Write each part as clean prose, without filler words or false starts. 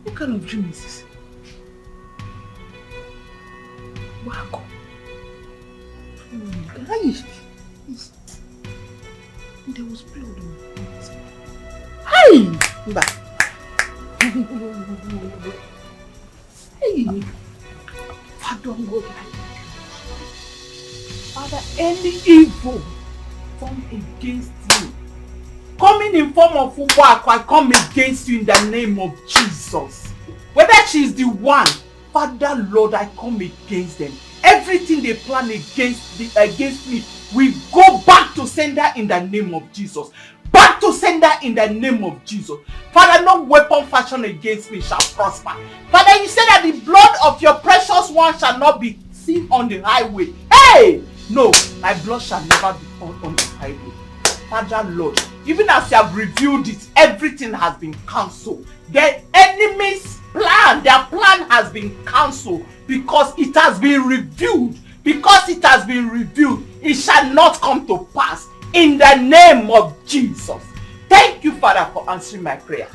What kind of dream is this? Wow. Guys, there was blood on it. Hey! Hey! Father God, Father, any evil formed against you, coming in form of work, I come against you in the name of Jesus. Whether she is the one, Father Lord, I come against them. Everything they plan against me, we go back to sender in the name of Jesus. Back to sender in the name of Jesus. Father, no weapon fashioned against me shall prosper. Father, you said that the blood of your precious one shall not be seen on the highway. Hey! No, my blood shall never be found on the highway. Father Lord, even as you have revealed it, everything has been cancelled. The enemy's plan, their plan has been cancelled because it has been revealed. Because it has been revealed, it shall not come to pass in the name of Jesus. Thank you, Father, for answering my prayer.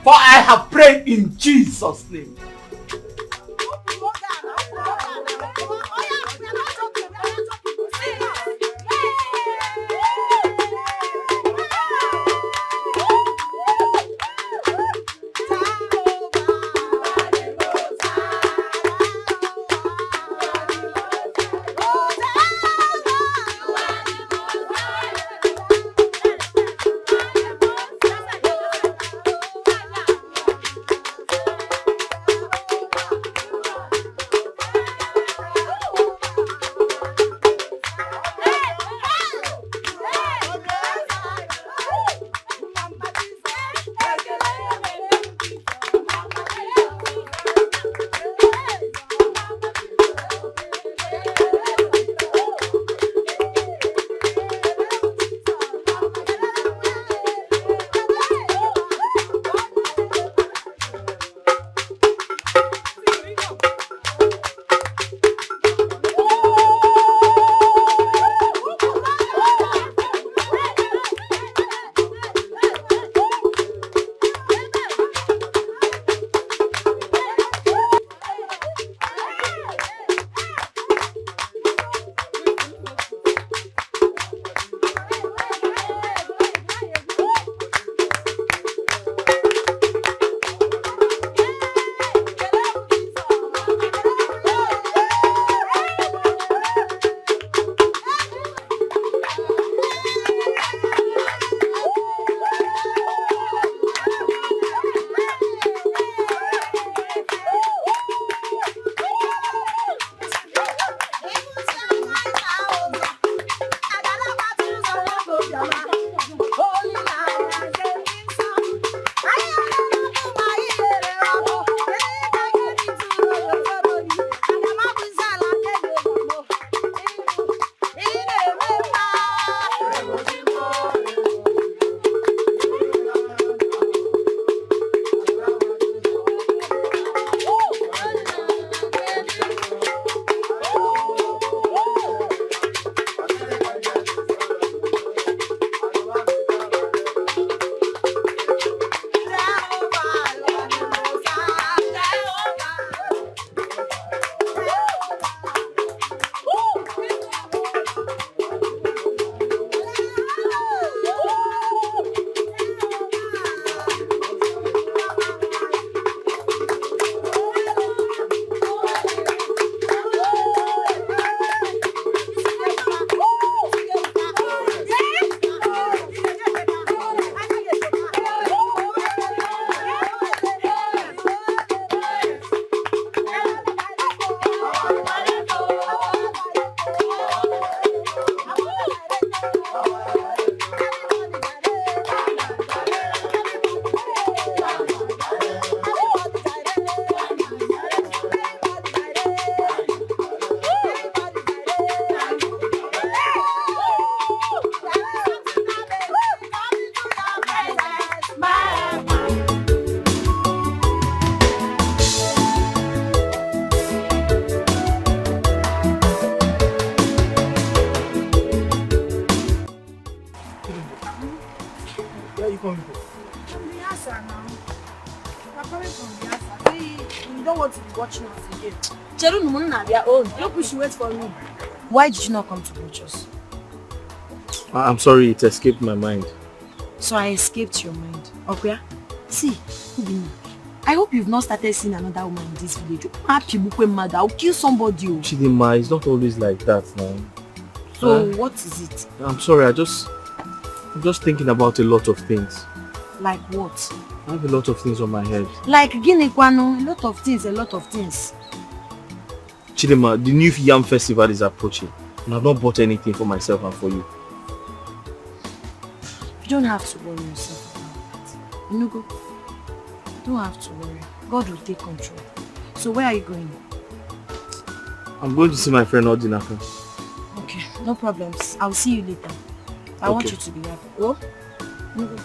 For I have prayed in Jesus' name. come here? From the answer now. We're coming from the answer. See, you don't want to be watching us again. Cheru Numun na their own. Look, we should wait for me. Why did you not come to watch us? I'm sorry, it escaped my mind. So I escaped your mind. Okay? See, Ubini, I hope you've not started seeing another woman in this village. I'll kill somebody. Chidima, it's not always like that now. So what is it? I'm sorry, I'm just thinking about a lot of things. Like what? I have a lot of things on my head. Like Guinea-Kwano, a lot of things. Chidima, the new Yam Festival is approaching, and I've not bought anything for myself and for you. You don't have to worry yourself about that. Inugo, you don't have to worry. God will take control. So where are you going? I'm going to see my friend Odinaka. Okay, no problems. I'll see you later. I want you to be happy. Oh? Inugo.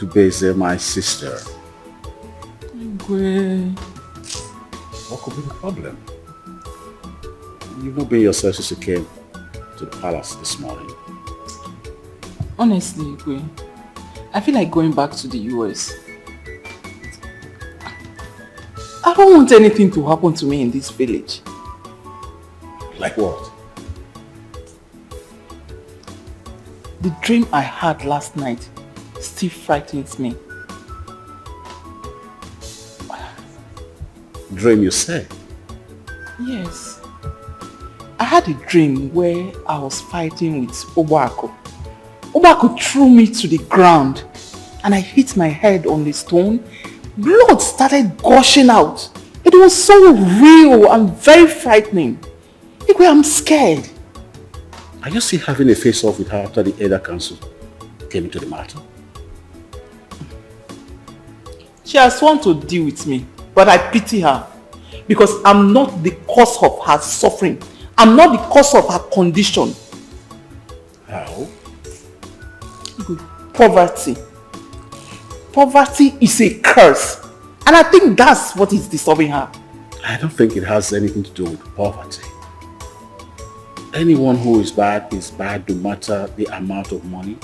Beze, my sister. What could be the problem? You've not been yourself since you came to the palace this morning. Honestly, Igwe, I feel like going back to the US. I don't want anything to happen to me in this village. Like what? The dream I had last night still frightens me. Dream, you say? Yes. I had a dream where I was fighting with Obako. Obako threw me to the ground and I hit my head on the stone. Blood started gushing out. It was so real and very frightening. I'm scared. Are you still having a face-off with her after the Elder Council came into the matter? She has sworn to deal with me, but I pity her because I'm not the cause of her suffering. I'm not the cause of her condition. How? Poverty. Poverty is a curse. And I think that's what is disturbing her. I don't think it has anything to do with poverty. Anyone who is bad no matter the amount of money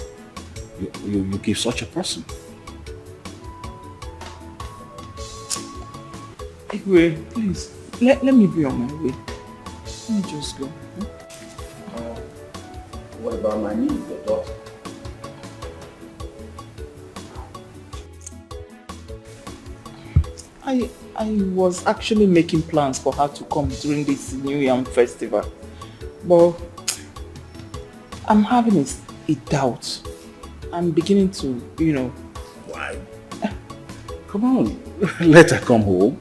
you give such a person. Igwe, please, let me be on my way. Let me just go. What about my niece, your daughter? I was actually making plans for her to come during this New Yam Festival. But I'm having a doubt. I'm beginning to, Why? Come on, let her come home.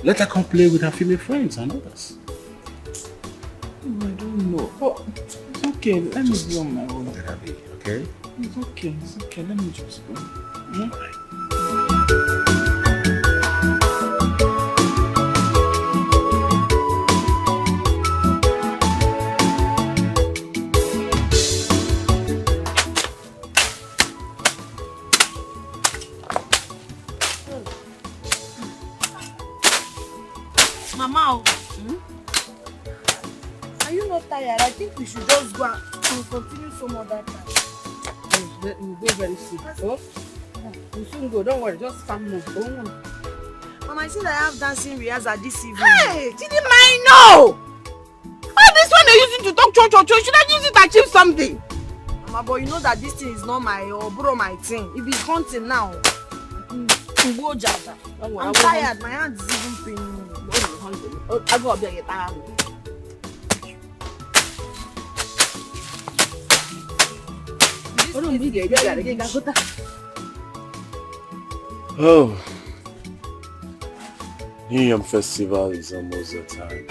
Let her come play with her female friends and others. I don't know. But it's okay. Let me be on my own. Let her be, okay? It's okay. Let me just go. Bye. Mama, are you not tired? I think we should just go and continue some other time. We'll go very soon. Oh? We'll soon go. Don't worry. Just come move. Mama, I see that I have dancing rehearsal this evening. Hey, Chidima, I know! All this one they're using to talk cho. Should I use it to achieve something? Mama, but you know that this thing is not my thing. If it's hunting now, I'm tired. My hand is even paining me. I'll go up there and get tired. Oh, New Yam Festival is almost the time.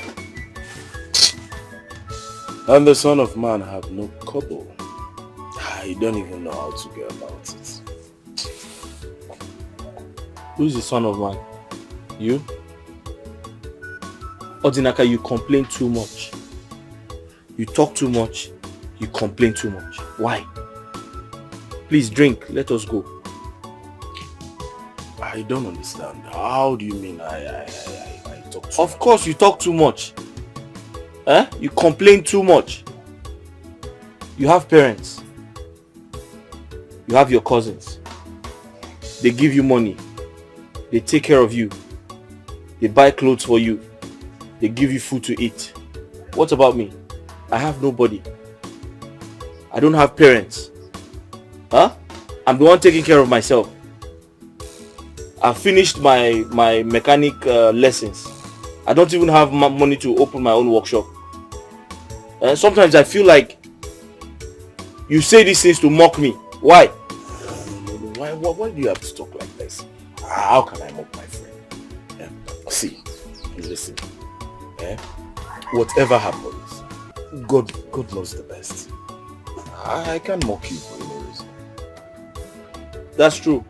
And the Son of Man have no kobo. I don't even know how to go about it. Who's the Son of Man? You? Odinaka, you complain too much. You talk too much. You complain too much. Why? Please drink. Let us go. I don't understand. How do you mean I talk too Of course you talk too much. You complain too much. You have parents. You have your cousins. They give you money. They take care of you. They buy clothes for you. They give you food to eat. What about me? I have nobody. I don't have parents. I'm the one taking care of myself. I've finished my mechanic lessons. I don't even have money to open my own workshop. Sometimes I feel like you say these things to mock me. Why? Why do you have to talk like this? How can I mock my friend? See, listen. Whatever happens, God knows the best. I can't mock you for any reason. That's true.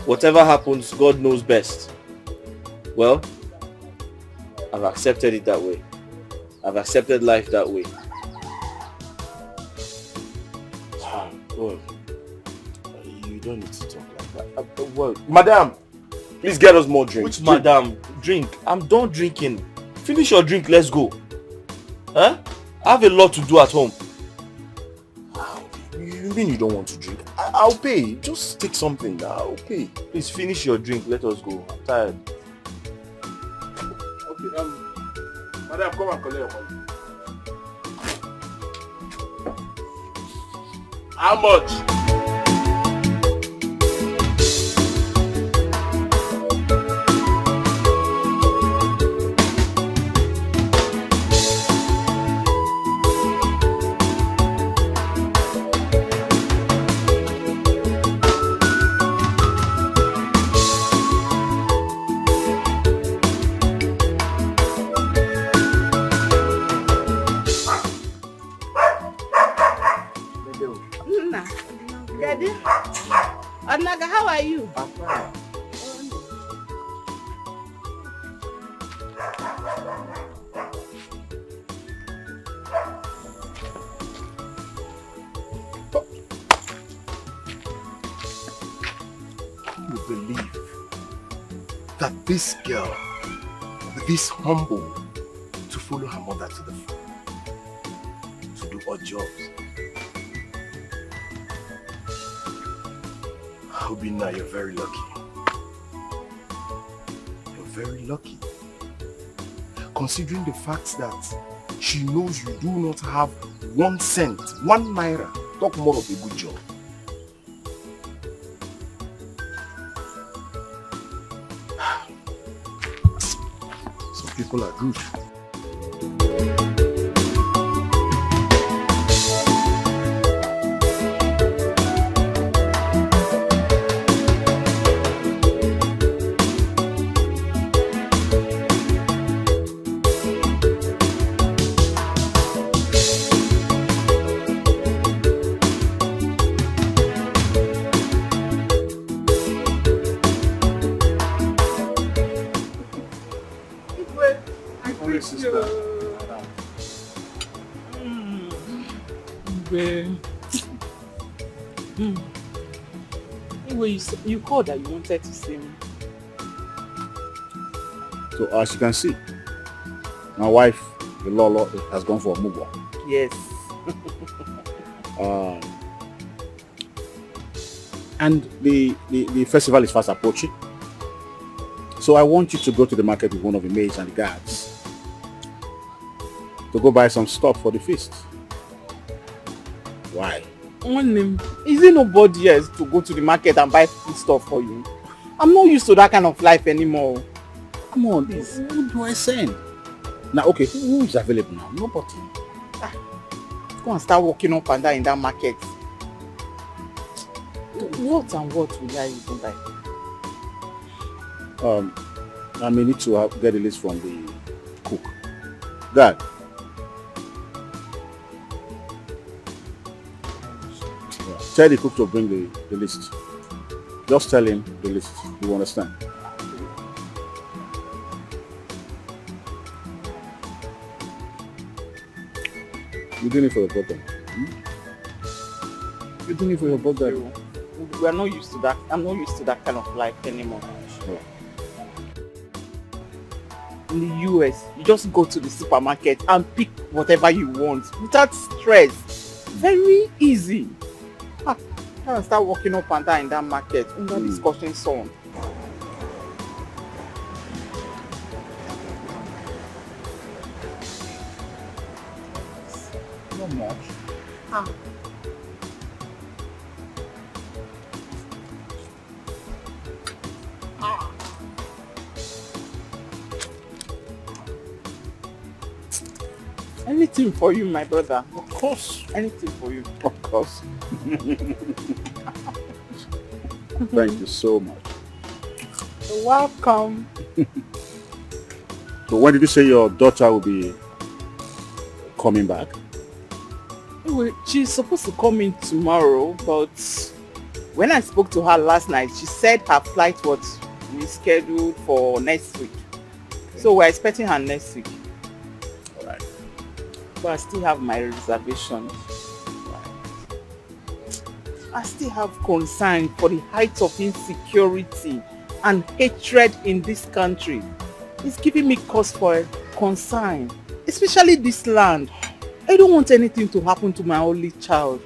Whatever happens, God knows best. Well, I've accepted it that way. I've accepted life that way. Well, you don't need to talk like that. Well, madam, please get us more drinks. Which madam? Drink. I'm done drinking. Finish your drink, let's go. I have a lot to do at home. You mean you don't want to drink? I'll pay. Just take something now. I'll pay. Please finish your drink, let us go. I'm tired. Okay, madam, come and collect your money. How much? Onaga, how are you? I'm fine. You believe that this girl, this humble, to follow her mother to the farm, to do odd jobs? Obina, you're very lucky. You're very lucky. Considering the fact that she knows you do not have 1 cent, 1 naira, talk more of a good job. Some people are good. You called that you wanted to see me. So as you can see, my wife, the Lolo, has gone for a move on. Yes. And the festival is fast approaching. So I want you to go to the market with one of the maids and the guards to go buy some stuff for the feast. Why? Is there nobody else to go to the market and buy food stuff for you? I'm not used to that kind of life anymore. Come on, please. Who do I send? Now, okay, who is available now? Nobody. Go and start walking up and down in that market. What and what will I even buy? I may need to get a list from the cook. Dad. Tell the cook to bring the list. Just tell him the list. You understand? You're doing it for the problem. You're doing it for your brother. We are not used to that. I'm not used to that kind of life anymore. Sure. In the US, you just go to the supermarket and pick whatever you want without stress. Very easy. I can start walking up and down in that market under the scorching sun. Not much. Anything for you, my brother. Of course. Anything for you. Of course. Thank you so much. You're welcome. So when did you say your daughter will be coming back? Well, she's supposed to come in tomorrow, but when I spoke to her last night, she said her flight was rescheduled for next week. Okay. So we're expecting her next week. All right. But I still have my reservation. I still have concern for the height of insecurity and hatred in this country. It's giving me cause for concern, especially this land. I don't want anything to happen to my only child.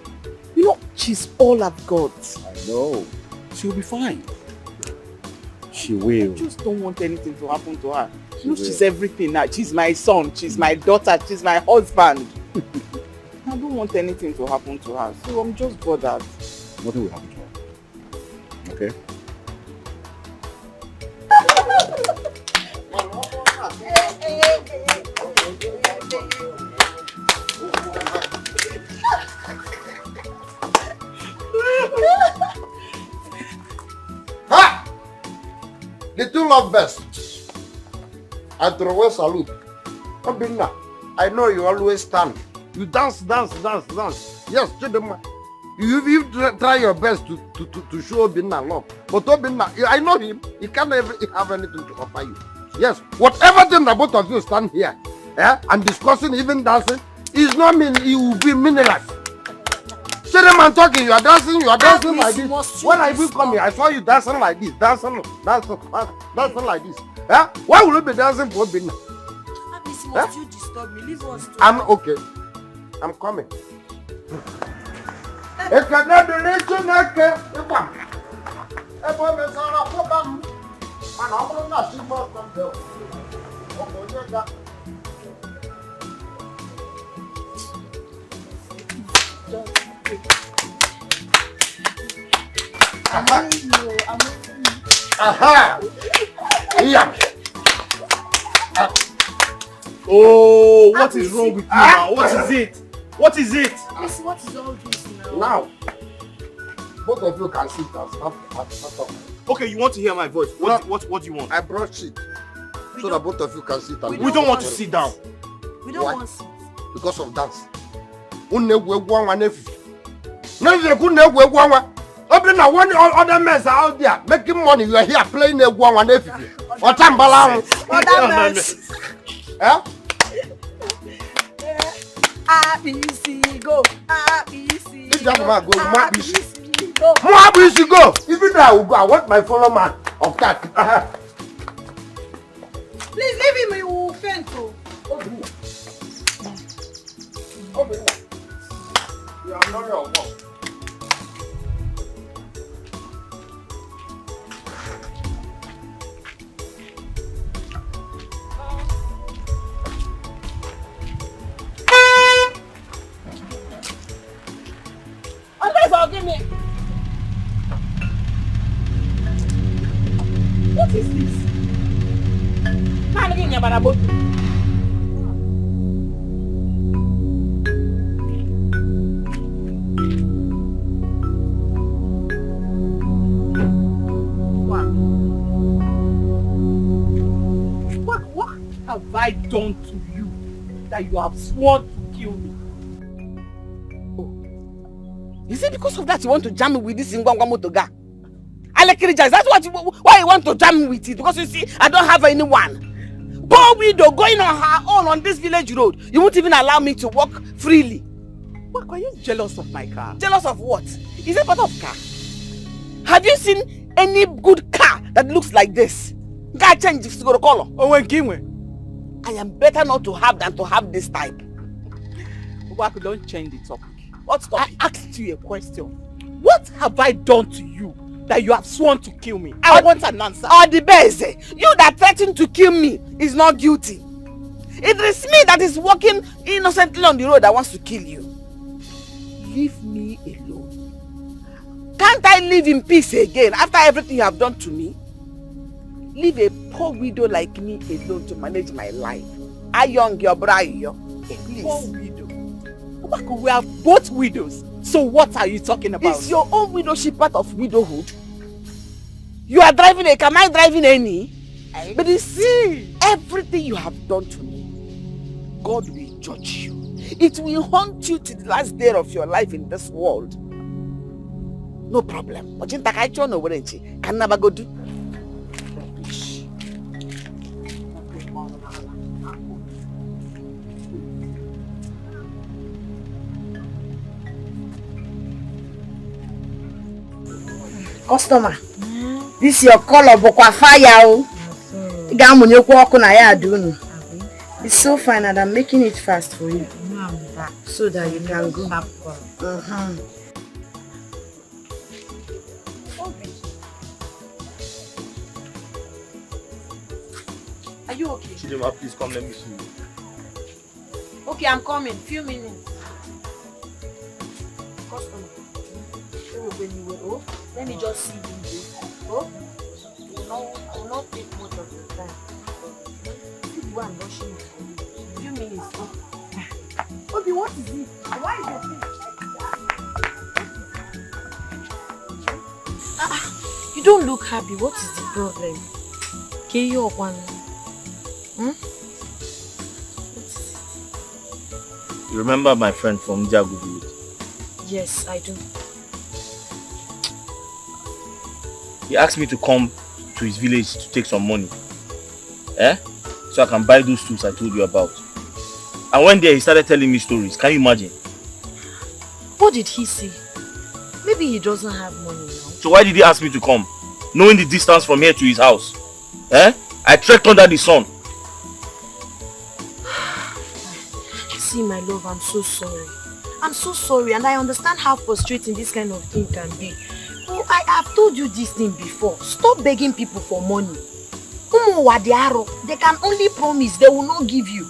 You know, she's all I've got. I know. She'll be fine. She will. I just don't want anything to happen to her. You know, will. she's everything now. She's my son, she's my daughter, she's my husband. I don't want anything to happen to her, so I'm just bothered. Nothing will happen to her. Okay? Ha! The two love best. I throw a salute. Obinna, I know you always stand. You dance. Yes, Chidema. You try your best to show Obinna love. But Obinna, I know him. He can't ever have anything to offer you. Yes, whatever thing the both of you stand here and discussing, even dancing, is not mean it will be meaningless. Chidema talking, you are dancing like this. When I will come here, I saw you dancing like this, dancing like this. Why will you be dancing for Obinna? Must you disturb me? Leave us. I'm okay. I'm coming. Aha! Yeah. Oh, what is wrong with you now? What is it? What is it? Miss, what is all this now? Now, both of you can sit down. Stop. Okay, you want to hear my voice? What do you want? I brought shit so that both of you can sit down. We don't want to sit down. We don't want sit. Because of dance. Open now, one other mess out there making money. You are here playing a one if or tambala. Other mess. ABC go. ABC. This young man go. ABC go. More ABC go. Even though I will go, I want my fellow man of that. Please leave him. He will faint. You are not your boss. Forgive me. What is this? Man, give me a bad boat. What have I done to you that you have sworn to kill me? Is it because of that you want to jam me with this Ngwangwa Motoga? Alekirija, is that why you want to jam me with it? Because you see, I don't have anyone. Poor widow going on her own on this village road. You won't even allow me to walk freely. What, are you jealous of my car? Jealous of what? Is it part of car? Have you seen any good car that looks like this? Car change to go to color. Oh, when Kimwe. I am better not to have than to have this type. Obaku, don't change the topic. What topic? I asked you a question. What have I done to you that you have sworn to kill me? I want an answer. Or the best, you that threatened to kill me is not guilty. It is me that is walking innocently on the road that wants to kill you. Leave me alone. Can't I live in peace again after everything you have done to me? Leave a poor widow like me alone to manage my life. Ayong your brayo. Please. Poor widow. Obaku, we are both widows. So what are you talking about? Is your own widowship part of widowhood? You are driving a car, am I driving any? But you see, everything you have done to me, God will judge you. It will haunt you to the last day of your life in this world. No problem. But you can never go do. Rubbish. Customer, this your color bokwa fire o. Ga amunyekwu oku na ya adunu. It's so fine and I'm making it fast for you. So that you can go. Are you okay? Chidema, please come, let me see you. Okay, I'm coming. Few minutes. Customer. Oh, let me just see you. Oh, I will not take much of your time. See the way I'm rushing it for you. Few minutes. Okay, what is it? Why is your face like that? You don't look happy. What is the problem? Can you up one? You remember my friend from Jagudu? Yes, I do. He asked me to come to his village to take some money. So I can buy those tools I told you about. And one day he started telling me stories. Can you imagine? What did he say? Maybe he doesn't have money now. So why did he ask me to come? Knowing the distance from here to his house. I trekked under the sun. See, my love, I'm so sorry. I'm so sorry, and I understand how frustrating this kind of thing can be. Oh, I have told you this thing before. Stop begging people for money. They can only promise, they will not give you.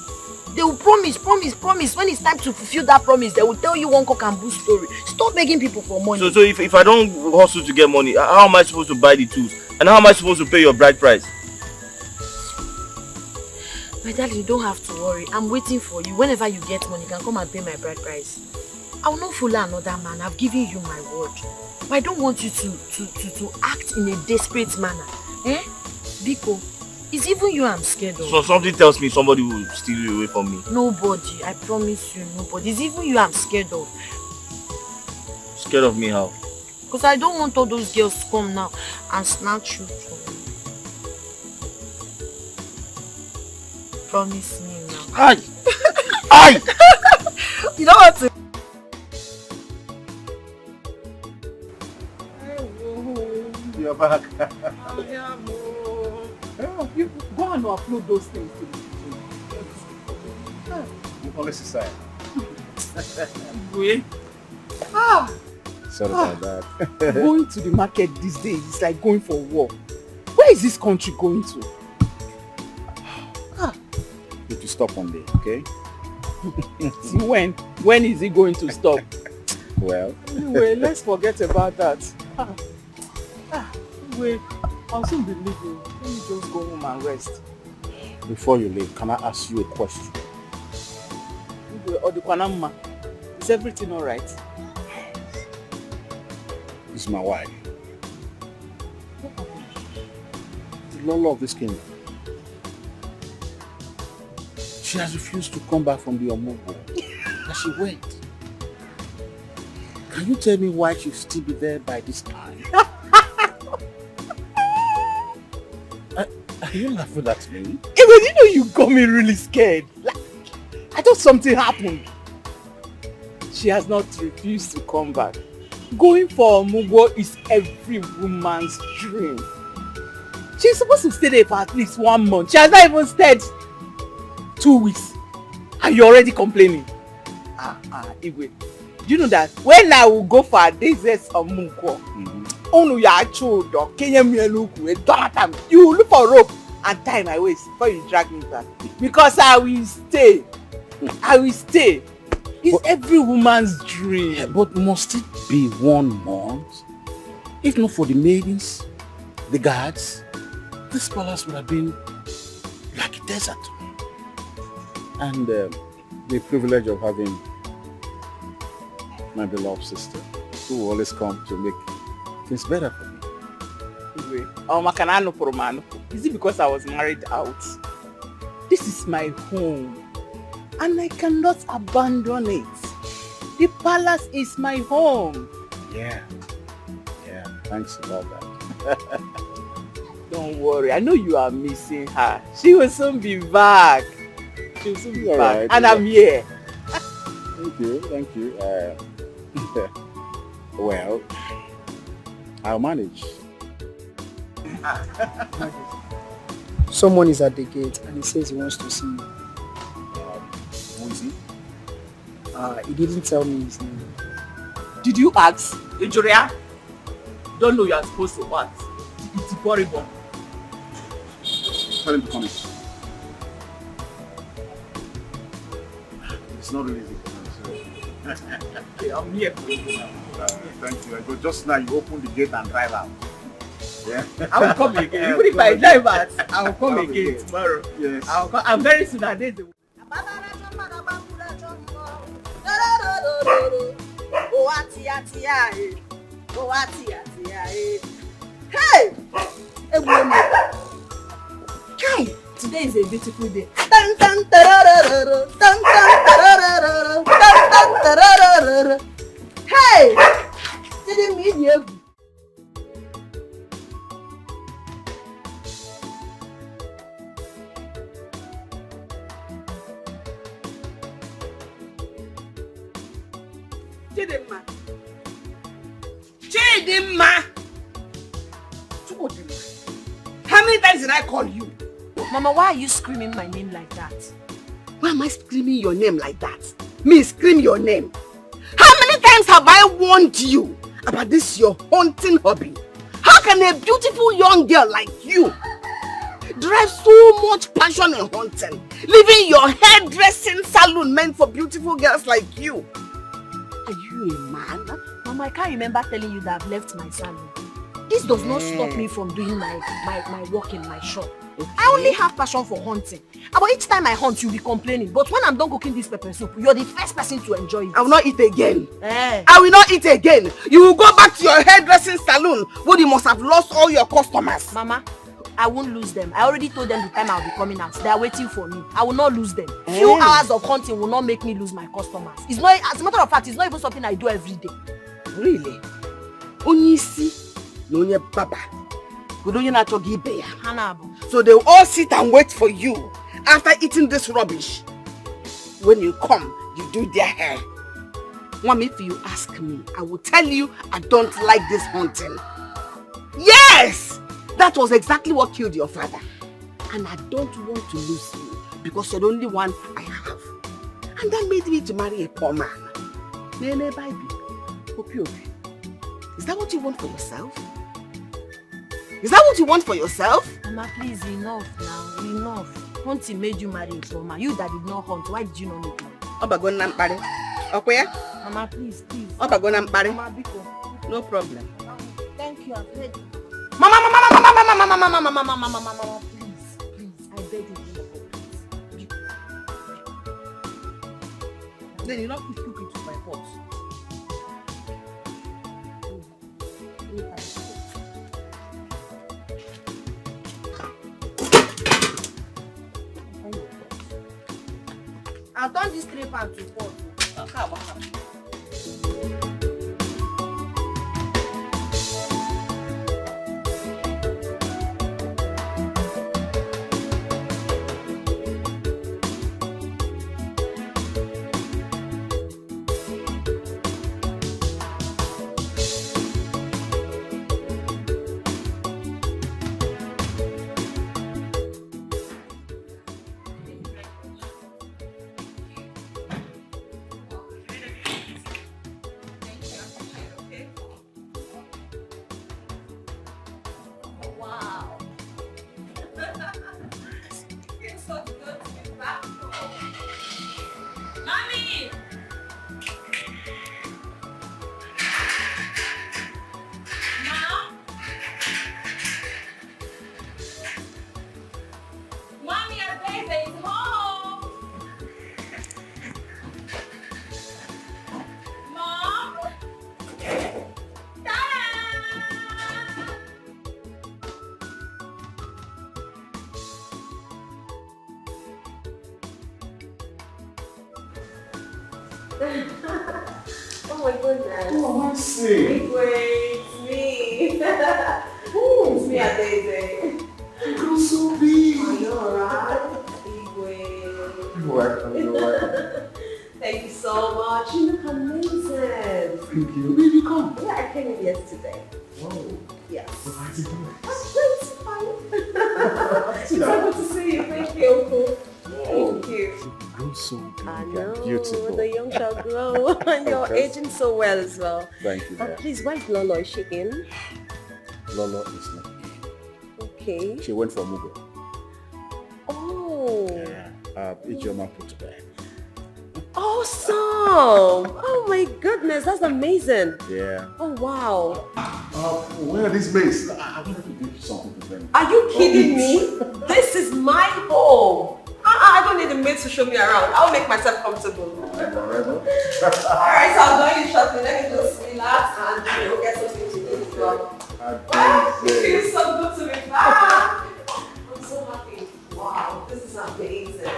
They will promise. When it's time to fulfill that promise, they will tell you one cock and bull story. Stop begging people for money. So if I don't hustle to get money, how am I supposed to buy the tools? And how am I supposed to pay your bride price? My darling, you don't have to worry. I'm waiting for you. Whenever you get money, you can come and pay my bride price. I will not follow another man. I've given you my word. But I don't want you to act in a desperate manner. Biko, it's even you I'm scared of. So something tells me somebody will steal you away from me. Nobody. I promise you, nobody. It's even you I'm scared of. Scared of me how? Because I don't want all those girls to come now and snatch you from me. Promise me now. Aye! Aye! You know what to... You're back. You go and upload those things to the kitchen. You always decide. Wait. Sorry about that. Going to the market these days is like going for a walk. Where is this country going to? You have to stop one day, okay? See when? When is it going to stop? Well. Anyway, let's forget about that. Anyway, I'll soon be leaving. Let me just go home and rest. Before you leave, can I ask you a question? Odukwanamma, is everything alright? This is my wife. The Lolo of this kingdom. She has refused to come back from the Omogo. And she went. Can you tell me why she'll still be there by this time? Are you laughing at me? You know you got me really scared. Like, I thought something happened. she has not refused to come back. Going for Omugwo is every woman's dream. She's supposed to stay there for at least 1 month. She has not even stayed 2 weeks. And you're already complaining. Igwe. Do you know that when I will go for a day's Omugwo, you look for rope and tie my waist before you drag me back. Because I will stay. I will stay. It's every woman's dream. Yeah, but must it be 1 month? If not for the maidens, the guards, this palace would have been like a desert to me. And the privilege of having my beloved sister, who will always come to make things better for me. Is it because I was married out? This is my home. And I cannot abandon it. The palace is my home. Yeah, thanks about that. Don't worry, I know you are missing her. She will soon be back. She will soon be back. Right, and I'm here. Thank you. Well, I'll manage. Someone is at the gate and he says he wants to see you. Who is he? He didn't tell me his name. Did you ask? Injuria? Don't know you are supposed to ask. It's horrible. Tell him to come in. It's not really easy for me. Okay, I'm here for you now. Thank you. But just now you open the gate and drive out. Yeah. I will come again. Even if I drive out, I will come again tomorrow. Yes. I will come. I'm very soon at this. Hey! Kai! Today is a beautiful day. Hey! Didn't mean you. Chidimma! How many times did I call you? Mama, why are you screaming my name like that? Why am I screaming your name like that? Me scream your name. How many times have I warned you about this your hunting hobby? How can a beautiful young girl like you derive so much passion in hunting, leaving your hairdressing salon meant for beautiful girls like you? Are you a man? Mama, I can't remember telling you that I've left my salon. This does not stop me from doing my work in my shop. Okay. I only have passion for hunting. But each time I hunt, you'll be complaining. But when I'm done cooking this pepper soup, you're the first person to enjoy it. I will not eat again. Eh. I will not eat again. You will go back to your hairdressing salon where you must have lost all your customers. Mama, I won't lose them. I already told them the time I'll be coming out. They are waiting for me. I will not lose them. Few hours of hunting will not make me lose my customers. It's not, as a matter of fact, it's not even something I do every day. Really? Onisi, Nonye Baba. So they will all sit and wait for you after eating this rubbish. When you come, you do their hair. Mom, if you ask me, I will tell you I don't like this hunting. Yes! That was exactly what killed your father. And I don't want to lose you because you're the only one I have. And that made me to marry a poor man. Nene baby. Is that what you want for yourself? Is that what you want for yourself? Mama, please, enough now. Enough. Hunting made you marry a poor man. You that did not hunt, why did you not make money? Okay? Mama, please. Mama, No problem. Thank you, I've heard you. Mama, Please, I beg you, please. Then you not put cooking to my pot. I've done this 3 pounds to 4. Oh my goodness. Oh, I see. Wait, it's me. It's me, Adeze. You're so big. I know, right? Igwe. You're welcome, you're welcome. Thank you so much. You look amazing. Thank you. Where did you come? Yeah, I came in yesterday. Whoa. Yes. What are you doing? That's fine. It's so good to see you. Thank you, Uncle. Thank you. You grow so big I and know, beautiful. the young shall grow. And you're Okay. aging so well as well. Thank you, dear. Please, where's Lolo? Is she in? Lolo is not in. Okay. She went for Mugo. Oh. Yeah. Ijoma put to bed. Awesome! Oh my goodness, that's amazing. Yeah. Oh wow. Where are these maids? I wanted to give you something to them. Are you kidding me? This is my home. I don't need a maid to show me around. I'll make myself comfortable. Alright, so I'll join you shortly. Let me just relax and get something to eat as well. Wow, it feels so good to be back. I'm so happy. Wow, this is amazing.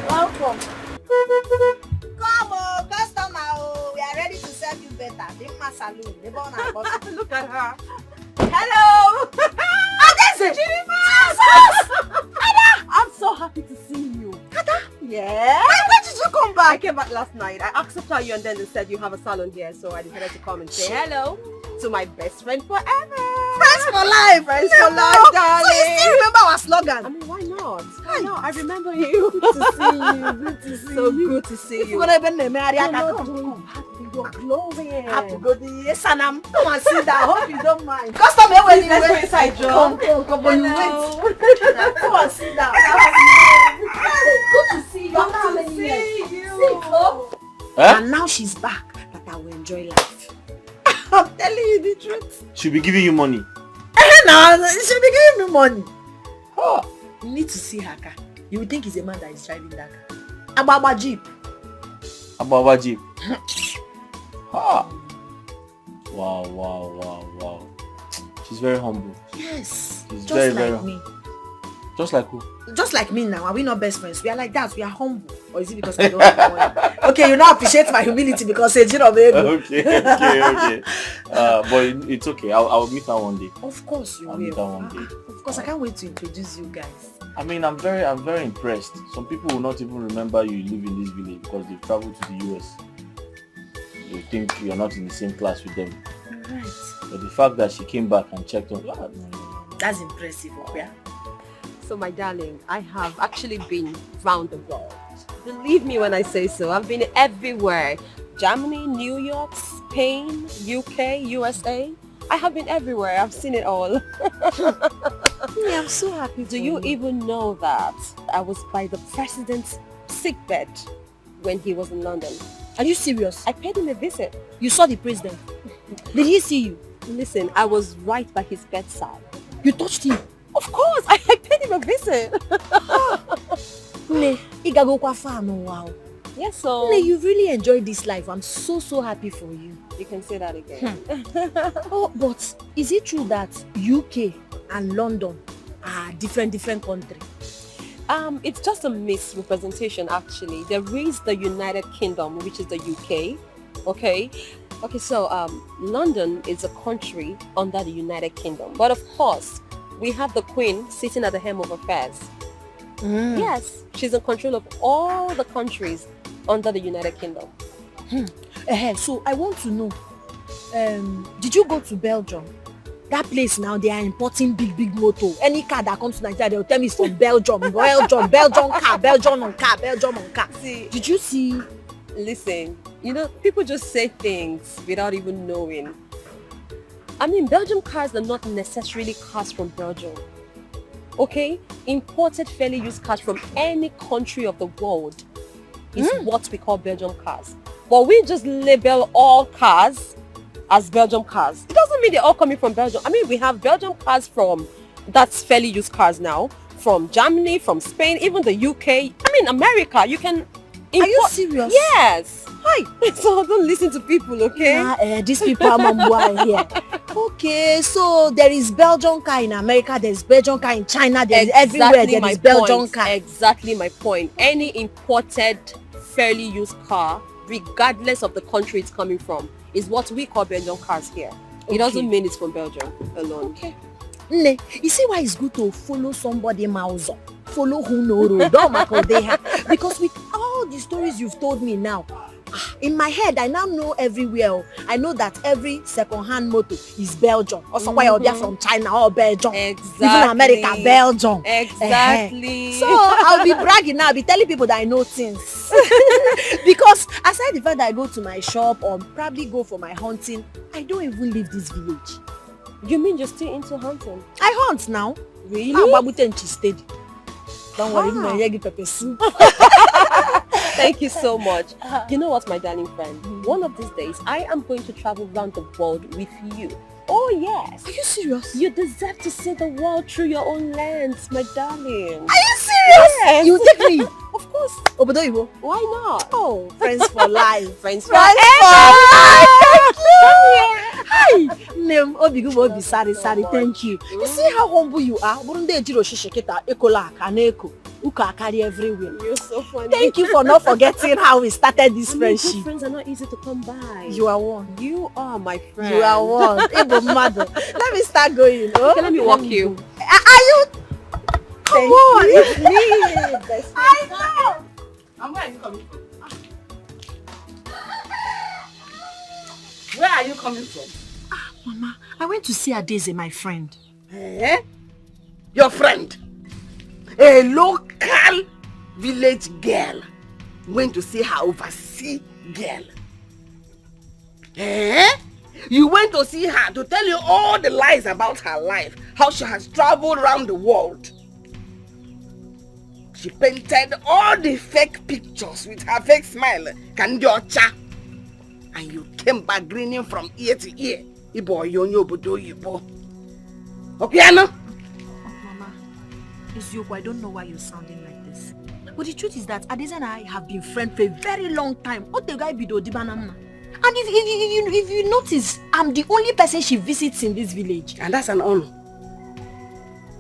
Welcome. Come on, customer. Oh, we are ready to serve you better. Dimma Saloon. The born and bottom. Look at her. Hello. Adeze. Ada. I'm so happy to see you. Ada. Yeah. When did you come I back? came back last night. I asked after you and then they said you have a salon here, so I decided to come and say hello to my best friend forever. Friends for life. Friends for life, darling. So you still remember our slogan? I mean, why not? Why not? I remember you. Good to see you. Good to see So you. good to see If you you. want to be married, I You're can not come. doing bad, you're glowing. Happy go the Sanam. Come and sit down. Hope you don't mind. Customer, when you Let's go wait. inside, Joe. Come on, you Hello. wait. Come and sit down. Good to see you. After how many years? Sit up. Huh? And now she's back. That I will enjoy life. I'm telling you the truth. She'll be giving you money. Now she'll be giving me money. Oh, you need to see her car. You would think it's a man that is driving that car. Ababa Jeep. Ababa Jeep. Ah. Wow. She's very humble. Yes. She's Just very, like very me. Just like who? Just like me now. Are we not best friends? We are like that. We are humble. Or is it because I don't have money? Okay, you now appreciate my humility because it's Okay. But it's okay. I'll meet her one day. Of course you I'll meet her will. one day. Of course, I can't wait to introduce you guys. I mean, I'm very impressed. Some people will not even remember you live in this village because they've traveled to the US. They think you're not in the same class with them. Right. But the fact that she came back and checked on, no. That's impressive, yeah. So my darling, I have actually been round the world. Believe me when I say so. I've been everywhere. Germany, New York, Spain, UK, USA. I have been everywhere. I've seen it all. Yeah, I'm so happy. Do you even know that I was by the president's sickbed when he was in London? Are you serious? I paid him a visit. You saw the president. Did he see you? Listen, I was right by his bedside. You touched him. Of course, I paid him a visit. Ne, igagokwa far no wow. Yes, so Ne, you really enjoyed this life. I'm so happy for you. you can say that again. Oh, but is it true that UK and London are different countries? It's just a misrepresentation actually. There is the United Kingdom, which is the UK. Okay, so London is a country under the United Kingdom. But of course, we have the Queen sitting at the helm of affairs. Yes, she's in control of all the countries under the United Kingdom. So I want to know, did you go to Belgium? That place now, they are importing big motor. Any car that comes to Nigeria, they'll tell me it's from Belgium. Belgium car. See, Did you see? listen, people just say things without even knowing. I mean, Belgium cars are not necessarily cars from Belgium. Okay? Imported fairly used cars from any country of the world is what we call Belgium cars. But we just label all cars as Belgium cars. It doesn't mean they're all coming from Belgium. I mean, we have Belgium cars that's fairly used cars now, from Germany, from Spain, even the UK. I mean, America. You can Are you serious? Yes. Hi. So don't listen to people, okay? Nah, these people are mambua here. Okay, so there is Belgian car in America, there's Belgian car in China, there's everywhere there is Belgian car. Exactly my point. Any imported, fairly used car, regardless of the country it's coming from, is what we call Belgian cars here. It doesn't mean it's from Belgium alone. Okay. Ne, you see why it's good to follow somebody mouse, follow who know road, because with all the stories you've told me now, in my head I now know everywhere. I know that every second-hand motor is Belgium, or somewhere they're from China or Belgium, Exactly. even America, Belgium. Exactly. So I'll be bragging now, I'll be telling people that I know things. Because aside the fact that I go to my shop or probably go for my hunting, I don't even leave this village. You mean you're still into hunting? I hunt now. Really? Steady. Don't worry, my egg pepper soup. Thank you so much. You know what, my darling friend? One of these days, I am going to travel around the world with you. Oh, yes. Are you serious? You deserve to see the world through your own lens, my darling. Are you serious? Yes. You take me? Of course. Obodo Ibo? Why not? Oh, friends for life. Friends for life. Thank you. Hi. Name Obigu Obi Sari. Thank you. You see how humble you are? Burunde Jiro Shisheketa Ekola Kaneko. Uka Akari everywhere. You're so funny. Thank you for not forgetting how we started this friendship. Good friends are not easy to come by. You are one. You are my friend. You are one. Ibo mother. Let me start going. Oh? Okay, let me walk you. Are you? Come on, it's me. I know. And where are you coming from? Where are you coming from? Mama, I went to see Adeze, my friend. Eh? Your friend? A local village girl went to see her overseas girl. Eh? You went to see her to tell you all the lies about her life, how she has traveled around the world. She painted all the fake pictures with her fake smile, Kandiocha. And you came back grinning from ear to ear. Ibo yonyo bodo yibo. Okay, Anna? Mama, it's you. I don't know why you're sounding like this. But the truth is that Adeze and I have been friends for a very long time. What the guy be do dibanamna? And if you notice, I'm the only person she visits in this village. And that's an honor.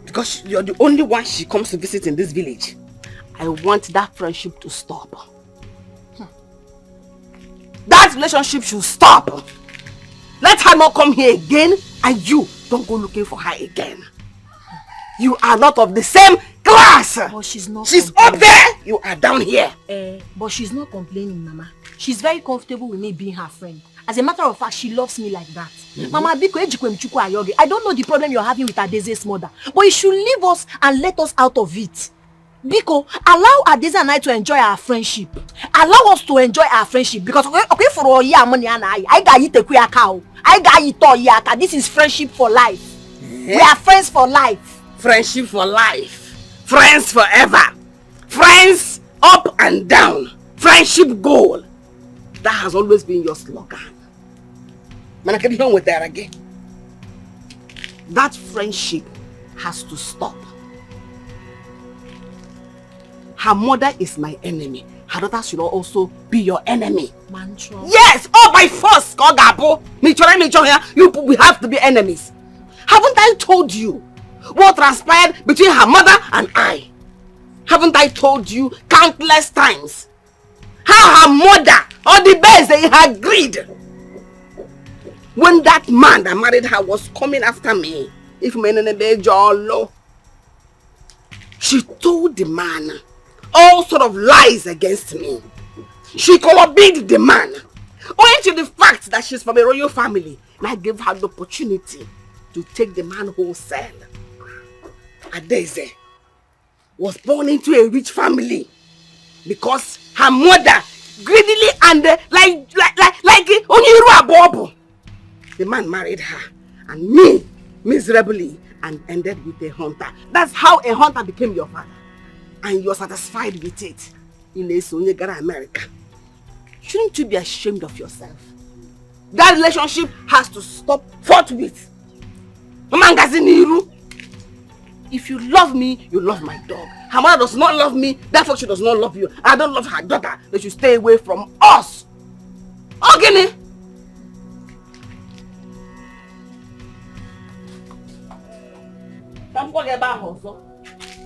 Because you're the only one she comes to visit in this village. I want that friendship to stop. That relationship should stop. Let her not come here again, and you don't go looking for her again. You are not of the same class. But she's not. She's up there, you are down here. But she's not complaining, Mama. She's very comfortable with me being her friend. As a matter of fact, she loves me like that. Mama, I don't know the problem you're having with Adeze's mother, but you should leave us and let us out of it. Biko, allow Adeze and I to enjoy our friendship. Allow us to enjoy our friendship. Because okay for all year money and I got you a cow. I got you to yaka. This is friendship for life. We are friends for life. Friendship for life. Friends forever. Friends up and down. Friendship goal. That has always been your slogan. Man, I can hear with that again. That friendship has to stop. Her mother is my enemy. Her daughter should also be your enemy. Mantra. Yes! Oh, by force! We have to be enemies. Haven't I told you what transpired between her mother and I? Haven't I told you countless times how her mother, or the best they had agreed, when that man that married her was coming after me, she told the man all sort of lies against me. She collaborated the man, owing to the fact that she's from a royal family, and I gave her the opportunity to take the man wholesale. Adeze was born into a rich family because her mother greedily and like Oniru Abobo. The man married her and me miserably and ended with a hunter. That's how a hunter became your father. And you're satisfied with it in a Sonyegara America. Shouldn't you be ashamed of yourself? That relationship has to stop forthwith. If you love me, you love my dog. Her mother does not love me, therefore she does not love you. I don't love her daughter. They should stay away from us. Okay?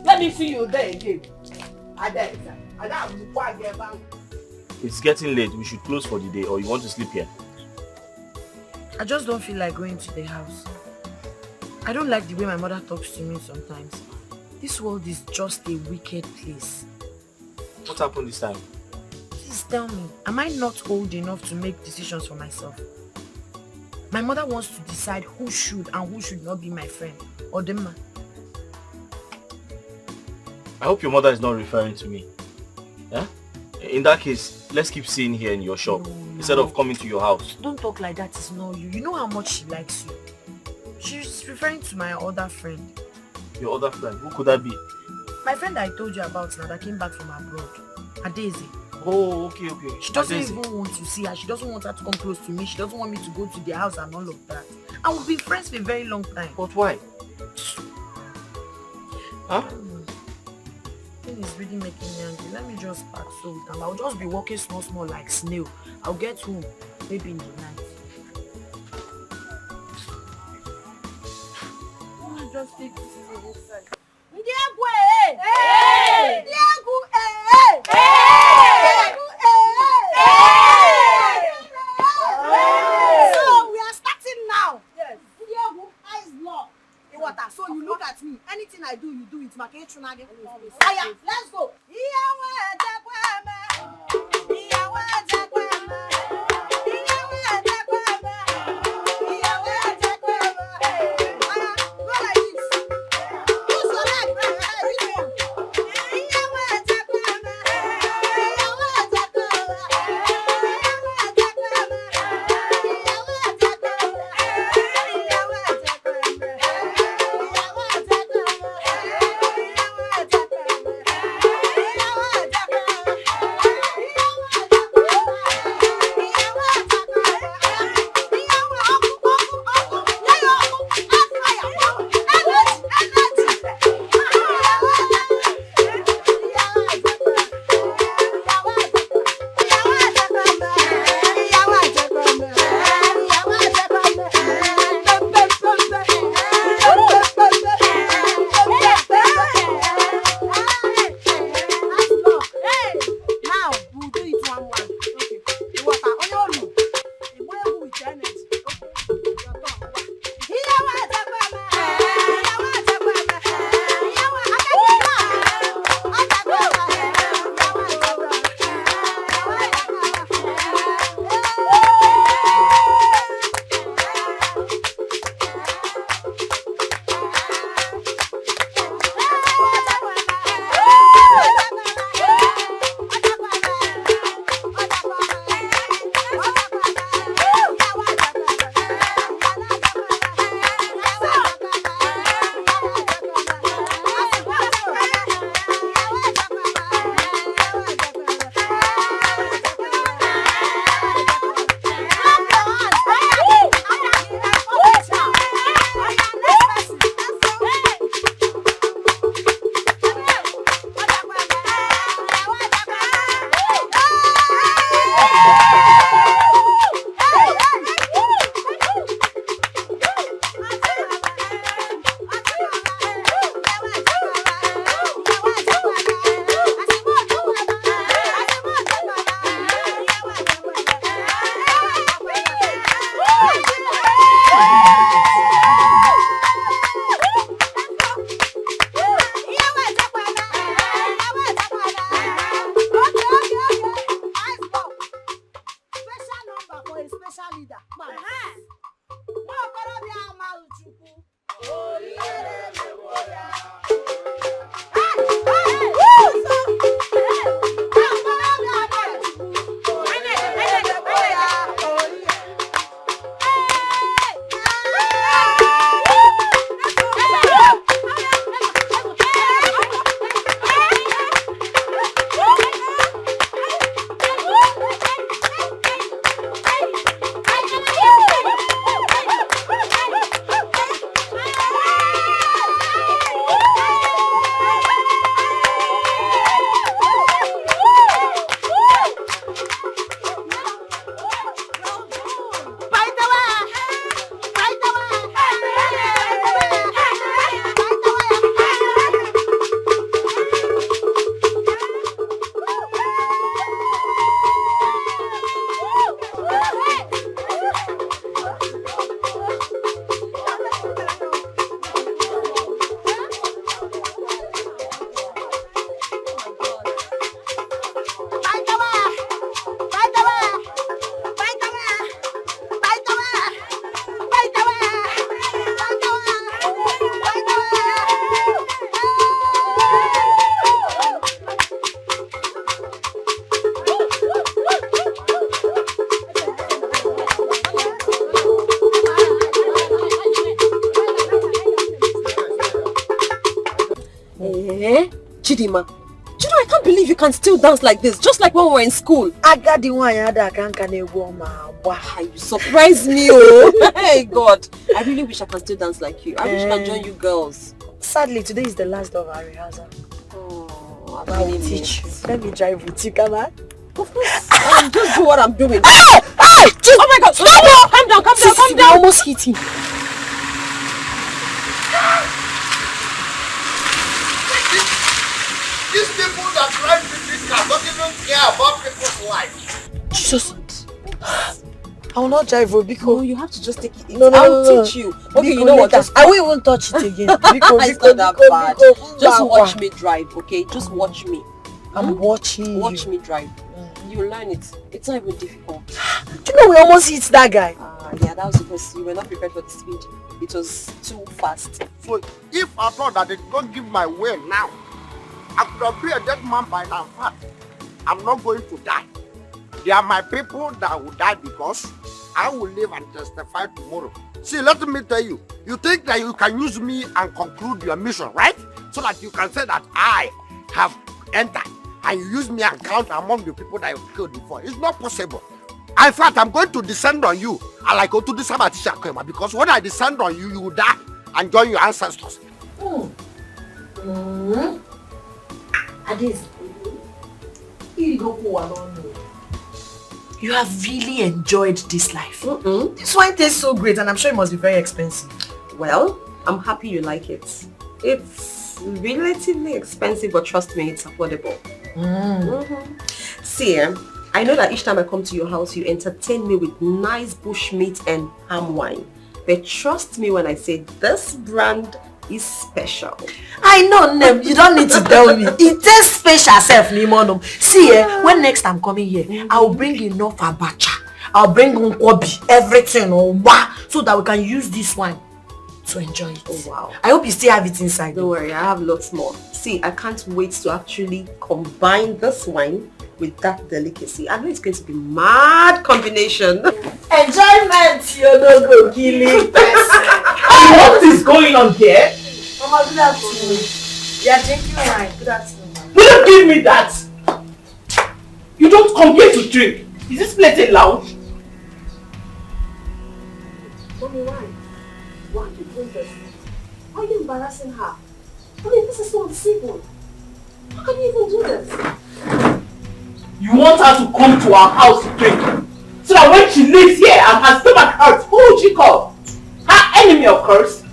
Let me see you there again. It's getting late. We should close for the day, or you want to sleep here? I just don't feel like going to the house. I don't like the way my mother talks to me sometimes. This world is just a wicked place. What happened this time? Please tell me, am I not old enough to make decisions for myself? My mother wants to decide who should and who should not be my friend. Or the man. I hope your mother is not referring to me. Yeah? In that case, let's keep seeing here in your shop instead of coming to your house. Don't talk like that, it's not you. You know how much she likes you. She's referring to my other friend. Your other friend? Who could that be? My friend that I told you about now that came back from abroad. Adeze. Oh, okay. She doesn't even want to see her. She doesn't want her to come close to me. She doesn't want me to go to their house and all of that. And we've been friends for a very long time. But why? Huh? Thing is really making me angry. Let me just pack so with them. I'll just be walking small like snail. I'll get home maybe in the night. Let me just take this thing inside. So we are starting now. Yes. Eyes locked. So you look at me. Anything I do, you do it. Aya, let's go. Chidima, I can't believe you can still dance like this, just like when we were in school. I got the one that can You surprised me, oh. Hey, God. I really wish I can still dance like you. I wish I can join you girls. Sadly, today is the last of our rehearsal. Oh, I will teach you. Let me drive with you, come on. Of course. Just do what I'm doing. Hey! Oh my God! Stop! Calm down, calm down. I almost hit him. These people that drive this car don't even care about people's life. Jesus. I will not drive, because No, you have to just take it. No, I'll teach you. Okay, you know what? I will even touch it again. It's not that bad. Just watch me drive, okay? Just watch me. I'm watching Watch you. me drive. You learn it. It's not even difficult. Do you know we almost hit that guy? Yeah, that was because you were not prepared for the speed. It was too fast. So if I thought that they don't give my way now, I could have been a dead man by now. In fact, I'm not going to die. They are my people that will die because I will live and testify tomorrow. See, let me tell you, you think that you can use me and conclude your mission, right? So that you can say that I have entered and you use me and count among the people that you've killed before. It's not possible. In fact, I'm going to descend on you. I like go to this Sabatisha because when I descend on you, you will die and join your ancestors. You have really enjoyed this life. This wine tastes so great and I'm sure it must be very expensive. Well, I'm happy you like it. It's relatively expensive, but trust me, it's affordable. See, I know that each time I come to your house, you entertain me with nice bushmeat and palm wine. But trust me when I say this brand is special. I know, Nem. You don't need to tell me. It tastes special, self, Nimono. See, when next I'm coming here, I'll bring enough abacha. I'll bring nkwobi, everything, so that we can use this wine to enjoy it. Oh, wow. I hope you still have it inside. Don't worry, I have lots more. See, I can't wait to actually combine this wine with that delicacy. I know it's going to be mad combination. Enjoyment, you no go killing person. What is going on here? Mama, good afternoon. Yeah, drinking wine. Good afternoon. Will you give me that? You don't come here to drink. Is this place allowed? Mommy, why? Why are you doing this? Why are you embarrassing her? I mean, this is not civil. How can you even do this? You want her to come to our house to drink, so that when she lives here and her stomach hurts, who would she call? Her enemy, of course.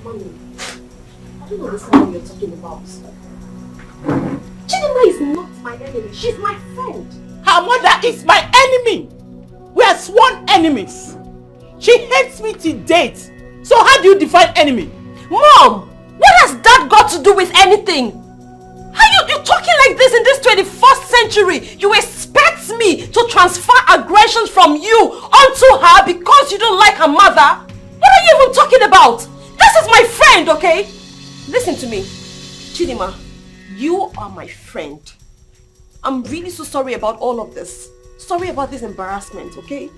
Mommy, I don't understand what you're talking about. Chidima is not my enemy. She's my friend. Her mother is my enemy. We are sworn enemies. She hates me to date. So how do you define enemy? Mom, what has that got to do with anything? How you talking like this in this 21st century? You expect me to transfer aggressions from you onto her because you don't like her mother? What are you even talking about? This is my friend, okay? Listen to me. Chidima, you are my friend. I'm really so sorry about all of this. Sorry about this embarrassment, okay?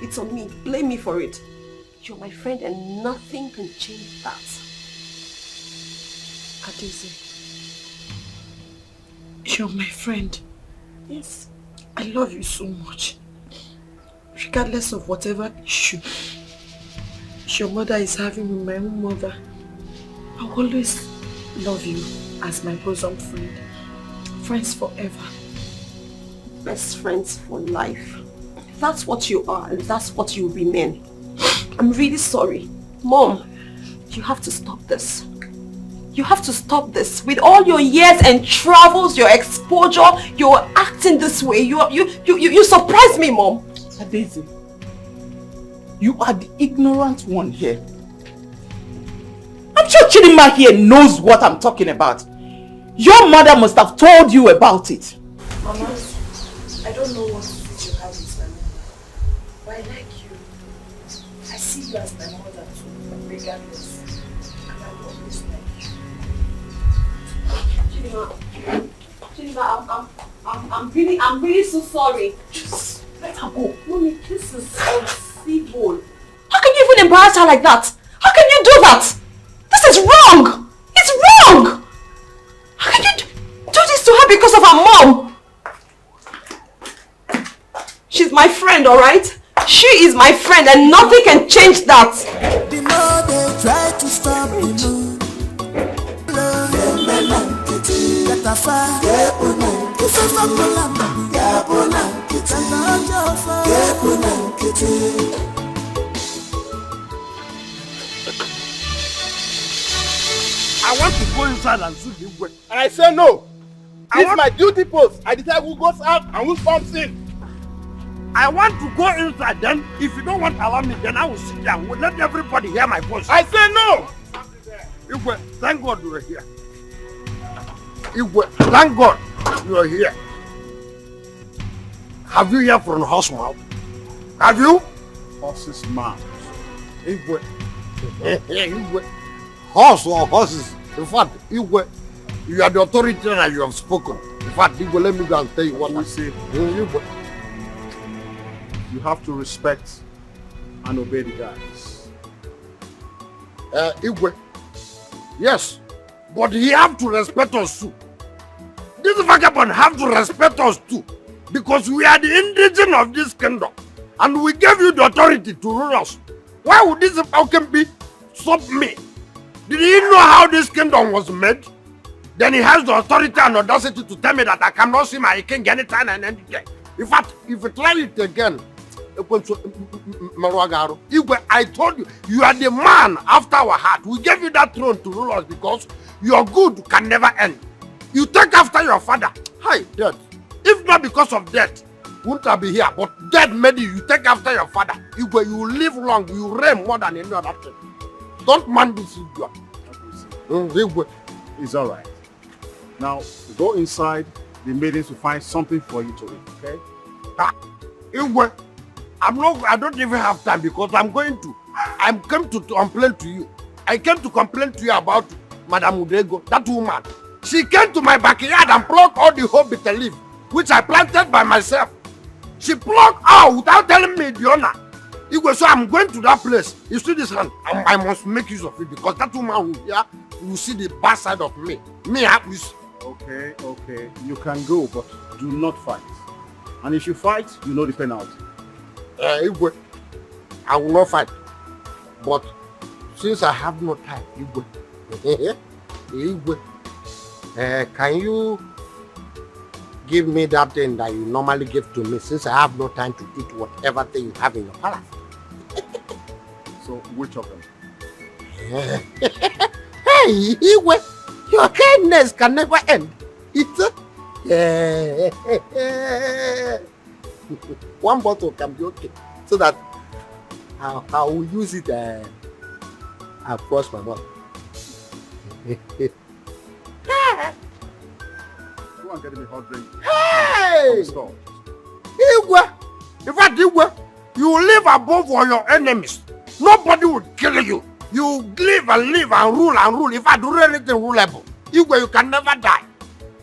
It's on me. Blame me for it. You're my friend and nothing can change that. Adeze, you're my friend. Yes. I love you so much. Regardless of whatever issue your mother is having with my own mother, I'll always love you as my bosom friend. Friends forever. Best friends for life. That's what you are and that's what you remain. I'm really sorry. Mom, you have to stop this. You have to stop this. With all your years and travels, your exposure, you're acting this way. You surprise me, Mom. Adeze, you are the ignorant one here. I'm sure Chidima here knows what I'm talking about. Your mother must have told you about it. Mama, I don't know what you have with my mother, but I like you. I see you as my mother too, regardless. And I will always like you. Chidima, I'm really so sorry. Just let her go. Mommy, this is uncivil. How can you even embarrass her like that? How can you do that? This is wrong. her mom. She's my friend, alright? She is my friend and nothing can change that. The more they try to stop the moon, I want to go inside and see the way. And I say no. It's my duty post. I decide who goes out and who comes in. I want to go inside, then if you don't want to allow me, then I will sit down. We'll let everybody hear my voice. I say no! Igwe, thank God you are here. Igwe, thank God you are here. Have you heard from the horse mouth? Have you? Horse's mouth. Igwe. Igwe. Horse or horses. In fact, Igwe, you are the authority and you have spoken. In fact, Igwe, let me go and tell you what I say. Igwe. You have to respect and obey the guys. Igwe. Yes, but he have to respect us too. This vagabond have to respect us too. Because we are the indigene of this kingdom. And we gave you the authority to rule us. Why would this falcon be stop me? Did he know how this kingdom was made? Then he has the authority and audacity to tell me that I cannot see my king anytime and any day. In fact, if you try it again, Igwe, I told you, you are the man after our heart. We gave you that throne to rule us because your good can never end. You take after your father. Hi, death. If not because of death, wouldn't I be here? But death made you. You take after your father. Igwe, you live long. You reign more than any other thing. Don't man this idiot. Igwe. It's all right. Now, go inside. The maidens will find something for you to eat, okay? Igwe. I don't even have time because I came to complain to you. I came to complain to you about Madam Udego, that woman. She came to my backyard and plucked all the whole bitter leaf, which I planted by myself. She plucked out without telling me the owner. Igwe, so I'm going to that place. You see this hand? I must make use of it because that woman will see the bad side of me. Okay. You can go, but do not fight. And if you fight, you know the penalty. Igwe, I will not fight. But since I have no time, Igwe, can you give me that thing that you normally give to me since I have no time to eat whatever thing you have in your palace? So, which of them? Hey, Igwe, your kindness can never end. It's one bottle can be okay, so that I will use it across my mouth. Go and get me a hot drink. Hey! Igwe! In fact, Igwe, you live above all your enemies. Nobody will kill you. You live and rule. If I do anything rulable, Igwe, you can never die.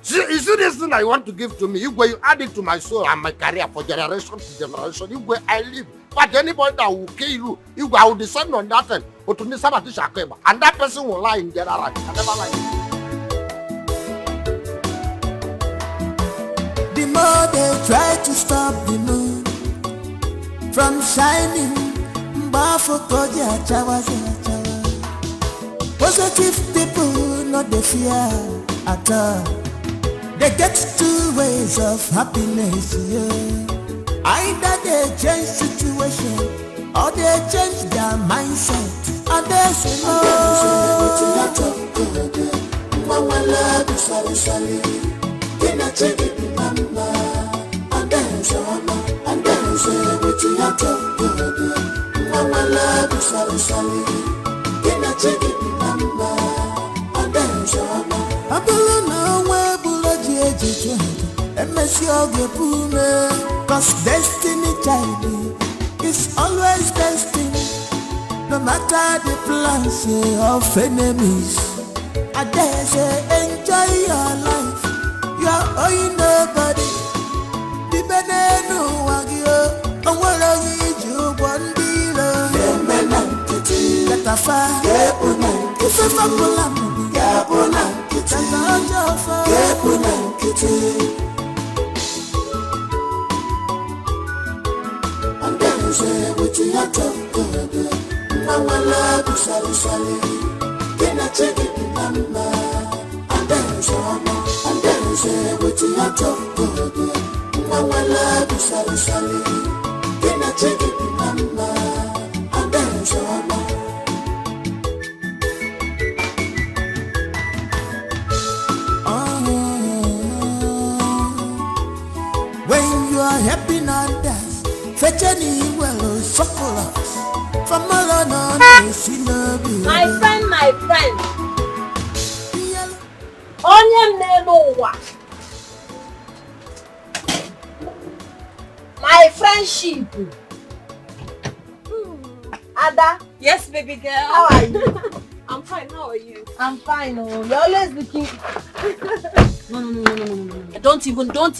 See, you see this thing that you want to give to me, Igwe, you add it to my soul and my career for generation to generation. Igwe, I live. But anybody that will kill you, Igwe, I will descend on that thing. And that person will lie in their life. I never lie. The more they try to stop the moon from shining, positive people not the fear at all. They get two ways of happiness, yeah. Either they change situation or they change their mindset. And they say cause destiny child is always destined. No matter the plans of enemies, I dare say enjoy your life. You are owing nobody. The benenu wagyo, and what I need you one below. Let a fire, if a And then say with your talk, Mama love sally. Can I take it number? And then say with your talk, Mama love sally. Can I take it number? And then when you are happy not dance, fetch any well chocolate from Malona. My friend. Onye nelo wa. My friendship. Ada. Yes, baby girl. How are you? I'm fine. How are you? I'm fine. Oh, you're always looking. No. Don't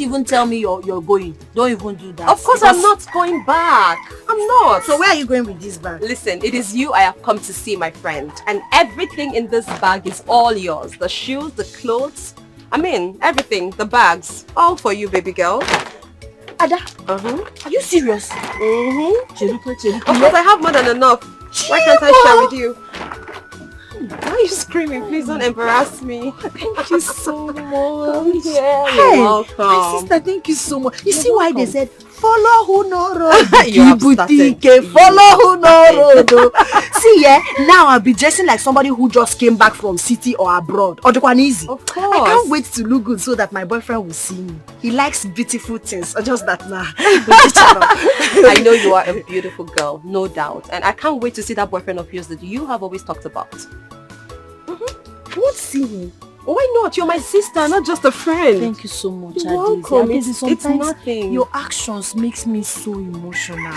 even tell me you're going. Don't even do that. Of course, I'm not going back. I'm not. So where are you going with this bag? Listen, it is you I have come to see, my friend. And everything in this bag is all yours. The shoes, the clothes. I mean, everything. The bags. All for you, baby girl. Ada. Are you serious? Of course, I have more than enough. Why can't I share with you? Why are you screaming? Please don't embarrass me. Thank you so much. Yeah, Hey, you're welcome. my sister, thank you so much. You see why they said follow who no road, You have started. follow who no road. Oh. See, yeah, now I'll be dressing like somebody who just came back from city or abroad. Or easy. Of course. I can't wait to look good so that my boyfriend will see me. He likes beautiful things. Or just that now. I know you are a beautiful girl, no doubt. And I can't wait to see that boyfriend of yours that you have always talked about. I want to see him. Why not? You're my sister, not just a friend. Thank you so much, You're welcome. It's Sometimes nothing. your actions makes me so emotional.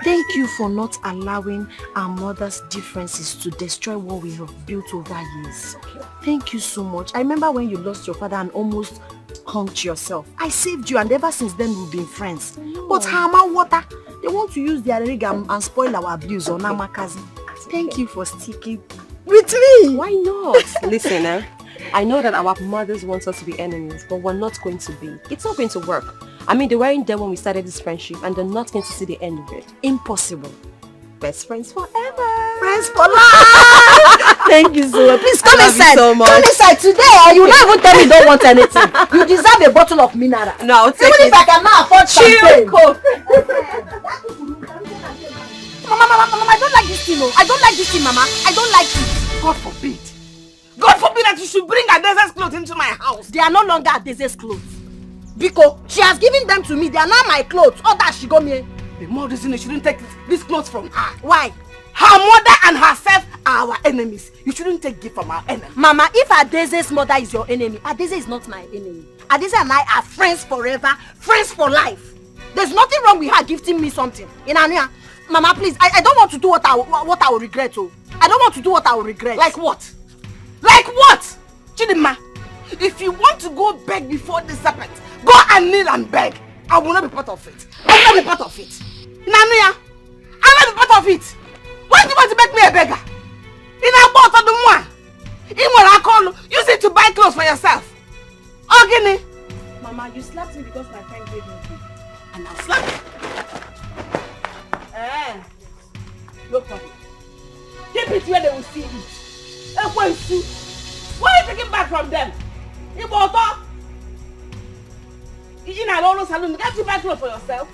Thank you for not allowing our mother's differences to destroy what we have built over years. Thank you so much. I remember when you lost your father and almost hung yourself. I saved you and ever since then we've been friends. But Hama Water, they want to use their rig and spoil our abuse on Amakazi. Thank you for sticking with me. Why not? Listen, I know that our mothers want us to be enemies, but we're not going to be. It's not going to work. I mean, they weren't there when we started this friendship and they're not going to see the end of it. Impossible. Best friends forever. Friends for life. Thank you so much. Please come inside. So much. Come inside today. You not even tell me you don't want anything. You deserve a bottle of mineral. No, I'll take even it. if I cannot afford champagne. Mama, I don't like this thing. I don't like this thing, Mama. I don't like it. God forbid. God forbid that you should bring Adese's clothes into my house. They are no longer Adese's clothes. Because she has given them to me. They are now my clothes. All that she got me. The more reason you shouldn't take these clothes from her. Why? Her mother and herself are our enemies. You shouldn't take gift from our enemy. Mama, if Adese's mother is your enemy, Adese is not my enemy. Adese and I are friends forever, friends for life. There's nothing wrong with her gifting me something. Mama, please, I don't want to do what I will regret. Oh. I don't want to do what I will regret. Like what? Like what? Chidima, if you want to go beg before the serpent, go and kneel and beg. I will not be part of it. I will not be part of it. Nanuya, I will not be part of it. Why do you want to make me a beggar? In a boat of the one. In what I call, use it to buy clothes for yourself. Okay, Mama, you slapped me because my friend gave me food. and I'll slap you. No problem. Keep it where they will see it. Why are you taking back from them? You bought up. You know, all those saloons. Get you back clothes for yourself.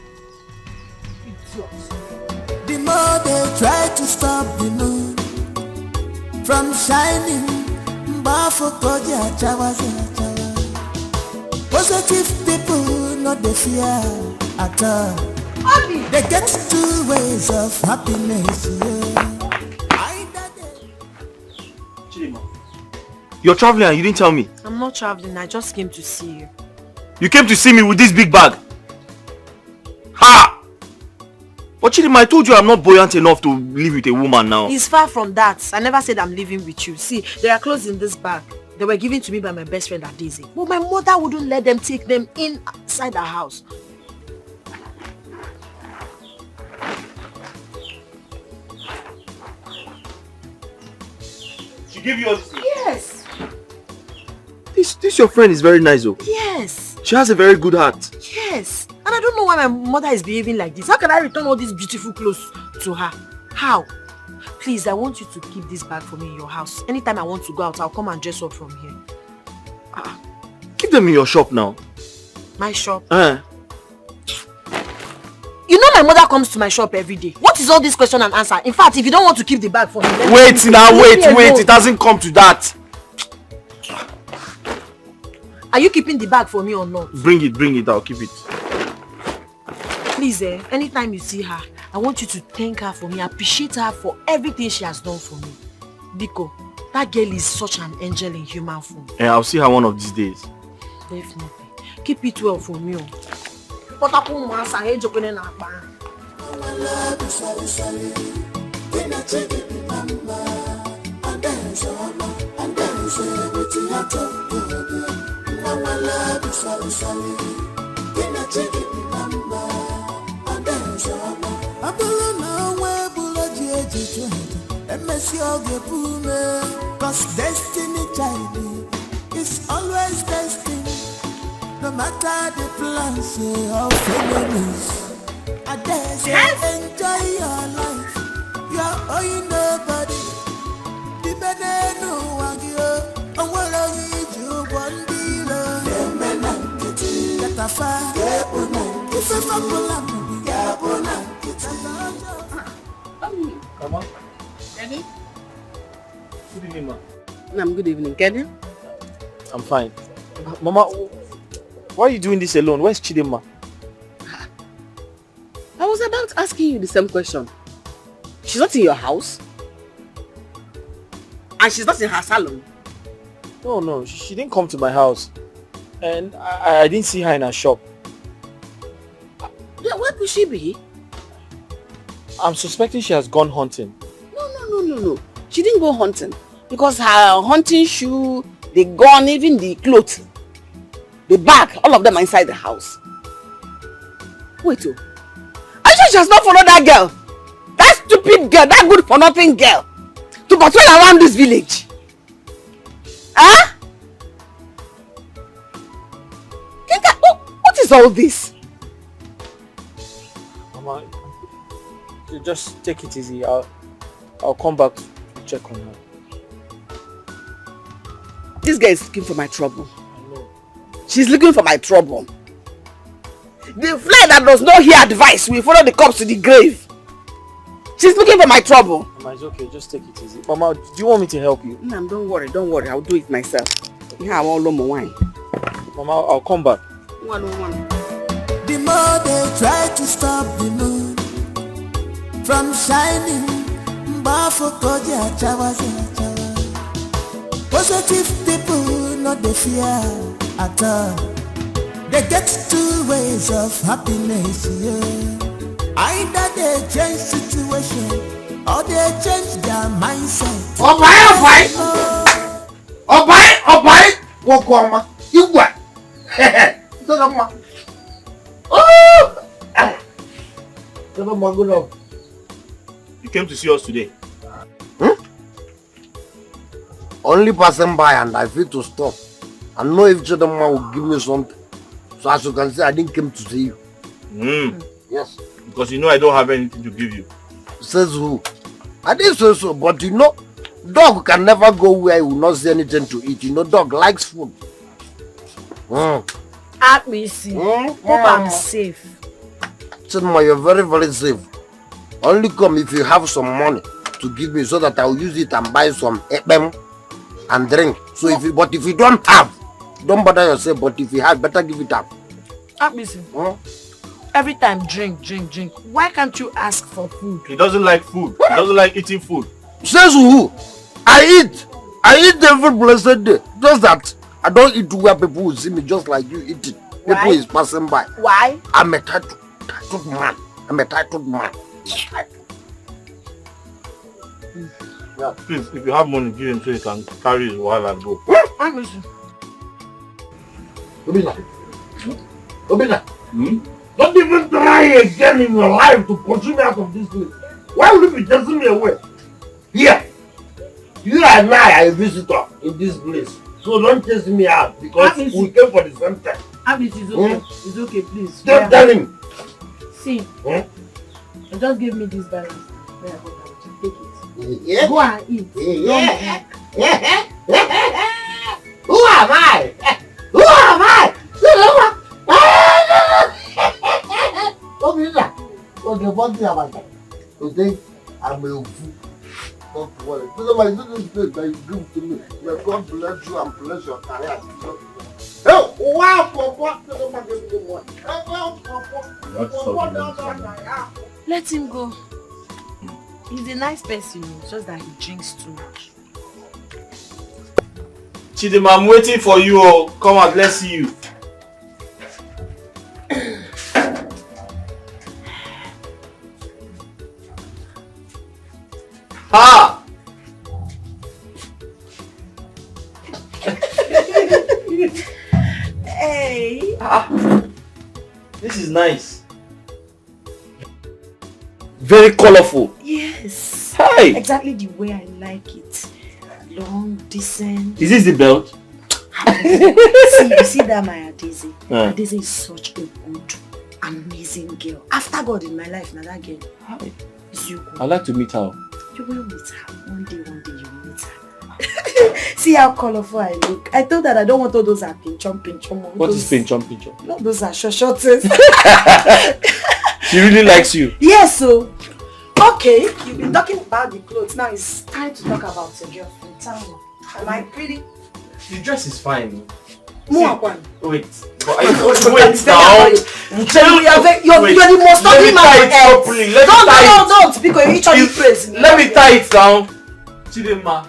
Idiot. The more they try to stop the moon from shining, positive people not the fear at all. They get two ways of happiness. You're traveling and you didn't tell me. I'm not traveling. I just came to see you. You came to see me with this big bag. Ha! But Chidima, I told you I'm not buoyant enough to live with a woman now. It's far from that. I never said I'm living with you. See, there are clothes in this bag. They were given to me by my best friend Adese. But my mother wouldn't let them take them inside the house. She gave you all this? Yes. This your friend is very nice though. Yes. She has a very good heart. Yes. And I don't know why my mother is behaving like this. How can I return all these beautiful clothes to her? How? Please, I want you to keep this bag for me in your house. Anytime I want to go out, I'll come and dress up from here. Keep them in your shop now. My shop? Eh. You know my mother comes to my shop every day. What is all this question and answer? In fact, if you don't want to keep the bag for me, wait now, wait. It hasn't come to that. Are you keeping the bag for me or not? Bring it. I'll keep it. Please, anytime you see her, I want you to thank her for me, appreciate her for everything she has done for me. Biko, that girl is such an angel in human form. And I'll see her one of these days. Definitely. Keep it well for me. Cause destiny child is always destined. No matter the plans of enemies, I dare say enjoy your life. You are owing nobody. The better no one you. I wanna need you one dealer. The men and kitty. Get a fire. If I pull up, Come on. Kenny? Good evening, ma. Good evening, Kenny. I'm fine. Mama, why are you doing this alone? Where's Chidinma? I was about asking you the same question. She's not in your house? And she's not in her salon? No, she didn't come to my house. And I didn't see her in her shop. Yeah, where could she be? I'm suspecting she has gone hunting. No. She didn't go hunting. Because her hunting shoe, the gun, even the clothes, the bag, all of them are inside the house. Wait, are you sure she has not followed that girl? That stupid girl, that good for nothing girl, to patrol around this village? Huh? What is all this? Mama, you just take it easy. I'll come back to check on her. This girl is looking for my trouble. I know. She's looking for my trouble. The fly that does not hear advice will follow the corpse to the grave. She's looking for my trouble. Mama, it's okay. Just take it easy. Mama, do you want me to help you? No, don't worry. I'll do it myself. Yeah, I want more wine. Mama, I'll come back. One. The more they try to stop the moon from shining, positive people not the fear at all. They get two ways of happiness, yeah. Either they change situation or they change their mindset. Obai, Wokoma, you what? You came to see us today. Only passing by and I feel to stop. I know if Chidinma will give me something. So as you can see, I didn't come to see you. Yes. Because you know I don't have anything to give you. Says who? I didn't say so, but you know, dog can never go where he will not see anything to eat. You know, dog likes food. At me see. Hope I'm safe. Chidinma, you're very, very safe. Only come if you have some money to give me so that I will use it and buy some ekpem and drink. So if you don't have, don't bother yourself. But if you have, better give it up. Listen. Every time drink. Why can't you ask for food? He doesn't like food. He doesn't like eating food. Says who? I eat every blessed day. Just that I don't eat where people will see me just like you eating. People is passing by. Why? I'm a titled man. Yeah, please, if you have money, give him so he can carry his while and go. Obina, don't even try again in your life to pursue me out of this place. Why would you be chasing me away? Here, you and I are a visitor in this place. So don't chase me out because we came for the same time. Abis, it's okay. It's okay, please. Stop telling. See, just give me this balance. Where I go now, take it. Yeah. Go and eat. Yeah. Who am I? Who am I? Okay, one thing about that. Today, I'm a fool. Don't worry. This is my little thing that you give to me. May God bless you and bless your career. Oh, wow, Let him go. He's a nice person, just that he drinks too much. Chidima, I'm waiting for you. Oh. Come out, let's see you. Ha! Hey! This is nice. Very colorful. Yes. Hi! Exactly the way I like it. Long, decent. Is this the belt? see that my Adeze. Adeze is such a good, amazing girl. After God in my life, now that girl. Hi. Is you good. I'd like to meet her. You will meet her. One day you will meet her. See how colorful I look. I told that I don't want all those pinchon. What is pinchon? No, those are shorties. She really likes you. Yes, so. Okay, you've been talking about the clothes. Now it's time to talk about your girlfriend. Tell me, am I pretty? The dress is fine. More one. Wait. But wait now. You're the most ugly man on earth. Don't, because you each other praise me. Let me tie it down. Chidima,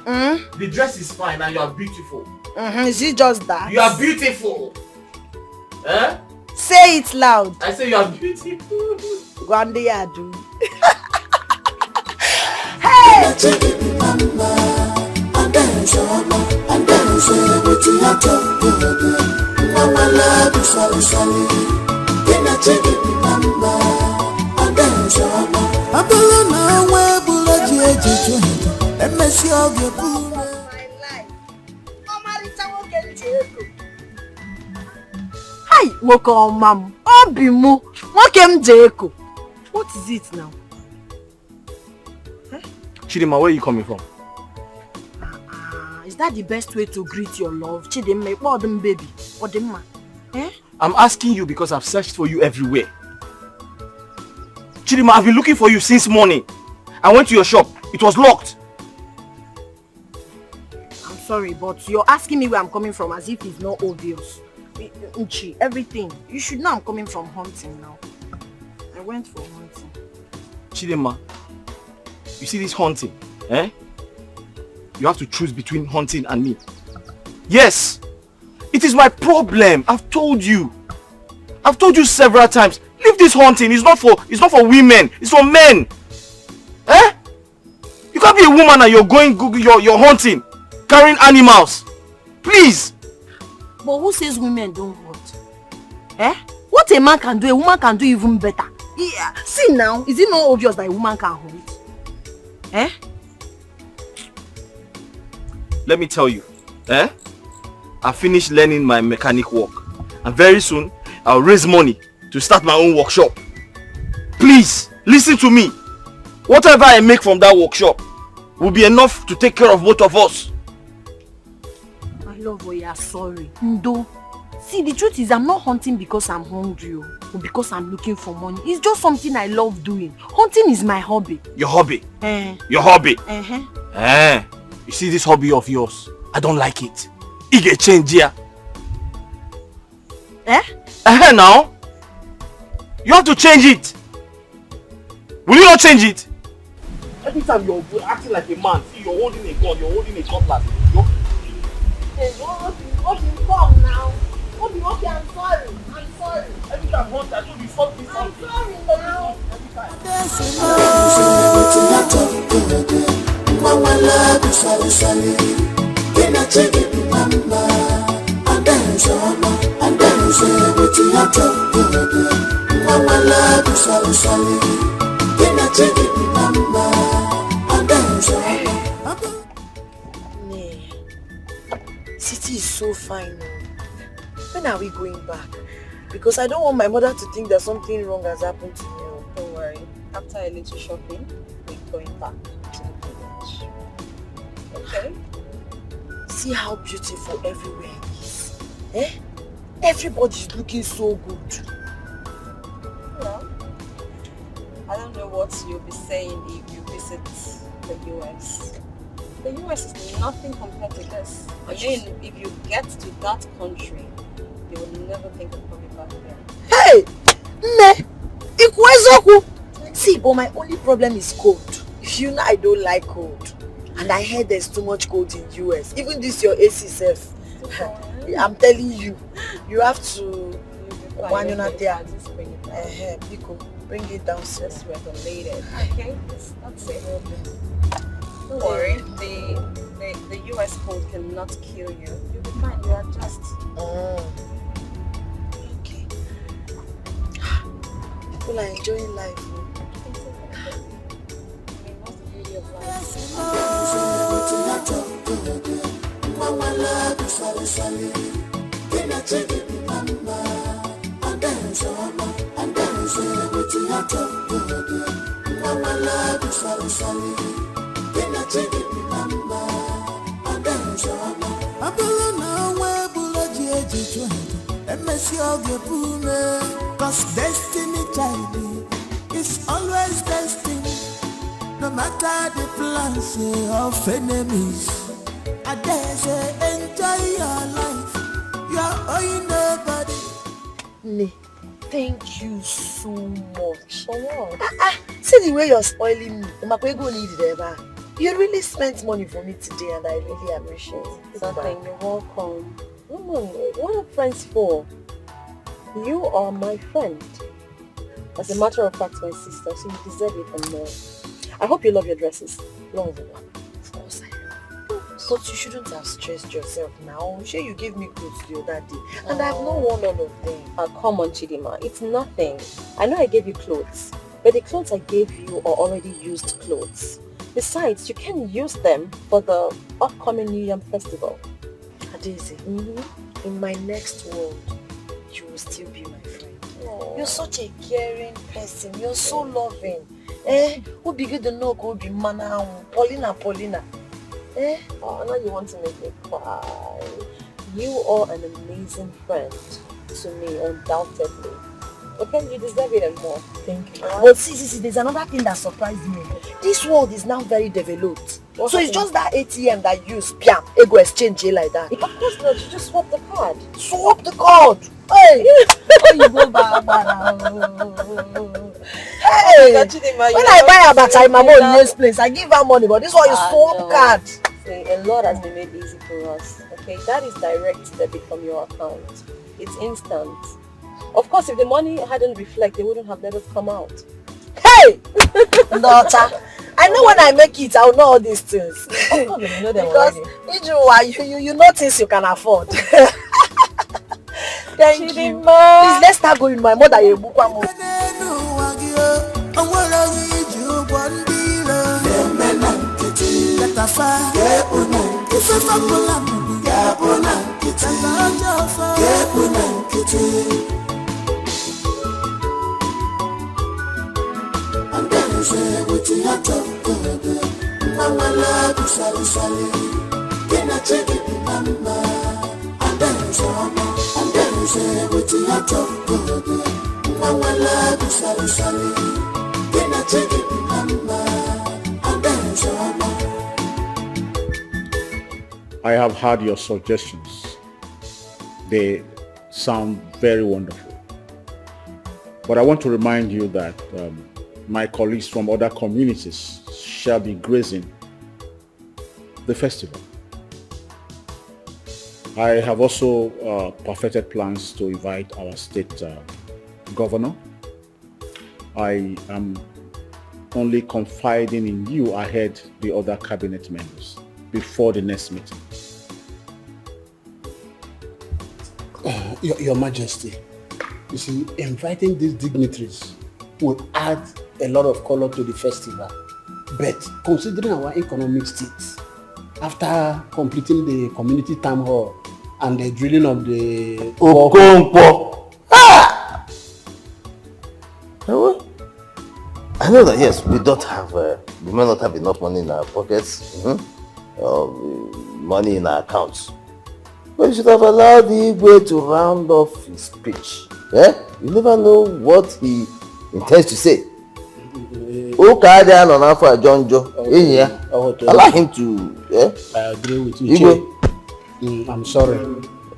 the dress is fine and you are beautiful. Is it just that? You are beautiful. Eh? Say it loud. I say you are beautiful. One day I do. Hey! Hi, Moko Mam. Obimu. Mokem Jeko. What is it now? Chidima, where are you coming from? Is that the best way to greet your love? Chidima, Odem baby. Odemma. Eh? I'm asking you because I've searched for you everywhere. Chidima, I've been looking for you since morning. I went to your shop. It was locked. I'm sorry, but you're asking me where I'm coming from as if it's not obvious. Nchi, everything. You should know I'm coming from hunting now. I went for hunting. Chidima, you see this hunting, eh? You have to choose between hunting and me. Yes! It is my problem. I've told you. I've told you several times. Leave this hunting. It's not for women. It's for men. Eh? You can't be a woman and you're hunting, carrying animals. Please. But who says women don't hunt? Eh? What a man can do, a woman can do even better. Yeah. See now, is it not obvious that a woman can hunt? Eh? Let me tell you, I finished learning my mechanic work, and very soon I'll raise money to start my own workshop. Please, listen to me. Whatever I make from that workshop will be enough to take care of both of us. My love, you are sorry. Ndo. See, the truth is I'm not hunting because I'm hungry or because I'm looking for money. It's just something I love doing. Hunting is my hobby. Your hobby? Your hobby? You see this hobby of yours? I don't like it. It get change here. Now. You have to change it. Will you not change it? Every time you're acting like a man, see you're holding a gun, you're holding a cutlass. Come now. Okay, I'm sorry. Every time I told you something. I'm sorry now. Mama love you sorry. Can I take it mama? And dance with you Mama love you sorry. Can I take it mama? And dance Sit Auntie is so fine. When are we going back? Because I don't want my mother to think that something wrong has happened to me. Don't worry. After a little shopping, we're going back to the village. Okay? See how beautiful everywhere is. Eh? Everybody's looking so good. Well, I don't know what you'll be saying if you visit the US. The US is nothing compared to this. I mean, if you get to that country, you will never think of coming back there. Hey! Ne! Ikwezoku! See, but my only problem is cold. You know I don't like cold. And I heard there's too much cold in US. Even this your AC self. I'm telling you, you have to one there. Pico, bring it downstairs. Regulated. Okay, that's it. Don't worry, the US cold cannot kill you. You'll be fine, you adjust. Okay. People are enjoying life. I mean, what's the beauty of life? Cause destiny, child, is always destined. No matter the plans of enemies, I dare say enjoy your life. You are owing nobody. Ne, thank you so much. For what? See the way you're spoiling me. You really spent money for me today and I really appreciate it. Nothing, you're welcome. What are friends for? You are my friend. As a matter of fact, my sister, so you deserve it and more. I hope you love your dresses. Love them. Of course I do. But you shouldn't have stressed yourself now. I'm sure you gave me clothes the other day and I've not worn all of them. Come on, Chidima. It's nothing. I know I gave you clothes, but the clothes I gave you are already used clothes. Besides, you can use them for the upcoming New Yam Festival. Adeze, in my next world, you will still be my friend. Aww. You're such a caring person. You're so loving. Who begin to know who be mana? Paulina. Oh, now you want to make me cry. You are an amazing friend to me, undoubtedly. Okay, you deserve it and more. Thank you. But see, there's another thing that surprised me. This world is now very developed. So it's just that ATM that you use, ego exchange like that. Of course not, you just swap the card. Swap the card? Hey! Hey! When I buy a bata in my mom next place, I give her money, but this one is swap card. See, a lot has been made easy for us. Okay, that is direct debit from your account. It's instant. Of course, if the money hadn't reflected, they wouldn't have let us come out. Hey! Daughter, I know when I make it, I'll know all these things. Of course, you know them because you know things you can afford. Thank you. Please, let's start going. My mother, you book one more. I have heard your suggestions. They sound very wonderful. But I want to remind you that my colleagues from other communities shall be gracing the festival. I have also perfected plans to invite our state governor. I am only confiding in you ahead the other cabinet members before the next meeting. Your Majesty, you see, inviting these dignitaries would add a lot of color to the festival. But considering our economic state, after completing the community town hall and the drilling of the Okonkwo. Ah! I know that yes, we don't have, we may not have enough money in our pockets, money in our accounts. But you should have allowed the Igwe to round off his speech. Yeah? You never know what he intends to say. Allow him to. Yeah? I agree with you. I'm sorry,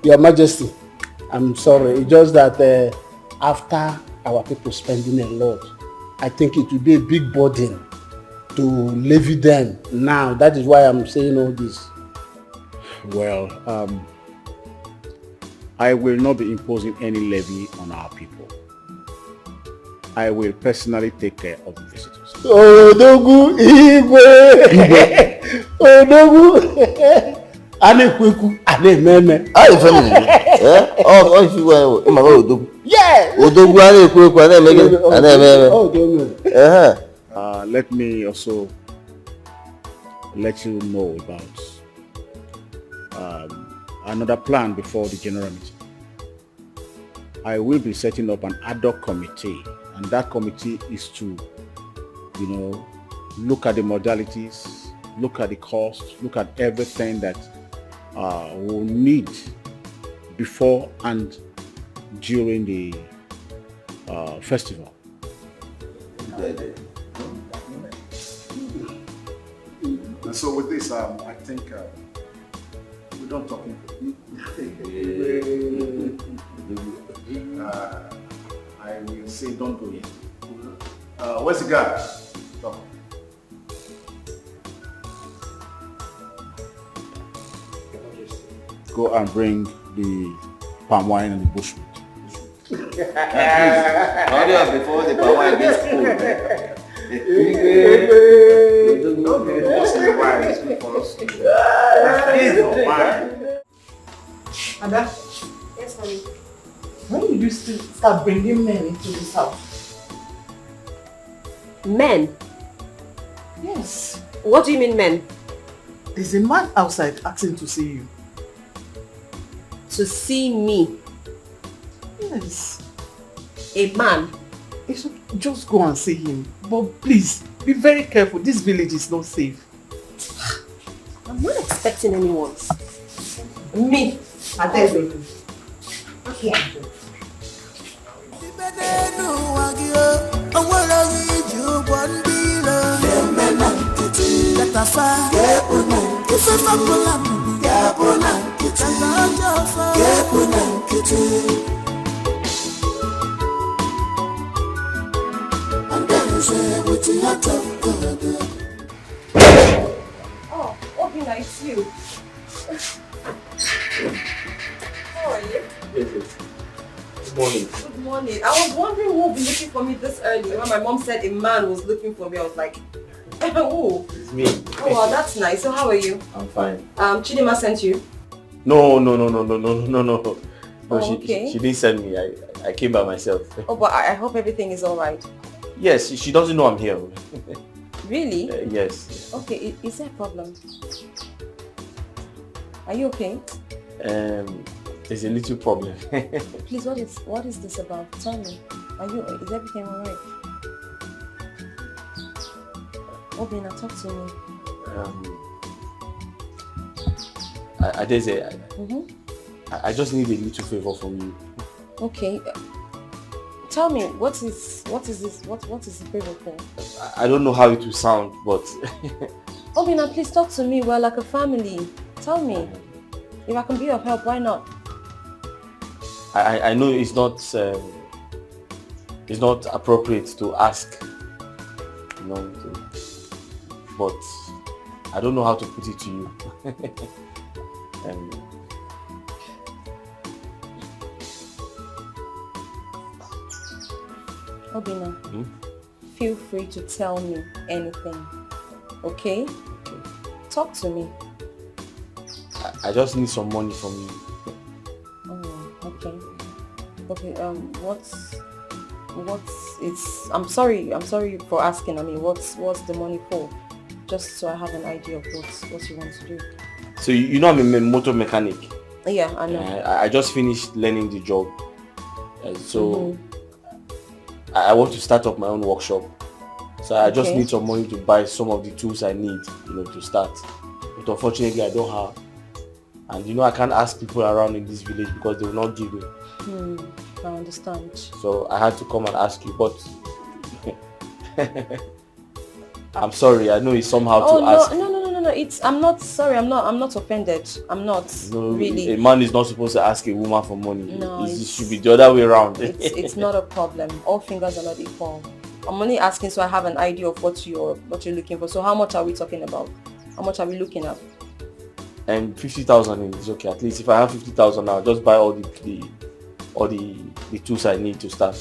Your Majesty. I'm sorry. It's just that after our people spending a lot, I think it will be a big burden to levy them now. That is why I'm saying all this. Well, I will not be imposing any levy on our people. I will personally take care of the visitors. Odogu Igwe! Odogu! Anekweku, anememe. How you family? Yeah? Oh, if you were Odogu. Yeah! Odogu, Anekweku, anememe. Let me also let you know about another plan before the general meeting. I will be setting up an ad hoc committee, and that committee is to, look at the modalities, look at the cost, look at everything that we'll need before and during the festival. And so with this, I think we're done talking. I will say don't go yet. Where's the guy? Go and bring the palm wine and the bushmeat. Hurry up before the palm wine gets cold. Ada? Yes, honey. When did you start bringing men into this house? Men? Yes. What do you mean men? There's a man outside asking to see you. To see me? Yes. A man? You should just go and see him. But please, be very careful. This village is not safe. I'm not expecting anyone. Me? I tell you. Okay. Oh, Obina, it's you. How are you? Yes. Good morning. Good morning. I was wondering who would be looking for me this early. When my mom said a man was looking for me, I was like, oh. It's me. Oh, wow, that's nice. So how are you? I'm fine. Chidima sent you? No. Oh, okay. She didn't send me. I came by myself. Oh, but I hope everything is alright. Yes, she doesn't know I'm here. Really? Yes. Okay, is there a problem? Are you okay? There's a little problem. Please, what is this about? Tell me. Is everything alright? Obina, talk to me. I just need a little favor from you. Okay. Tell me, what is this? What is the favor for? I don't know how it will sound, but Obina, please talk to me. We're like a family. Tell me. If I can be of help, why not? I know it's not appropriate to ask, but I don't know how to put it to you. Obina, feel free to tell me anything, okay? Talk to me. I just need some money from you. Oh, okay. Okay, I'm sorry for asking. I mean, what's the money for? Just so I have an idea of what you want to do. So you know I'm a motor mechanic. Yeah, I know. I just finished learning the job. So I want to start up my own workshop. So I just need some money to buy some of the tools I need, to start. But unfortunately, I don't have. And I can't ask people around in this village because they will not give me. I understand. So I had to come and ask you, but I'm sorry. I know it's somehow to ask. No. I'm not sorry. I'm not offended. I'm not really. A man is not supposed to ask a woman for money. No, it should be the other way around. It's not a problem. All fingers are not equal. I'm only asking so I have an idea of what you're looking for. So how much are we talking about? How much are we looking at? 50,000 is okay. At least if I have 50,000 now, I'll just buy all the tools I need to start.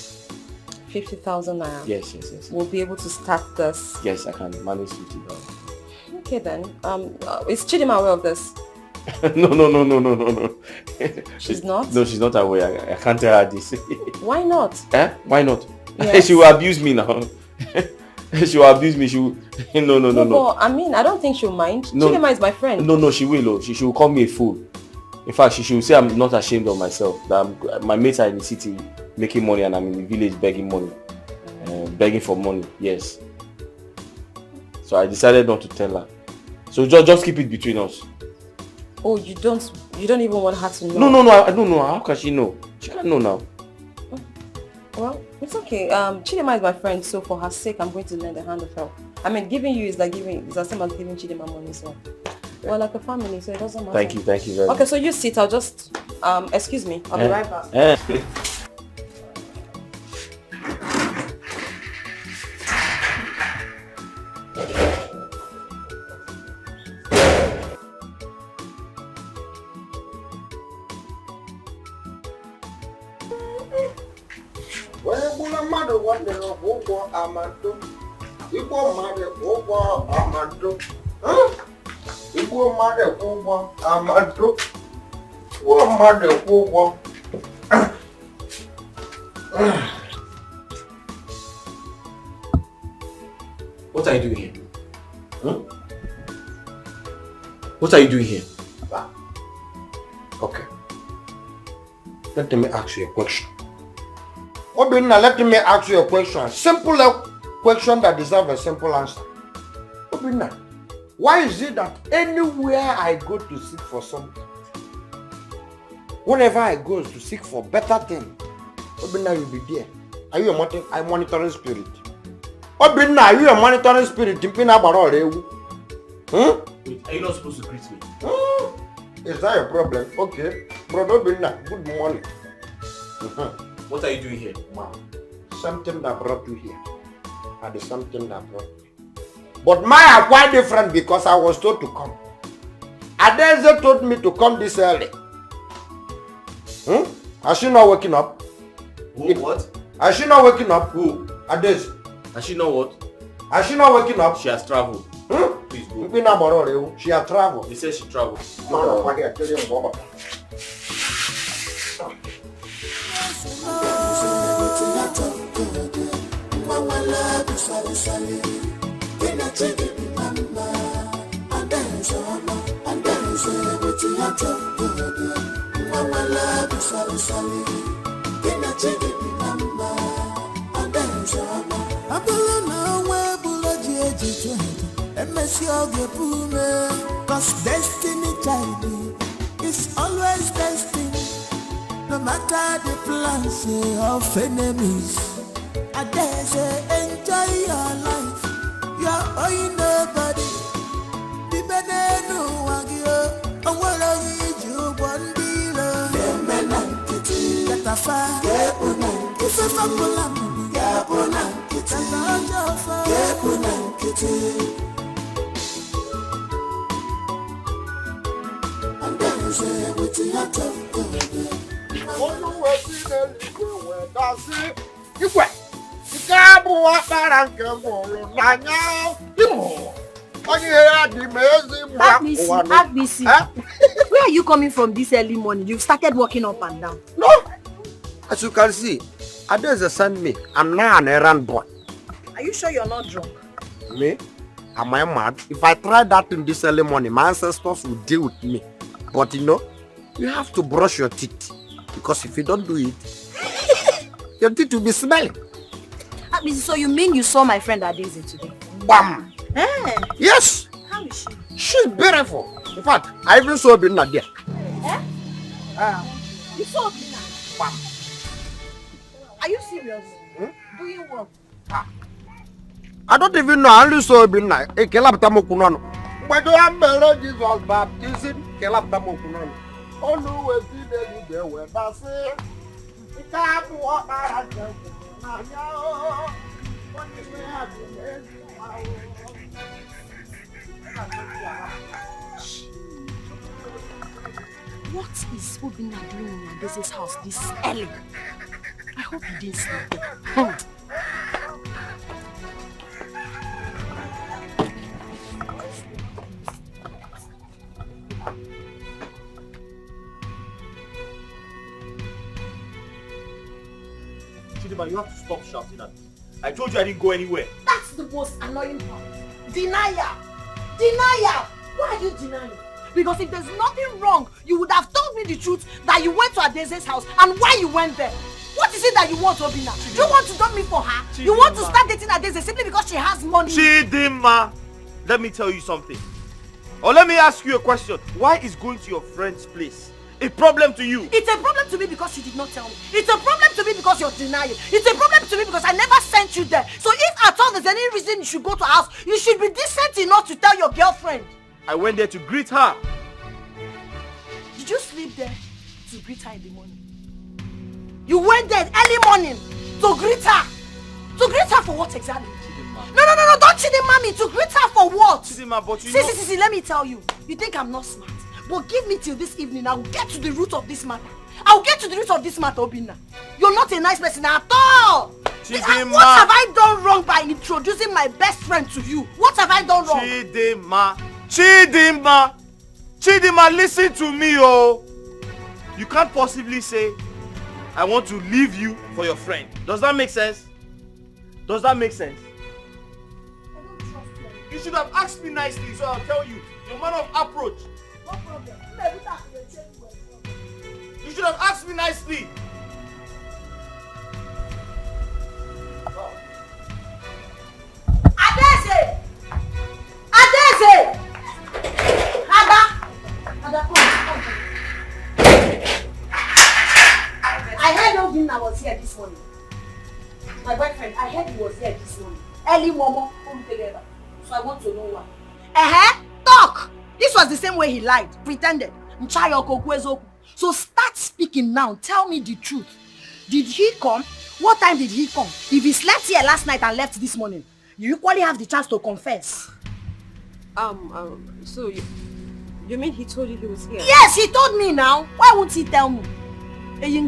50,000 naira. Yes. We'll be able to start this. Yes, I can manage 50,000. Okay then. Is Chidima aware of this? No. She's not? No, she's not aware. I can't tell her this. Why not? Why not? Yes. She will abuse me now. She will abuse me. She will... No. But, I mean, I don't think she'll mind. No. Chidima is my friend. No, she will. She will call me a fool. In fact, she will say I'm not ashamed of myself. That my mates are in the city making money and I'm in the village begging money. Begging for money. Yes. So I decided not to tell her. So just keep it between us. Oh, you don't even want her to know? No, I don't know. How can she know? She can't know now. Well, it's okay. Chidima is my friend, so for her sake, I'm going to lend a hand of help. I mean, giving you is the same as giving Chidima money, so we're like a family, so it doesn't matter. Thank you very much. Okay, so you sit. I'll just excuse me. I'll be right back. What are you doing here? What are you doing here? Okay. Let me ask you a question. Obinna, let me ask you a question. Simple question that deserves a simple answer. Obinna, why is it that anywhere I go to seek for something, whenever I go to seek for better thing, Obinna, you'll be there. Are you a monitoring spirit? Obinna, are you a monitoring spirit? Wait, are you not supposed to greet me? Is that a problem? Okay. Brother Obinna, good morning. What are you doing here? Something that brought you here. And the something that brought me. But mine are quite different because I was told to come. Adeze told me to come this early. Has she not waking up? Who? What? Has she not waking up? Who? Adeze. Has she not what? Has she not waking up? She has traveled. Please go. She has traveled. They said she traveled. No, I tell you about that. Cause destiny child is always destined. No matter the plans of enemies, I dare say enjoy your life. You're owing nobody. The benenu wagyo, and what are you one dealer? The menankiti, that I find. If a fabulam, Gabonankiti, Gabonankiti. And then you say, with your tongue. Agbisi, where are you coming from this early morning? You've started walking up and down. No, as you can see, Adeze sent me. I'm now an errand boy. Are you sure you're not drunk? Me? Am I mad? If I try that in this early morning, my ancestors will deal with me. But You have to brush your teeth. Because if you don't do it, your teeth will be smelling. So you mean you saw my friend Adeze today? Bam! Eh? Yes! How is she? She's beautiful. In fact, I even saw Obinna there. Eh? You saw Obinna? Bam! Are you serious? Do you work? I don't even know. I only saw Obinna. Kelaptamokunono. But you have Jesus baptism. Kelaptamokunono. Always be there when that's it. You can't walk around. What is Obinna doing in Adeze's house this early? I hope he didn't sleep there. Chidima, you have to stop shouting at me. I told you I didn't go anywhere. That's the most annoying part. Denial! Denial! Why are you denying? Because if there's nothing wrong, you would have told me the truth that you went to Adeze's house and why you went there. What is it that you want, Obinna? Do you want to dump me for her? Chidima. You want to start dating Adeze simply because she has money? Chidima, let me tell you something. Or let me ask you a question. Why is going to your friend's place a problem to you? It's a problem to me because you did not tell me. It's a problem to me because you're denying. It's a problem to me because I never sent you there. So if at all there's any reason you should go to her house, you should be decent enough to tell your girlfriend. I went there to greet her. Did you sleep there to greet her in the morning? You went there early morning to greet her. To greet her for what exactly? Chidima. No, don't Chidima me. To greet her for what? Chidima, but you know... See, let me tell you. You think I'm not smart? But give me till this evening. I will get to the root of this matter. I will get to the root of this matter, Obinna. You're not a nice person at all. Chidima. What have I done wrong by introducing my best friend to you? What have I done wrong? Chidima, listen to me, oh. You can't possibly say, I want to leave you for your friend. Does that make sense? Does that make sense? I don't trust you. You should have asked me nicely, so I'll tell you. Your manner of approach. No problem. You should have asked me nicely. Adeze! Adeze! Ada, come. I heard Obinna was here this morning. My boyfriend, I heard he was here this morning. Early Momo, come together. So I want to know why. Talk! This was the same way he lied, pretended. So start speaking now. Tell me the truth. Did he come? What time did he come? If he slept here last night and left this morning, you equally have the chance to confess. So you mean he told you he was here? Yes, he told me now. Why won't he tell me? He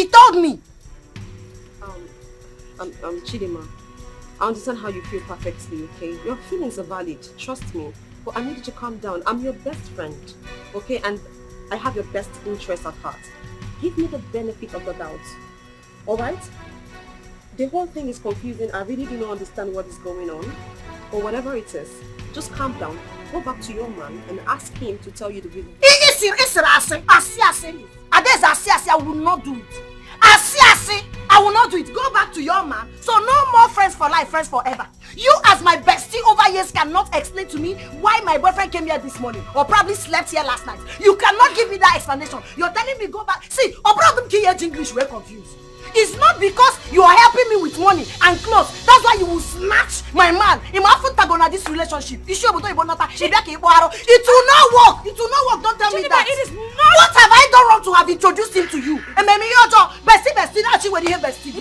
told me. Chidima, I understand how you feel perfectly, okay? Your feelings are valid, trust me. But I need you to calm down. I'm your best friend, okay? And I have your best interest at heart. Give me the benefit of the doubt, alright? The whole thing is confusing. I really do not understand what is going on. Or whatever it is, just calm down. Go back to your man and ask him to tell you the reason. I will not do it. I will not do it. Go back to your man. So no more friends for life, friends forever. You as my bestie over years cannot explain to me why my boyfriend came here this morning or probably slept here last night. You cannot give me that explanation. You're telling me go back. See, or problem English, we're confused. It's not because you are helping me with money and clothes. That's why you will snatch my man. This relationship. It will not work. It will not work. Don't tell me that. It is not. What have I done wrong to have introduced him to you? It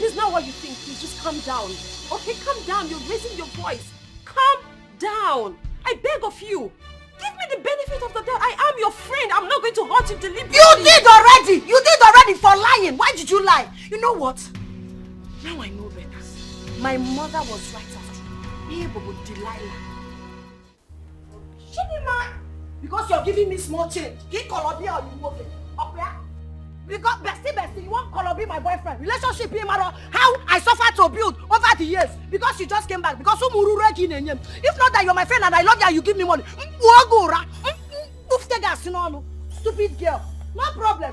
is not what you think. Please just calm down. Okay, calm down. You're raising your voice. Calm down. I beg of you. Give me the benefit of the doubt. I am your friend. I'm not going to hurt you deliberately. You did already. You did already for lying. Why did you lie? You know what? Now I know better. My mother was right after you. Delilah. Chidima. Because you're giving me small change. He called me or you move it. Okay? Because bestie, you won't call me my boyfriend. Relationship him matter how I suffered to build over the years. Because you just came back. Because if not that you're my friend and I love you and you give me money. Stupid girl. No problem.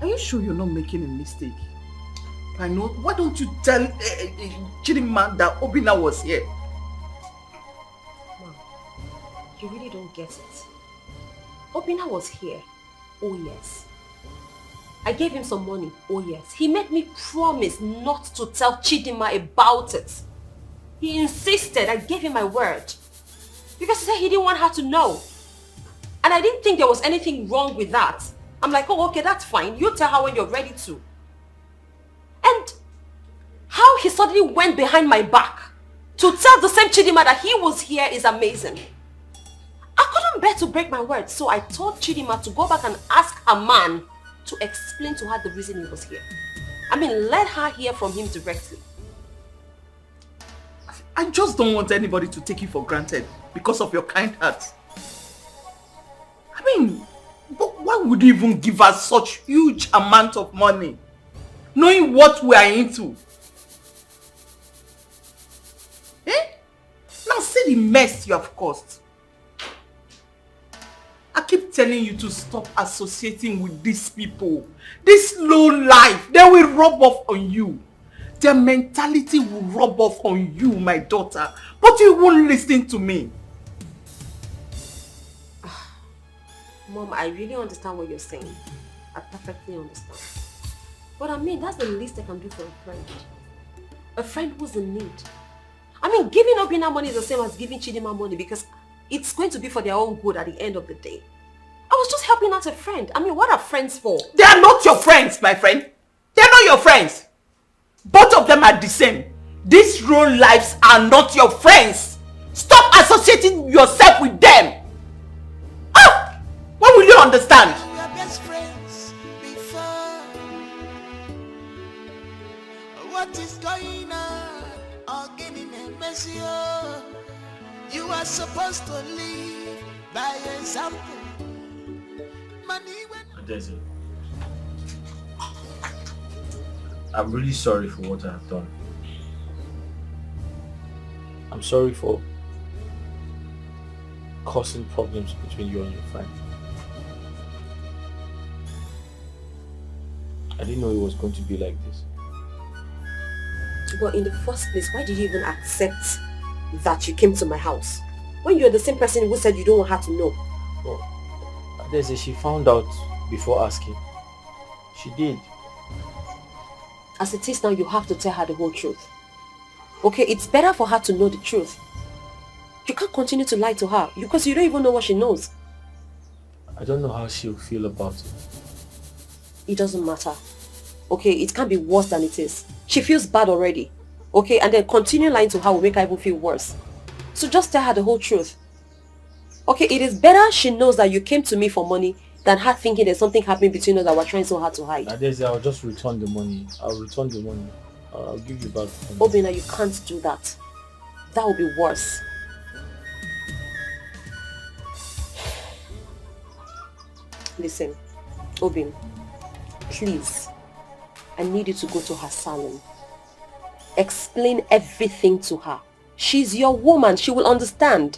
Are you sure you're not making a mistake? I know. Why don't you tell cheating man that Obina was here? Mom, you really don't get it. Obina was here. Oh yes. I gave him some money. Oh yes. He made me promise not to tell Chidima about it. He insisted. I gave him my word. Because he said he didn't want her to know. And I didn't think there was anything wrong with that. I'm like, oh, okay, that's fine. You tell her when you're ready to. And how he suddenly went behind my back to tell the same Chidima that he was here is amazing. I couldn't bear to break my word, so I told Chidima to go back and ask her man to explain to her the reason he was here. I mean, let her hear from him directly. I just don't want anybody to take you for granted because of your kind heart. I mean, but why would you even give us such huge amount of money, knowing what we are into? Eh? Now see the mess you have caused. I keep telling you to stop associating with these people. This low life, they will rub off on you. Their mentality will rub off on you, my daughter. But you won't listen to me. Mom, I really understand what you're saying. I perfectly understand. But I mean, that's the least I can do for a friend. A friend who's in need. I mean, giving Obina money is the same as giving Chidima money because it's going to be for their own good at the end of the day. I was just helping out a friend. I mean, what are friends for? They are not your friends, my friend. They are not your friends. Both of them are the same. These real lives are not your friends. Stop associating yourself with them. Ah! When will you understand? We were best friends before. What is going on? All getting a messy. You are supposed to live by example. Money when Adeze, I'm really sorry for what I have done. I'm sorry for causing problems between you and your friend. I didn't know it was going to be like this. Well, in the first place, why did you even accept that you came to my house? When you're the same person who said you don't want her to know. Well, Adeze, she found out before asking. She did. As it is now, you have to tell her the whole truth. Okay, it's better for her to know the truth. You can't continue to lie to her because you don't even know what she knows. I don't know how she'll feel about it. It doesn't matter. Okay, it can't be worse than it is. She feels bad already. Okay, and then continue lying to her will make her even feel worse. So just tell her the whole truth. Okay, it is better she knows that you came to me for money than her thinking there's something happening between us that we're trying so hard to hide. Adeze, I'll just return the money. I'll return the money. I'll give you back the money. Obina, you can't do that. That will be worse. Listen, Obin, please, I need you to go to her salon. Explain everything to her. She's your woman. She will understand.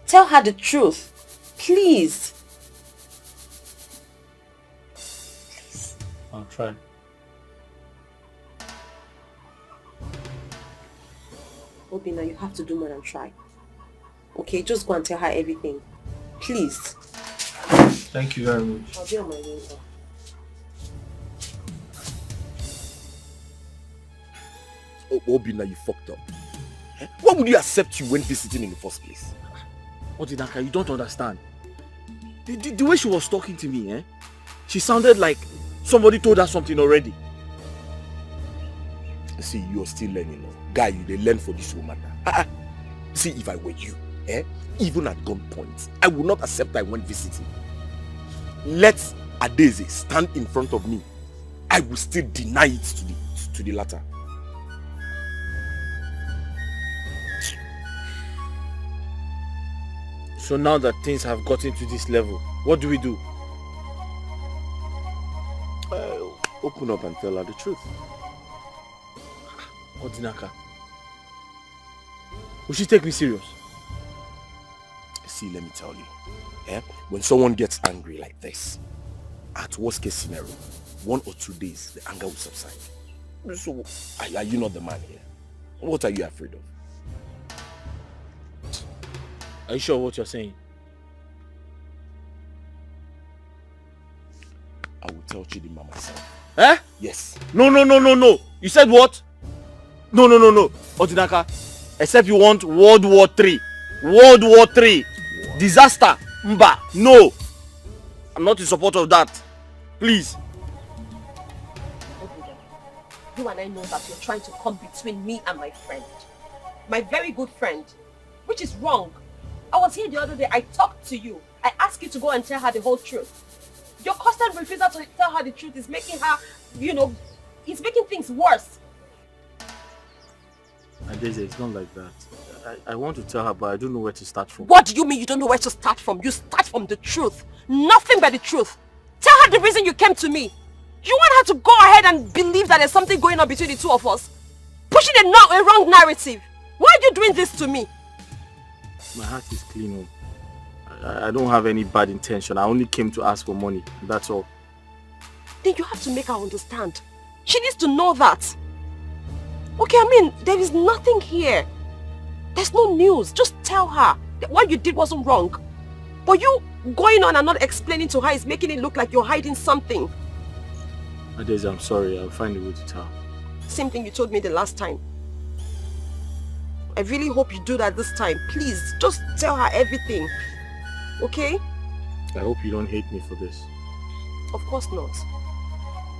Tell her the truth. Please. Please. I'll try. Obina, you have to do more than try. Okay, just go and tell her everything. Please. Thank you very much. I'll be on my way now. Oh, Obina, you fucked up. Why would you accept you when visiting in the first place? Odinaka, you don't understand. The way she was talking to me, she sounded like somebody told her something already. See, you're still learning. Guy, they learn for this woman. See, if I were you, even at gunpoint, I would not accept I went visiting. Let Adeze stand in front of me. I will still deny it to the latter. So now that things have gotten to this level, what do we do? Open up and tell her the truth. Odinaka, will she take me serious? See, let me tell you. When someone gets angry like this, at worst case scenario, 1 or 2 days, the anger will subside. So, are you not the man here? What are you afraid of? Are you sure what you're saying? I will tell Chidima myself. Eh? Yes. No. You said what? No. Otinaka, except you want World War III. World War III. Disaster. Mba. No. I'm not in support of that. Please. You and I know that you're trying to come between me and my friend. My very good friend. Which is wrong. I was here the other day. I talked to you. I asked you to go and tell her the whole truth. Your constant refusal to tell her the truth is making her, it's making things worse. Adeze, it's not like that. I want to tell her, but I don't know where to start from. What do you mean you don't know where to start from? You start from the truth. Nothing but the truth. Tell her the reason you came to me. You want her to go ahead and believe that there's something going on between the two of us? Pushing a wrong narrative. Why are you doing this to me? My heart is clean. I don't have any bad intention. I only came to ask for money. That's all. Then you have to make her understand. She needs to know that. Okay, I mean, there is nothing here. There's no news. Just tell her that what you did wasn't wrong. But you going on and not explaining to her is making it look like you're hiding something. Adeze, I'm sorry. I'll find a way to tell her. Same thing you told me the last time. I really hope you do that this time. Please, just tell her everything. Okay? I hope you don't hate me for this. Of course not.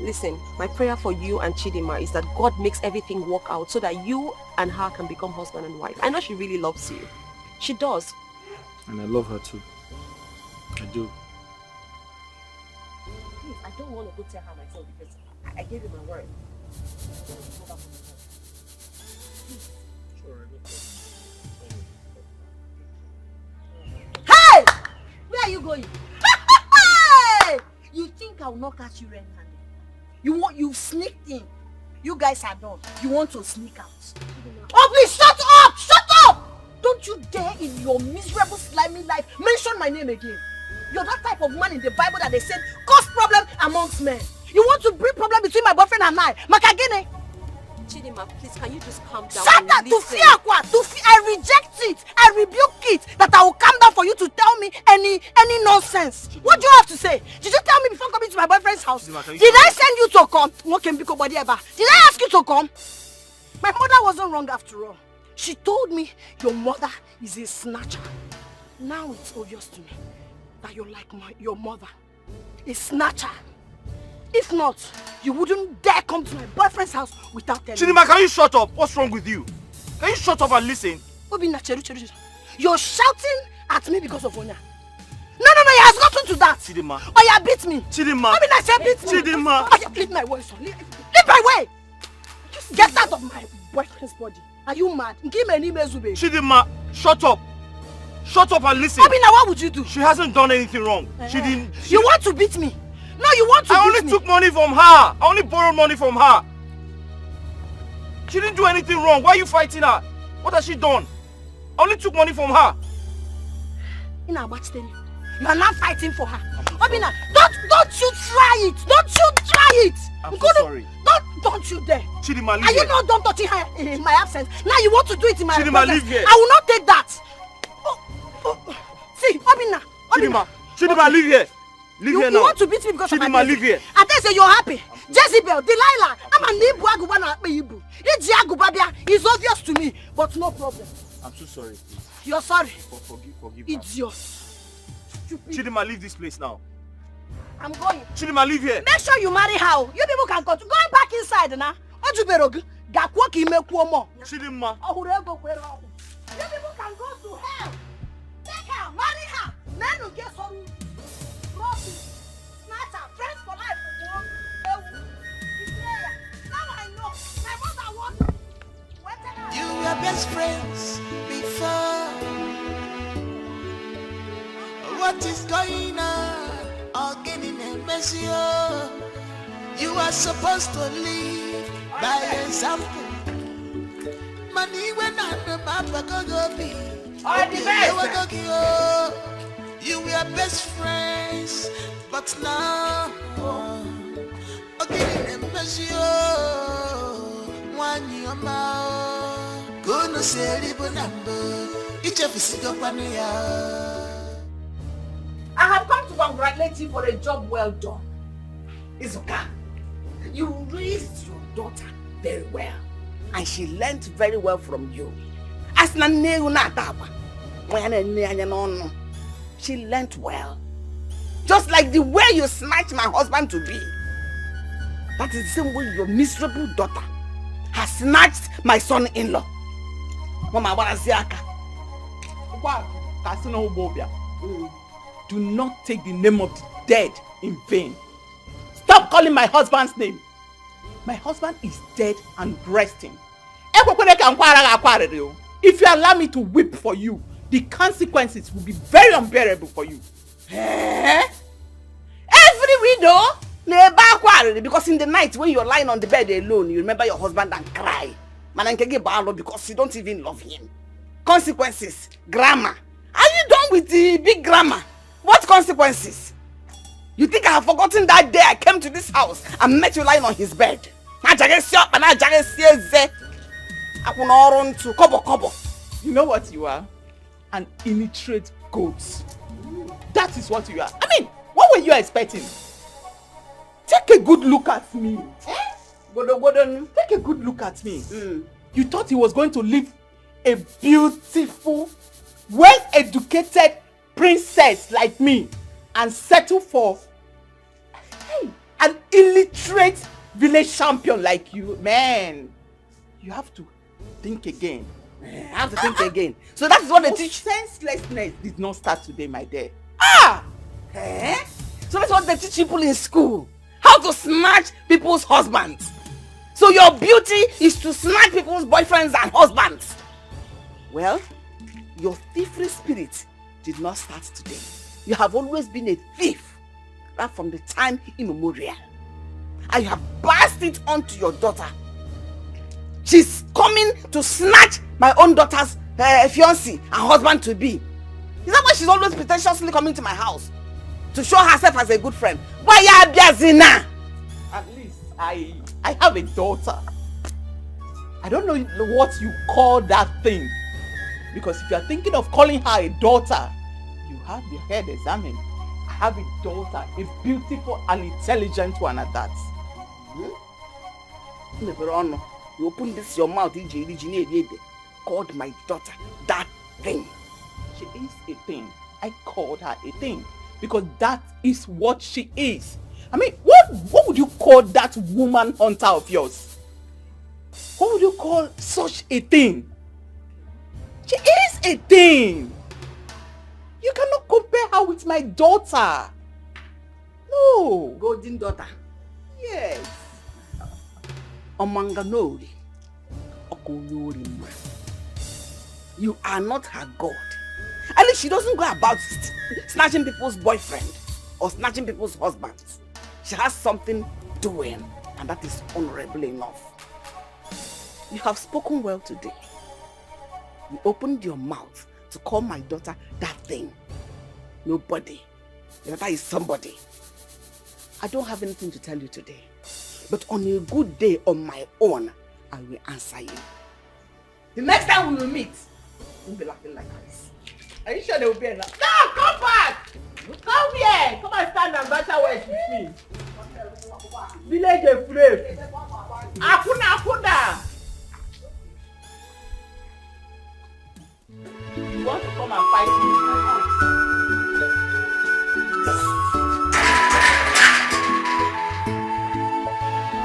Listen, my prayer for you and Chidima is that God makes everything work out so that you and her can become husband and wife. I know she really loves you. She does. And I love her too. I do. Please, I don't want to go tell her myself because I gave you my word. Hey! Where are you going? Hey! You think I will not catch you red-handed? You sneaked in. You guys are done. You want to sneak out. Oh please, shut up! Shut up! Don't you dare in your miserable slimy life mention my name again. You're that type of man in the Bible that they said cause problem amongst men. You want to bring problem between my boyfriend and I. Makagene. Chidima, please, can you just calm down? Shut up! I reject it. I rebuke it. That I will calm down for you to tell me any nonsense. Chidima. What do you have to say? Did you tell me before coming to my boyfriend's house? Chidima, did I send you to come? Did I ask you to come? My mother wasn't wrong after all. She told me your mother is a snatcher. Now it's obvious to me that you're like your mother. A snatcher. If not, you wouldn't dare come to my boyfriend's house without telling me. Chidima, can you shut up? What's wrong with you? Can you shut up and listen? Obina, you're shouting at me because of Onya. No, it has gotten to that. Chidima. Oya beat me. Chidima. Obina, beat me. Chidima. Oya, leave my way, son. Leave my way. Get out of my boyfriend's body. Are you mad? Chidima, shut up. Shut up and listen. Obina, what would you do? She hasn't done anything wrong. You want to beat me? No, you want to beat me. I only took money from her. I only borrowed money from her. She didn't do anything wrong. Why are you fighting her? What has she done? I only took money from her. You are not fighting for her. Obina, don't you try it. Don't you try it. I'm so sorry. Don't you dare. Chidima, leave here. Are you not done touching her in my absence? Now you want to do it in my absence. Chidima, leave here. I will not take that. See, Obina. Chidima, leave here. Leave here now. You want to beat me because Chidima, of my leave here. And then say you're happy. Jezebel, Delilah, I'm an Ibu. It's obvious to me, but no problem. I'm so sorry, please. You're sorry. Forgive Idiot. Chidima, leave this place now. I'm going. Chidima, leave here. Make sure you marry her. You people can go back inside now. Chidima. You people can go to hell. Take her, marry her. Men will get some trophy. Snatch her, friends for life. Now I know. My mother wants. You were best friends before. What is going on? Again in a messy. You are supposed to live by example. Money when I'm the papa go be. All the best. You were best friends, but now again, one year now, go no say libo number. Each of us go I have come to congratulate you for a job well done. Izuka, you raised your daughter very well. And she learnt very well from you. She learnt well. Just like the way you snatched my husband to be. That is the same way your miserable daughter has snatched my son-in-law. Mama, do not take the name of the dead in vain. Stop calling my husband's name. My husband is dead and resting. If you allow me to weep for you, the consequences will be very unbearable for you. Every widow, because in the night when you're lying on the bed alone, you remember your husband and cry. Because you don't even love him. Consequences, grammar. Are you done with the big grammar? What consequences? You think I have forgotten that day I came to this house and met you lying on his bed? You know what you are? An illiterate goat. That is what you are. I mean, what were you expecting? Take a good look at me. Take a good look at me. You thought he was going to live a beautiful, well-educated princess like me and settle for an illiterate village champion like you. Man, you have to think again. I have to think again. So that's what they teach. Senselessness did not start today, my dear. So that's what they teach people in school. How to snatch people's husbands. So your beauty is to snatch people's boyfriends and husbands. Well, your thievery spirit did not start today. You have always been a thief, right from the time immemorial. And you have passed it on to your daughter. She's coming to snatch my own daughter's fiancé and husband to be. Is that why she's always pretentiously coming to my house? To show herself as a good friend. Why ya biazina? At least I have a daughter. I don't know what you call that thing. Because if you are thinking of calling her a daughter, you have your head examined. I have a daughter, a beautiful and intelligent one at that. You open this your mouth, called my daughter that thing. She is a thing. I called her a thing because that is what she is. I mean, what would you call that woman hunter of yours? What would you call such a thing? She is a thing. You cannot compare her with my daughter. No. Golden daughter. Yes. Omanganori. You are not her God. At least she doesn't go about snatching people's boyfriend or snatching people's husbands. She has something doing, and that is honorable enough. You have spoken well today. You opened your mouth to call my daughter that thing. Nobody. Your daughter is somebody. I don't have anything to tell you today. But on a good day on my own, I will answer you. The next time we will meet, we'll be laughing like this. Are you sure there will be enough? No, come back! Come here! Come and stand and battle words with me. Village afraid. Akuna! You want to come and fight me in my house?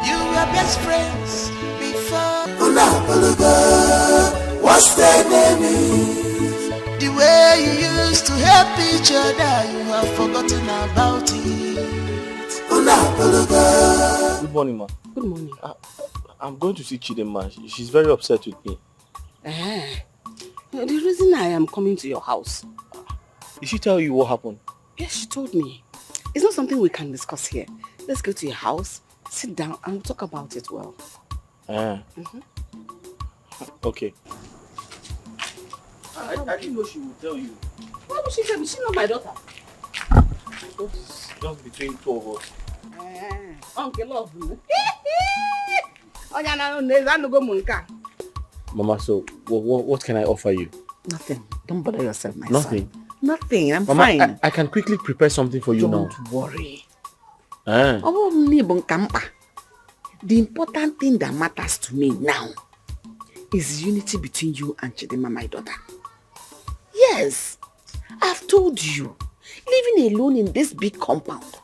You were best friends before. Unapologa, what's their name? The way you used to help each other, you have forgotten about it. Unapologa. Good morning, ma. Good morning. I'm going to see Chidema. She's very upset with me. The reason I am coming to your house. Did she tell you what happened? Yes, she told me. It's not something we can discuss here. Let's go to your house, sit down, and we'll talk about it well. Okay. I didn't know she would tell you. Why would she tell me? She's not my daughter. Just between two of us. Uncle love me. Nothing. Mama, so what can I offer you? Don't bother yourself, my Nothing. son. Nothing. I'm Mama, fine. I can quickly prepare something for you now. Don't worry. Eh? The important thing that matters to me now is unity between you and Chidima, my daughter. Yes, I've told you, living alone in this big compound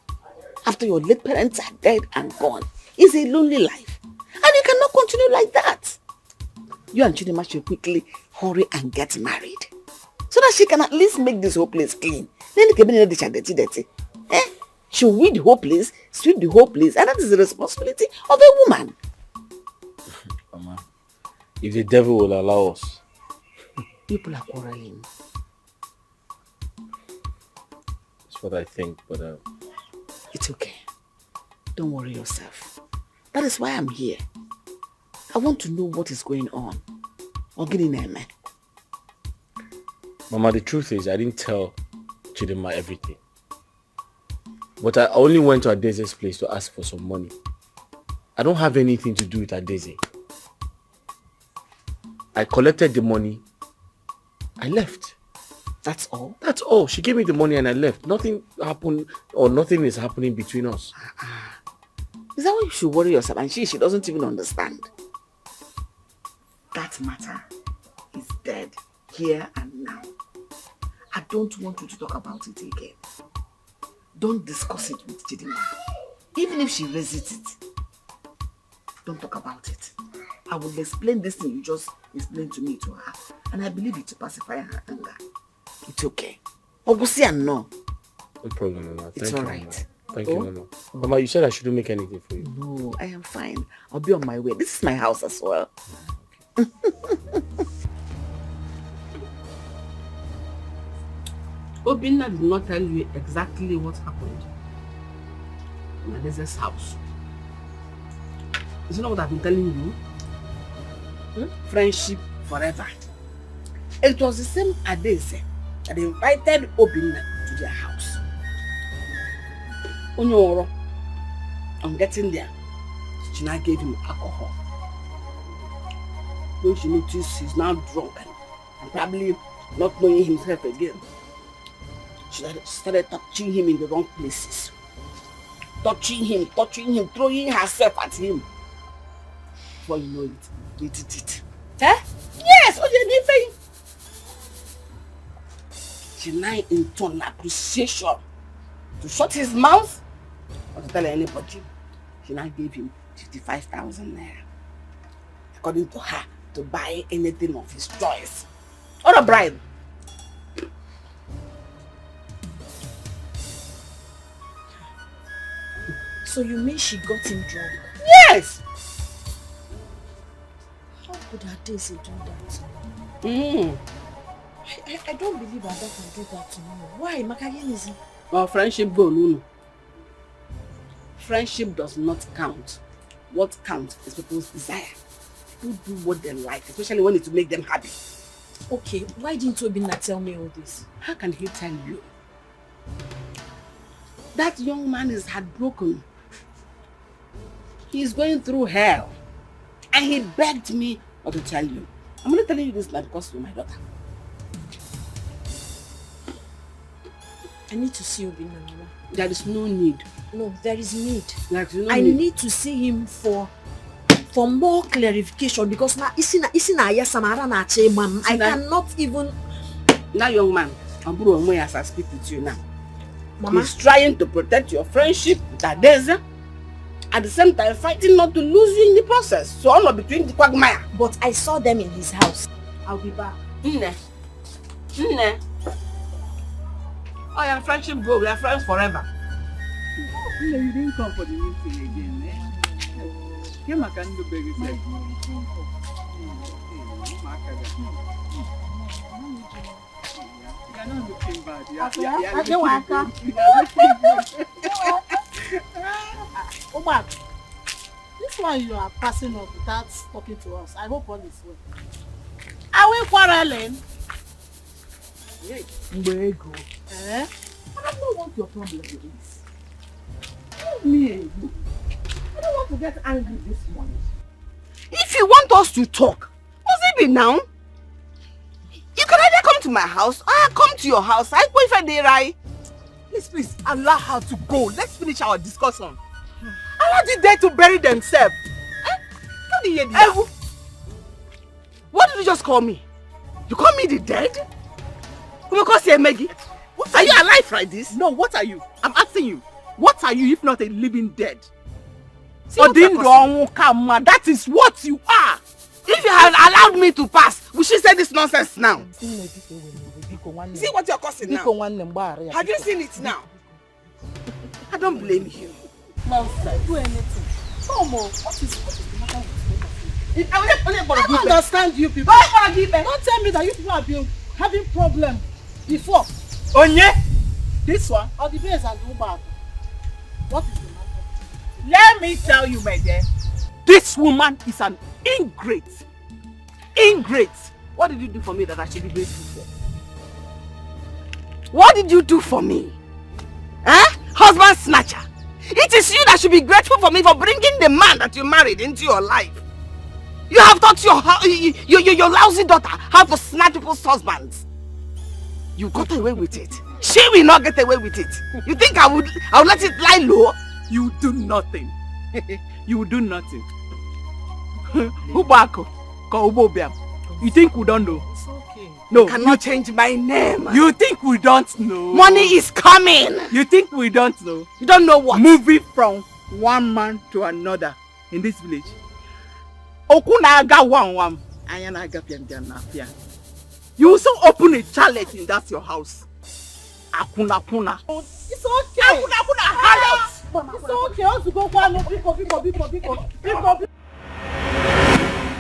after your late parents are dead and gone is a lonely life. And you cannot continue like that. You and Chidima should quickly hurry and get married so that she can at least make this whole place clean. Then dirty. She'll weed the whole place, sweep the whole place, and that is the responsibility of a woman. Mama, if the devil will allow us. People are quarreling. That's what I think, but it's okay. Don't worry yourself. That is why I'm here. I want to know what is going on. Mama, the truth is I didn't tell Chidima everything. But I only went to Adeze's place to ask for some money. I don't have anything to do with Adeze. I collected the money. I left. That's all? That's all. She gave me the money and I left. Nothing happened or nothing is happening between us. Is that why you should worry yourself? And she doesn't even understand. That matter is dead here and now. I don't want you to talk about it again. Don't discuss it with Chidima. Even if she resists it, don't talk about it. I will explain this thing you just explained to me to her. And I believe it to pacify her anger. It's okay. Ogusi and no. No problem, Mama. It's alright. Thank you, Mama. Mama, you said I shouldn't make anything for you. No, I am fine. I'll be on my way. This is my house as well. Obinna did not tell you exactly what happened in Adeze's house. Is it not what I've been telling you? Friendship forever. It was the same Adeze that invited Obinna to their house. Onyoro, on getting there, she now gave him alcohol. When she noticed he's now drunk and probably not knowing himself again, she started touching him in the wrong places. Touching him, throwing herself at him. Before you know it, they did it. Eh? Yes, Oje she now in turn appreciation to shut his mouth or to tell anybody. She now gave him 55,000 naira. According to her, to buy anything of his choice. Or a bribe. So you mean she got him drunk? Yes! How could Adeze do that? I don't believe Ada can do that to me. Why? Makayen is... Our friendship go, Lulu. Friendship does not count. What counts is people's desire. People do what they like, especially when it's to make them happy. Okay, why didn't Obinna tell me all this? How can he tell you? That young man is heartbroken. He is going through hell. And he begged me not to tell you. I'm only telling you this now because you're my daughter. I need to see Obinna, Mama. There is no need. No, there is need. There is no I need. need to see him for more clarification because now I cannot even... That young man, as I speak with you now, Mama, he's trying to protect your friendship with Adeze, at the same time fighting not to lose you in the process. So I'm not between the quagmire. But I saw them in his house. I'll be back. Oh, your friendship go. We are friends forever. You didn't come for the meeting again, eh? You can do baby sex. You're not looking bad. Omar, this one you are passing up without talking to us. I hope all is well. Are we quarreling? Mbego. Eh? I don't know what your problem is. Leave me alone. I don't want to get angry this morning. If you want us to talk, must it be now? You can either come to my house or I come to your house. I go if I did right. Please, allow her to go. Let's finish our discussion. Allow the dead to bury themselves. What did you hear? What did you just call me? You call me the dead? Because you're Maggie. Are you alive like this? No, what are you? I'm asking you. What are you if not a living dead? That is what you are. If you had allowed me to pass, we should say this nonsense now. See what you're causing now? Have you seen it now? I don't blame you. Nonsense. Do anything. Tomo, what is the matter with you? I don't understand you people. Don't tell me that you people have been having problems before. Onye? This one? Or the base and the Uber. What is the matter? Let me tell you, my dear. This woman is an ingrate. Ingrate. What did you do for me that I should be grateful for? What did you do for me? Husband snatcher. It is you that should be grateful for me for bringing the man that you married into your life. You have taught your lousy daughter how to snatch people's husbands. You got away with it. She will not get away with it. You think I would let it lie low? You do nothing. You will do nothing. Ubako, you think we don't know? It's okay. No. You cannot change my name. You think we don't know? Money is coming. You think we don't know? You don't know what? Moving from one man to another in this village. Okunaga one. You also open a chalet in that your house. Akuna. It's okay. Akuna harlot. It's okay. I want to go one. Biko.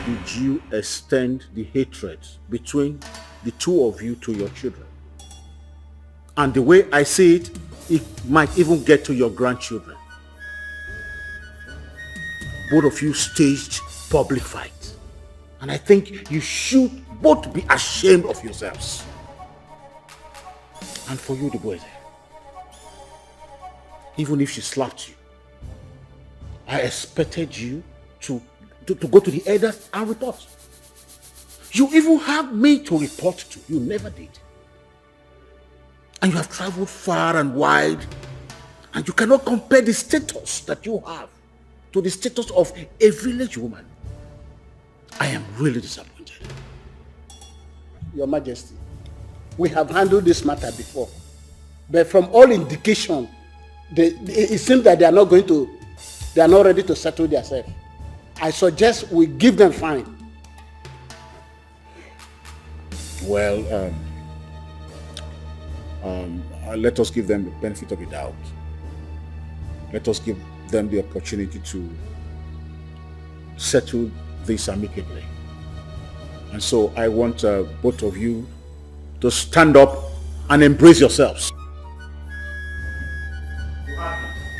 Did you extend the hatred between the two of you to your children? And the way I see it, it might even get to your grandchildren. Both of you staged public fight. And I think you should both be ashamed of yourselves. And for you, the boy there, even if she slapped you, I expected you to go to the elders and report. You even have me to report to. You never did. And you have traveled far and wide, and you cannot compare the status that you have to the status of a village woman. I am really disappointed. Your Majesty, we have handled this matter before, but from all indication, it seems that they are not ready to settle themselves. I suggest we give them fine. Well, let us give them the benefit of the doubt. Let us give them the opportunity to settle this amicably. And so I want both of you to stand up and embrace yourselves.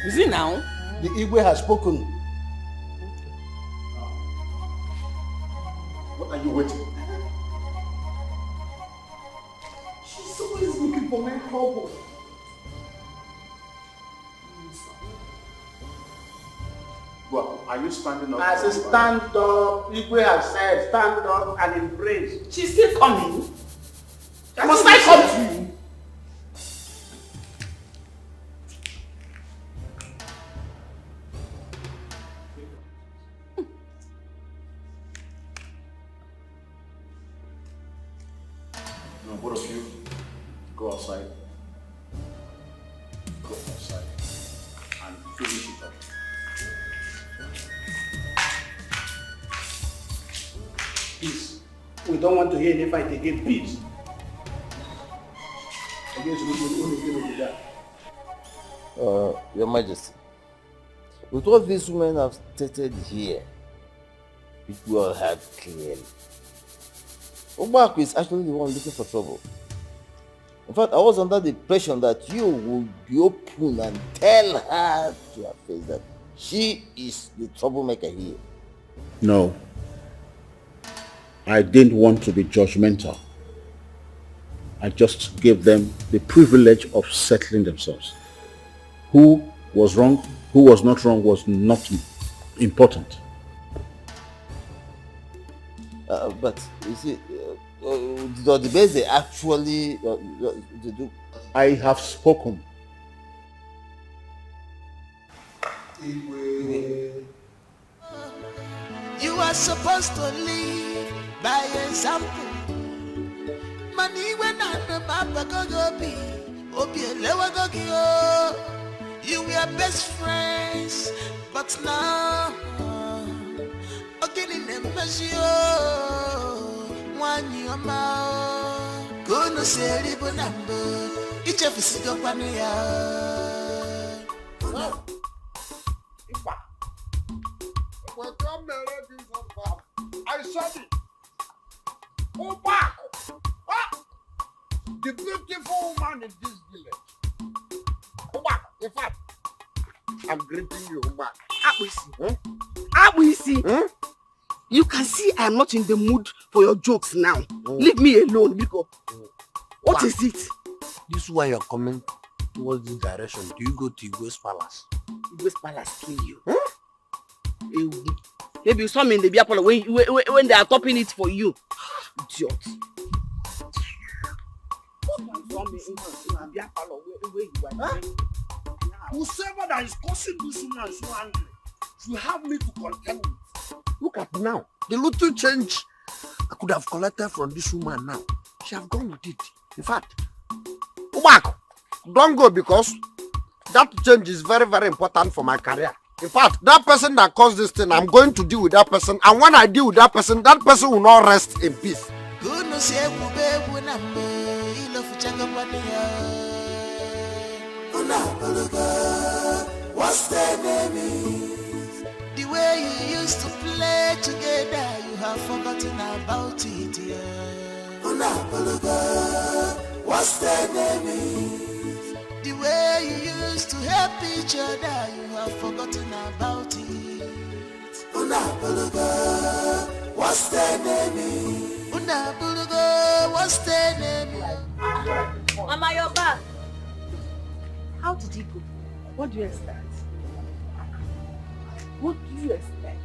You see now? The Igwe has spoken. What are you waiting? She's always looking for my trouble. Well, are you standing up? I said stand up. Igwe has said stand up and embrace. She's still coming. Must I come to you? No, both of you, go outside. Go outside and finish it up. Peace. We don't want to hear any fight again. Peace. Your Majesty, with what these women have stated here, which we all heard clearly, Obaku is actually the one looking for trouble. In fact, I was under the impression that you would be open and tell her to her face that she is the troublemaker here. No. I didn't want to be judgmental. I just gave them the privilege of settling themselves. Who was wrong, who was not wrong was not important. But you see, the base they actually they do. I have spoken. You are supposed to lead by example. Money when I the mapa go be, obi elewa go go. You were best friends, but now, okay, in the measure, one you are now. Go no say ribo number, each of us go one ya. I saw it. Go back. The beautiful woman in this village. Go back. In fact, I'm greeting you back. Abuisi. You can see I'm not in the mood for your jokes now. Leave me alone, because what is it? This is why you're coming towards this direction. Do you go to Igwe's palace? Igwe's palace kill you. Maybe you saw me in the beer parlor when they are topping it for you. Idiot. Whoever that is causing this woman so angry should have me to contend with. Look at now. The little change I could have collected from this woman now. She have gone with it. In fact, go back. Don't go, because that change is very, very important for my career. In fact, that person that caused this thing, I'm going to deal with that person. And when I deal with that person will not rest in peace. What's the name? The way you used to play together, you have forgotten about it, yeah. What's the name? The way you used to help each other, you have forgotten about it. What's the name? What's the name? Mama, you're back. How did he go? What do you expect? What do you expect?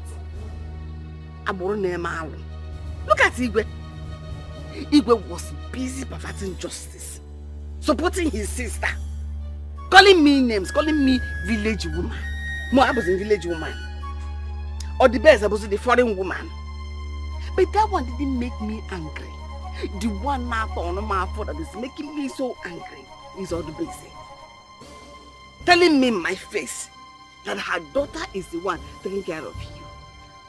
Look at Igwe. Igwe was busy perverting justice, supporting his sister, calling me names, calling me village woman. More I was in village woman. Or the best, I was the foreign woman. But that one didn't make me angry. The one that is making me so angry is all the basic. Telling me in my face that her daughter is the one taking care of you.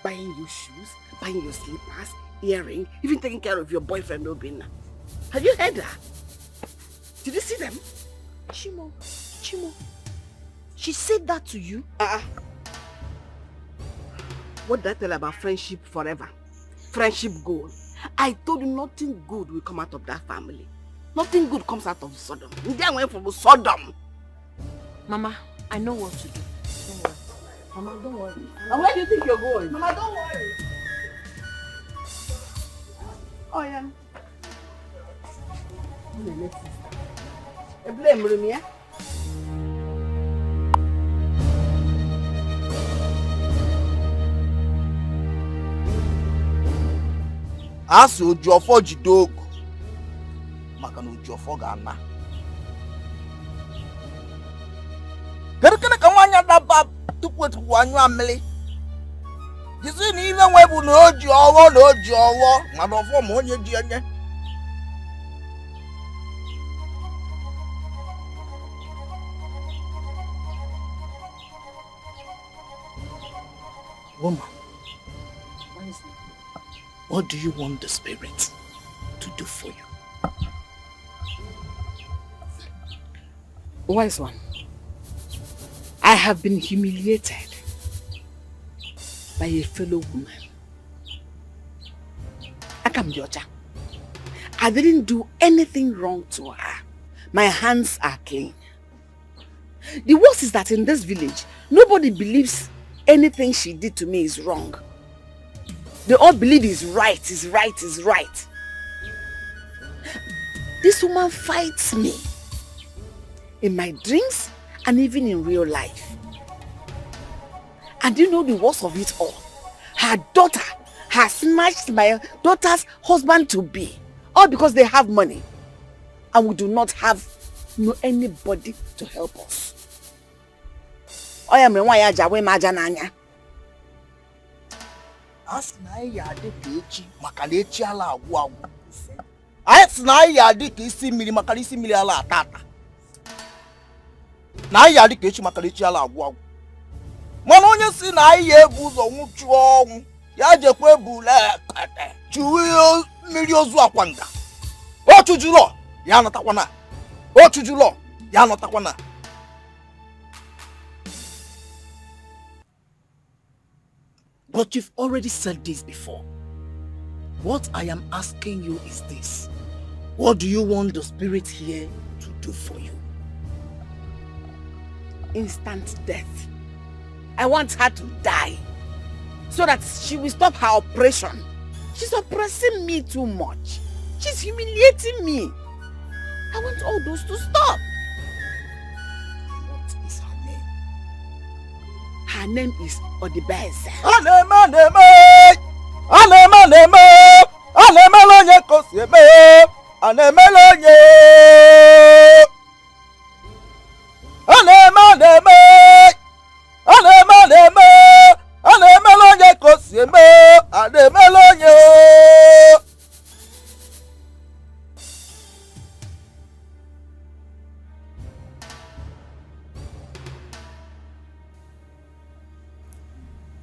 Buying you shoes, buying your slippers, earring, even taking care of your boyfriend Obina. Have you heard her? Did you see them? Chimo, she said that to you? What did I tell about friendship forever? Friendship goal. I told you nothing good will come out of that family. Nothing good comes out of Sodom. They went from Sodom. Mama, I know what to do. Don't worry. Mama, don't worry. And where do you think you're going? Mama, don't worry. Oh, yeah. Blame me, eh? As Ojuofo Jidogo, maka na Ojuofo ga-ana. Kedu kene ka nwanya daba tupu etupu anyu amili? Jisi na iwe nwebu na oji ọwọ mana ọfọ ma onye ji enye. Woman, what do you want the spirit to do for you? Wise one, I have been humiliated by a fellow woman. Akamjocha, I didn't do anything wrong to her. My hands are clean. The worst is that in this village, nobody believes anything she did to me is wrong. They all believe is right, is right, is right. This woman fights me in my dreams and even in real life. And you know the worst of it all? Her daughter has snatched my daughter's husband to be, all because they have money and we do not have anybody to help us. Oya me nwa ya jawe maja n'anya. Asna ya de kechi makala echi ala agwu agwu. Asna ya de ke isi mmiri makala isi mmiri ala atata. Na ya de kechi makala echi ala agwu agwu. Mana onye si na ya ebu ụzọ nwụchu ọnwụ ya jekwe bule ekete chuwe mmiri ozu akwanga. O chujulo ya natakwana. O chujulo ya natakwana. But you've already said this before. What I am asking you is this. What do you want the spirit here to do for you? Instant death. I want her to die so that she will stop her oppression. She's oppressing me too much. She's humiliating me. I want all those to stop. What is her name? Her name is Odibeze.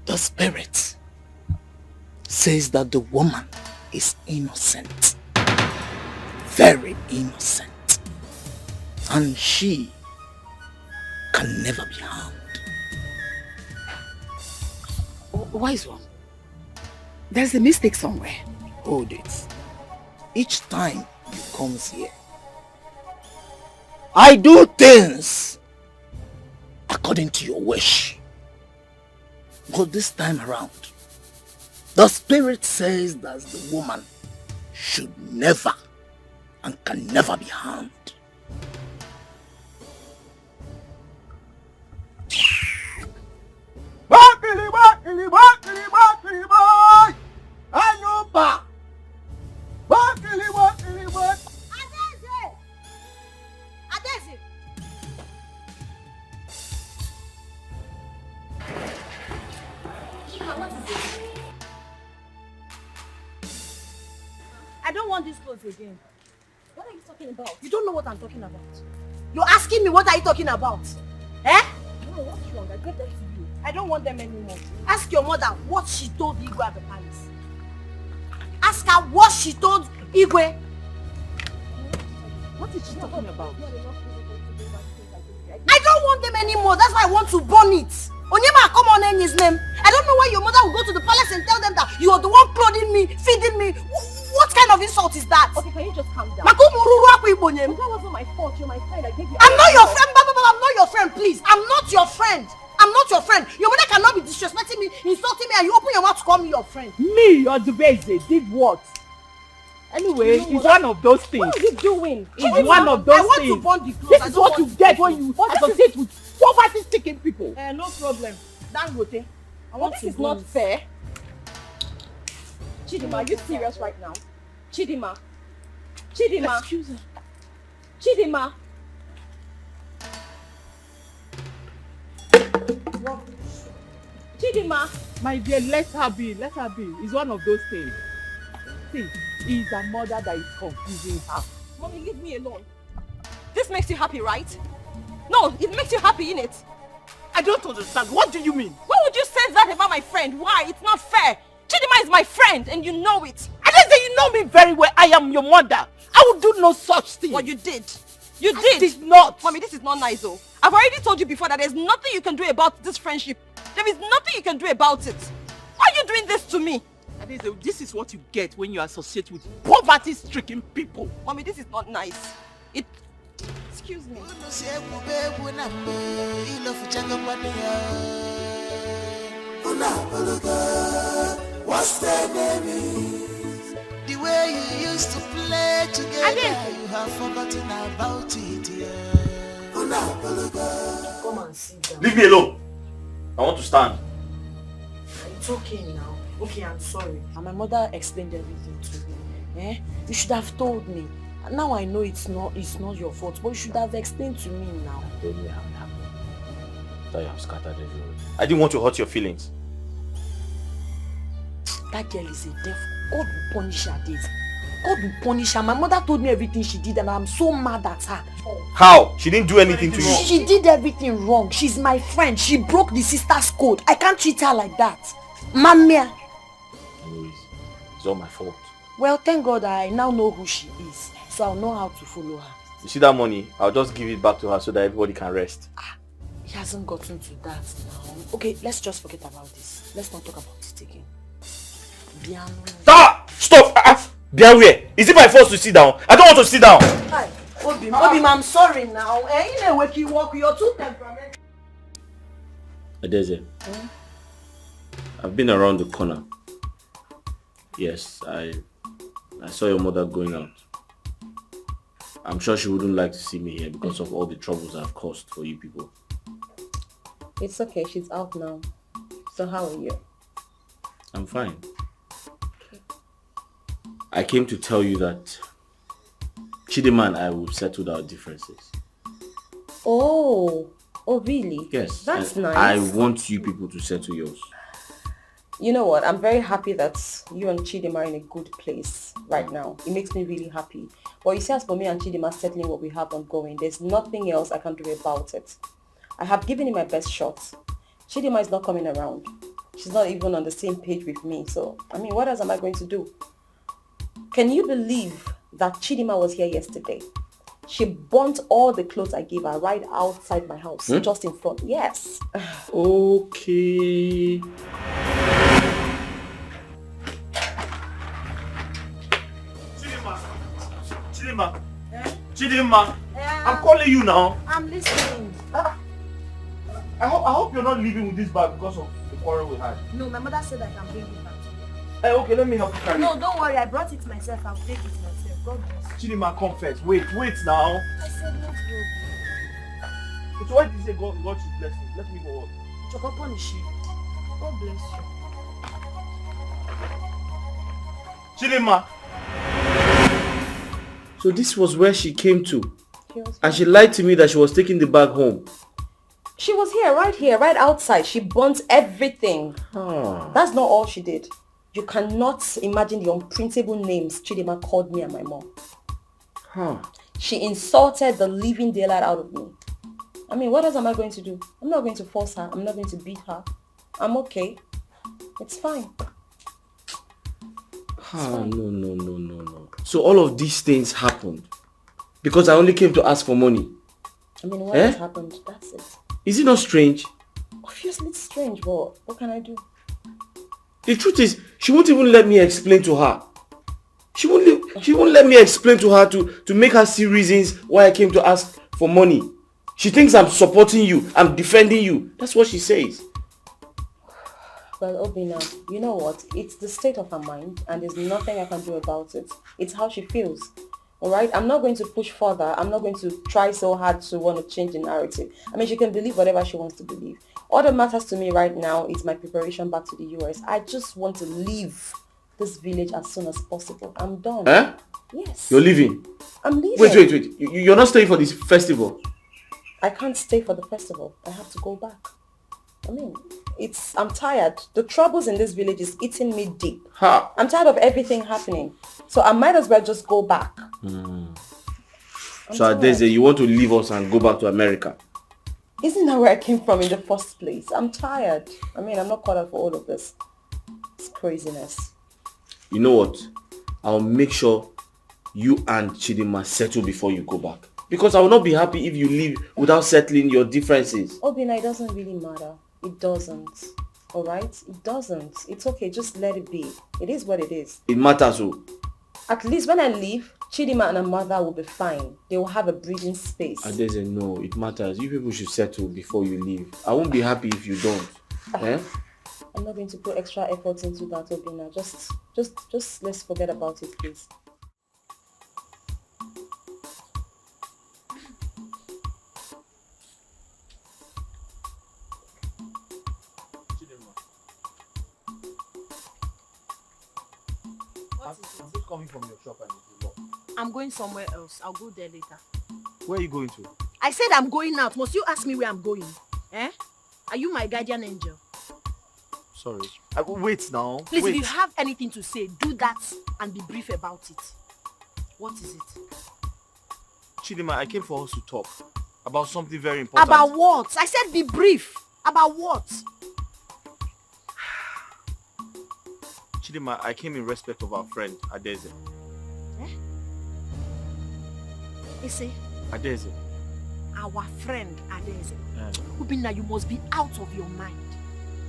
The spirit says that the woman is innocent, very innocent, and she can never be harmed. Wise one, there's a mistake somewhere. Hold it. Each time you come here, I do things according to your wish. But this time around, the spirit says that the woman should never and can never be harmed. I don't want these clothes again. What are you talking about? You don't know what I'm talking about. You're asking me what are you talking about? Eh? No, what's wrong? I gave them to you. I don't want them anymore. Ask your mother what she told Igwe at the palace. Ask her what she told Igwe. What is she talking about? I don't want them anymore. That's why I want to burn it. Onyema, come on in his name. I don't know why your mother will go to the palace and tell them that you are the one clothing me, feeding me. What kind of insult is that? Okay, can you just calm down? That wasn't my fault. You're my friend. I gave you. I'm not your friend. I'm not your friend, please. I'm not your friend. I'm not your friend. Your mother cannot be disrespecting me, insulting me, and you open your mouth to call me your friend. Me, your Dubeze, did what? Anyway, it's one of those things. What are you doing? It's one of those things. I want to burn the clothes. This is what you get when you associate with poverty-stricken people. No problem. Dangote. This is not fair. Chidima, are you serious right now? Chidima. Excuse her. Chidima. Chidima. My dear, let her be. Let her be. It's one of those things. See, it's a mother that is confusing her. Mommy, leave me alone. This makes you happy, right? No, it makes you happy, innit? I don't understand. What do you mean? Why would you say that about my friend? Why? It's not fair. Chidima is my friend and you know it. I didn't say you know me very well. I am your mother. I would do no such thing. Well, you did. You I did not. Mommy, this is not nice though. I've already told you before that there's nothing you can do about this friendship. There is nothing you can do about it. Why are you doing this to me? This is what you get when you associate with poverty-stricken people. Mommy, this is not nice. Excuse me. What's their name is? The way you used to play together, you have forgotten about it, yeah. Come and sit down. Leave me alone. I want to stand. It's okay now. Okay, I'm sorry. And my mother explained everything to me. You should have told me. Now I know it's not your fault, but you should have explained to me now. Tell me how it happened. That you have scattered everywhere. I didn't want to hurt your feelings. That girl is a devil. God will punish her this. God will punish her. My mother told me everything she did and I'm so mad at her. How? She didn't do anything to you. She did everything wrong. She's my friend. She broke the sister's code. I can't treat her like that. Mamma. Anyways, it's all my fault. Well, thank God I now know who she is. So I'll know how to follow her. You see that money? I'll just give it back to her so that everybody can rest. He hasn't gotten to that now. Okay, let's just forget about this. Let's not talk about it again. Stop! Bian where? Is it my fault to sit down? I don't want to sit down. Hi, Obim, I'm sorry now. You know, when you walk, you're too temperamental. Adeze, I've been around the corner. Yes, I saw your mother going out. I'm sure she wouldn't like to see me here because of all the troubles I've caused for you people. It's okay, she's out now. So how are you? I'm fine. I came to tell you that Chidima and I will settle our differences. Oh really? Yes. That's nice. I want you people to settle yours. You know what? I'm very happy that you and Chidima are in a good place right now. It makes me really happy. But you see, as for me and Chidima settling what we have ongoing, there's nothing else I can do about it. I have given it my best shot. Chidima is not coming around. She's not even on the same page with me. So, I mean, what else am I going to do? Can you believe that Chidima was here yesterday? She burnt all the clothes I gave her right outside my house, just in front. Yes. Okay. Chidima, I'm calling you now. I'm listening. I hope you're not leaving with this bag because of the quarrel we had. No, my mother said I can bring it back. Hey, okay, let me help you carry it. No, don't worry. I brought it myself. I'll take it myself. God bless you. Chidima, come first. Wait now. I said no problem. So why did you say God should bless me? Let me go on. Choko punish you. God bless you. Chidima. So this was where she came to. And she lied to me that she was taking the bag home. She was here, right outside. She burnt everything. That's not all she did. You cannot imagine the unprintable names Chidima called me and my mom. She insulted the living daylight out of me. I mean, what else am I going to do? I'm not going to force her. I'm not going to beat her. I'm okay. It's fine. No. So all of these things happened because I only came to ask for money. I mean, what has happened? That's it. Is it not strange? Obviously it's strange, but what can I do? The truth is, she won't even let me explain to her. She won't let me explain to her to make her see reasons why I came to ask for money. She thinks I'm supporting you, I'm defending you. That's what she says. Well, Obina, you know what? It's the state of her mind and there's nothing I can do about it. It's how she feels. Alright? I'm not going to push further. I'm not going to try so hard to want to change the narrative. I mean, she can believe whatever she wants to believe. All that matters to me right now is my preparation back to the US. I just want to leave this village as soon as possible. I'm done. Yes. You're leaving? I'm leaving. Wait. You're not staying for this festival? I can't stay for the festival. I have to go back. I mean, I'm tired. The troubles in this village is eating me deep. I'm tired of everything happening. So I might as well just go back. So Adeze, you want to leave us and go back to America? Isn't that where I came from in the first place? I'm tired. I mean, I'm not caught up for all of this. It's craziness. You know what? I'll make sure you and Chidima settle before you go back. Because I will not be happy if you leave without settling your differences. Obina, it doesn't really matter. It doesn't. Alright? It doesn't. It's okay. Just let it be. It is what it is. It matters, oh. At least when I leave, Chidima and her mother will be fine. They will have a breathing space. Adeze, no, it matters. You people should settle before you leave. I won't be happy if you don't. I'm not going to put extra effort into that, Obina. Just let's forget about it, please. I'm just coming from your shop and it's locked. I'm going somewhere else. I'll go there later. Where are you going to? I said I'm going out. Must you ask me where I'm going? Eh? Are you my guardian angel? Sorry. Wait now. Please, wait. if you have anything to say, do that and be brief about it. What is it? Chidima, I came for us to talk about something very important. About what? I said be brief. About what? Chidima, I came in respect of our friend, Adeze. Eh? Ese? Adeze. Our friend, Adeze. Yeah. Ubina, you must be out of your mind.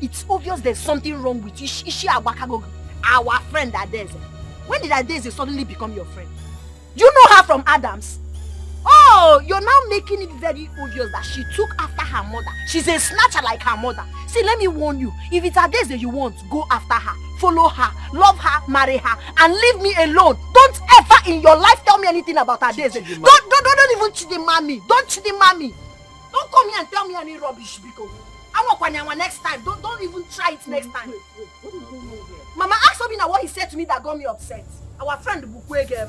It's obvious there's something wrong with you. Ishi Awakago, our friend Adeze. When did Adeze suddenly become your friend? Do you know her from Adams? Oh, you're now making it very obvious that she took after her mother. She's a snatcher like her mother. See, let me warn you. If it's Adeze you want, go after her. Follow her, love her, marry her, and leave me alone. Don't ever in your life tell me anything about Adeze. Don't even chidima me. Don't chidima me. Don't come here and tell me any rubbish, because I want Kwanyama next time. Don't even try it next time. What is going on here? Mama, ask Obina what he said to me that got me upset. Our friend Bukwege.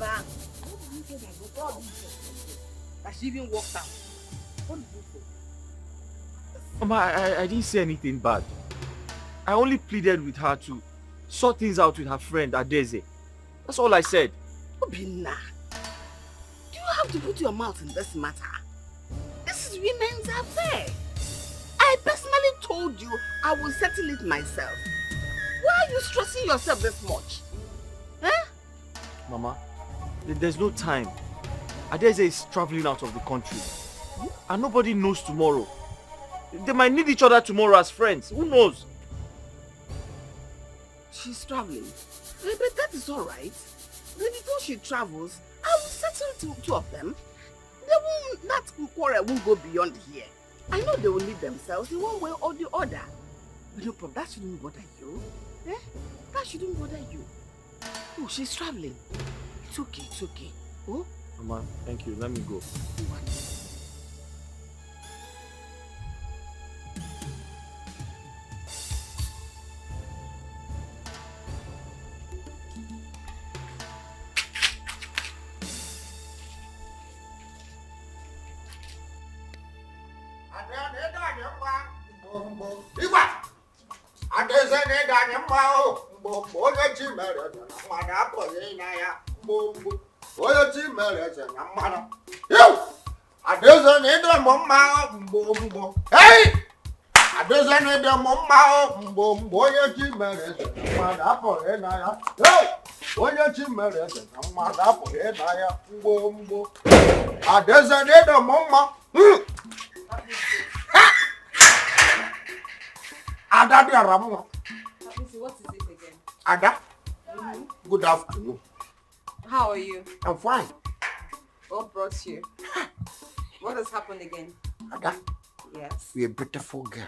That she even walked out. What did you say? Mama, I didn't say anything bad. I only pleaded with her to sort things out with her friend Adeze. That's all I said. Obina, do you have to put your mouth in this matter? This is women's affair. I personally told you I will settle it myself. Why are you stressing yourself this much? Huh? Mama, there's no time. Adeze is traveling out of the country. And nobody knows tomorrow. They might need each other tomorrow as friends. Who knows? She's traveling. But that is alright. Before she travels, I will settle two of them. That quarrel won't go beyond here. I know they will leave themselves in one way or the other. But no problem, that shouldn't bother you. Eh? That shouldn't bother you. Oh, she's traveling. It's okay. Oh? Mama, thank you. Let me go. What is it again? Ada, good afternoon. How are you? I'm fine. What brought you? What has happened again? Ada, yes. you're a beautiful girl.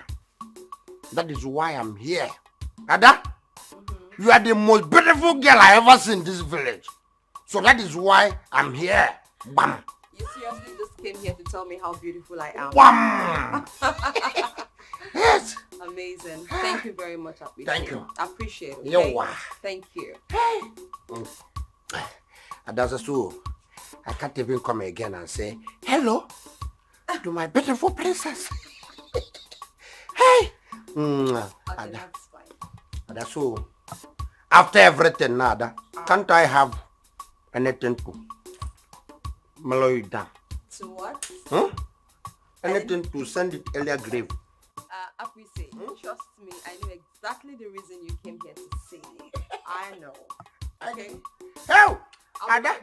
That is why I'm here. Ada, you are the most beautiful girl I ever seen in this village. So that is why I'm here. Bam. You seriously just came here to tell me how beautiful I am? Bam. Yes. Amazing. Thank you very much. Thank you. I appreciate it. Okay? You're welcome. Thank you. And that's so I can't even come again and say hello to my beautiful princess. Hey. Okay, that's fine. And that's so after everything, Nada, can't I have anything to mellow you down? To what? Anything to send it earlier grave. Appreciate. Trust me, I know exactly the reason you came here to see me. I know. Okay. Hey! Ada,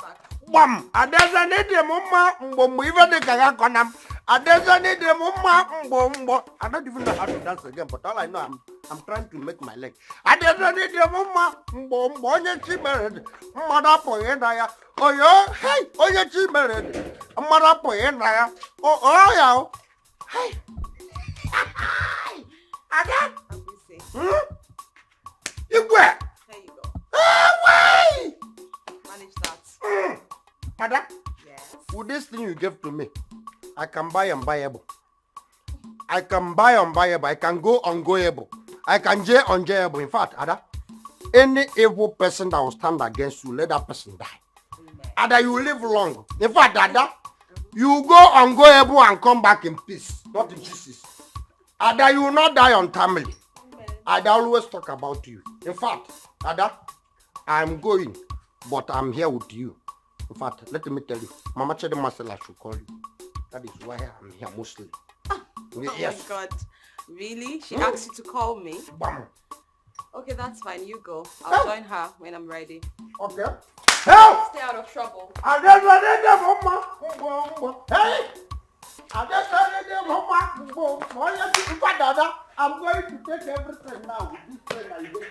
bam! Adeza need the mama mbo even the gaga konam. Adeza need the mama mbo. I don't even know how to dance again, but all I know I'm trying to make my leg. Adeza need the mama mbo onye chimered. Mother poyena ya. Oh yo, hey, onye chimered. Mother poyena ya. Oh ya. Hey. Ada. Ada, with this thing you gave to me, I can buy unbuyable. I can buy unbuyable. I can go ungoable. I can jail unjailable. In fact, Ada, any evil person that will stand against you, let that person die. Ada, you live long. In fact, Ada, you go ungoable and come back in peace, not in pieces. Ada, you will not die untimely. Ada always talk about you. In fact, Ada, I'm going, but I'm here with you. In fact, let me tell you, Mama Chede Marcella should call you. That is why I'm here mostly. Oh yes. my God. Really? She asked you to call me? Bam. Okay, that's fine. You go. I'll join her when I'm ready. Okay. Help! Stay out of trouble. Hey! I'm going to take everything now. This train are going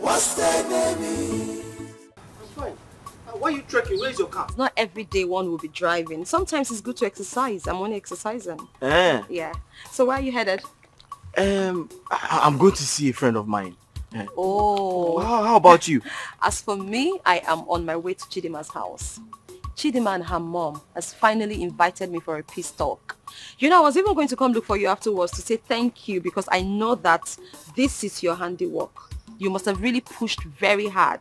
What's their name? Fine. Why are you trekking? Where's your car? It's not every day one will be driving. Sometimes it's good to exercise. I'm only exercising. Yeah. So where are you headed? I'm going to see a friend of mine. Oh. How about you? As for me, I am on my way to Chidima's house. Chidima and her mom has finally invited me for a peace talk. You know, I was even going to come look for you afterwards to say thank you because I know that this is your handiwork. You must have really pushed very hard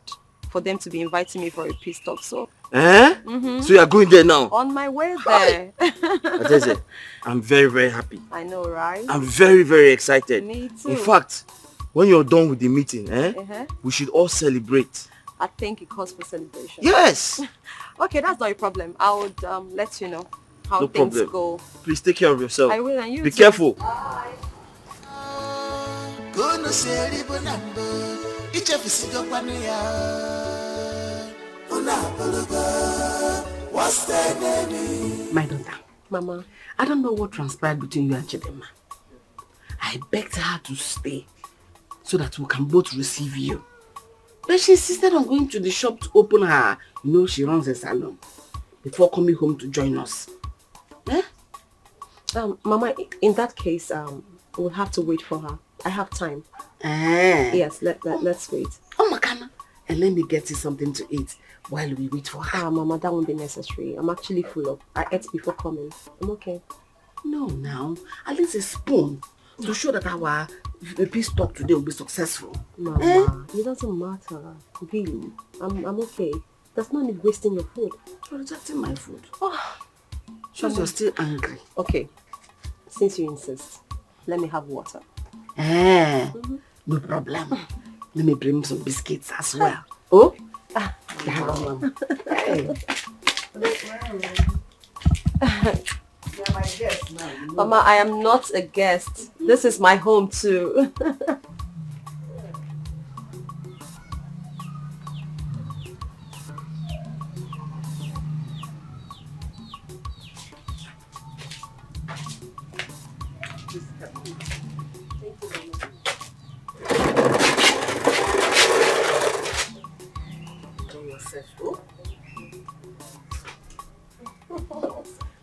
for them to be inviting me for a peace talk. So, So you are going there now? On my way there. Adeze, I'm very, very happy. I know, right? I'm very, very excited. Me too. In fact, when you're done with the meeting, we should all celebrate. I think it calls for celebration. Yes. Okay, that's not a problem. I would let you know how No things problem. go. Please take care of yourself. I will, and you Be too. careful. Bye. What's their name? My daughter, Mama, I don't know what transpired between you and Chidema. I begged her to stay so that we can both receive you. But she insisted on going to the shop to open her, she runs a salon, before coming home to join us. Mama, in that case, we'll have to wait for her. I have time. Yes, let's wait. Oh, Makana, and let me get you something to eat while we wait for her. Mama, that won't be necessary. I'm actually full up. I ate before coming. I'm okay. No, now, at least a spoon to show that our peace talk today will be successful. Mama, it doesn't matter. Really, I'm okay. There's no need wasting your food. You're rejecting my food. Shows you're still angry. Okay, since you insist, let me have water. No problem. Let me bring some biscuits as well. Oh? Hey. You're my guest now. Mama, I am not a guest. This is my home too.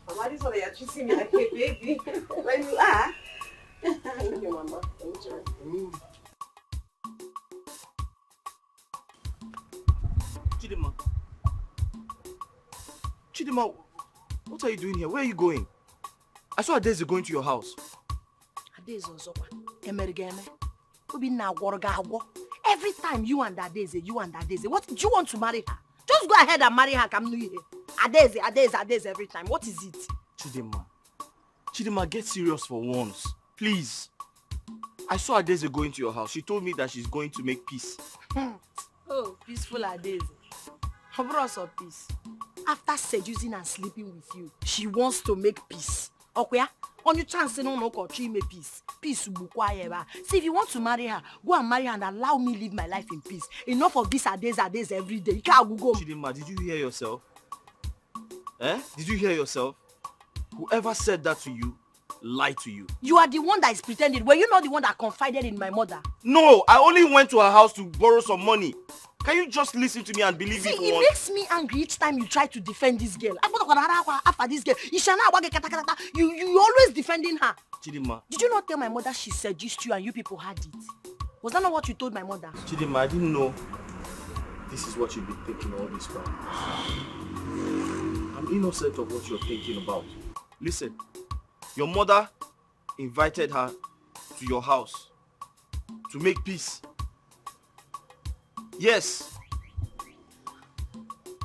Mama, this one you're treating me like a baby. When you are. Thank you, Mama. Enjoy. Chidima, what are you doing here? Where are you going? I saw Adeze going to your house. Adeze Ozokwa, Emerigeme, Obinna Agworoga Agwo. Every time you and Adeze, what do you want to marry her? Just go ahead and marry her, come here. Adeze every time. What is it? Chidima, get serious for once. Please. I saw Adeze going to your house. She told me that she's going to make peace. Oh, peaceful Adeze. Bros of peace. After seducing and sleeping with you, she wants to make peace. Okay? On your chance, no country make peace. Peace bukwa. See, if you want to marry her, go and marry her and allow me live my life in peace. Enough of this Adeze every day. You can't go. Chidima, did you hear yourself? Did you hear yourself? Whoever said that to you, lied to you. You are the one that is pretending. Were you not the one that confided in my mother? No, I only went to her house to borrow some money. Can you just listen to me and believe See, me for it once? makes me angry each time you try to defend this girl. After this girl, you always defending her. Chidima. Did you not tell my mother she seduced you and you people had it? Was that not what you told my mother? Chidima, I didn't know this is what you've been thinking all this while. I'm innocent of what you're thinking about. Listen, your mother invited her to your house to make peace. Yes.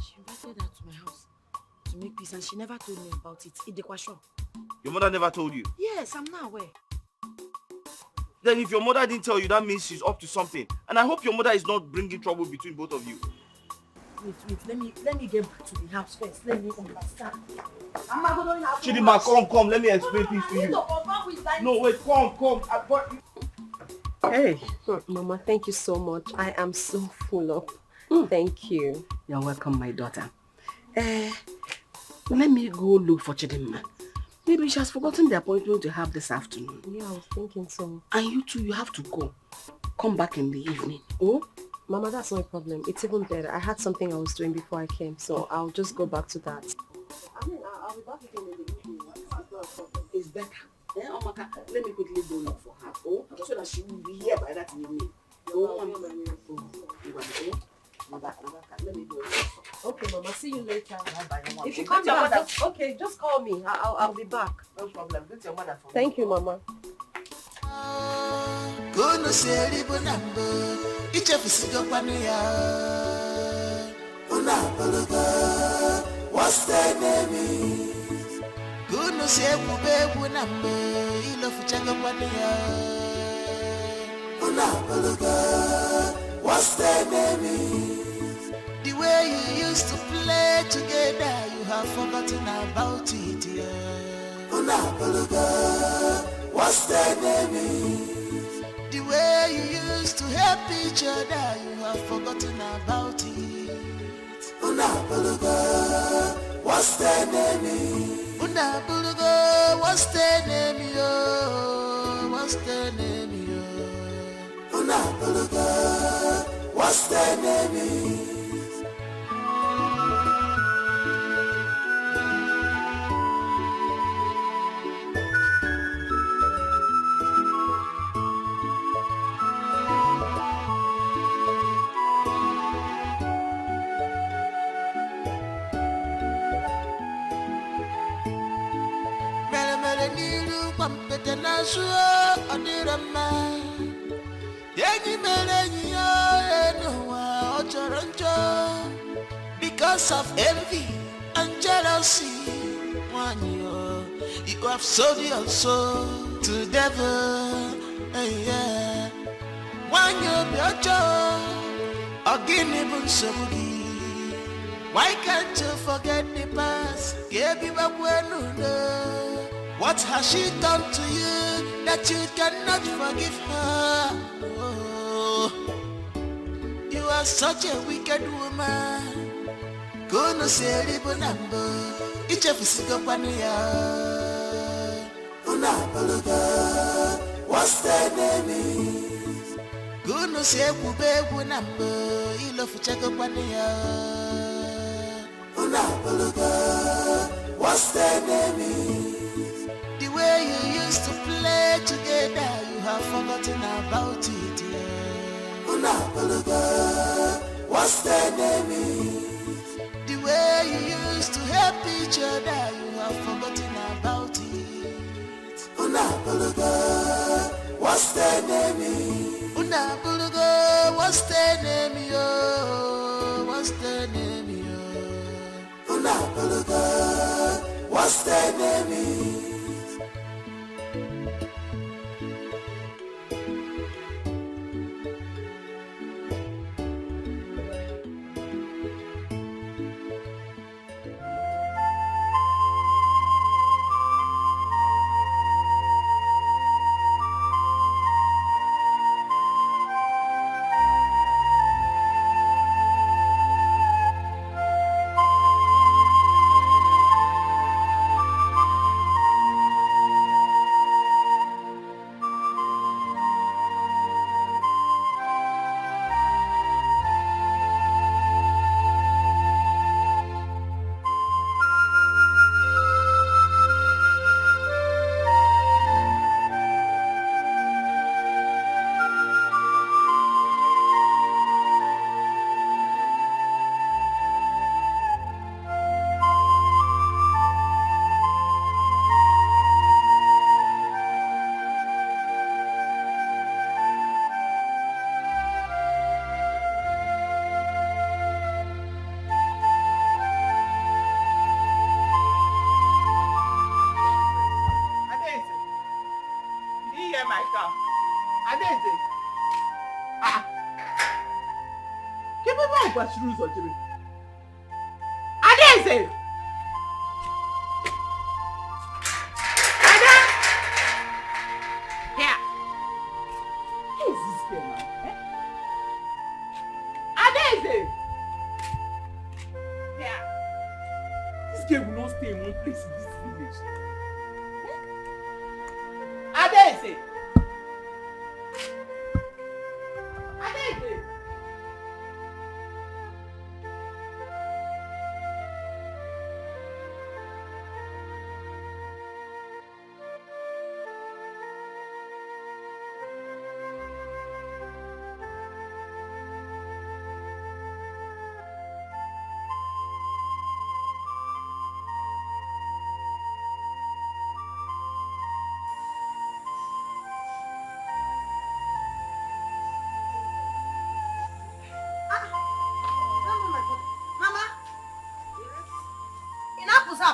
She invited her to my house to make peace and she never told me about it. Your mother never told you? Yes, I'm not aware. Then if your mother didn't tell you, that means she's up to something. And I hope your mother is not bringing trouble between both of you. Wait, let me get back to the house first. Let me understand. I'm not going to have Chidima, come, let me explain things to you. No, wait, come. Hey, Mama, thank you so much. I am so full up. Thank you. You're welcome, my daughter. Let me go look for Chidima. Maybe she has forgotten the appointment to have this afternoon. Yeah, I was thinking so. And you too, you have to go. Come back in the evening. Oh? Mama, that's no problem. It's even better. I had something I was doing before I came, so I'll just go back to that. I mean, I'll be back again in the evening. It's better. Omaka, let me quickly go look for her. Oh, so that she will be here by that evening. Let me go. Okay, Mama. See you later. If you Greet come your back, mother. just call me. I'll be back. No problem. Greet your mother for me. Thank you, Mama. Kuno seri bonambo, ichefisigo kwaniya. Una bologa, what's the name? Kuno sebu bebu nambo, ilo fuchanga kwaniya. Una bologa, what's the name? The way you used to play together, you have forgotten about it, yeah. Una bologa, what's the name? The way you used to help each other, you have forgotten about it. Una buluga, what's the name? Una buluga, what's the name, yo? What's the name, yo? Una buluga, what's the name? Pampete na suo adirama Yeni melenyi yo enuwa ochoroncho Because of envy and jealousy Wanyo, you have sold your soul to the devil yeah. Wanyo biocho Ogini bunsobugi Why can't you forget the past? Kebi bakwenuno What has she done to you that you cannot forgive her? Oh, you are such a wicked woman. Kuno seri bonambo, ichefisigo kwaniya. Una buluga, what's the name? Kuno sebu bebu nambo, ilo fuchago kwaniya. Una buluga, what's the name? The way you used to play together, you have forgotten about it, yeah. Una buluga, what's the name? The way you used to help each other, you have forgotten about it. Una buluga, what's the name? Una buluga, what's the name, yo? What's the name, yo? Una buluga, what's the name? gbachiri ụzọ jebe. Adaeze! Ada! Here. Who is this girl now? Eh? Adaeze! Here. This girl will not stay in one place in this village. Eh? Adaeze! Adaeze!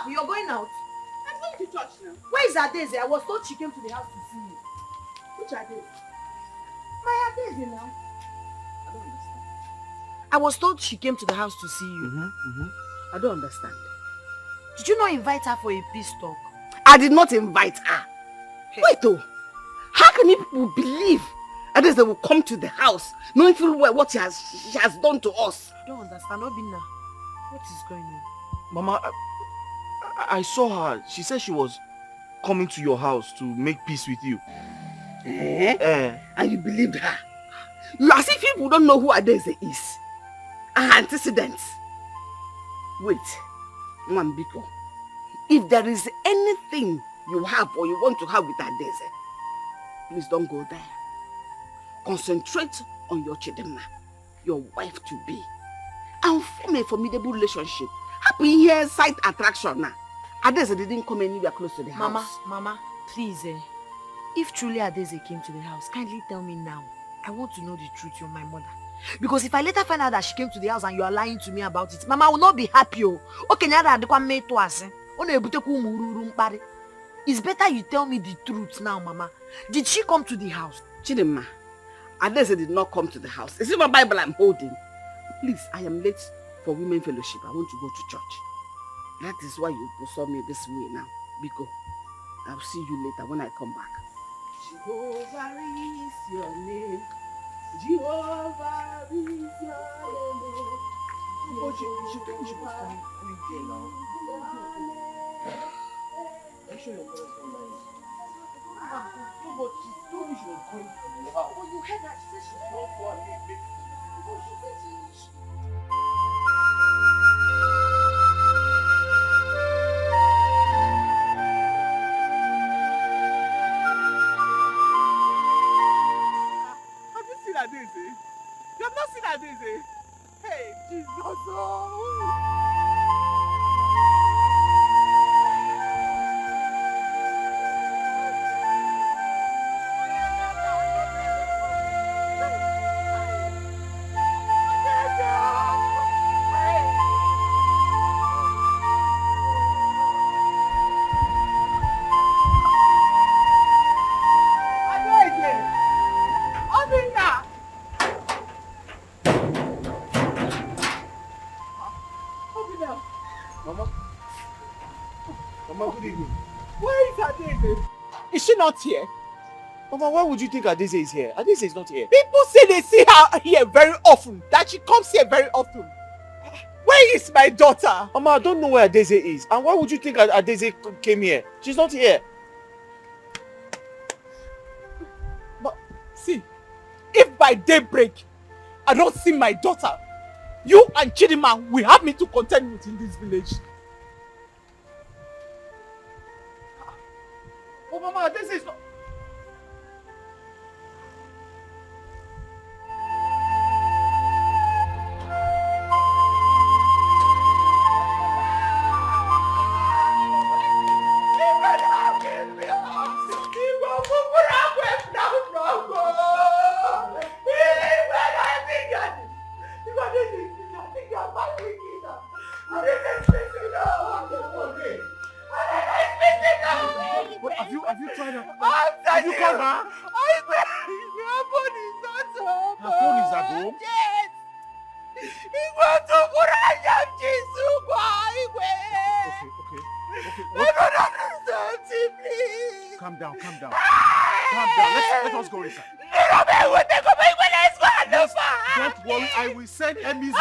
You're going out? I'm going to church now. Where is Adeze? I was told she came to the house to see you. Which Adeze? My Adeze now. I don't understand. I was told she came to the house to see you. I don't understand. Did you not invite her for a peace talk? I did not invite her. Hey. Wait though. How can people believe Adeze will come to the house knowing full well what she has done to us? I don't understand. Obinna, what is going on? Mama, I saw her. She said she was coming to your house to make peace with you. And you believed her? You as if people don't know who Adeze is. Her antecedents. Wait, Mwambiko. If there is anything you have or you want to have with Adeze, please don't go there. Concentrate on your Chidema, your wife-to-be, and form a formidable relationship. Happy here, sight attraction now. Adeze didn't come anywhere close to the house. Mama, please, if truly Adeze came to the house, kindly tell me now. I want to know the truth, you're my mother. Because if I later find out that she came to the house and you are lying to me about it, Mama, I will not be happy. It's better you tell me the truth now, Mama. Did she come to the house? Chidema, Adeze did not come to the house. It's in my Bible I'm holding. Please, I am late for women fellowship. I want to go to church. That is why you saw me this way now. Biko, I'll see you later when I come back. Jehovah is your name. Jehovah is your name. She was coming here now. I'm sure your brother's going to no, but she told me she was going to the house. Oh, you heard that? She said she's not for me. Oh, she said she... Have you seen Adeze? You have not seen Adeze? Hey, Jesus! Oh. Mama, good evening. Where is Adeze? Is she not here? Mama, why would you think Adeze is here? Adeze is not here. People say they see her here very often, that she comes here very often. Where is my daughter? Mama, I don't know where Adeze is. And why would you think Adeze came here? She's not here. But see, if by daybreak I don't see my daughter, you and Chidima will have me to contend with in this village. Oh, Mama, Adeze is not... Have you tried her? Have you called her? Her phone is not home. Her phone is at home? Yes. calm down, calm down. Calm down. Let us go inside. Don't worry, I will send Emmy's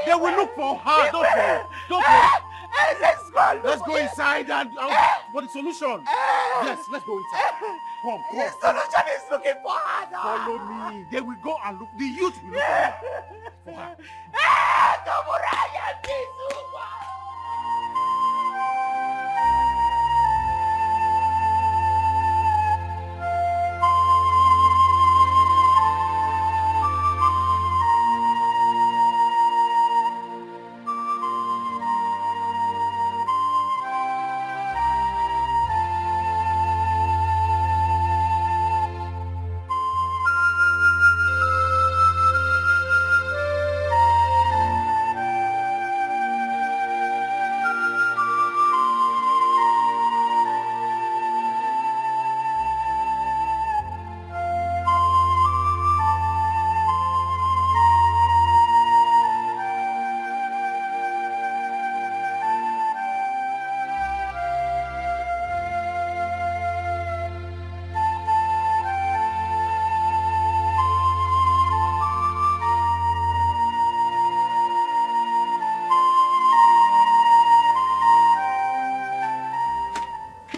They will look for her. Don't worry. Don't worry. Let's go inside and for the solution. Yes, let's go inside. Come. The solution is looking for her now. Follow me. They will go and look. The youth will look for her.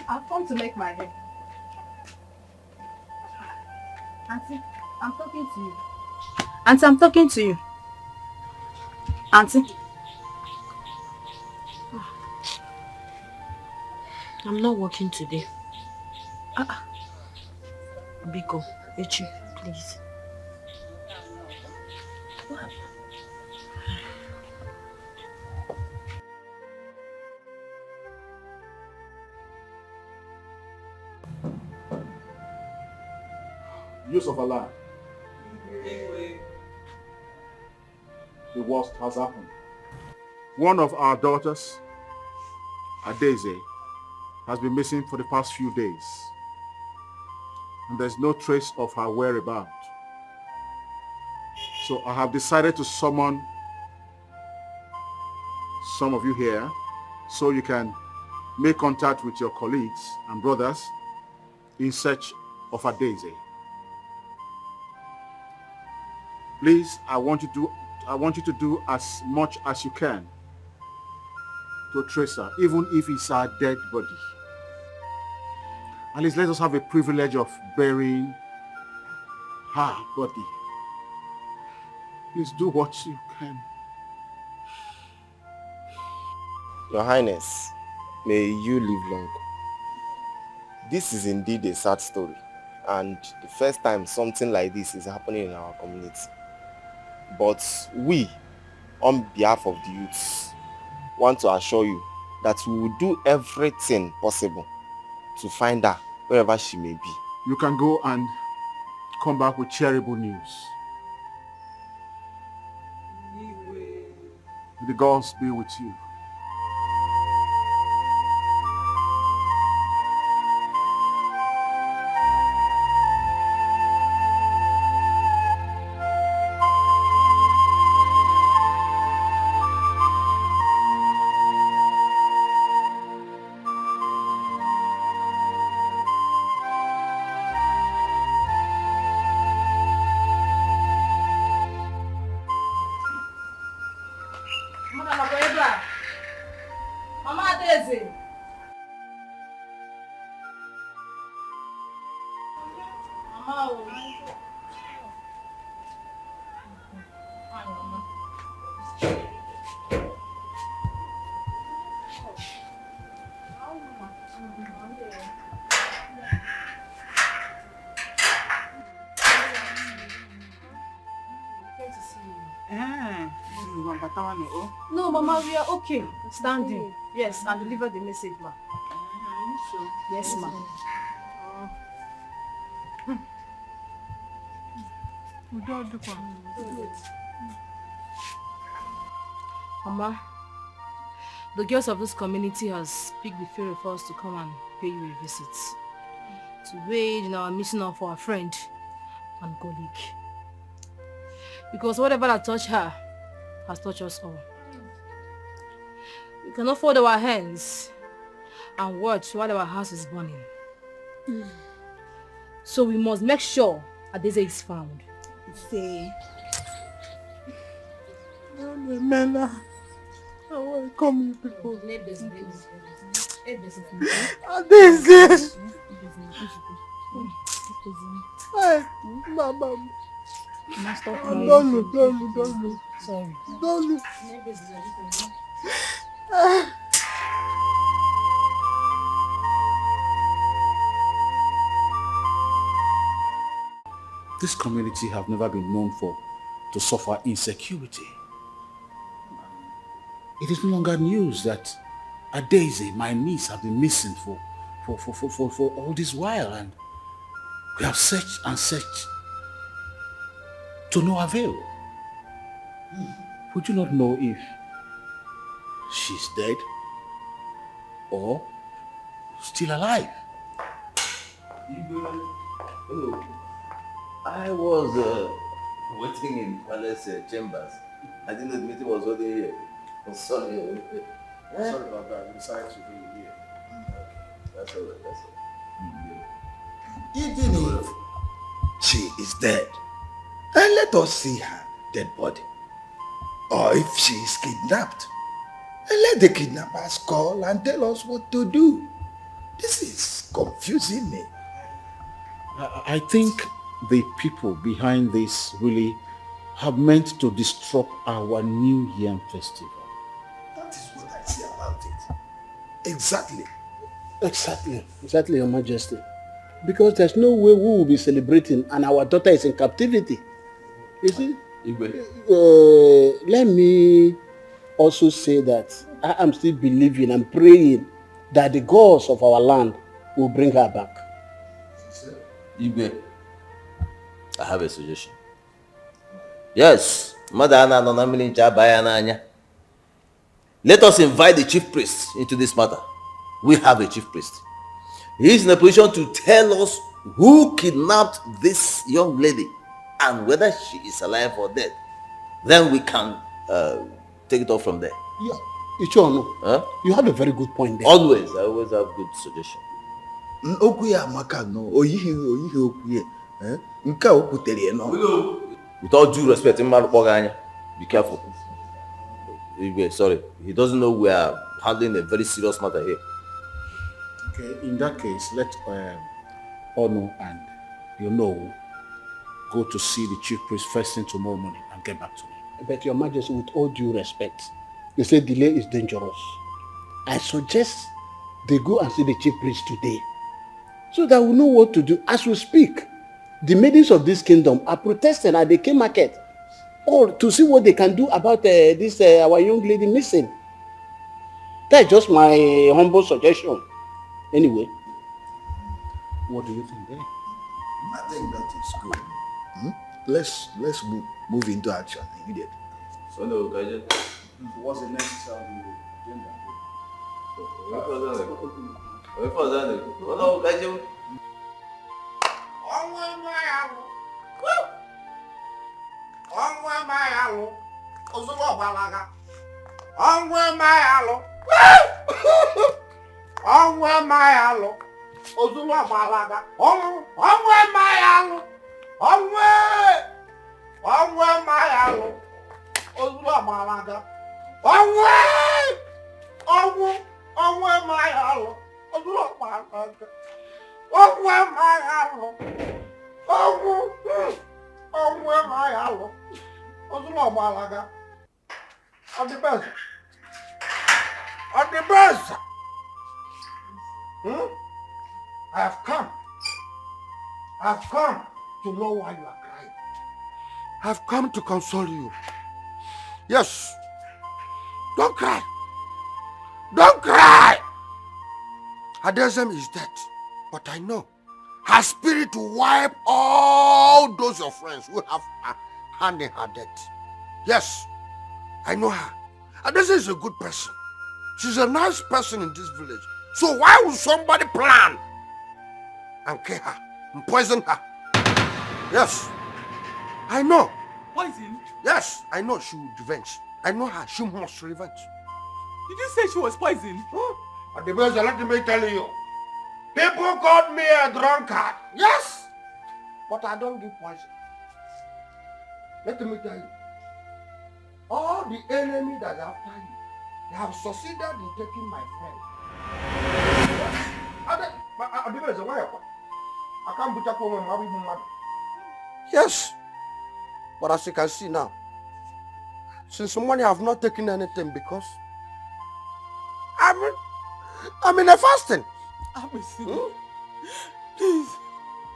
I've come to make my hair. Auntie, I'm talking to you. Auntie, I'm talking to you. Auntie. I'm not working today. Biko, Echi, please. Use of Allah. The worst has happened. One of our daughters, Adeze, has been missing for the past few days. And there's no trace of her whereabouts. So I have decided to summon some of you here so you can make contact with your colleagues and brothers in search of Adeze. Please, I want you to do as much as you can to trace her, even if it's her dead body. At least let us have a privilege of burying her body. Please do what you can. Your Highness, may you live long. This is indeed a sad story, and the first time something like this is happening in our community. But we, on behalf of the youths, want to assure you that we will do everything possible to find her wherever she may be. You can go and come back with terrible news. May the gods be with you. No, Mama, we are okay. Standing. Yes, and deliver the message, ma. Yes, ma. Mama, the girls of this community has picked the fear of us to come and pay you a visit. To wage in our mission of our friend and colleague. Because whatever that touched her has touched us all. We cannot fold our hands and watch while our house is burning. So we must make sure Adeze is found. Say. Mela, I want to come you people. Adeze. Hey, Mama. Don't look. Sorry. Don't look. This community have never been known to suffer insecurity. It is no longer news that Adeze, my niece, have been missing for all this while, and we have searched and searched to no avail. We do not know if she's dead or still alive. Hello. I was waiting in palace chambers. I didn't know the meeting was already here. I'm sorry. Sorry about that. We decided to bring you here. That's all right. Even if she is dead, and let us see her dead body. Or if she is kidnapped, and let the kidnappers call and tell us what to do. This is confusing me. I think the people behind this really have meant to disrupt our New Yam Festival. That is what I say about it. Exactly. Exactly, Your Majesty. Because there's no way we will be celebrating and our daughter is in captivity. You see? Let me also say that I am still believing and praying that the gods of our land will bring her back. Igwe, I have a suggestion. Yes, let us invite the chief priest into this matter. We have a chief priest. He is in a position to tell us who kidnapped this young lady and whether she is alive or dead. Then we can take it off from there. Yeah, Ichono, you have a very good point there. Always, I always have good suggestions. With all due respect, be careful. Sorry, he doesn't know we are handling a very serious matter here. Okay, in that case, let Ono and go to see the chief priest first thing tomorrow morning and get back to me. But Your Majesty, with all due respect, you say delay is dangerous. I suggest they go and see the chief priest today, so that we know what to do. As we speak, the maidens of this kingdom are protesting at the king market, or to see what they can do about this our young lady missing. That's just my humble suggestion. Anyway, what do you think there? I think that is good. Let's move into action immediately. So no, what's the next agenda? I've come to know why you are crying. I've come to console you. Yes. Don't cry. Don't cry. Adesem is dead, but I know her spirit will wipe all those your friends who have her hand in her death. Yes, I know her. Adesem is a good person. She's a nice person in this village. So why would somebody plan and kill her and poison her? Yes, I know. Poison? Yes, I know she will revenge. I know her. She must revenge. Did you say she was poisoned? At the best, let me tell you. People called me a drunkard. Yes, but I don't give poison. Let me tell you, all the enemy that are after you, they have succeeded in taking my friend. I can't put up on my. Yes, but as you can see now, since morning I have not taken anything because I'm in a fasting. Please,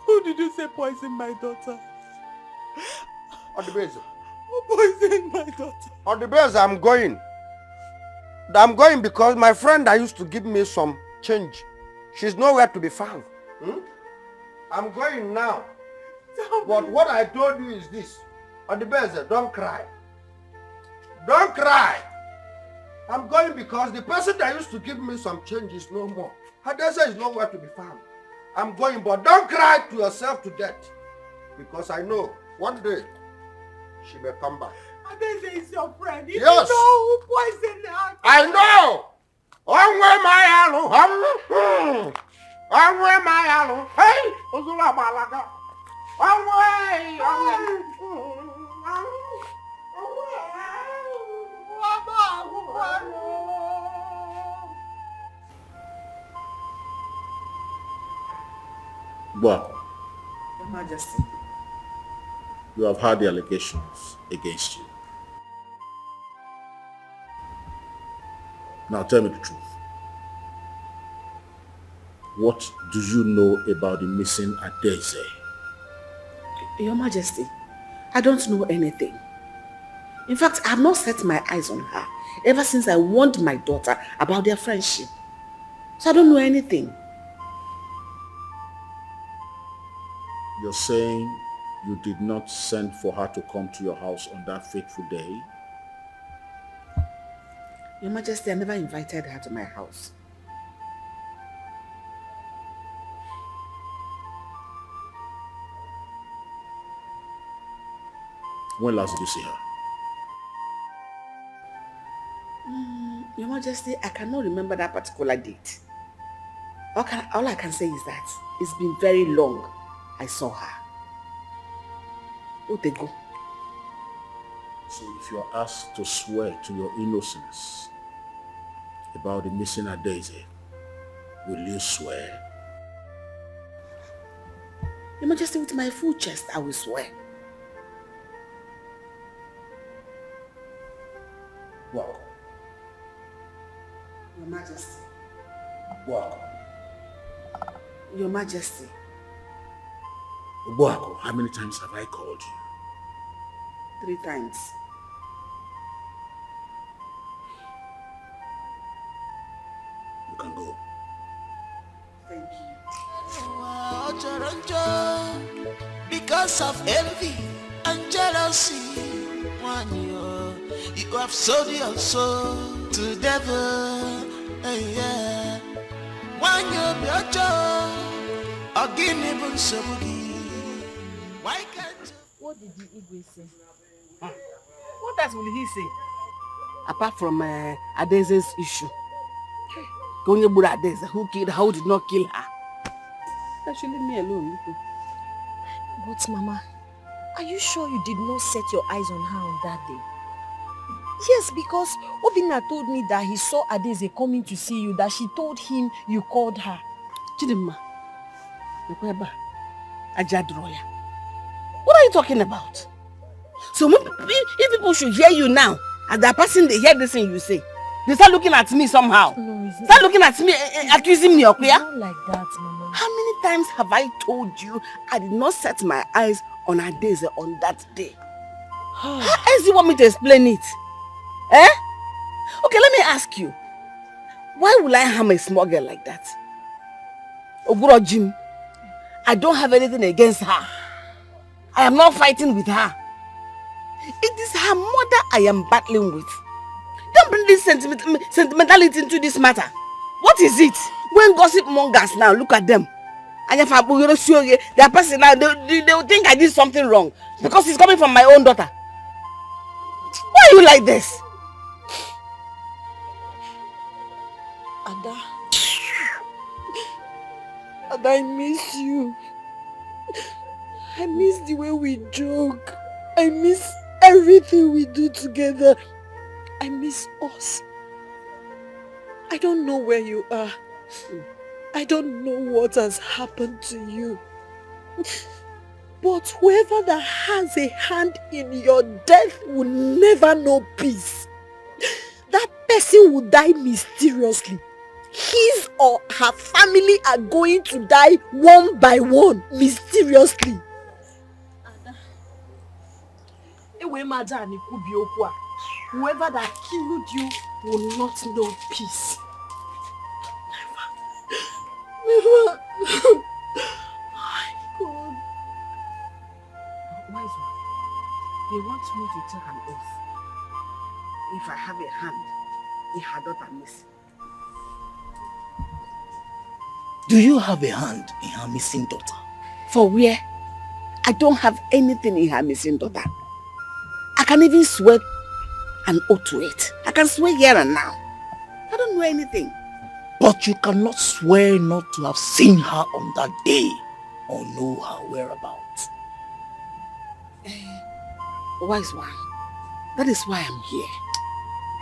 who did you say poisoned my daughter? On the base. Who poisoned my daughter? On the base, I'm going. I'm going because my friend that used to give me some change, she's nowhere to be found. I'm going now. But what I told you is this. On the base, don't cry. Don't cry. I'm going because the person that used to give me some change is no more. Hadeza is nowhere to be found. I'm going, but don't cry to yourself to death. Because I know one day she may come back. Hadeza is your friend. If Yes. you know who poisoned her. I know. Hey, Ozula Malaga. Well, Your Majesty. you have heard the allegations against you. Now tell me the truth. What do you know about the missing Adeze? Your Majesty, I don't know anything. In fact, I have not set my eyes on her ever since I warned my daughter about their friendship. So I don't know anything. You're saying you did not send for her to come to your house on that fateful day? Your Majesty, I never invited her to my house. When last did you see her? Your Majesty, I cannot remember that particular date. All I can say is that it's been very long I saw her. Oh, they go. So if you are asked to swear to your innocence about the missing Adeze, will you swear? Your Majesty, with my full chest, I will swear. Welcome. Your Majesty. Welcome. Your Majesty. Ubuako, how many times have I called you? 3 times. You can go. Thank you. Because of envy and jealousy, you have sold your soul to the devil. Yeah. One you again even so. Why can't you? What did the Igwe say? What else will he say? Apart from Adeze's issue. Konyebura Adeze, who killed her, who did not kill her. Actually, leave me alone. But Mama, are you sure you did not set your eyes on her on that day? Yes, because Obina told me that he saw Adeze coming to see you, that she told him you called her. Chidimma, Ajadroya. What are you talking about? So if people should hear you now, as the person they hear this thing you say, they start looking at me somehow. No, it's not. Start looking at me, accusing me of It's not like that, Mama. How many times have I told you I did not set my eyes on Adeze on that day? How else do you want me to explain it? Eh? Okay, let me ask you. Why will I harm a small girl like that? Oguro Jim, I don't have anything against her. I am not fighting with her. It is her mother I am battling with. Don't bring this sentimentality into this matter. What is it? When gossip mongers now, look at them. And if their person now, they will think I did something wrong. Because it's coming from my own daughter. Why are you like this? Ada. And I miss you. I miss the way we joke. I miss everything we do together. I miss us. I don't know where you are. I don't know what has happened to you. But whoever that has a hand in your death will never know peace. That person will die mysteriously. His or her family are going to die one by one, mysteriously. Whoever that killed you will not know peace. Never. God. Wise one, they want me to take an oath. If I have a hand in her daughter missing. Do you have a hand in her missing daughter? For where? I don't have anything in her missing daughter. I can even swear an oath to it. I can swear here and now. I don't know anything. But you cannot swear not to have seen her on that day or know her whereabouts. Wise one, that is why I'm here.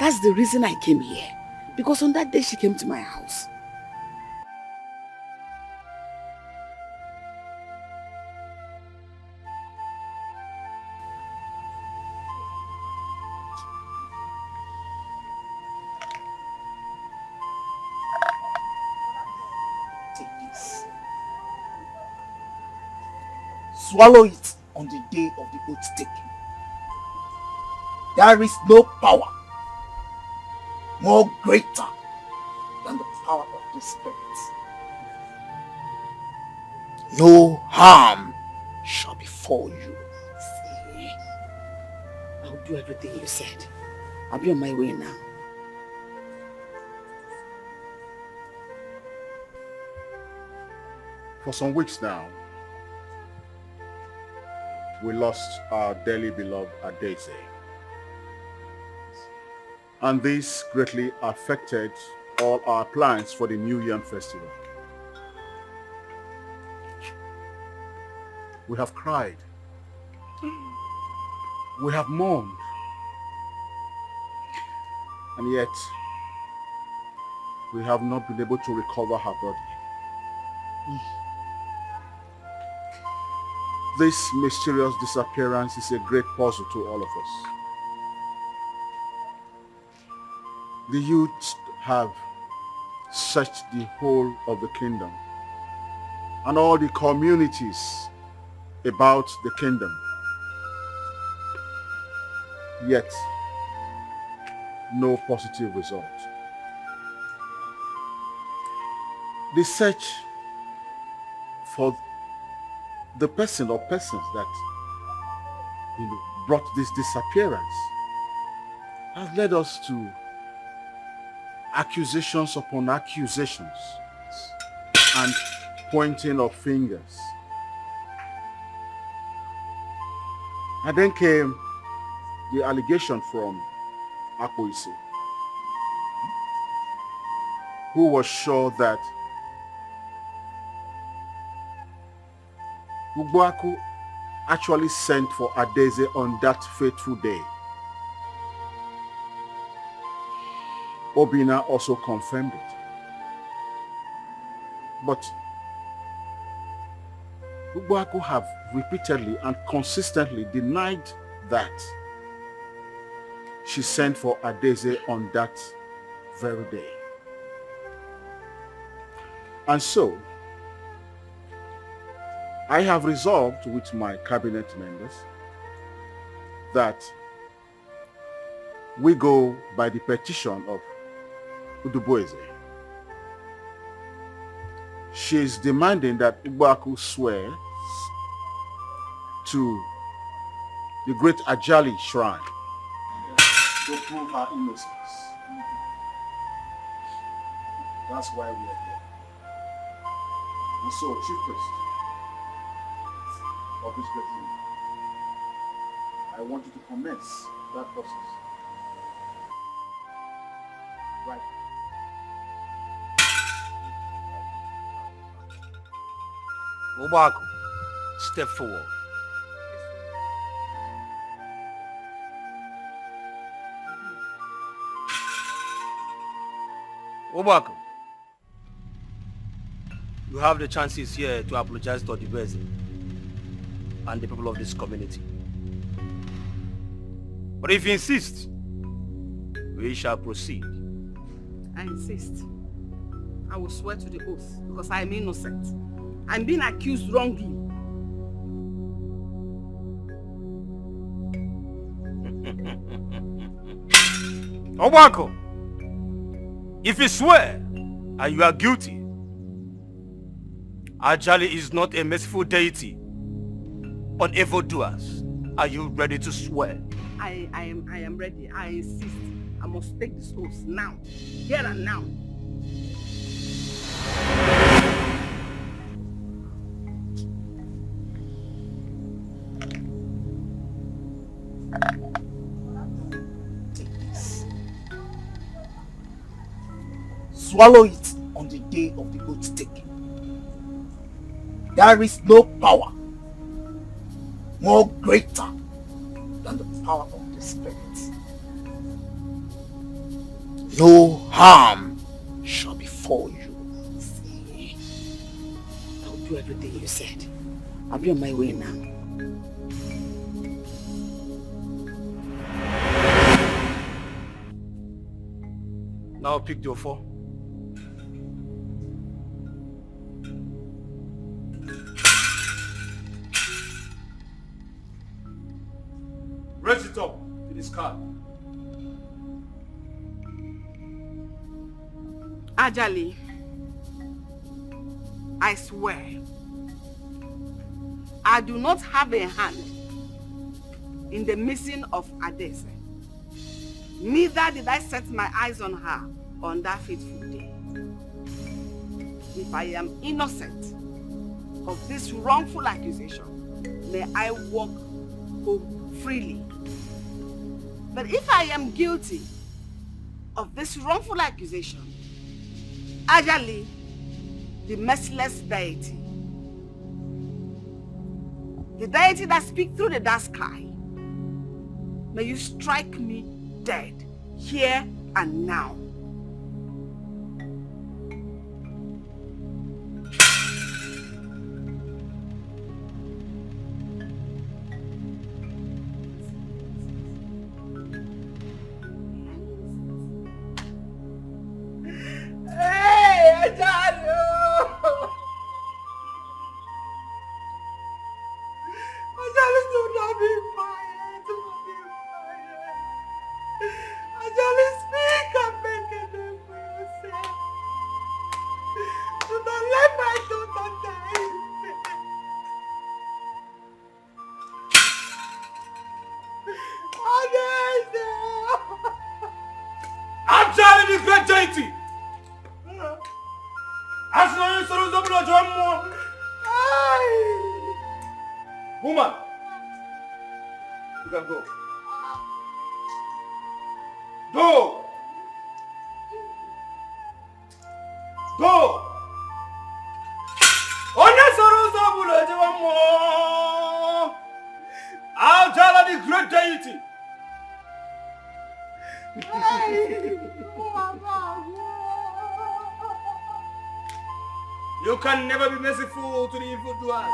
That's the reason I came here. Because on that day she came to my house. Take this. Swallow it on the day of the oath taking. There is no power more greater than the power of the Spirit. No harm shall befall you. See, I'll do everything you said. I'll be on my way now. For some weeks now, we lost our dearly beloved Adeze. And this greatly affected all our plans for the New Yam Festival. We have cried. We have mourned. And yet, we have not been able to recover her body. This mysterious disappearance is a great puzzle to all of us. The youth have searched the whole of the kingdom and all the communities about the kingdom. Yet, no positive result. The search for the person or persons that brought this disappearance has led us to accusations upon accusations and pointing of fingers. And then came the allegation from Akpoise, who was sure that Ugboaku actually sent for Adeze on that fateful day. Obina also confirmed it. But Ugboaku have repeatedly and consistently denied that she sent for Adeze on that very day. And so, I have resolved with my cabinet members that we go by the petition of Uduboeze. She is demanding that Ugboaku swear to the great Ajali shrine to prove her innocence. That's why we are here. And so, Chief Priest of this great room, I want you to commence that process. Right. Obaku, step forward. Obaku, you have the chances here to apologize to the person and the people of this community. But if you insist, we shall proceed. I insist. I will swear to the oath because I am innocent. I'm being accused wrongly. Obaku, if you swear and you are guilty, Ajali is not a merciful deity on evildoers. Are you ready to swear? I am ready. I insist. I must take this oath now. Here and now. Swallow it on the day of the oath taking. There is no power more greater than the power of the Spirit. No harm shall befall you. See, I'll do everything you said. I'll be on my way now. Now pick the offer. Raise it up to this card. Ajali, I swear, I do not have a hand in the missing of Adese. Neither did I set my eyes on her on that fateful day. If I am innocent of this wrongful accusation, may I walk home freely. But if I am guilty of this wrongful accusation, Ajali, the merciless deity, the deity that speaks through the dark sky, may you strike me dead here and now. Ajali the great deity! As long as there is no joy more. Woman, you can go. Go! Go! Ajala the great deity! You can never be merciful to the evildoers.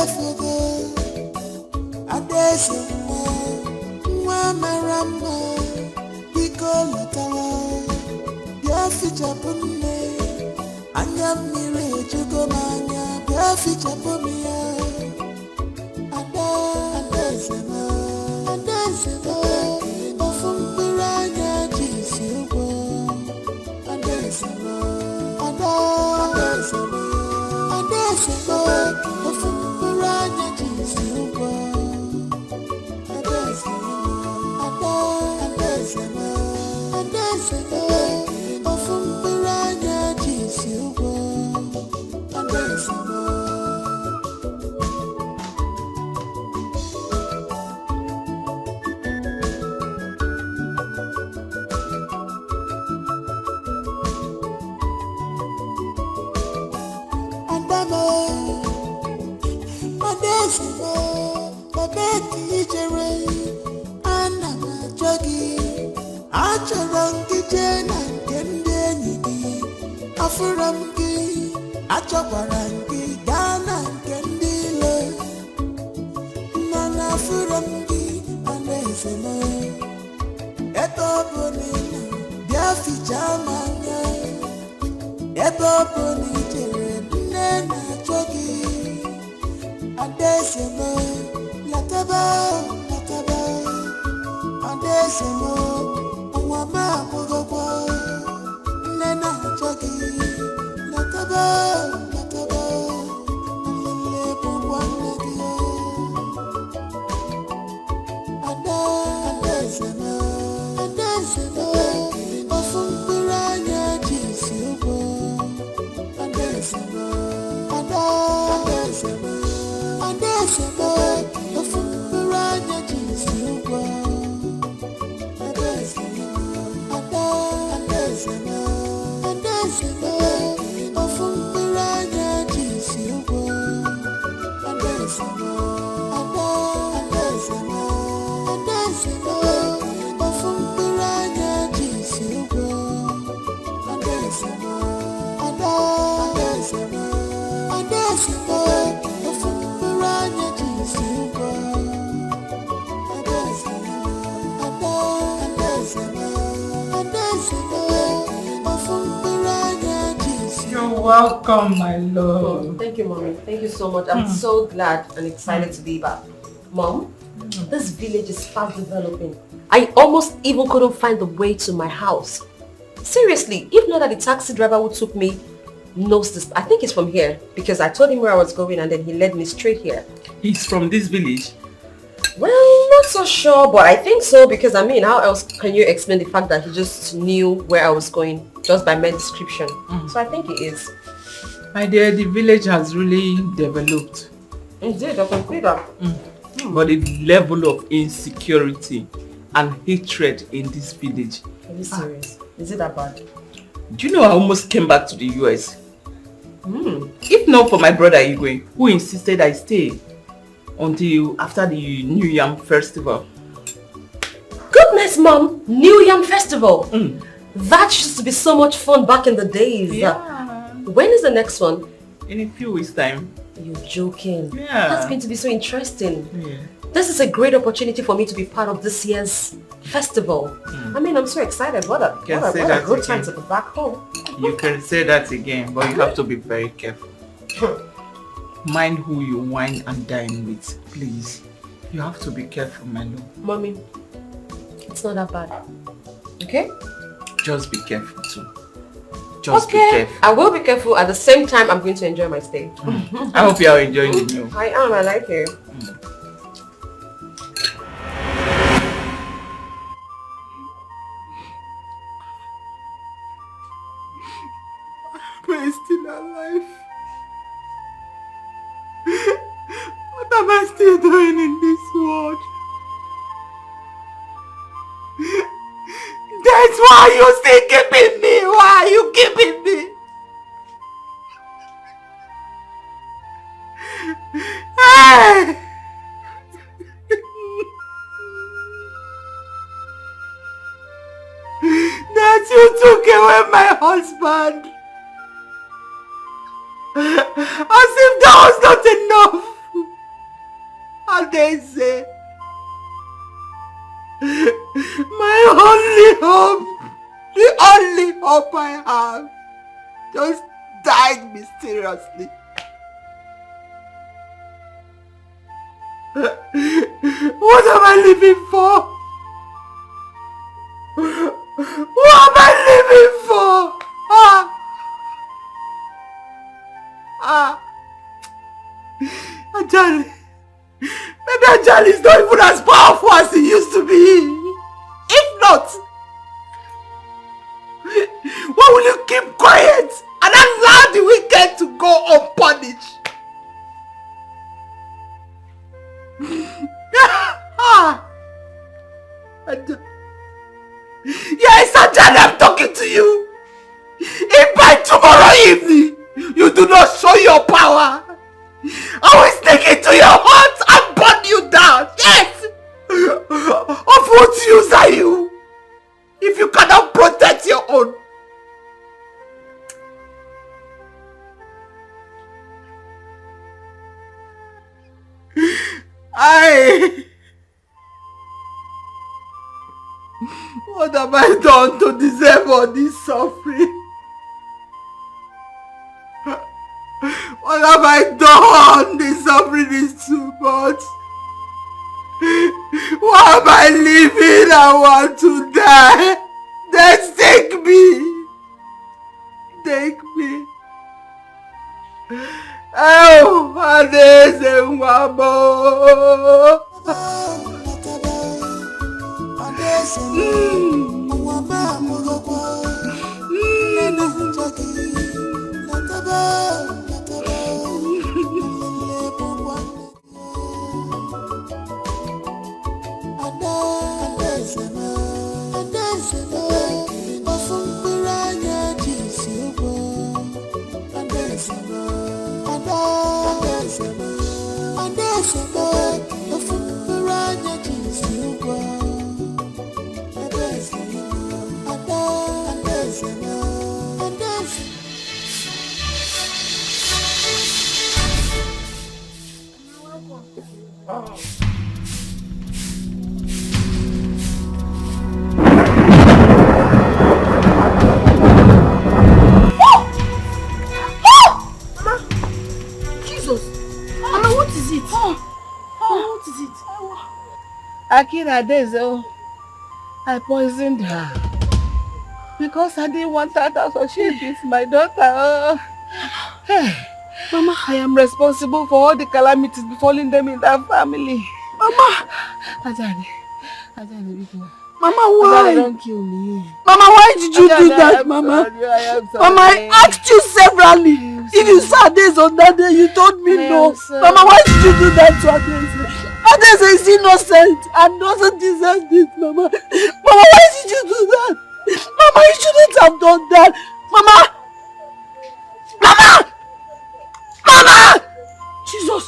efugo Adaeze nwa mara mma biko lọtawa bịa fichapụ nne anya mmiri ejugo m anya bịa fichapụ m ya Adaeze ofu mkpụrụ anya ji isi ụgwọ Adaeze ofu mkpụrụ anya ji isi ụgwọ Adaeze ofu mkpụrụ anya ji isi ụgwọ Adaeze achọrọ gị jee na nke ndị enyi gị afụrụ m gị achọkwara gị gaa na nke ndị ilo mana afụrụ m gị Adaeze m ebe ọ bụ na ị nọ bịa fichaa m anya ebe ọ bụ na ị jere nne na-achọ gị Adaeze m lataba Adaeze m ụwa m akwụgokwa nne na-achọ gị lataba nlele bụkwa nne gị Adaeze m ofu mkpụrụ anya ji isi ụgwọ Adaeze m ofu mkpụrụ anya ji isi ụgwọ Adaeze m ofu mkpụrụ anya ji isi ụgwọ Adaeze m ofu mkpụrụ anya ji isi ụgwọ Adaeze m ofu mkpụrụ anya ji isi ụgwọ You're welcome, my love. Thank you, Mommy. Thank you so much. I'm so glad and excited to be back. Mom, this village is fast developing. I almost even couldn't find the way to my house. Seriously, if not that the taxi driver who took me knows this. I think he's from here because I told him where I was going and then he led me straight here. He's from this village? Well, not so sure, but I think so because I mean, how else can you explain the fact that he just knew where I was going just by my description? So I think he is. My dear, the village has really developed. Indeed, I can see that. But the level of insecurity and hatred in this village. Are you serious? Is it that bad? Do you know I almost came back to the US? If not for my brother Igwe, who insisted I stay until after the New Yam Festival. Goodness, Mom! New Yam Festival! That used to be so much fun back in the days. Yeah. When is the next one? In a few weeks' time. You're joking. Yeah. That's going to be so interesting. Yeah. This is a great opportunity for me to be part of this year's festival. I mean, I'm so excited. What a good time to be back home. You can say that again, but you have to be very careful. Mind who you wine and dine with, please. You have to be careful, my love. Mommy, it's not that bad. Okay? Just be careful too. Just be careful. I will be careful. At the same time, I'm going to enjoy my stay. I hope you are enjoying the meal. I am. I like it. Am I still alive? What am I still doing in this world? That's why you still keeping me. Why are you keeping me? Hey! That you took away my husband. As if that was not enough. hope I have just died mysteriously. What am I living for? What am I living for? Ajali. Maybe Ajali is not even as powerful as he used to be. If not, why will you keep quiet and allow the wicked to go unpunished? Yes, Ajali, I'm talking to you. If by tomorrow evening you do not show your power, I will sneak into your heart and burn you down. Yes! Of what use are you if you cannot protect your own? What have I done to deserve all this suffering? What have I done? This suffering is too much. Why am I living? I want to die. Then take me. Take me. Oh, Adeze Nwabo. Akira Dezo, I poisoned her because I didn't want her to associate with my daughter. Hey, Mama, I am responsible for all the calamities befalling them in that family. Mama! Ajani, Mama, why? Ajani, don't kill me. Mama, why did you do that, Mama? Mama, I asked you severally. If you saw this on that day, you told me no. Mama, why did you do that to Adeze? Adeze is innocent and doesn't deserve this, Mama. Mama, why did you do that? Mama, you shouldn't have done that. Mama! Mama! Mama! Jesus!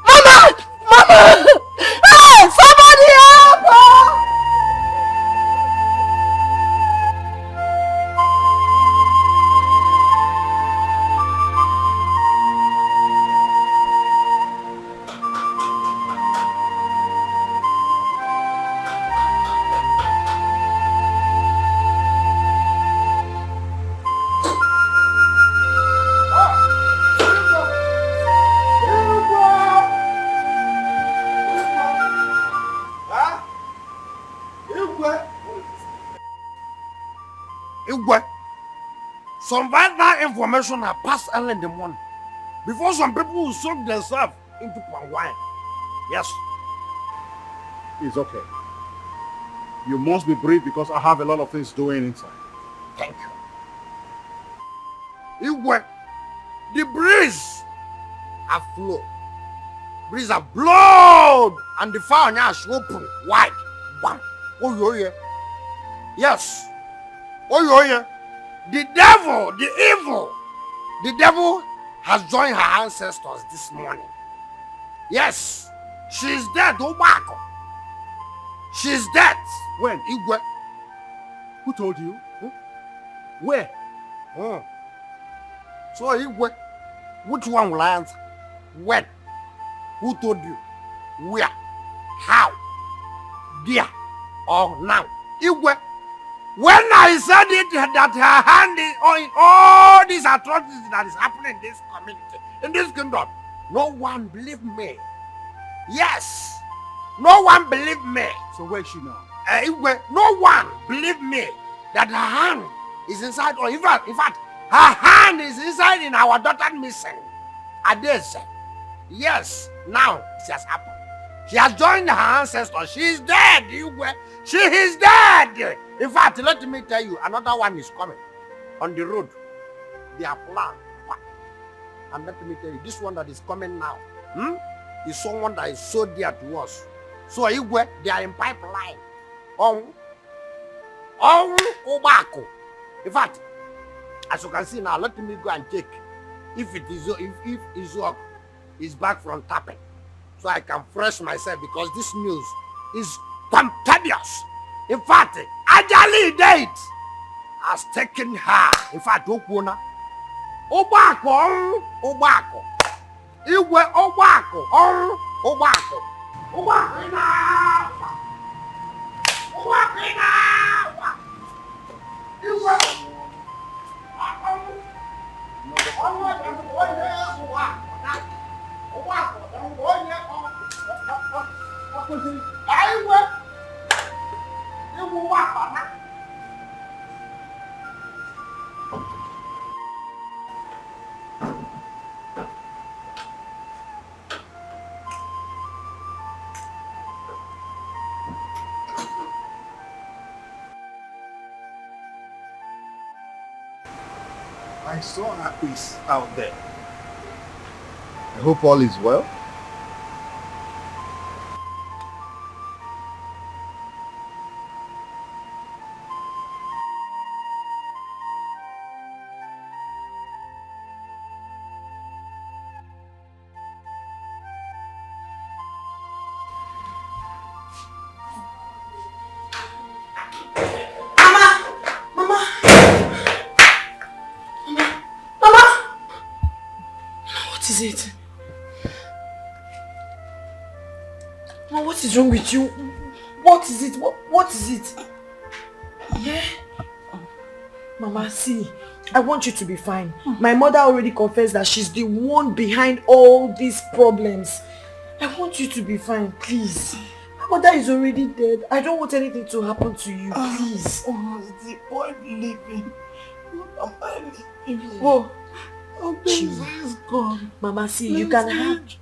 Mama! Mama! Hey! Somebody help her! Some vital information are passed early in the morning before some people will soak themselves into palm wine. Yes. It's okay. You must be brief because I have a lot of things doing inside. Thank you. Igwe, the breeze have flowed. Breeze have blown and the fire has opened wide. Bam. Oh, you hear? Yes. Oh, you hear? The devil, the devil has joined her ancestors this morning. Yes, she's dead, Obako. She's dead. When? Igwe. Who told you? Where? So, Igwe, which one will I answer? When? Who told you? Where? How? There? Or now? Igwe, When I said it, that her hand is on all these atrocities that is happening in this community, in this kingdom, no one believed me. Yes, no one believed me. So where is she now? No one believed me that her hand is inside, or in fact, her hand is inside in our daughter missing. Ades. Yes, now it has happened. She has joined her ancestors. She is dead. She is dead. In fact, let me tell you, another one is coming on the road. They are planned. And let me tell you, this one that is coming now is someone that is so dear to us. So they are in pipeline. Obako. In fact, as you can see now, let me go and check if Izok is back from tapping, so I can fresh myself, because this news is contagious. In fact, Ajali date has taken her. In fact, Obako, Iwe Obako, I saw Akis out there. I hope all is well. What is it? Mama, what is wrong with you? What is it? What is it? Yeah? Mama, see, I want you to be fine. My mother already confessed that she's the one behind all these problems. I want you to be fine, please. My mother is already dead. I don't want anything to happen to you, please. What's the point living? What am I living? Oh, Daisy is gone. Mama, see, you can have me.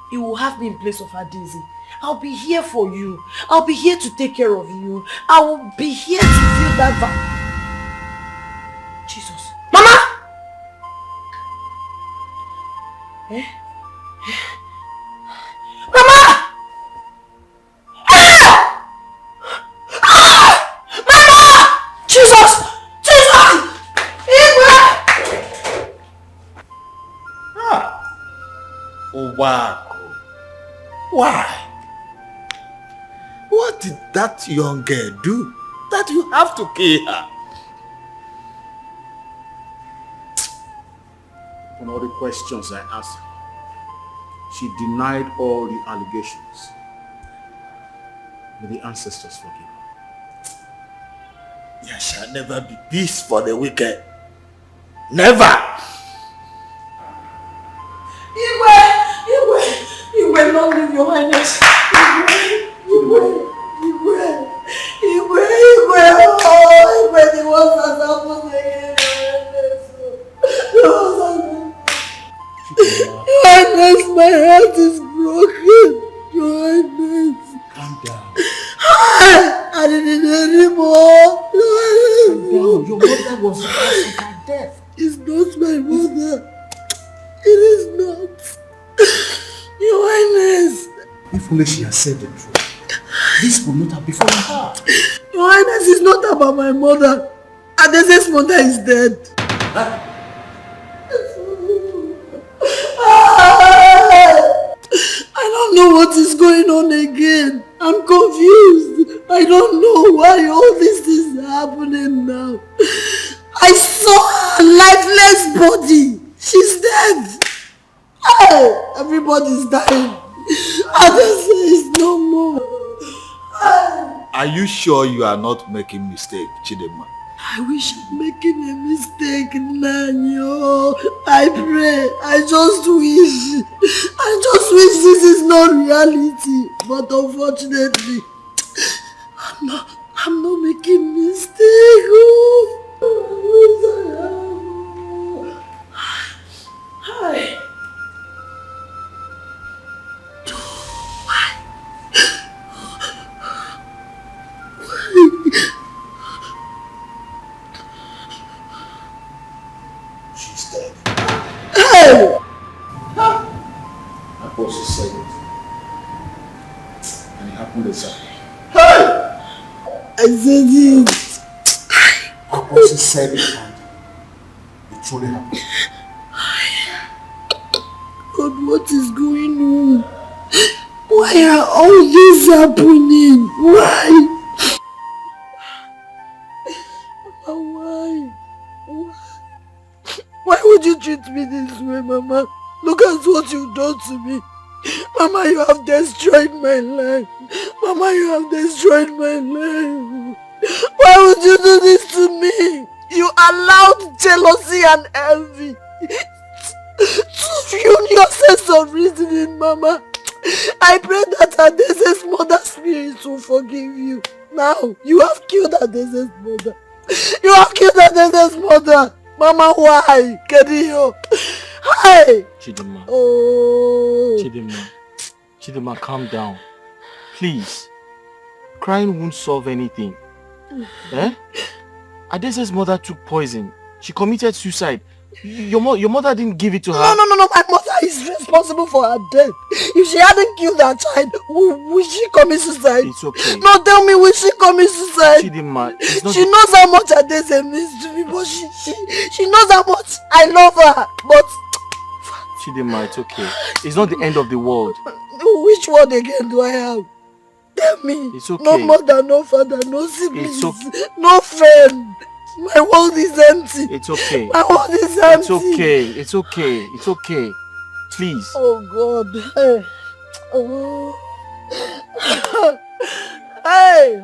You will have me in place of her, Daisy. I'll be here for you. I'll be here to take care of you. I will be here to feel that Jesus. Mama! Eh? Mama! Ah! Ah! Mama! Jesus! Jesus! Oh, wow. Why? What did that young girl do that you have to kill her? On all the questions I asked her, she denied all the allegations. May the ancestors forgive her. There shall never be peace for the wicked. Never! Igwe, long live your highness. Igwe, the ones that happened again. Your highness, my heart is broken. Your highness. Calm down. I didn't anymore. Calm down. Your mother was the cause of her death. It's not my mother. It is not. Your highness. If only she had said the truth, this would not have befallen her. Your highness, is not about my mother. Adese's mother is dead. Huh? I don't know what is going on again. I'm confused. I don't know why all this is happening now. I saw her lifeless body. She's dead. Everybody's dying. Adese is no more. Are you sure you are not making mistake, Chidema? I wish I'm making a mistake, Nanyo. I pray. I just wish this is not reality. But unfortunately, I'm not making mistake. Hi. She's dead. Hey! My boss is saying it. And it happened exactly. Hey! I said it. My boss is saying it and it truly happened. God, what is going on? Why are all this happening? Why? Why? Why would you treat me this way, Mama? Look at what you've done to me. Mama, you have destroyed my life. Mama, you have destroyed my life. Why would you do this to me? You allowed jealousy and envy to ruin your sense of reasoning, Mama. I pray that Adese's mother's spirit will forgive you. Now, you have killed Adese's mother. You have killed Adese's mother. Mama, why? Kedio. Hi. Chidema. Oh. Chidema, calm down. Please. Crying won't solve anything. Eh? Adese's mother took poison. She committed suicide. Your mother didn't give it to her. No. My mother is responsible for her death. If she hadn't killed her child, would she commit suicide? It's okay. No, tell me, will she commit suicide? Chidema, she knows how much Adese means to me, but she knows how much I love her. But Chidema, it's okay. It's not the end of the world. Which word again do I have? Tell me. It's okay. No mother, no father, no siblings, It's no friend. My world is empty. It's okay. My world is empty. It's okay. Please. Oh God. Hey. Oh. Hey.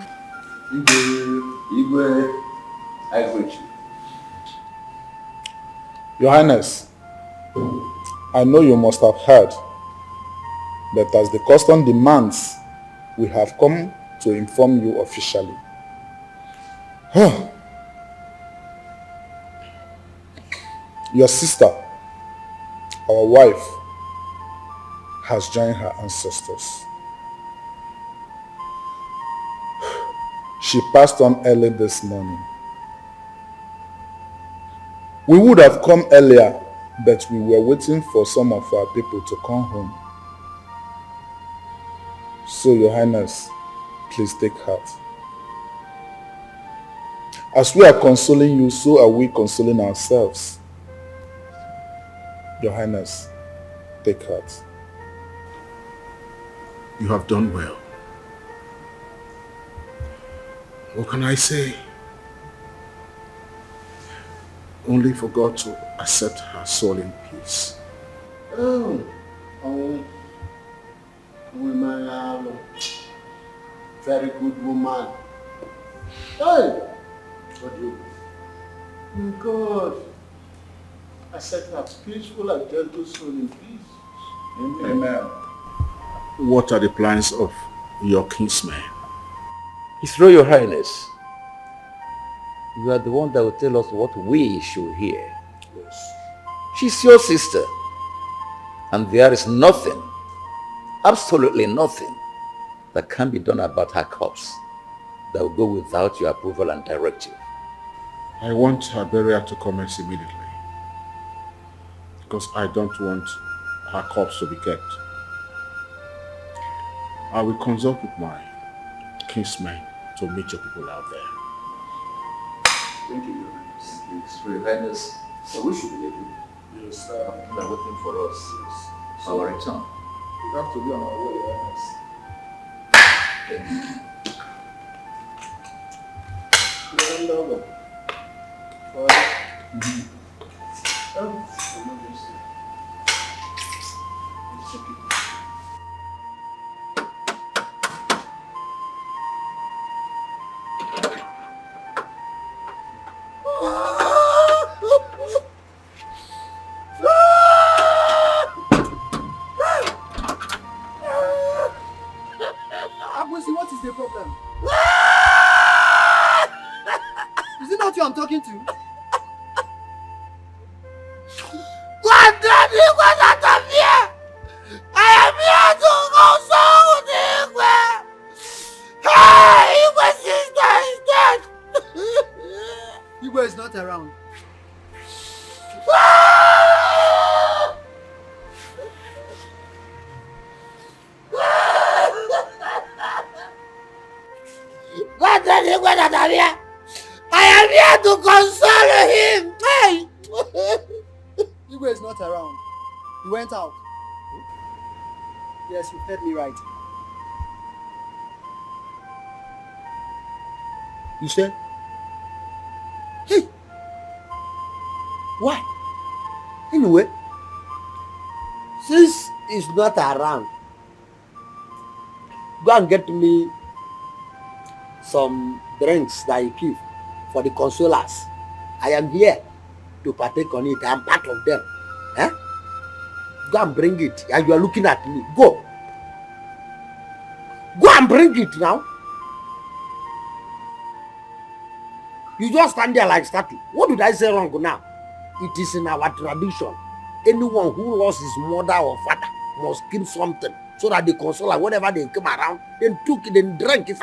Igwe, I greet you. Your Highness, I know you must have heard that as the custom demands, we have come to inform you officially. Your sister, our wife, has joined her ancestors. She passed on early this morning. We would have come earlier, but we were waiting for some of our people to come home. So, Your Highness, please take heart. As we are consoling you, so are we consoling ourselves. Your Highness, take heart. You have done well. What can I say? Only for God to accept her soul in peace. Very good woman. Hey! What do you? God. Accept her peaceful and gentle soul in peace. Amen. What are the plans of your kinsman? His Royal Highness, you are the one that will tell us what we should hear. Yes. She's your sister, and there is nothing, absolutely nothing, that can be done about her corpse that will go without your approval and directive. I want her burial to commence immediately, because I don't want her corpse to be kept. I will consult with my kinsmen to meet your people out there. Thank you, Your Highness. His Royal Highness, so we should be able. Yes, They are waiting for us. Yes. Our return. We have to be on our way, Your Highness. Thank you. talking to? God damn you, get out of here! I am here to console the Igwe! Hey, Igwe's sister is dead! Igwe is not around. God damn you, get out of here! I am here to console him! Hey! Igwe is not around. He went out. Yes, you heard me right. You said? Hey! Why? Anyway, since he's not around, go and get me some drinks that you keep for the consolers. I am here to partake on it. I am part of them. Eh? Go and bring it. And you are looking at me. Go. Go and bring it now. You just stand there like statue. What did I say wrong now? It is in our tradition. Anyone who lost his mother or father must give something so that the consoler, whenever they come around, then took it and drank it.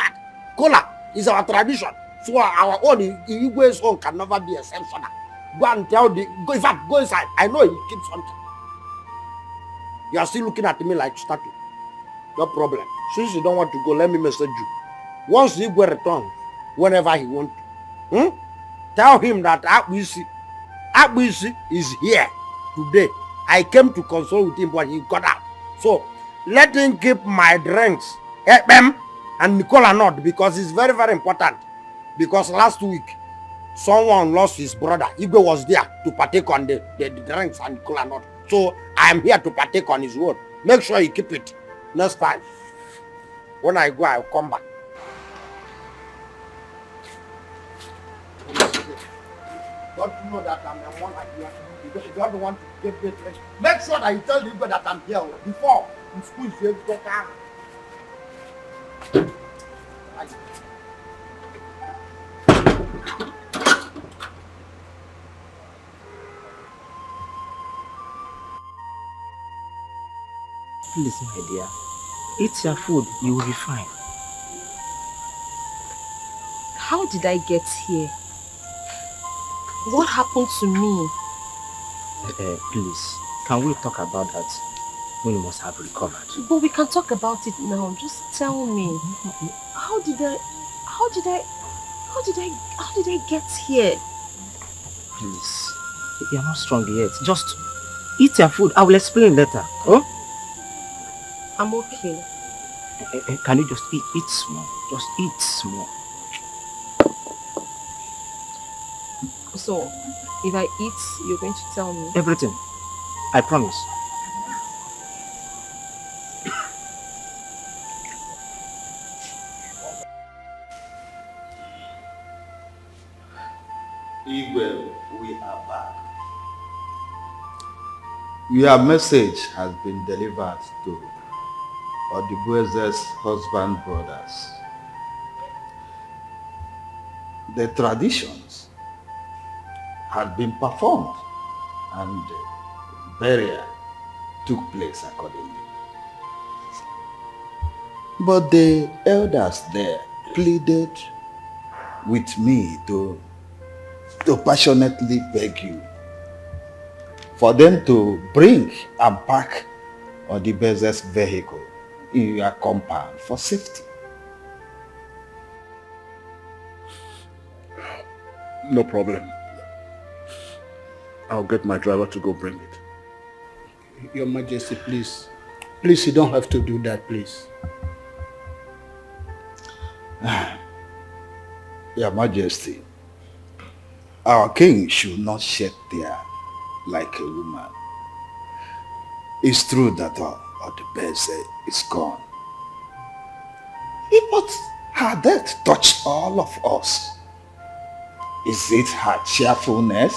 Cola is our tradition. So our own Igwe's own can never be exceptional. Go and tell the go. In fact, go inside. I know he keeps something. You are still looking at me like statue. No problem. Since you don't want to go, let me message you. Once Igwe returns, whenever he wants to, tell him that Akbuisi is here today. I came to console with him, but he got out. So let him keep my drinks, Ekpem and Nicola not, because it's very, very important. Because last week, someone lost his brother. Igwe was there to partake on the drinks and Nicola not. So I am here to partake on his word. Make sure you keep it. Next time, when I go, I'll come back. Don't you know that I'm a one like you? You don't want to give me drink. Make sure that you tell the Igwe that I'm here before you squeeze the Igwe. Please, my dear, eat your food, you will be fine. How did I get here? What happened to me? Please, can we talk about that when you must have recovered? But we can talk about it now. Just tell me. How did I get here? Please, you're not strong yet. Just eat your food. I will explain later. Oh? I'm okay. Can you just eat small? Just eat small. So, if I eat, you're going to tell me? Everything. I promise. Igwe, we are back. Your message has been delivered to Odibueze's husband brothers. The traditions had been performed and burial took place accordingly. But the elders there pleaded with me to passionately beg you for them to bring and park Odibueze's vehicle in your compound for safety. No problem. I'll get my driver to go bring it. Your Majesty, please. Please, you don't have to do that, please. Your Majesty, our king should not shed tear like a woman. It's true that Odibueze is gone. But her death touched all of us. Is it her cheerfulness?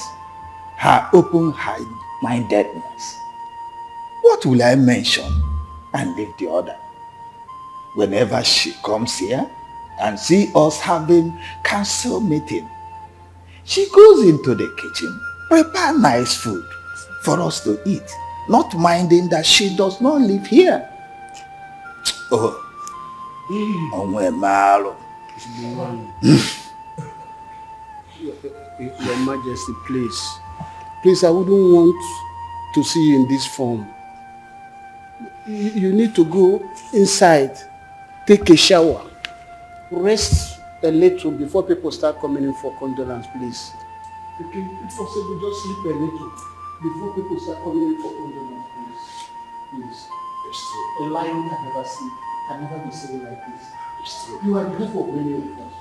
Her open-mindedness? What will I mention and leave the other? Whenever she comes here and see us having council meeting, She goes into the kitchen, prepare nice food for us to eat, not minding that she does not live here. Oh, Your Majesty, please. Please, I wouldn't want to see you in this form. You need to go inside, take a shower, rest a little before people start coming in for condolence, please. Okay, if possible, just sleep a little before people start coming in for condolence, please. Please. A lion can never sleep, can never be seen like this. You are the hope of many of us.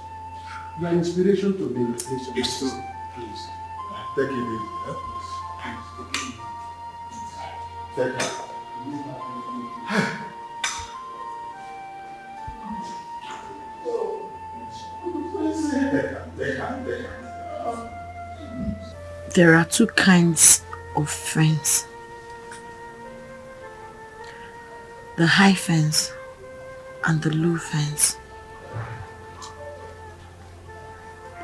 You are inspiration to many. It's true. Please. Take it easy. Huh? Take it. There are two kinds of friends. The high fence and the low fence.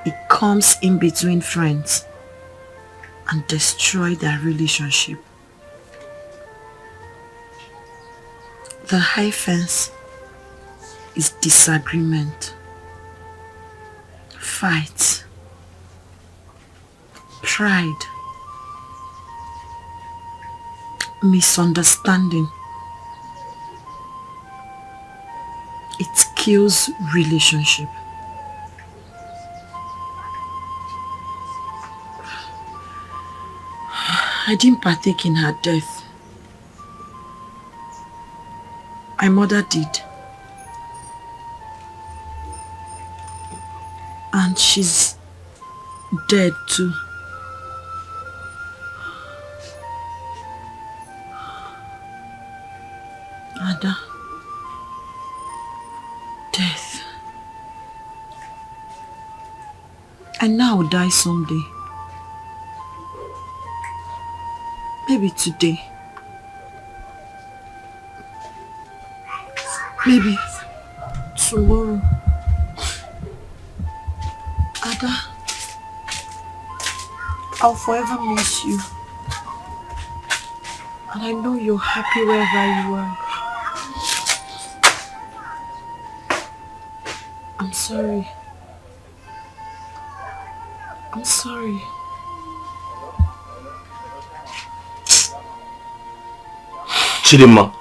It comes in between friends and destroy their relationship. The high fence is disagreement, fight, pride, misunderstanding. It kills relationship. I didn't partake in her death. My mother did. And she's dead too. Ada. Death. I know I will die someday. Maybe today. Maybe tomorrow. Ada, I'll forever miss you. And I know you're happy wherever you are. I'm sorry. I'm sorry. Chidinma.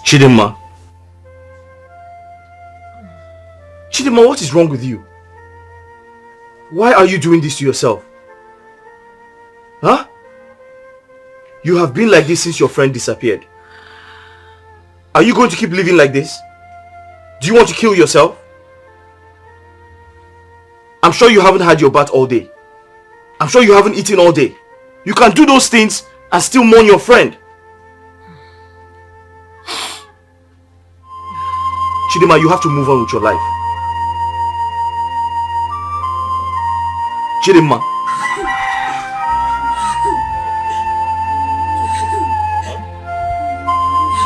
Chidinma. Chidinma, what is wrong with you? Why are you doing this to yourself? Huh? You have been like this since your friend disappeared. Are you going to keep living like this? Do you want to kill yourself? I'm sure you haven't had your bath all day. I'm sure you haven't eaten all day. You can do those things and still mourn your friend. Chidinma, you have to move on with your life. Chidinma.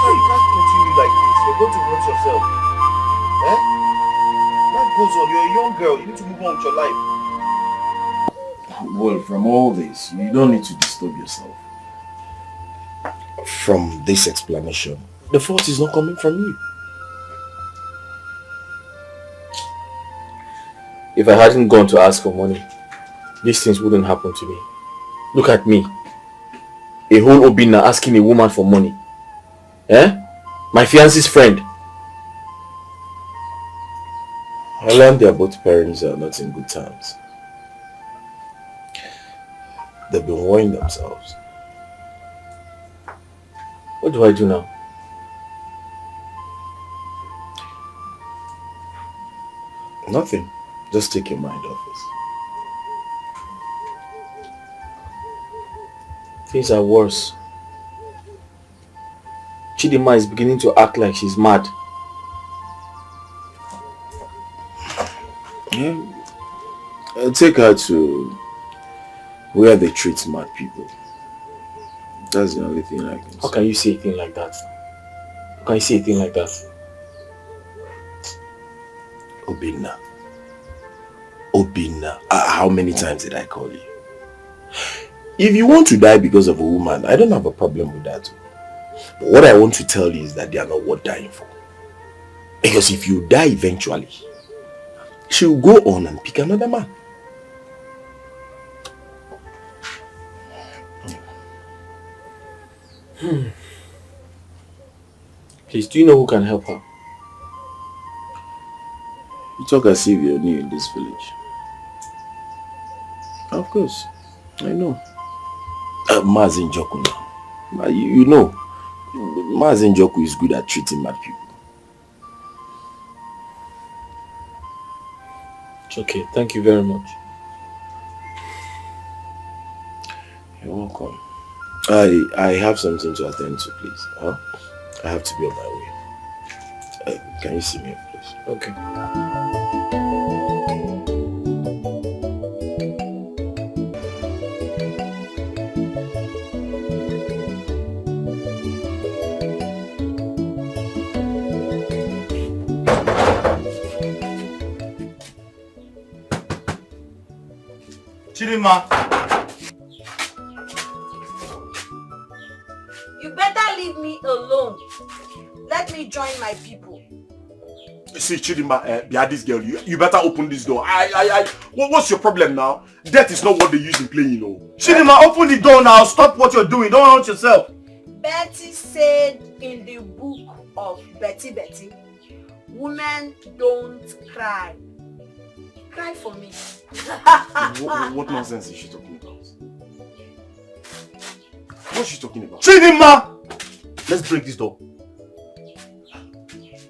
You can't continue like this. You're going to hurt yourself. Eh? Life goes on. You're a young girl. You need to move on with your life. Well, from all this, you don't need to disturb yourself. From this explanation, the fault is not coming from you. If I hadn't gone to ask for money, these things wouldn't happen to me. Look at me. A whole Obina asking a woman for money. Eh? My fiance's friend. I learned their both parents are not in good terms. They've been worrying themselves. What do I do now? Nothing. Just take your mind off it. Things are worse. Chidinma is beginning to act like she's mad. Yeah. Take her to where they treat mad people. That's the only thing I can say. How can you say a thing like that? How can you say a thing like that? Obinna. Obinna. How many times did I call you? If you want to die because of a woman, I don't have a problem with that. But what I want to tell you is that they are not worth dying for. Because if you die eventually, she will go on and pick another man. Please, do you know who can help her? You talk as if you're new in this village. Of course, I know. Mazin Joku now. You know, Mazin Joku is good at treating mad people. It's okay. Thank you very much. You're welcome. I have something to attend to, please. Huh? I have to be on my way. Can you see me, please? Okay. Chidima. You better leave me alone. Let me join my people. See, Chidima, this girl, you better open this door. What's your problem now? Death is not what they use in playing, you know. Chidima, open the door now. Stop what you're doing. Don't hurt yourself. Betty said in the book of Betty, women don't cry. Cry for me. What nonsense is she talking about? What's she talking about? Chidima! Let's break this door.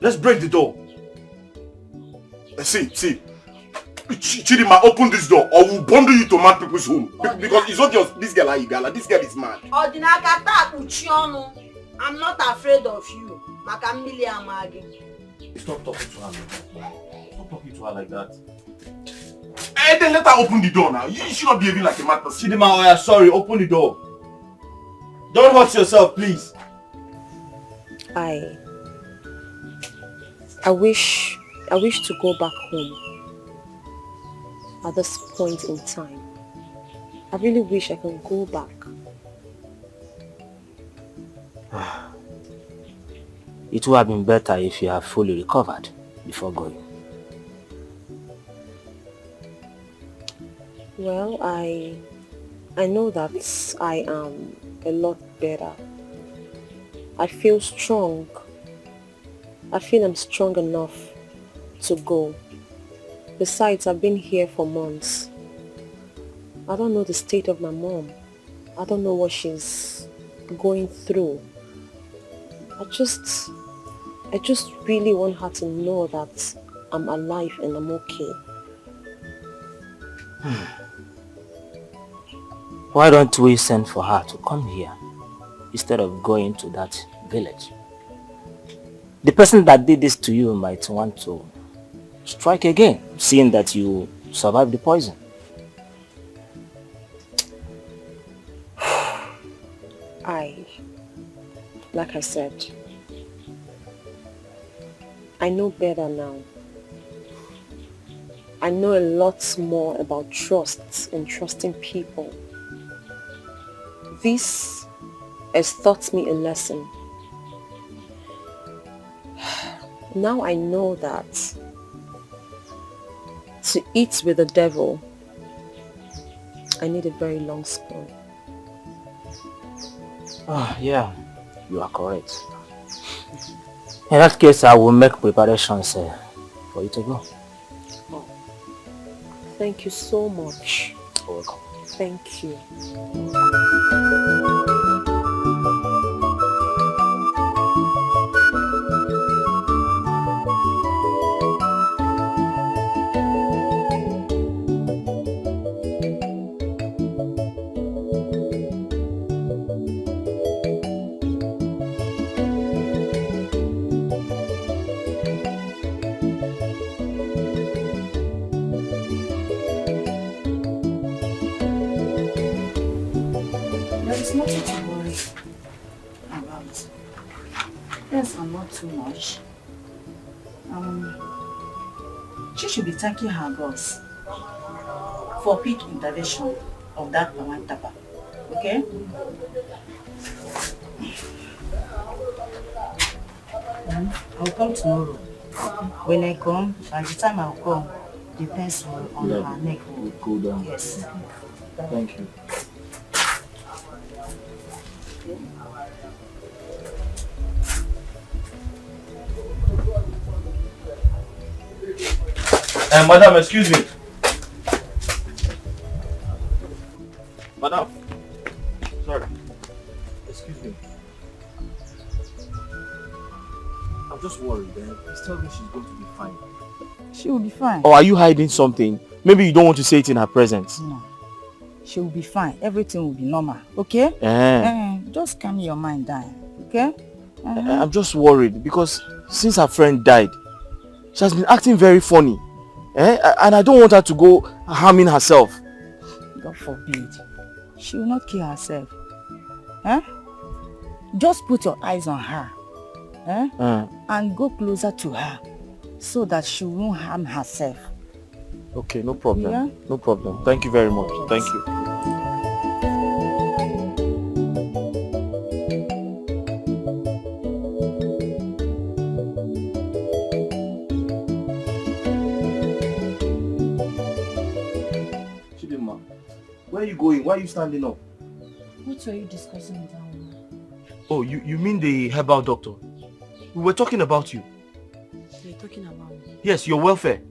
Let's break the door. See. Chidima, open this door or we'll bundle you to mad people's home. Because it's not just this girl, Igala. This girl is mad. I'm not afraid of you. Stop talking to her like that. Stop talking to her like that. Then let her open the door now. You should not be behaving like a mad person. Chidima, we are sorry. Open the door. Don't hurt yourself, please. I wish to go back home at this point in time. I really wish I can go back. It would have been better if you have fully recovered before going. Well, I know that I am a lot better. I feel strong. I feel I'm strong enough to go. Besides, I've been here for months. I don't know the state of my mom. I don't know what she's going through. I just really want her to know that I'm alive and I'm okay. Why don't we send for her to come here instead of going to that village? The person that did this to you might want to strike again, seeing that you survived the poison. Like I said, I know better now. I know a lot more about trust and trusting people. This has taught me a lesson. Now I know that to eat with the devil, I need a very long spoon. Yeah, you are correct. In that case, I will make preparations for you to go. Oh, thank you so much. You're welcome. Thank you. Not too much. She should be thanking her gods for quick intervention of that Pawan Tapa. Okay? I'll come tomorrow. When I come, by the time I'll come, the pencil on her neck will cool down. Yes. Thank you. Madam, excuse me. Madam. Sorry. Excuse me. I'm just worried. Please tell me she's going to be fine. She will be fine. Or are you hiding something? Maybe you don't want to say it in her presence. No. She will be fine. Everything will be normal. Okay? Just calm your mind down. Okay? I'm just worried because since her friend died, she has been acting very funny. And I don't want her to go harming herself. God forbid. She will not kill herself. Just put your eyes on her. And go closer to her so that she won't harm herself. Okay, no problem. Yeah? No problem. Thank you very much. Thank you. Chidinma, where are you going? Why are you standing up? What were you discussing with that woman? Oh, you mean the herbal doctor? We were talking about you. You're talking about me? Yes, your welfare.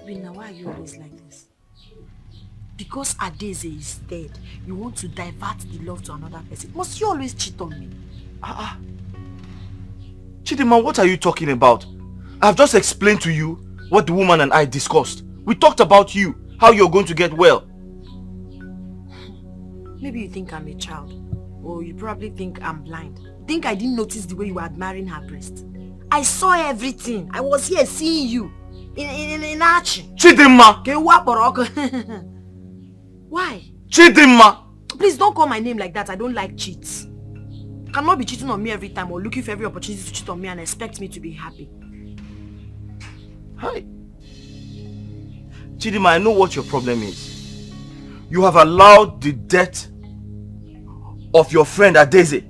Rina, why are you always like this? Because Adeze is dead, you want to divert the love to another person. Must you always cheat on me? Chidinma, what are you talking about? I've just explained to you what the woman and I discussed. We talked about you, how you're going to get well. Maybe you think I'm a child. Or you probably think I'm blind. Think I didn't notice the way you were admiring her breast? I saw everything. I was here seeing you. In action. Chidinma! Why? Chidinma! Please don't call my name like that. I don't like cheats. You cannot be cheating on me every time or looking for every opportunity to cheat on me and expect me to be happy. Hi. Chidinma, I know what your problem is. You have allowed the death of your friend Adeze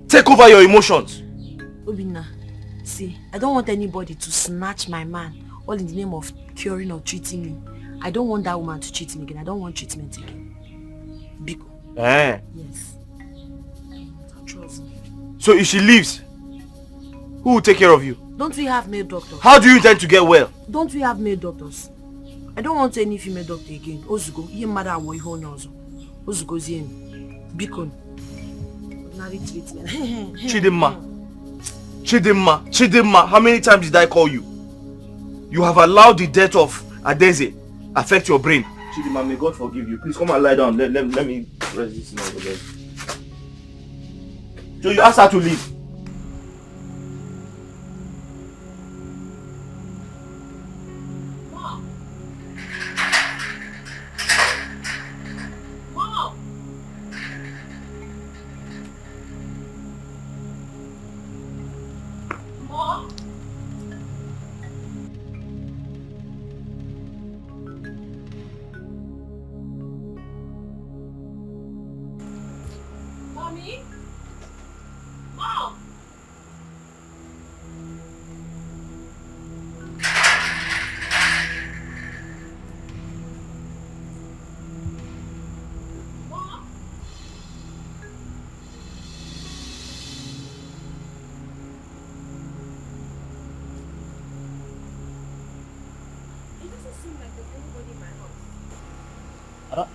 take over your emotions. Obina, see, I don't want anybody to snatch my man all in the name of curing or treating me. I don't want that woman to cheat me again. I don't want treatment again. Biko. Yes. Trust me. So if she leaves, who will take care of you? Don't we have male doctors? How do you intend to get well? Don't we have male doctors? I don't want any female doctor again. Ozugo, ye mother awo iho nyozo. Ozugo zien. Biko. Ordinary treatment. Chidinma, how many times did I call you? You have allowed the death of Adeze affect your brain. Chidinma, may God forgive you. Please come and lie down. Let me rest this now again. So you asked her to leave.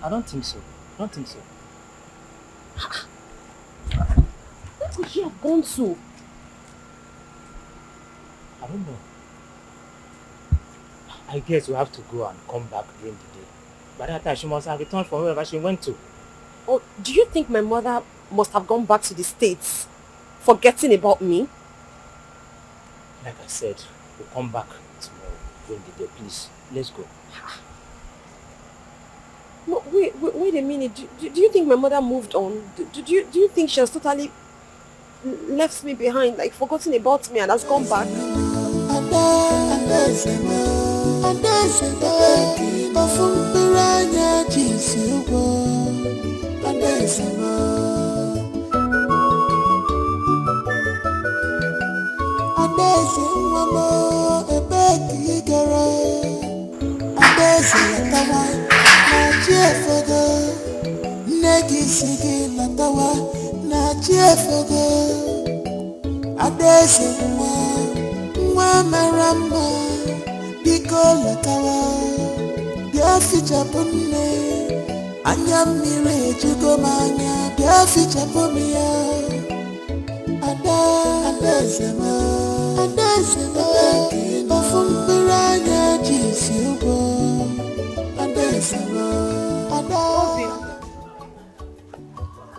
I don't think so. I don't think so. Where could she have gone to? I don't know. I guess we have to go and come back during the day. By that time, she must have returned from wherever she went to. Oh, do you think my mother must have gone back to the States, forgetting about me? Like I said, we'll come back tomorrow during the day. Please, let's go. No, wait a minute. Do you think my mother moved on? Do you think she has totally left me behind, like forgotten about me and has gone back?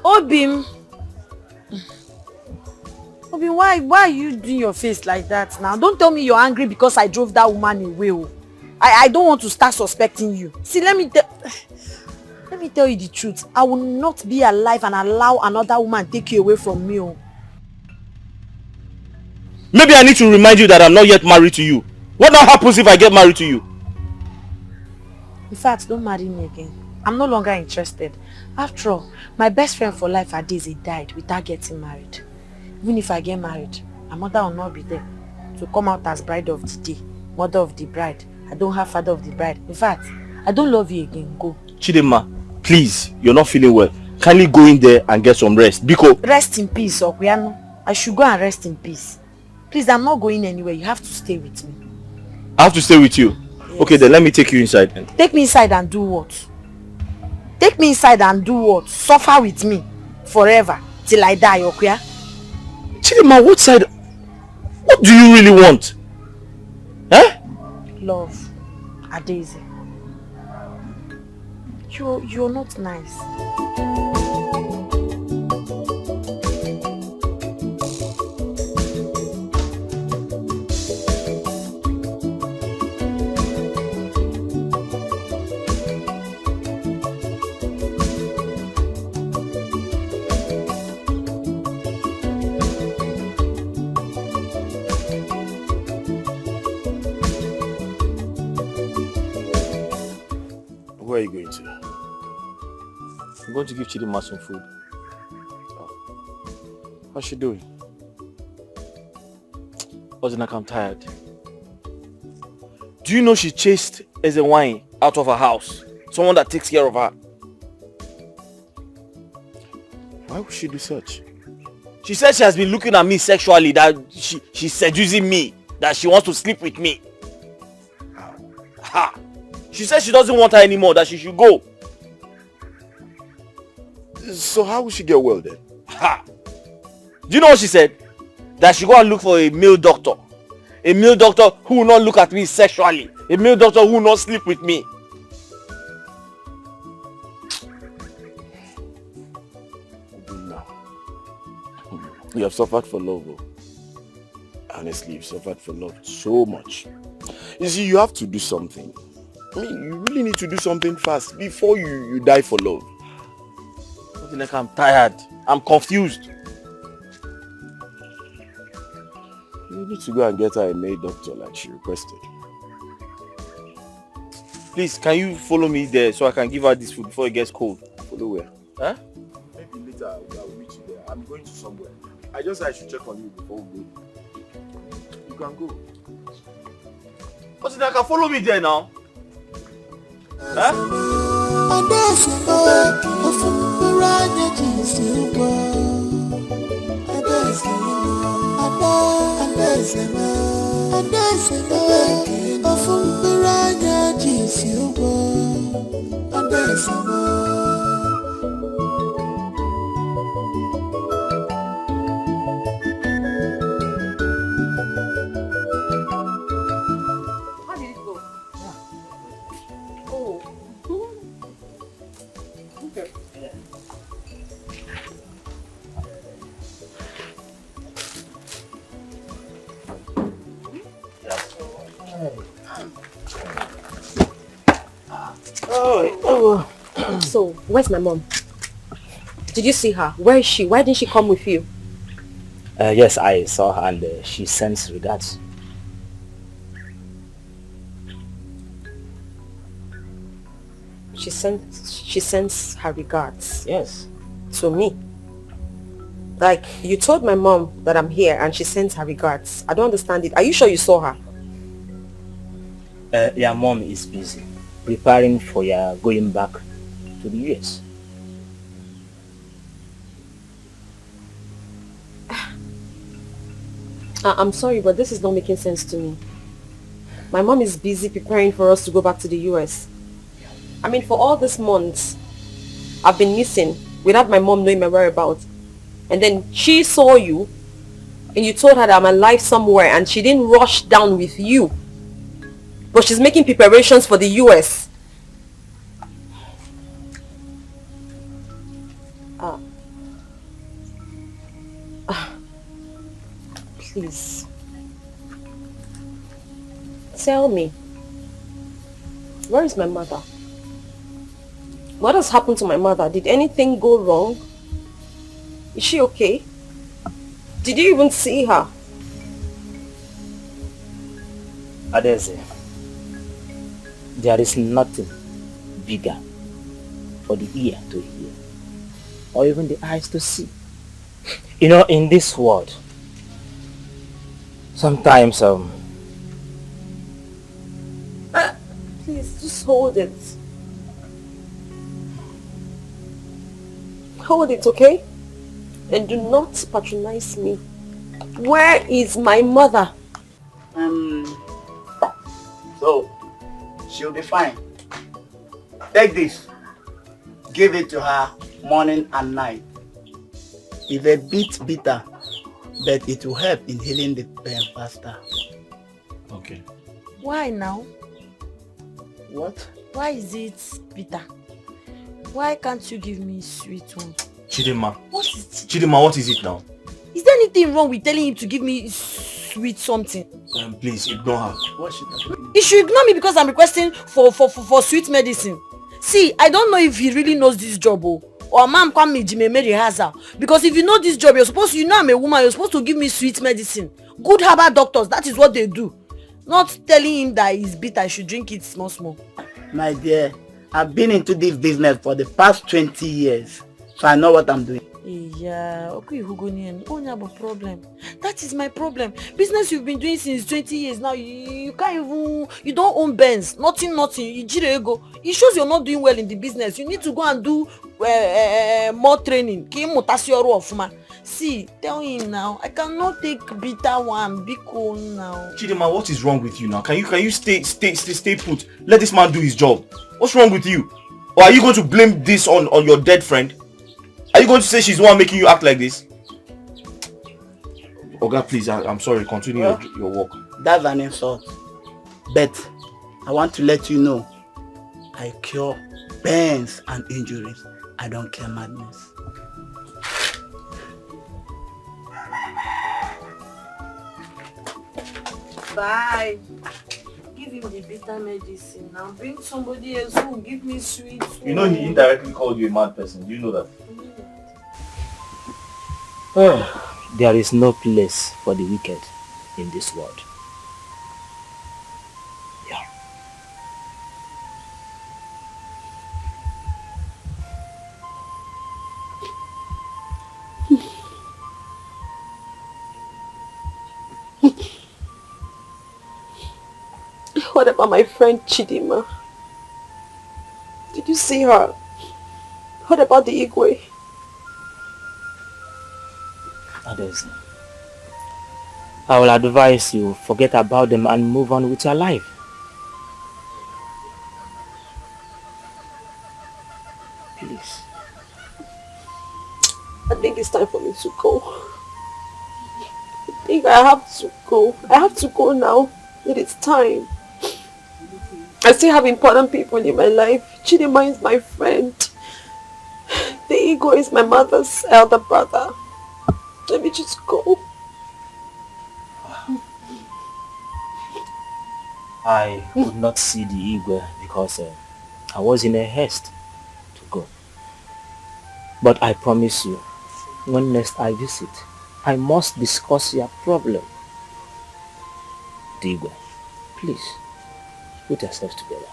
Obim, why are you doing your face like that now? Don't tell me you're angry because I drove that woman away. Oh. I don't want to start suspecting you. See, let me tell you the truth. I will not be alive and allow another woman take you away from me. Oh. Maybe I need to remind you that I'm not yet married to you. What now happens if I get married to you? In fact, don't marry me again. I'm no longer interested. After all, my best friend for life Adeze died without getting married. Even if I get married, my mother will not be there to come out as bride of the day, mother of the bride. I don't have father of the bride. In fact, I don't love you again. Go. Chidema, please, you're not feeling well. Kindly go in there and get some rest. Biko. Rest in peace, Okuyano. I should go and rest in peace. Please, I'm not going anywhere. You have to stay with me. I have to stay with you? Yes. Okay, then let me take you inside. Take me inside and do what? Take me inside and do what? Suffer with me forever till I die, Okuya? Chidema, what side? What do you really want? Eh? Love, Adeze. You're not nice. Where are you going to? I'm going to give Chidima some food. Oh. How's she doing? Ozinaka, I'm tired. Do you know she chased Ezenwine out of her house? Someone that takes care of her. Why would she do such? She said she has been looking at me sexually, that she's seducing me, that she wants to sleep with me. Ha! She said she doesn't want her anymore, that she should go. So how will she get well then? Ha! Do you know what she said? That she go and look for a male doctor. A male doctor who will not look at me sexually. A male doctor who will not sleep with me. You have suffered for love. Oh. Honestly, you've suffered for love so much. You see, you have to do something. I mean, you really need to do something fast before you die for love. Like I'm tired. I'm confused. You need to go and get her a male doctor like she requested. Please, can you follow me there so I can give her this food before it gets cold? Follow where? Huh? Maybe later I will meet you there. I'm going to somewhere. I just said I should check on you before we go. You can go. Ozinaka, follow me there now. Huh? So, where's my mom? Did you see her? Where is she? Why didn't she come with you? Yes, I saw her and she sends regards. She sends her regards. Yes. To me. Like, you told my mom that I'm here and she sends her regards. I don't understand it. Are you sure you saw her? Your mom is busy preparing for your going back to the US. I'm sorry, but this is not making sense to me. My mom is busy preparing for us to go back to the US. I mean, for all these months, I've been missing without my mom knowing my whereabouts. And then she saw you and you told her that I'm alive somewhere and she didn't rush down with you. But she's making preparations for the US. Please. Tell me. Where is my mother? What has happened to my mother? Did anything go wrong? Is she okay? Did you even see her? Adeze, there is nothing bigger for the ear to hear or even the eyes to see. You know, in this world, sometimes Please, just hold it. Hold it, okay? And do not patronize me. Where is my mother? So, she'll be fine. Take this. Give it to her morning and night. It's a bit bitter, but it will help in healing the pain faster. Okay. Why now? What? Why is it bitter? Why can't you give me sweet one? Chidima. What is it? Chidima, what is it now? Is there anything wrong with telling him to give me sweet something? Please, ignore her. What should I do? He should ignore me because I'm requesting for sweet medicine. See, I don't know if he really knows this job or mom come me Jimmy rehearsal. Because if you know this job, you know I'm a woman, you're supposed to give me sweet medicine. Good herbal doctors, that is what they do. Not telling him that he's bitter, I should drink it small. My dear, I've been into this business for the past 20 years, so I know what I'm doing. Yeah, okay, only have a problem. That is my problem. Business you've been doing since 20 years now, you can't even, you don't own Benz, nothing. It shows you're not doing well in the business. You need to go and do more training. See, tell him now, I cannot take bitter one, big one now. Chidima, what is wrong with you now? Can you stay put? Let this man do his job. What's wrong with you? Or are you going to blame this on your dead friend? Are you going to say she's the one making you act like this? Oga, please, I'm sorry. Continue your work. That's an insult. But I want to let you know, I cure pains and injuries. I don't care madness. Bye. Give him the bitter medicine now. Bring somebody else who will give me sweet. You know he indirectly called you a mad person. Do you know that? There is no place for the wicked in this world. Yeah. What about my friend Chidima? Did you see her? What about the Igwe? Adeze, I will advise you forget about them and move on with your life. Please. I think it's time for me to go. I think I have to go. I have to go now. It is time. I still have important people in my life. Chidima is my friend. The ego is my mother's elder brother. Let me just go. I could not see the Igwe because I was in a haste to go. But I promise you, when next I visit, I must discuss your problem. Igwe, please, put yourself together.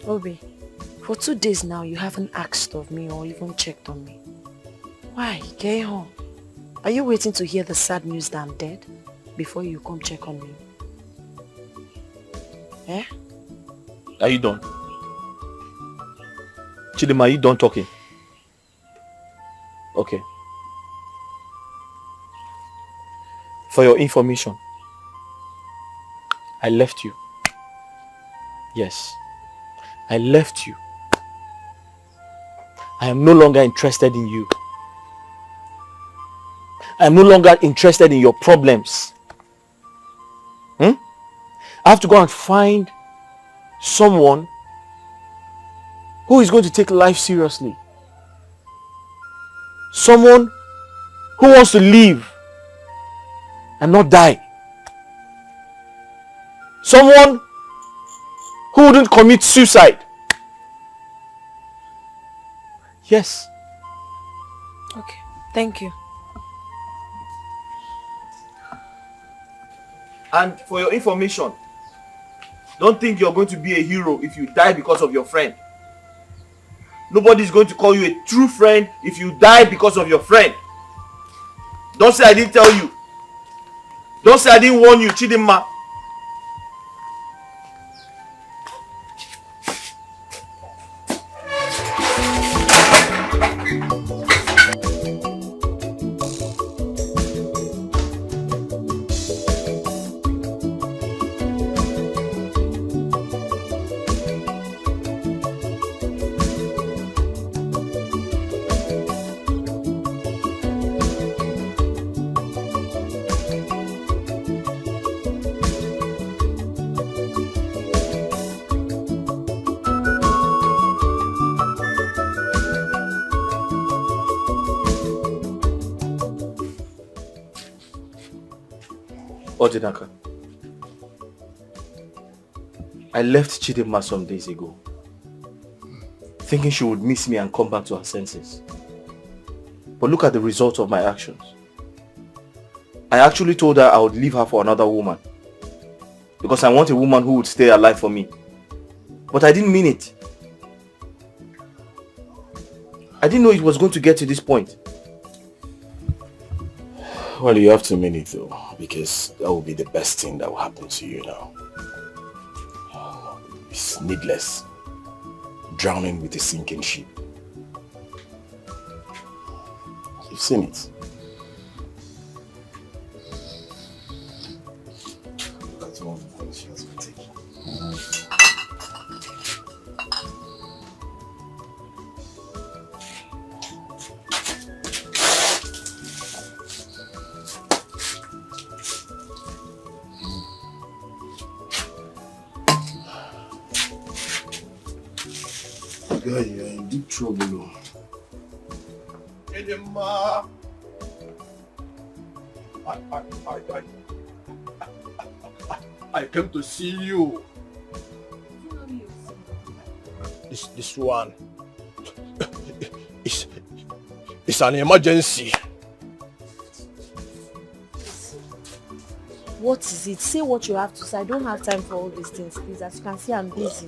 Obi, for 2 days now, you haven't asked of me or even checked on me. Why? Get home. Are you waiting to hear the sad news that I'm dead before you come check on me? Eh? Are you done? Chidima, are you done talking? Okay. For your information, I left you. Yes, I left you. I am no longer interested in you. I am no longer interested in your problems. I have to go and find someone who is going to take life seriously. Someone who wants to live and not die. Someone who wouldn't commit suicide. Yes. Okay, thank you. And for your information, don't think you're going to be a hero if you die because of your friend. Nobody's going to call you a true friend if you die because of your friend. Don't say I didn't tell you. Don't say I didn't warn you, Chidimma. Odinaka, I left Chidimma some days ago, thinking she would miss me and come back to her senses. But look at the result of my actions. I actually told her I would leave her for another woman, because I want a woman who would stay alive for me. But I didn't mean it. I didn't know it was going to get to this point. Well, you have to mean it though, because that will be the best thing that will happen to you now. It's needless. Drowning with a sinking ship. You've seen it. Look at all the things she has been taking. Girl, you're in deep trouble. Edema. I came to see you. This one. It's an emergency. What is it? Say what you have to say. I don't have time for all these things, please. As you can see, I'm busy.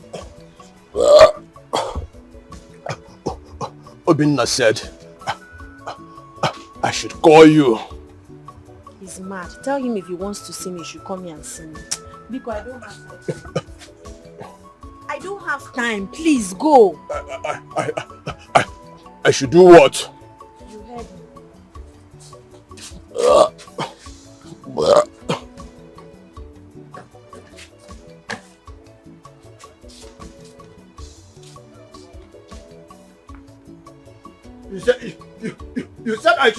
Obinna said I should call you. He's mad. Tell him if he wants to see me, he should come here and see me. Because I don't have time. I don't have time. Please go. I should do what? You heard me. You said I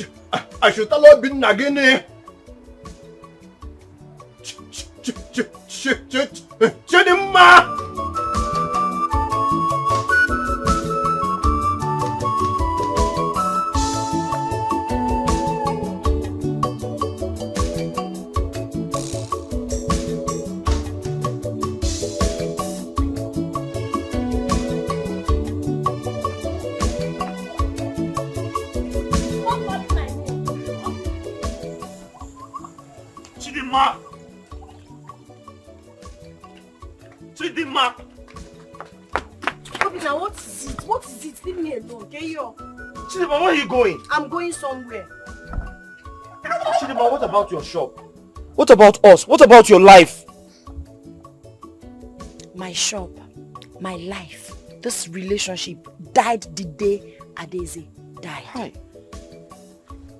should tell Obinna again. Chidimma! Chidimma! Chidimma! Now what is it? What is it? Leave me alone, okay? Chidima, where are you going? I'm going somewhere. Chidima, what about your shop? What about us? What about your life? My shop, my life, this relationship died the day Adeze died. Hi.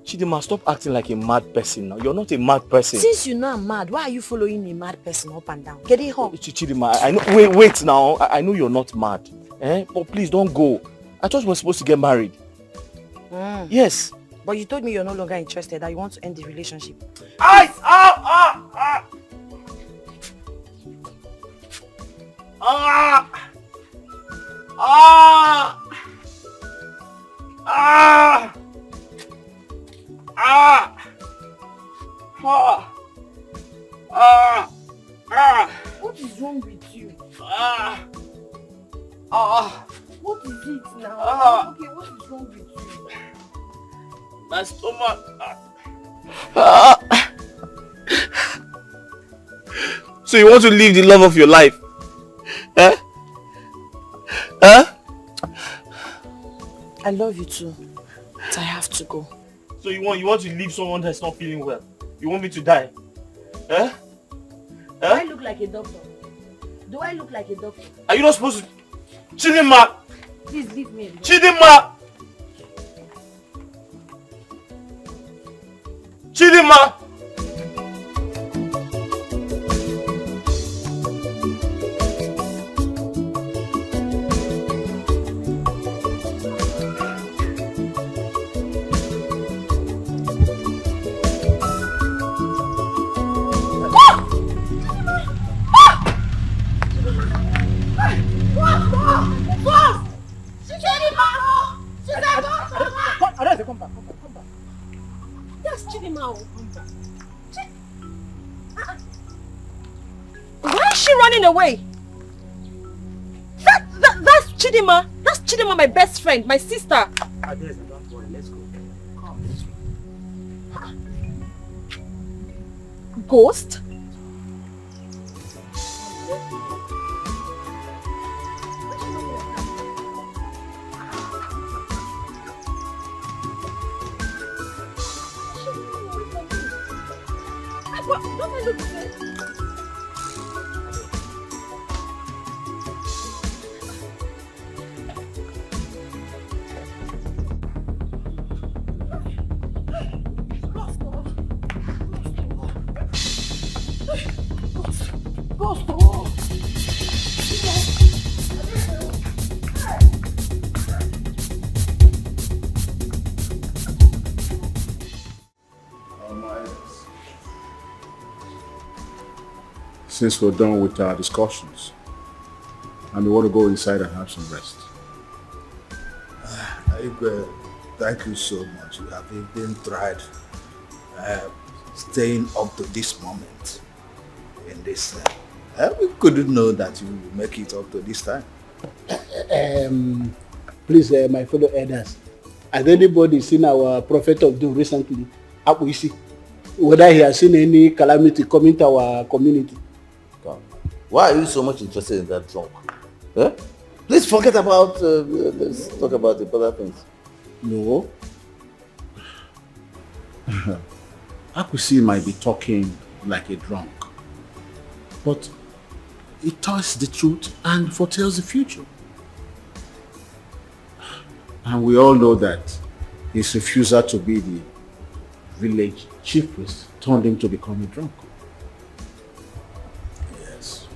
Chidima, stop acting like a mad person now. You're not a mad person. Since you know I'm mad, why are you following a mad person up and down? Get it home. Chidima, I know. Wait now. I know you're not mad. But please don't go. I thought we were supposed to get married. Yes. But you told me you're no longer interested, that you want to end the relationship. What is wrong with you? What is it now? Okay, what is wrong with you? My stomach. So you want to leave the love of your life? I love you too, but I have to go. So you want to leave someone that's not feeling well? You want me to die? Do I look like a doctor? Do I look like a doctor? Are you not supposed to? Chidima! Please leave me alone. Chidima! Chidima! Yes, Chidima. Why is she running away? That's Chidima. That's Chidima, my best friend, my sister. Don't worry, let's go. Come, let's go. Ghost? Don't I look the same? Since we're done with our discussions, and we want to go inside and have some rest. Thank you so much. You have even tried staying up to this moment in this. We couldn't know that you would make it up to this time. Please, my fellow elders, has anybody seen our prophet of doom recently? Apuisi? Whether he has seen any calamity coming to our community? Why are you so much interested in that drunk? Please forget about, let's talk about the other things. No. Akwesi might be talking like a drunk, but he tells the truth and foretells the future. And we all know that his refusal to be the village chief priest turned him to become a drunk. Yes.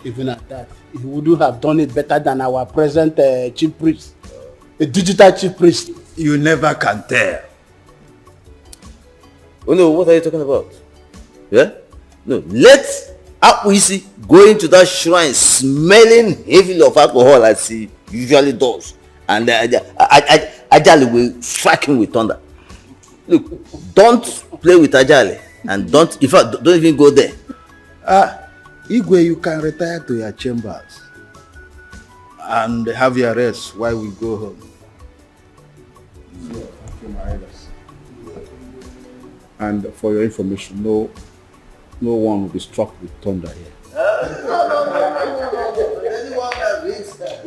Even at that, he wouldn't have done it better than our present chief priest. A digital chief priest. You never can tell. Oh no, what are you talking about? Yeah? No, let Akwisi go into that shrine smelling heavily of alcohol as he usually does. And Ajali will strike him with thunder. Look, don't play with Ajali. And don't even go there. Igwe, you can retire to your chambers and have your rest while we go home. And for your information, no one will be struck with thunder here. Anyone that reads that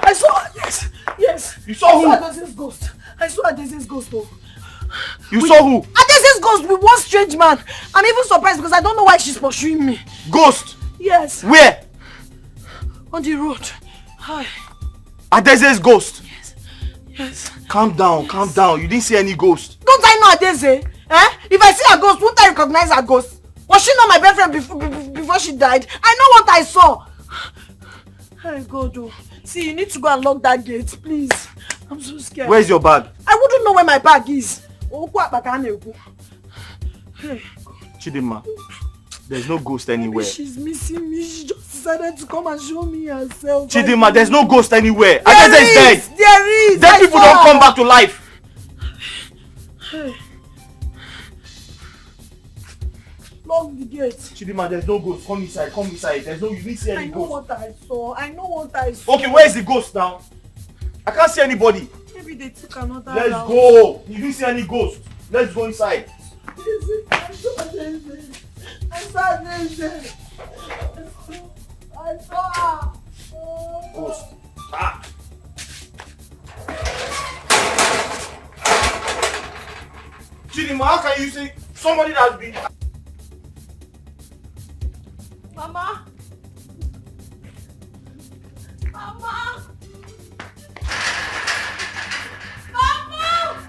I saw, yes. You saw who? I saw Adese's ghost. I saw Adese's ghost, though. You saw who? Adese's ghost with one strange man. I'm even surprised because I don't know why she's pursuing me. Ghost? Yes. Where? On the road. Hi. Adese's ghost? Yes. Calm down, calm down. You didn't see any ghost. Don't I know Adese? If I see a ghost, won't I recognize a ghost? Was she not my best friend before she died? I know what I saw. Hey, God, oh. See, you need to go and lock that gate, please. I'm so scared. Where's your bag? I wouldn't know where my bag is. Hey. Chidinma, there's no ghost anywhere. Maybe she's missing me. She just decided to come and show me herself. Chidinma, there's no ghost anywhere. There Adese is dead. There is. Dead people don't come back to life. Hey. Lock the gate. Chidinma, there's no ghost. Come inside, come inside. There's no, you didn't see any ghost. I know what I saw. Okay, where is the ghost now? I can't see anybody. Maybe they took another Let's route. go. You didn't see any ghost. Let's go inside. I saw Adese. I saw her. Ghost. Ah. Chidinma, how can you see somebody that's been... Mama. Mama. Mama.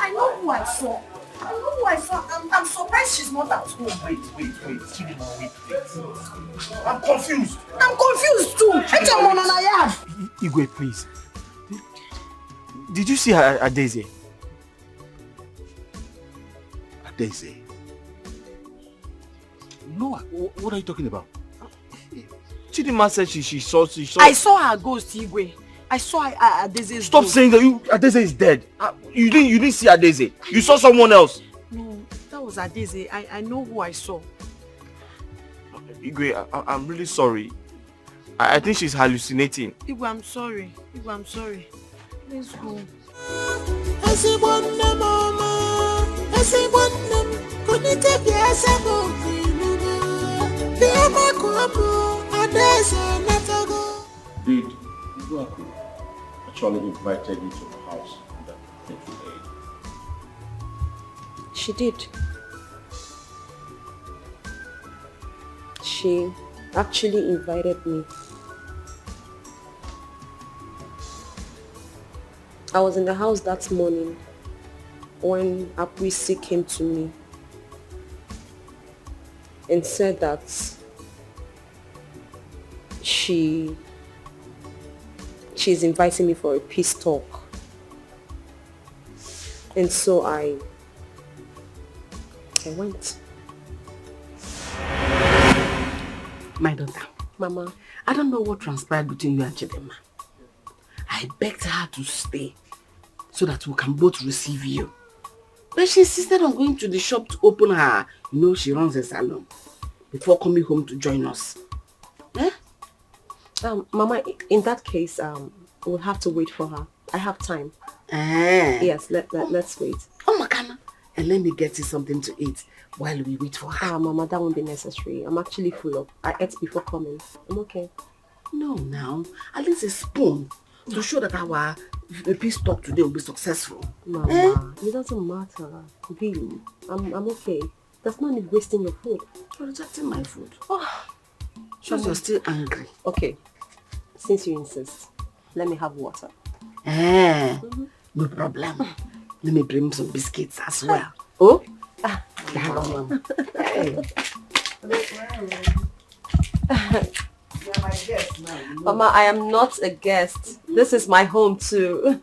I know who I saw. I'm surprised she's not at home. Wait. I'm confused. I'm confused too. Igwe, please. Did you see her at Daisy? At Daisy? No, what are you talking about? Chidima said she saw... I saw her ghost, Igwe. I saw Adeze's Stop ghost. saying that Adeze is dead. You didn't see Adeze. You saw someone else. No, that was Adeze. I know who I saw. Igwe, I'm really sorry. I think she's hallucinating. Igwe, I'm sorry. Let's go. Did Igwe actually invited you to the house that fateful day? She did. She actually invited me. I was in the house that morning when Apuisi came to me and said that she's inviting me for a peace talk. And so I went. My daughter. Mama. I don't know what transpired between you and Chidema. I begged her to stay so that we can both receive you. But she insisted on going to the shop to open her, she runs a salon, before coming home to join us. Eh? Mama, in that case, we'll have to wait for her. I have time. Yes, let's wait. Oh, Makana. And let me get you something to eat while we wait for her. Mama, that won't be necessary. I'm actually full up. I ate before coming. I'm okay. No, now. At least a spoon to show that our peace talk today will be successful. Mama, it doesn't matter. Really. I'm okay. There's no need wasting your food. You're rejecting my food. Oh, shows you're still angry. Okay. Since you insist, let me have water. No problem. Let me bring some biscuits as well. Oh? Hey. You're my guest now. Mama, I am not a guest. This is my home too.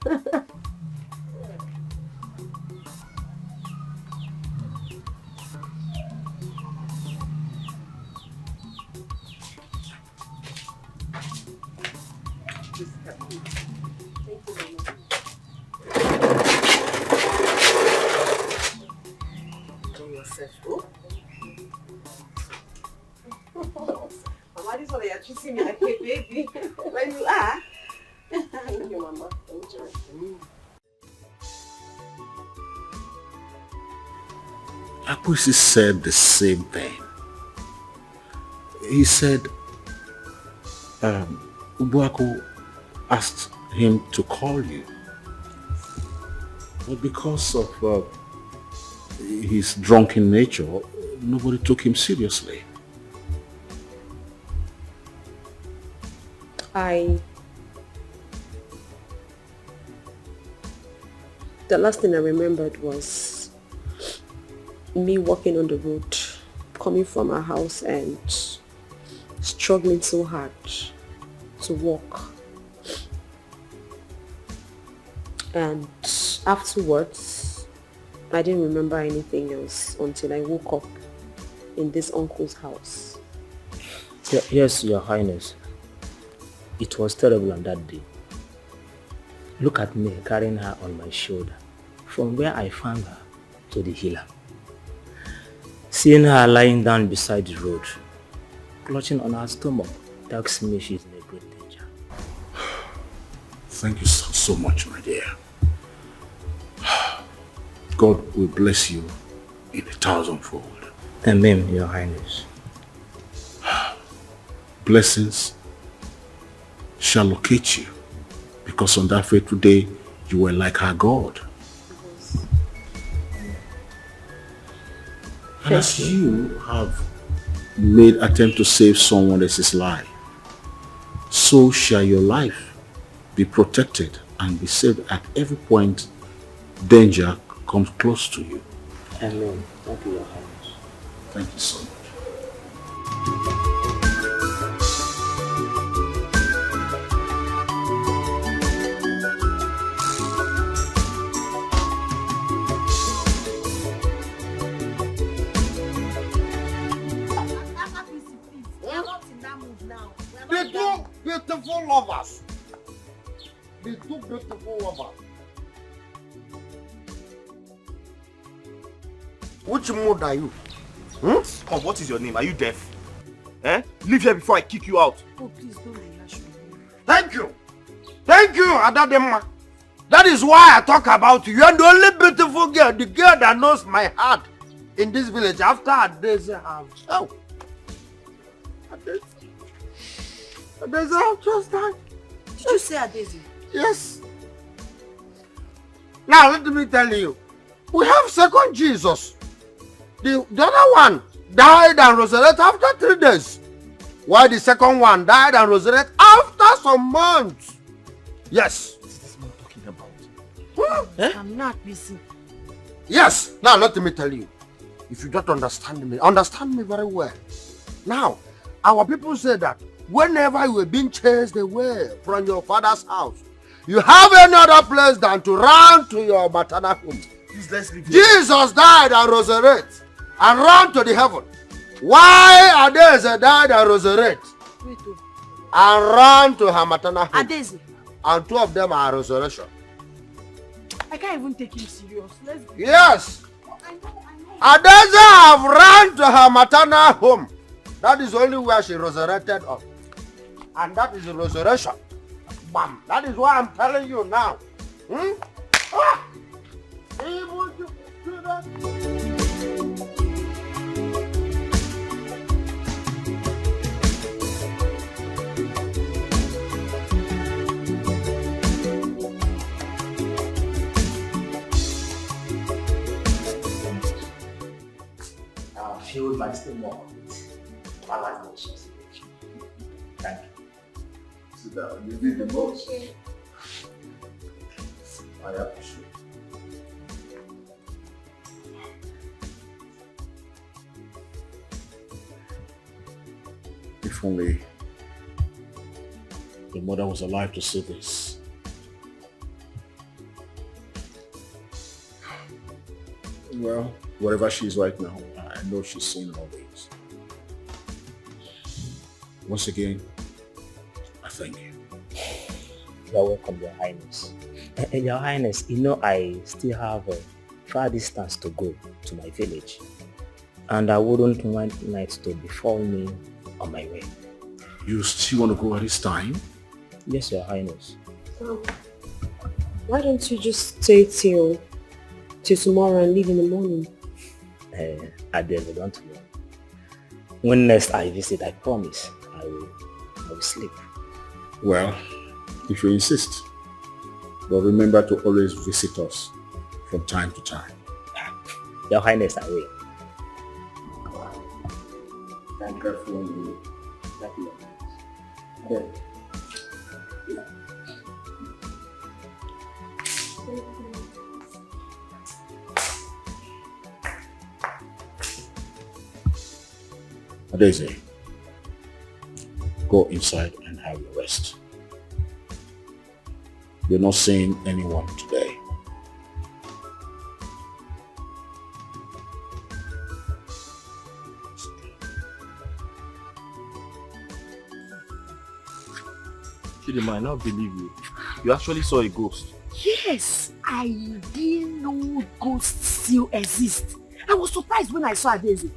Mama, this one you're treating me like a baby. When you are. Thank you, Mama. Thank you. Akwesi said the same thing. He said Ubuako asked him to call you. But because of his drunken nature, nobody took him seriously. The last thing I remembered was me walking on the road, coming from our house and struggling so hard to walk. And afterwards, I didn't remember anything else until I woke up in this uncle's house. Yes, Your Highness. It was terrible on that day. Look at me carrying her on my shoulder from where I found her to the healer. Seeing her lying down beside the road, clutching on her stomach, tells me she's in a great danger. Thank you so much, my dear. God will bless you in 1,000-fold. Amen, Your Highness. Blessings shall locate you, because on that fateful day, you were like our God. And as you have made attempt to save someone else's life, so shall your life be protected and be saved at every point danger comes close to you. Amen. Thank you, Your Highness. Thank you so much. The two beautiful lovers. The two beautiful lovers. Which mood are you? Come, what is your name? Are you deaf? Leave here before I kick you out. Oh, please don't rehash me. Thank you. Thank you, Adadema. That is why I talk about you. You are the only beautiful girl, the girl that knows my heart in this village after Adeze have. Oh. Adeze have just died. Did you say Adeze? Yes. Now let me tell you. We have second Jesus. The other one died and resurrected after 3 days. While the second one died and resurrected after some months. Yes. What is this man talking about? I'm not busy. Yes. Now let me tell you. If you don't understand me very well. Now, our people say that whenever you are being chased away from your father's house, you have any other place than to run to your maternal home. Please, let's leave here. Jesus died and resurrected and ran to the heaven. Why Adeze died and resurrected and ran to her maternal home? Adeze. And 2 of them are resurrection. I can't even take him serious. Let's go. Yes. Adeze have run to her maternal home. That is only where she resurrected up. And that is the resurrection. Bam. That is why I'm telling you now. Ah! Able to do that? I've filled my stomach with malachies. Thank you. Sit down. You did the most. I appreciate it. If only the mother was alive to see this. Well, wherever she is right now, I know she's seen all this. Once again, I thank you. You're welcome, Your Highness. Your Highness, you know I still have a far distance to go to my village. And I wouldn't want night to befall me on my way. You still want to go at this time? Yes, Your Highness. Why don't you just stay till tomorrow and leave in the morning? Adele, don't worry. When next I visit, I promise I will sleep. Well, if you insist. But remember to always visit us from time to time. Your Highness, I will. Thank you for you. Thank you. Okay. Daisy, go inside and have your rest. You're not seeing anyone today. Chidima, I now believe you. You actually saw a ghost. Yes, I didn't know ghosts still exist. I was surprised when I saw Daisy.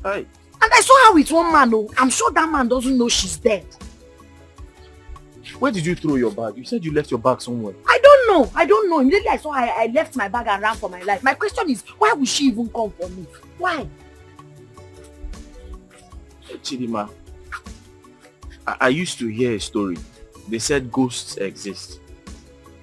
Hi. And I saw her with one man. Oh, I'm sure that man doesn't know she's dead. Where did you throw your bag? You said you left your bag somewhere. I don't know. Immediately I saw her, I left my bag and ran for my life. My question is, why would she even come for me? Why? Chidima, I used to hear a story. They said ghosts exist.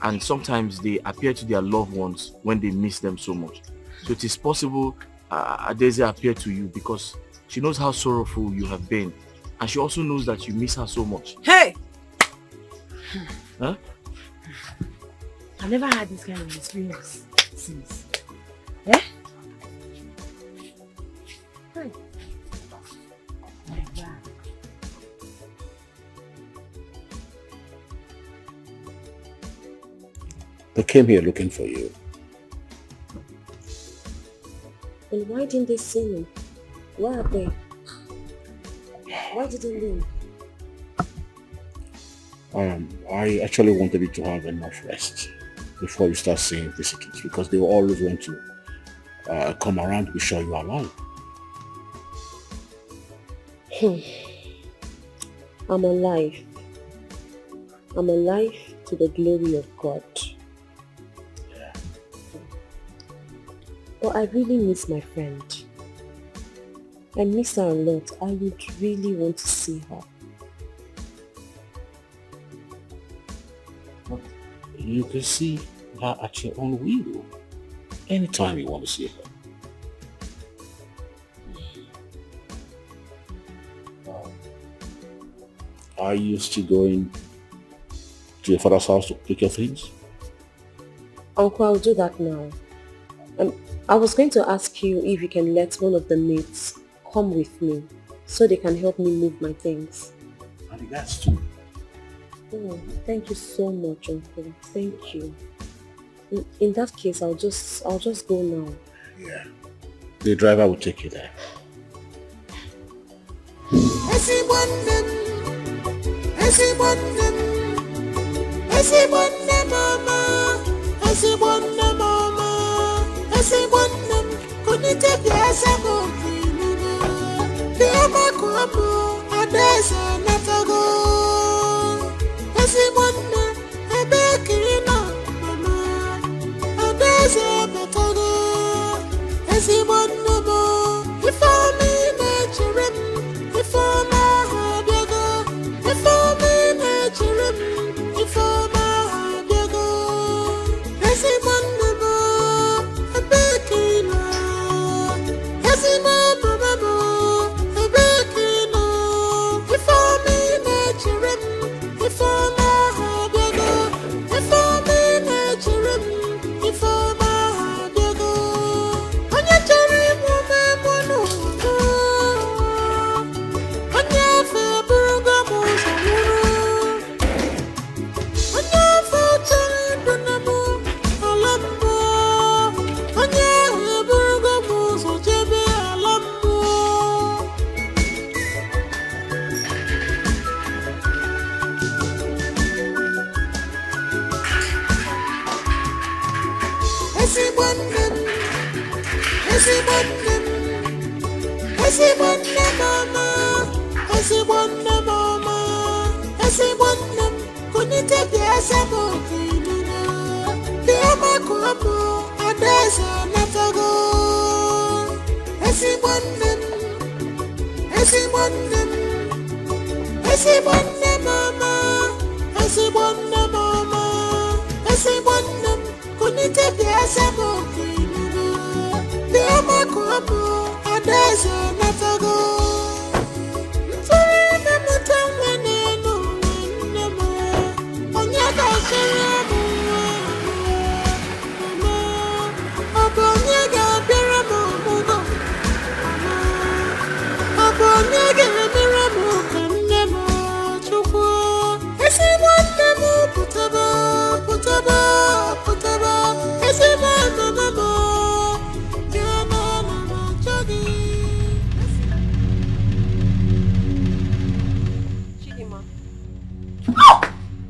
And sometimes they appear to their loved ones when they miss them so much. So it is possible Adeze appeared to you because she knows how sorrowful you have been. And she also knows that you miss her so much. Hey! Huh? I've never had this kind of experience since. Eh? Hey. Never. They came here looking for you. And why didn't they see me? Where are they? Why didn't they? I actually wanted you to have enough rest before you start seeing visitors because they always want to come around to be sure you are alive. I'm alive. I'm alive to the glory of God. But I really miss my friend. I miss her a lot. I would really want to see her. You can see her at your own will. Anytime you want to see her. Are you still going to your father's house to pick your things? Uncle, I'll do that now. I was going to ask you if you can let one of the maids come with me so they can help me move my things. I think that's too. Oh, thank you so much, Uncle. Thank you. In that case, I'll just go now. Yeah. The driver will take you there.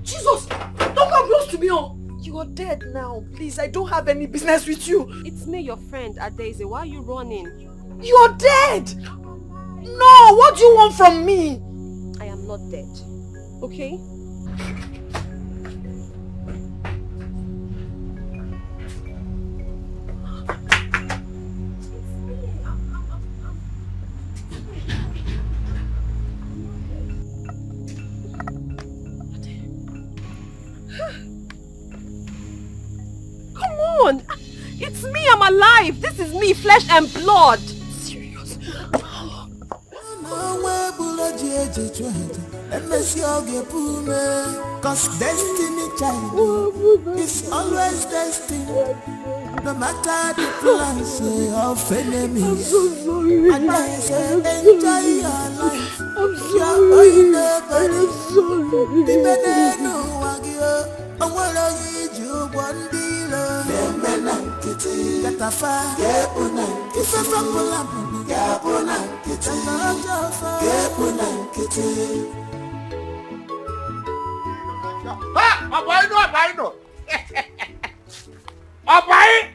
Jesus! Don't come close to me, oh! You are dead now. Please, I don't have any business with you. It's me, your friend, Adeze. Why are you running? You are dead! No! What do you want from me? I am not dead. Okay? Come on! It's me, I'm alive! This is me, flesh and blood! Serious? Cause destiny child is always destined. No matter the plans of enemies. I'm so sorry. And I say enjoy your life. I'm sorry. I'm sorry. The men know I wanna need you one dealer. The men and kitty. Get a fire. Get una. If I'm from Pulam. Get una. Kitty. Get una. Kitty. I know. Abai!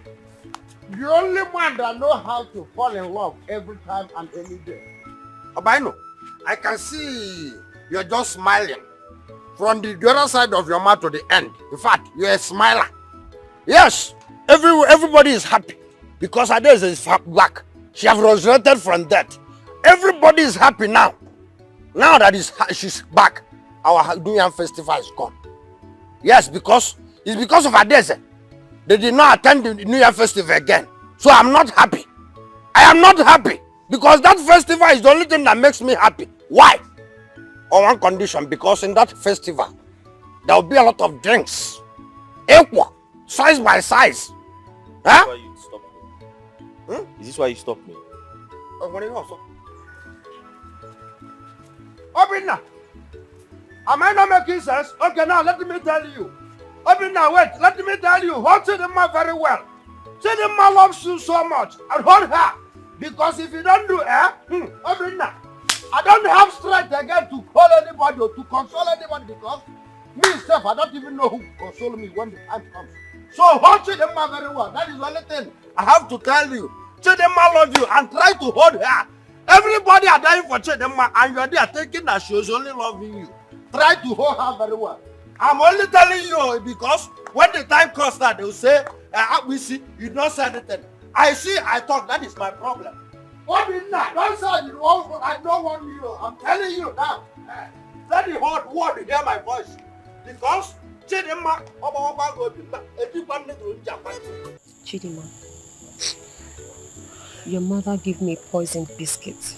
The only man that know how to fall in love every time and any day. Abai, I can see you're just smiling. From the other side of your mouth to the end. In fact, you're a smiler. Yes, everybody is happy. Because Adeze is back. She has resurrected from death. Everybody is happy now. Now that she's back, our New Year festival is gone. Yes, it's because of Adeze. They did not attend the New Year festival again. So I'm not happy. I am not happy. Because that festival is the only thing that makes me happy. Why? On one condition, because in that festival, there will be a lot of drinks. Equal. Size by size. Huh? Is this why you stopped me? Is this why you stopped me? Obinna, am I not making sense? Okay, now let me tell you. Obinna, wait, let me tell you. Hold Chidinma very well. Chidinma loves you so much. And hold her. Because if you don't do Obinna, I don't have strength again to call anybody or to console anybody because me myself, I don't even know who console me when the time comes. So hold Chidinma very well. That is the only thing I have to tell you. Chidinma loves you and try to hold her. Everybody are dying for Chidinma and you are there thinking that she was only loving you. Try to hold her very well. I'm only telling you because when the time comes that they will say, we see, you don't say anything. I see, I talk, that is my problem. What is that? Don't say you want, I don't want you. I'm telling you now. Let the whole world hear my voice. Because Chidinma, Chidinma, your mother gave me poisoned biscuits,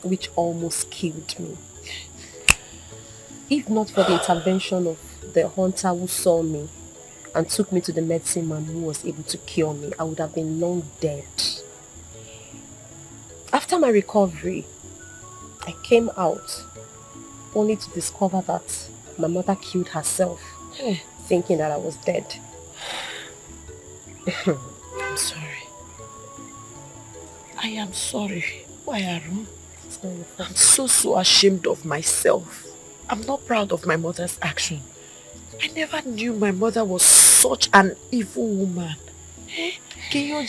which almost killed me. If not for the intervention of the hunter who saw me and took me to the medicine man who was able to cure me, I would have been long dead. After my recovery, I came out only to discover that my mother killed herself, thinking that I was dead. I'm sorry. I am sorry. Why, Arun? It's not your fault. I'm so ashamed of myself. I'm not proud of my mother's action. I never knew my mother was such an evil woman. Why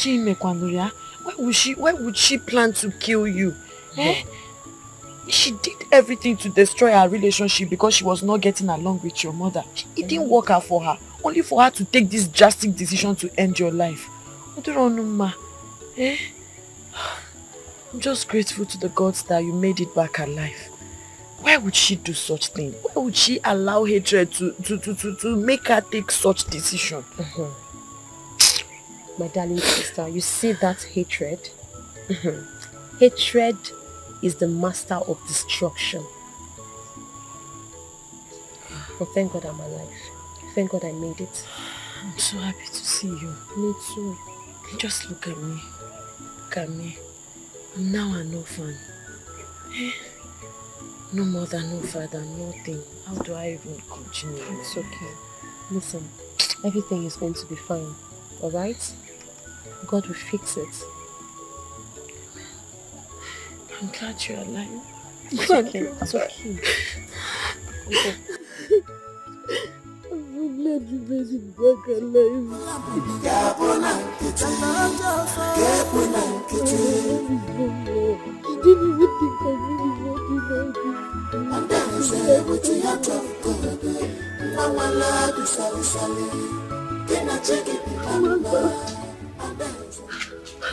would she plan to kill you? She did everything to destroy our relationship because she was not getting along with your mother. It didn't work out for her. Only for her to take this drastic decision to end your life. I'm just grateful to the gods that you made it back alive. Why would she do such thing? Why would she allow hatred to make her take such decision? My darling sister, you see that hatred? Hatred is the master of destruction. But thank God I'm alive. Thank God I made it. I'm so happy to see you. Me too. Just look at me. Look at me. I'm now an orphan. No mother, no father, nothing. How do I even continue? It's okay. Listen, everything is going to be fine. Alright? God will fix it. I'm glad you're alive. It's okay. It's okay. Okay. I'm so glad you made it back alive. You didn't even think of me before you know. And then you say, with the heart of God, Mama love is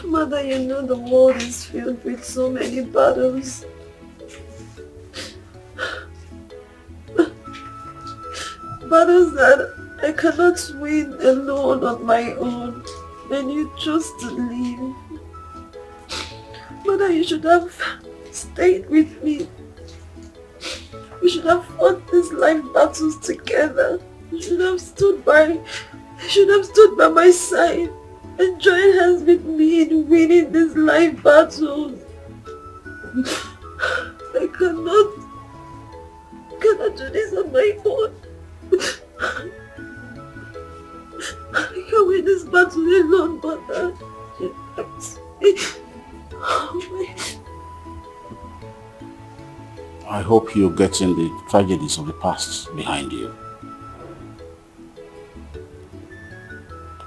Mother, you know the world is filled with so many battles. Battles that I cannot win alone on my own. And you chose to leave. Mother, you should have stayed with me. We should have fought these life battles together. You should have stood by my side and joined hands with me in winning these life battles. I cannot do this on my own. I can't win this battle alone, Mother. I hope you're getting the tragedies of the past behind you.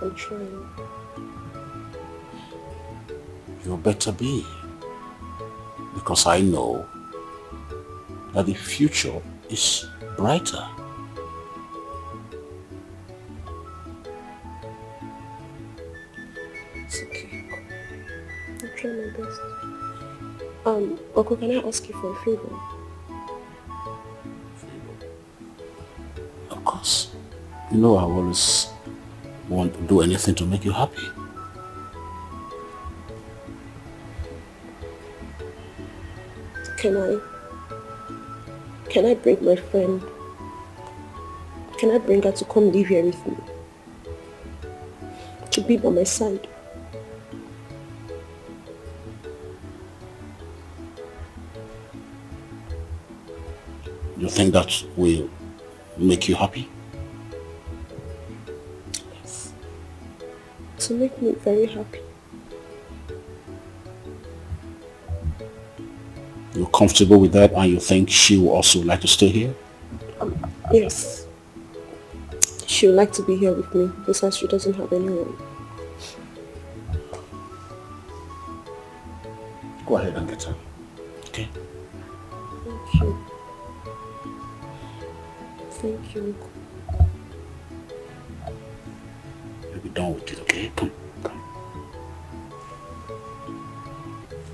I'm trying. You better be. Because I know that the future is brighter. It's okay. I'll try my best. Uncle, can I ask you for a favor? Of course. You know I always want to do anything to make you happy. Can I bring my friend? Can I bring her to come live here with me? To be by my side? You think that will make you happy? Yes. To make me very happy. You're comfortable with that and you think she will also like to stay here? Yes. She would like to be here with me besides she doesn't have anyone. Go ahead and get her. Okay? Thank you. Thank you. You'll be done with it, okay? Come.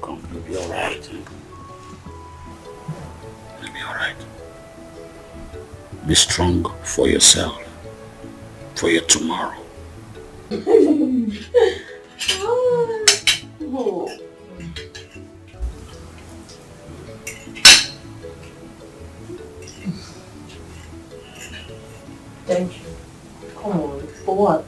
Come, you'll be alright. You'll be alright. Be strong for yourself. For your tomorrow. Thank you. Come on, for what?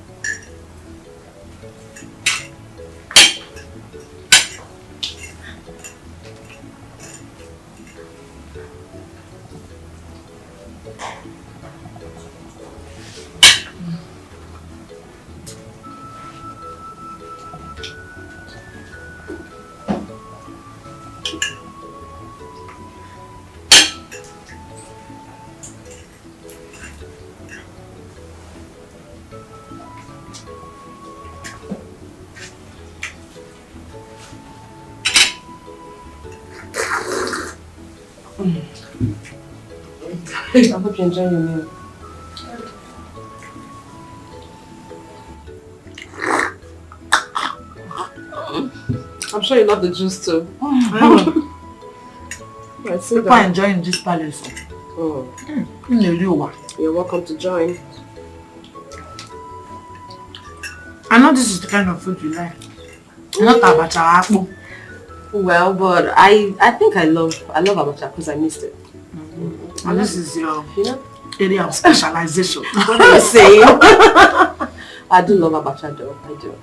I hope you enjoy your meal. I'm sure you love the juice too. Right, People are enjoying this palace. Oh. You're welcome to join. I know this is the kind of food you like. Not abacha akpu. Well, but I think I love abacha because I missed it. And this is your area of specialization. What are you saying? I do love abacha though. I do.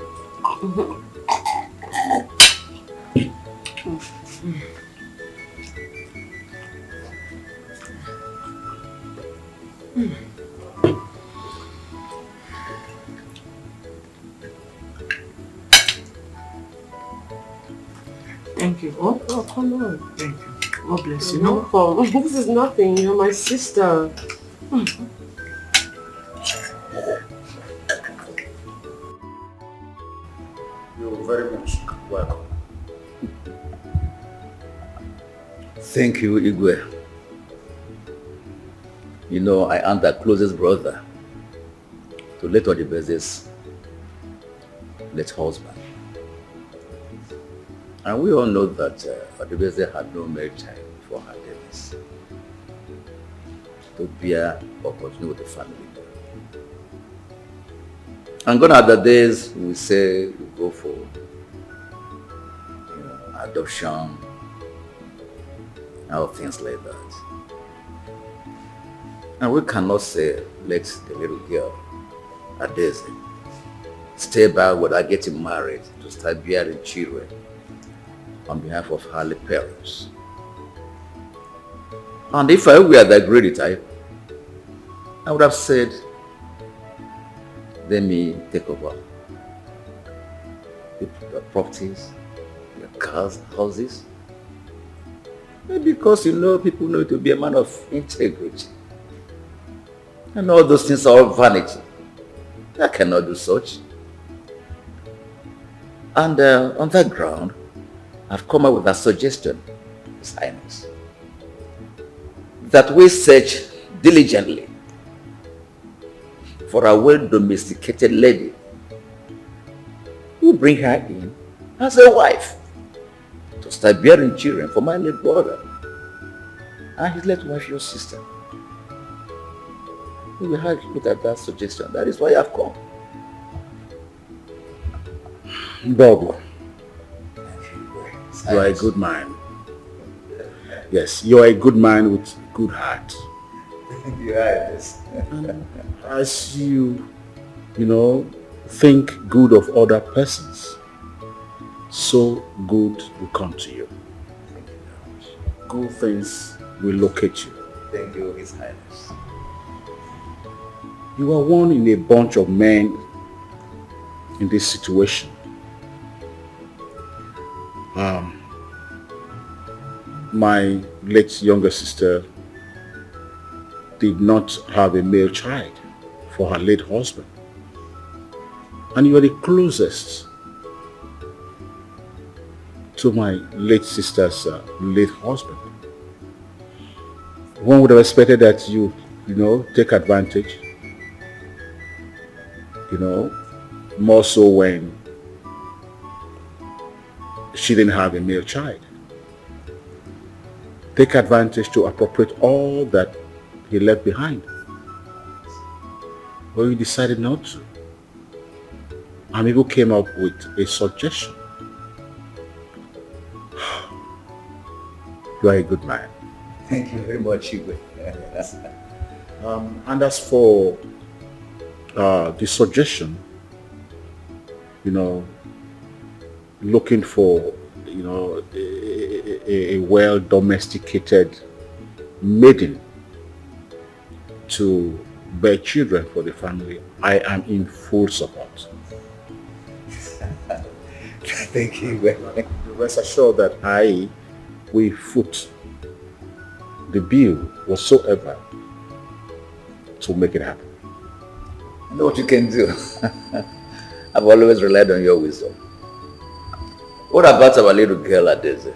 Thank you. Oh, come on. Thank you. God bless you. No problem. This is nothing. You're my sister. You're very much welcome. Thank you, Igwe. You know, I am the closest brother to Late Odibeze's late husband. And we all know that Odibeze had no marriage time for her death to bear or continue with the family. And gone are the days we say we go for adoption, and things like that. And we cannot say, let the little girl, Adeze, stay back without getting married to start bearing children on behalf of her late parents. And if I were the greedy type, I would have said, let me take over your properties, your cars, houses. Because people know to be a man of integrity. And all those things are all vanity. I cannot do such. And on that ground, I've come up with a suggestion, His Highness, that we search diligently for a well-domesticated lady who bring her in as a wife to start bearing children for my late brother and his late wife, your sister. We will have look at that suggestion. That is why I've come. Bobo, you are a good man. Yes, you are a good man with good heart. You are, yes. As you think good of other persons, so good will come to you. Thank you very much. Good things will locate you. Thank you, His Highness. You are one in a bunch of men in this situation. My late younger sister did not have a male child for her late husband. And you are the closest to my late sister's late husband. One would have expected that you take advantage, more so when she didn't have a male child. Take advantage to appropriate all that he left behind. But you decided not to. And people came up with a suggestion. You are a good man. Thank you very much, Igwe. And as for the suggestion, looking for a well-domesticated maiden to bear children for the family, I am in full support. Thank you. Rest assured that I will foot the bill whatsoever to make it happen. I know what you can do. I've always relied on your wisdom. What about our little girl, Adeze?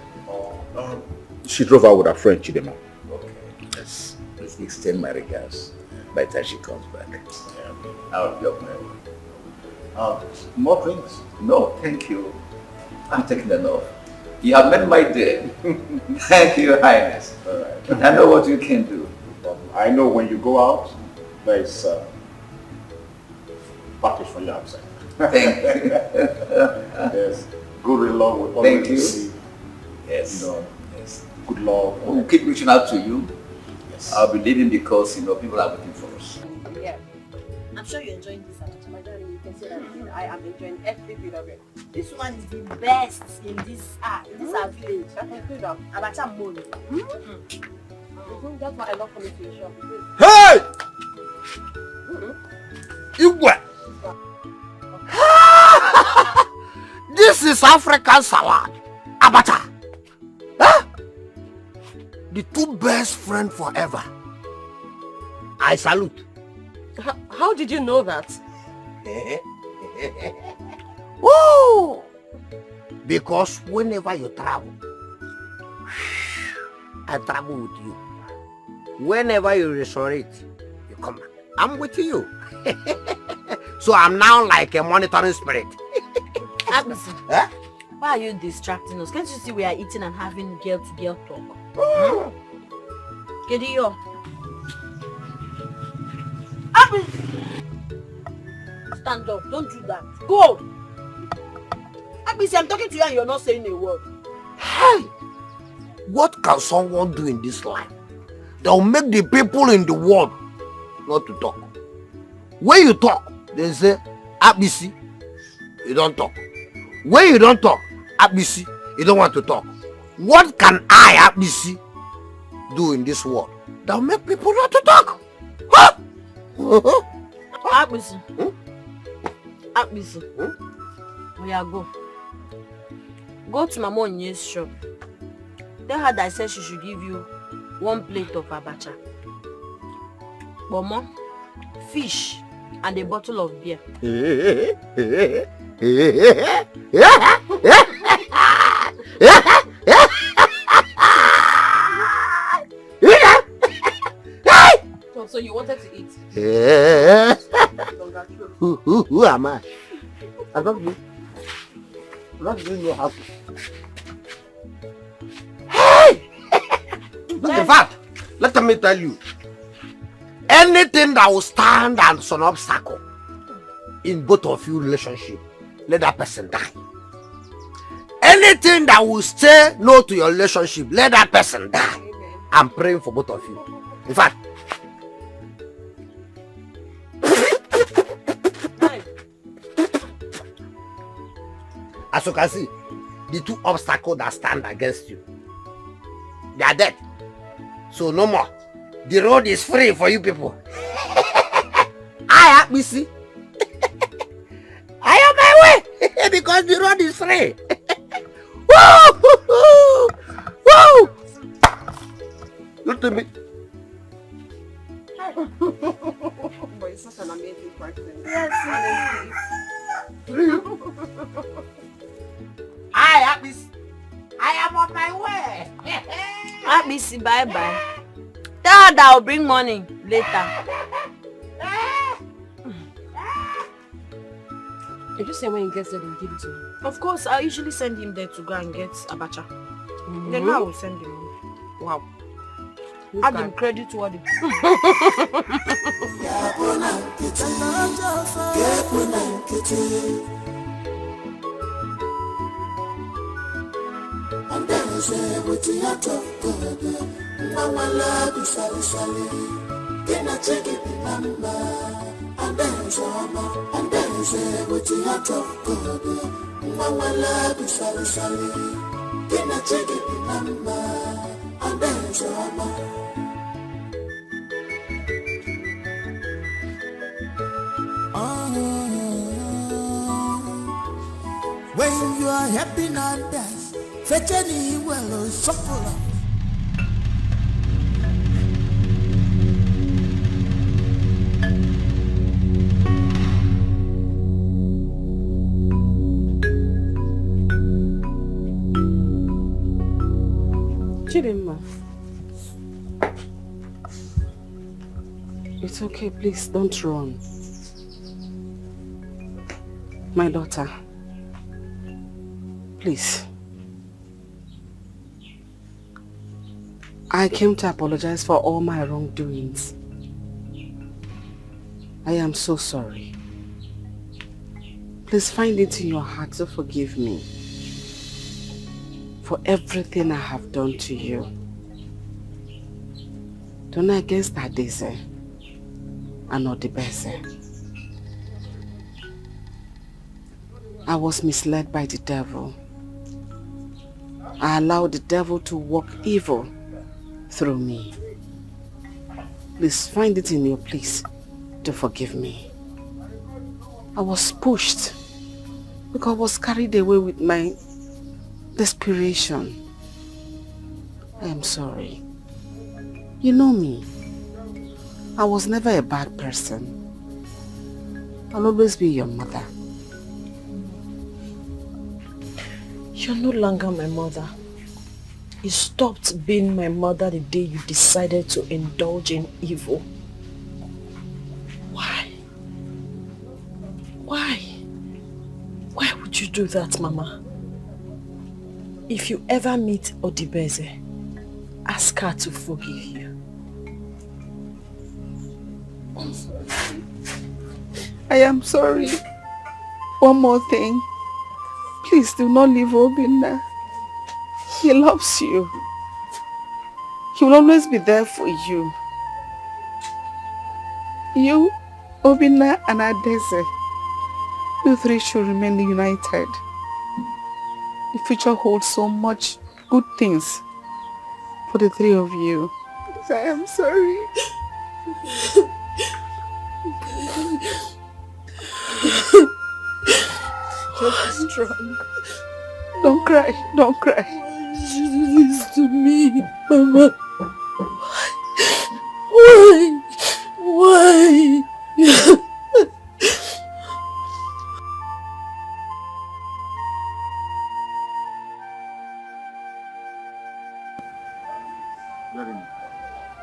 She drove out with her friend, Chidema. Okay. Yes. Please extend my regards by the time she comes back. I'll be up my way. More drinks? No, thank you. I'm taking it off. You have made my day. Thank you, Highness. All right. I know what you can do. I know when you go out, there's package for you outside. Thank you. Yes. Good love will Thank always you. receive. Yes. You know, Yes. good love. We'll keep reaching out to you. Yes. I'll be leaving because people are waiting for us. Yeah. I'm sure you're enjoying this, Abacha. My darling, you can say that I am enjoying every bit of it. This one is the best in this our village. Abacha Moni. That's what I love coming to your shop. Hey! Igwe! This is African salad. Abacha. Huh? The two best friends forever. I salute. How did you know that? Woo! Because whenever you travel, I travel with you. Whenever you resurrect, you come back. I'm with you. So I'm now like a monitoring spirit. Abisi, Huh? why are you distracting us? Can't you see we are eating and having girl-to-girl talk? Kediyo. Abisi! Stand up, don't do that. Go! Abisi, I'm talking to you and you're not saying a word. Hey! What can someone do in this life that will make the people in the world not to talk? When you talk, they say, Abisi, you don't talk. When you don't talk, Abisi, you don't want to talk. What can I, Abisi, do in this world that will make people not to talk? Huh? Abisi. Abisi. Oh yeah, go. Go to Mama Onye's shop. Tell her that I said she should give you 1 plate of abacha, bomo, fish, and a bottle of beer. So you wanted to eat? Who am I? I don't know. I don't really know how to. Hey! Look, in fact, let me tell you. Anything that will stand as an obstacle in both of you relationship, let that person die. Anything that will say no to your relationship, let that person die. I'm praying for both of you. In fact, as you can see, the two obstacles that stand against you, they are dead. So no more. The road is free for you people. I have me see. I am my way because the road is free. Woo! Woo! Look to me. But you're such an amazing person. Yes, I have me. I am on my way. Abisi, bye-bye. Tell her that I'll bring money later. You just say when he gets there, then give it to him. Of course, I usually send him there to go and get abacha. Then I will send him money. Wow. Add him credit to what he And then I say, with the heart of God, Mama love is sally. Then I take it in number. And then I say, with the heart of God, Mama love is sally. Then I take it in number. And then I say, when you are happy and dance, fetch any well supple. Chidimma, it's okay, please don't run. My daughter, Please. I came to apologize for all my wrongdoings. I am so sorry. Please find it in your heart to forgive me for everything I have done to you. Don't against that Daisy and not the best. I was misled by the devil. I allowed the devil to work evil through me. Please find it in your place to forgive me. I was pushed because I was carried away with my desperation. I am sorry. You know me. I was never a bad person. I'll always be your mother. You're no longer my mother. You stopped being my mother the day you decided to indulge in evil. Why? Why? Why would you do that, Mama? If you ever meet Odibeze, ask her to forgive you. I am sorry. One more thing. Please do not leave Obinna. He loves you. He will always be there for you. You, Obinna and Adeze, you three should remain united. The future holds so much good things for the three of you. I am sorry. Just be strong. Don't cry, don't cry. Why did you do this to me, Mama? Why? Why?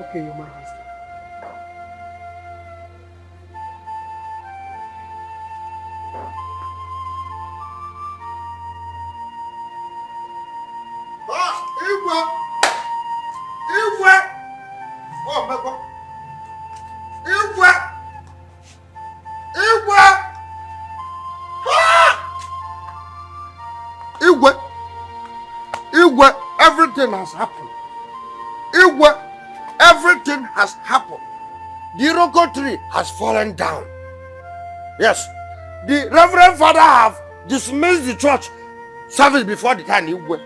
Okay, Your Majesty. Everything has happened. Everything has happened. The Iroko tree has fallen down. Yes, the Reverend Father have dismissed the church service before the time. What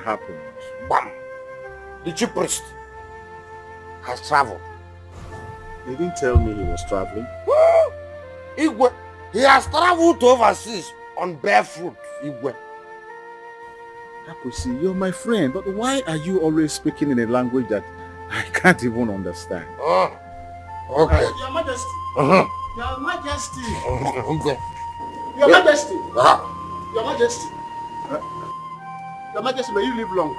happened? Bam! The chief priest has traveled. He didn't tell me he was traveling. He has traveled to overseas on barefoot. Akusi, you're my friend, but why are you always speaking in a language that I can't even understand? Okay. Your Majesty. Your Majesty. Okay. Your Majesty. Your Majesty. Your Majesty, may you live long.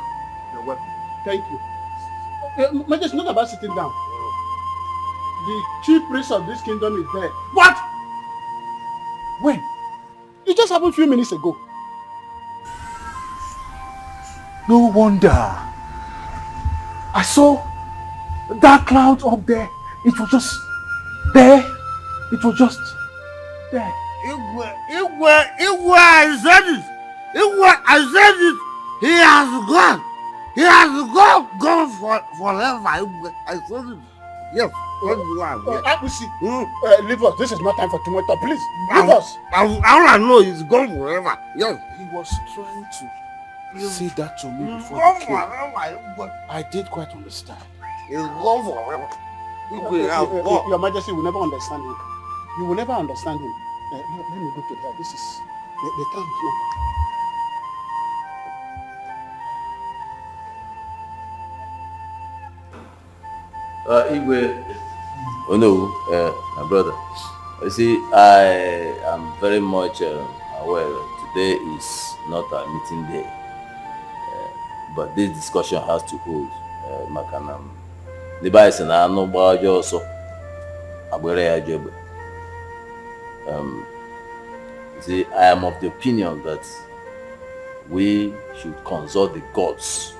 You're welcome. Thank you. Majesty, not about sitting down. The chief priest of this kingdom is there. What? When? It just happened a few minutes ago. No wonder. I saw that cloud up there. It was just there. It was just there. I said it. I said it. He has gone. He has gone forever. I said it. Yes. Leave us. This is not time for too much talk. Please, leave us. All I know is gone forever. Yes. He was trying to say that to me before Gone he came. forever. I did quite understand. He's gone forever. Your Majesty will never understand him. You will never understand him. Let me go to that. This is the time is not. Igwe, oh no, my brother. You see, I am very much aware today is not a meeting day, but this discussion has to hold. Makanam, the bison are no barge also. See, I am of the opinion that we should consult the gods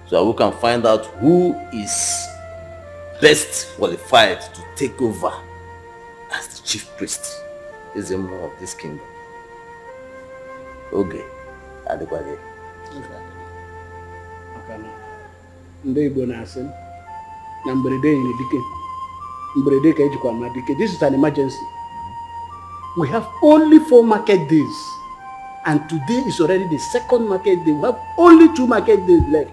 so that we can find out who is best qualified to take over as the chief priest is the more of this kingdom. Okay, Adequate. Ndị Igbo na-asị na mberede nyere dike, mberede ka ejikwa ma dike. This is an emergency. We have only 4 market days, and today is already the 2nd market day. We have only 2 market days left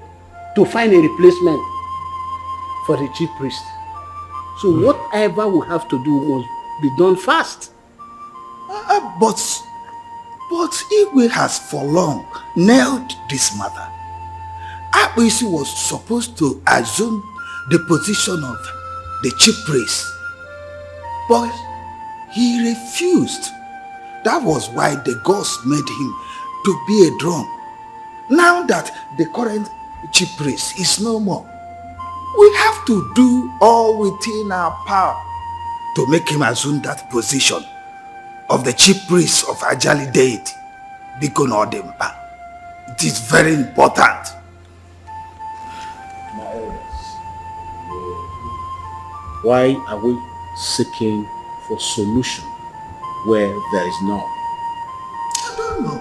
to find a replacement for the chief priest. So whatever we have to do must be done fast. But Igwe has for long nailed this matter. Akpisi was supposed to assume the position of the chief priest, but he refused. That was why the gods made him to be a drone. Now that the current chief priest is no more, we have to do all within our power to make him assume that position of the chief priest of Ajali deity, Bikon Odemba. It is very important. My elders, why are we seeking for solution where there is none? I don't know.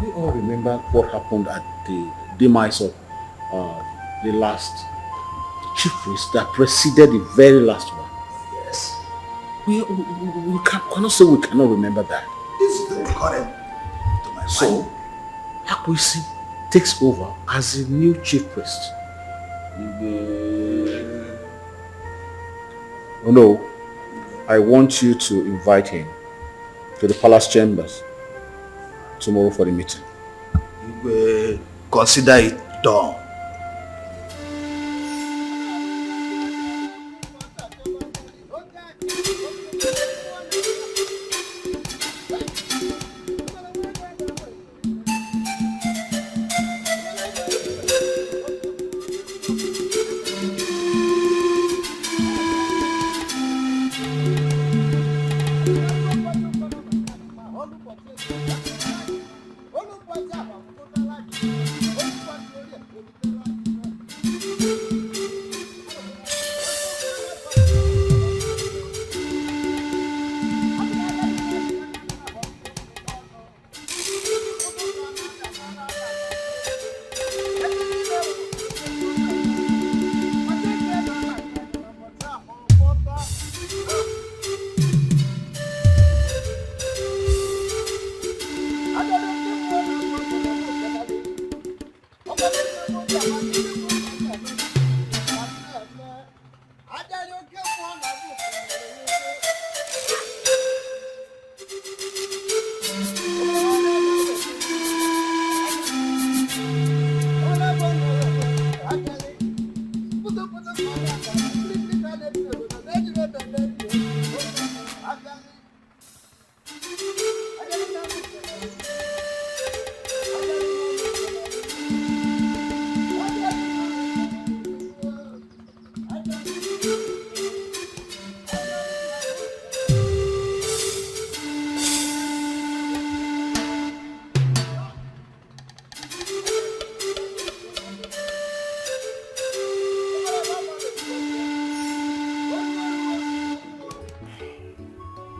We all remember what happened at the demise of the last chief priest that preceded the very last one. Yes. We cannot say we cannot remember that. This is very current to my So, Akwisi takes over as the new chief priest. Oh no, I want you to invite him to the palace chambers tomorrow for the meeting. You will consider it done.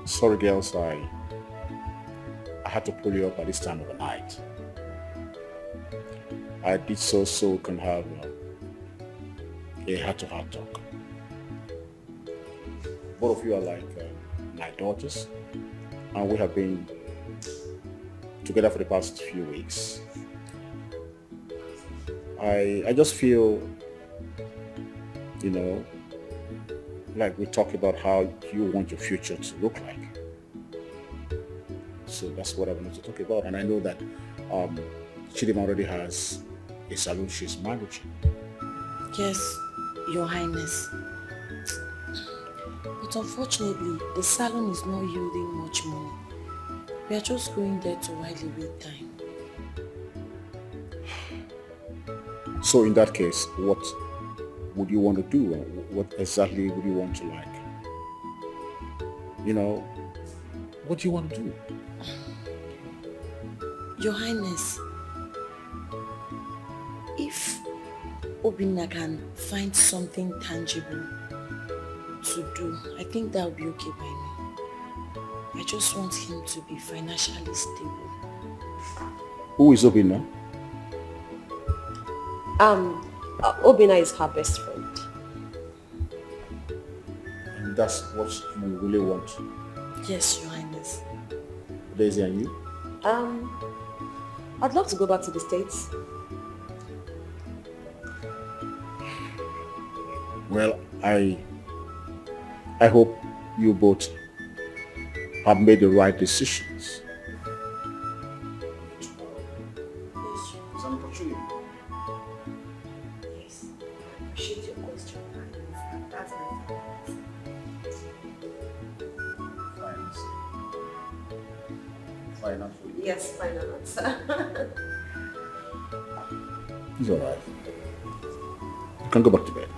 Sorry girls, I had to pull you up at this time of the night. I did so we can have a heart-to-heart talk. Both of you are like my daughters, and we have been together for the past few weeks. I just feel, you know, like we talk about how you want your future to look like. So that's what I wanted to talk about. And I know that Chidima already has a salon she's managing. Yes, Your Highness. But unfortunately, the salon is not yielding much money. We are just going there to while away time. So in that case, what would you want to do? What exactly would you want to like? You know, What do you want to do? Your Highness, if Obinna can find something tangible to do, I think that would be okay by me. I just want him to be financially stable. Who is Obinna? Obinna is her best friend. And that's what you really want? Yes, Your Highness. Daisy and you? I'd love to go back to the States. Well, I hope you both have made the right decisions. It's an opportunity. Yes, I appreciate your question. That's my Finance. Yes, finance. It's all right. You can go back to bed.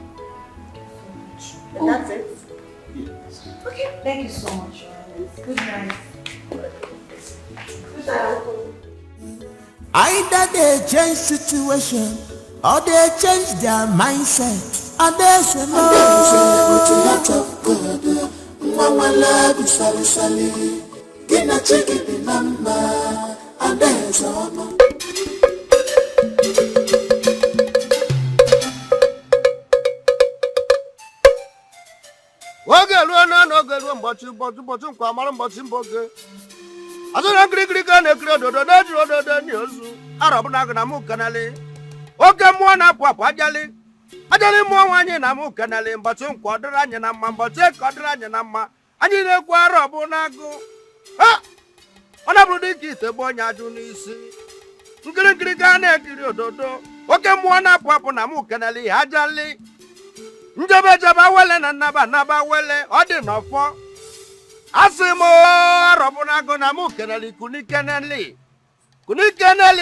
And that's it? Yes. Okay, thank you so much, Your Highness. Good night. Good night, Uncle. Either they change situation or they change their mindset. And there's a no. And there's a no. Oge ruo n'oge ruo ụbọchị nkwa mara ụbọchị mboge. Azụrụ nkirikiri ka na-ekiri ododo na-ejiri ododo ndị ozu. Arọbụna gị na mụ kanali. Oke mmụọ na-apụ apụ ajali mmụọ nwaanyị na mụ kanali. Mbọchị nkwa ọ dịrị anyị na mma, mbọchị ka ọ dịrị anyị na mma. Anyị na-ekwu arọbụna agụ. Ọ na-abụrụ dịka ite bụ onye ajụ n'isi. Nkirikiri ka na-ekiri ododo. Oke mmụọ na-apụ apụ na mụ kanali ajali. Njebe wele na naba wele ọ dị n'ọfọ. Asị m arọbụna agụ na mụ keneli kunikeneli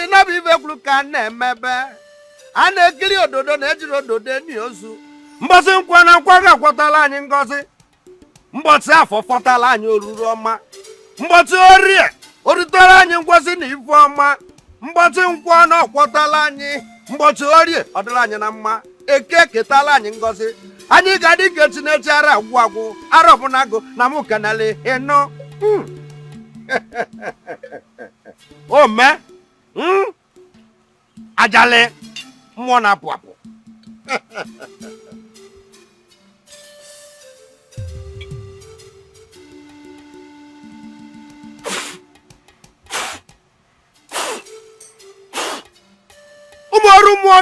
na bụ ibe kwuru ka na-emebe. A na-ekiri ododo na ejiri ododo enyi ozu. Mbọsị nkwa na nkwa ga-akwọtala anyị ngọzi. Mbọsị afọ fọtala anyị oruru ọma. Mbọsị orie orutere anyị ngọzi na ife ọma. Mbọsị nkwa na ọkwọtala anyị. Mbọsị orie ọ dịrị anyị na mma. Eke ketala anyị ngọzi. Anyị ga-adị ka Chineke ara agwụ arọbụna agụ na mụ kanali ịnụ. Ome ajali mmụọ na-apụ apụ. Ụmụ ọrụ mmụọ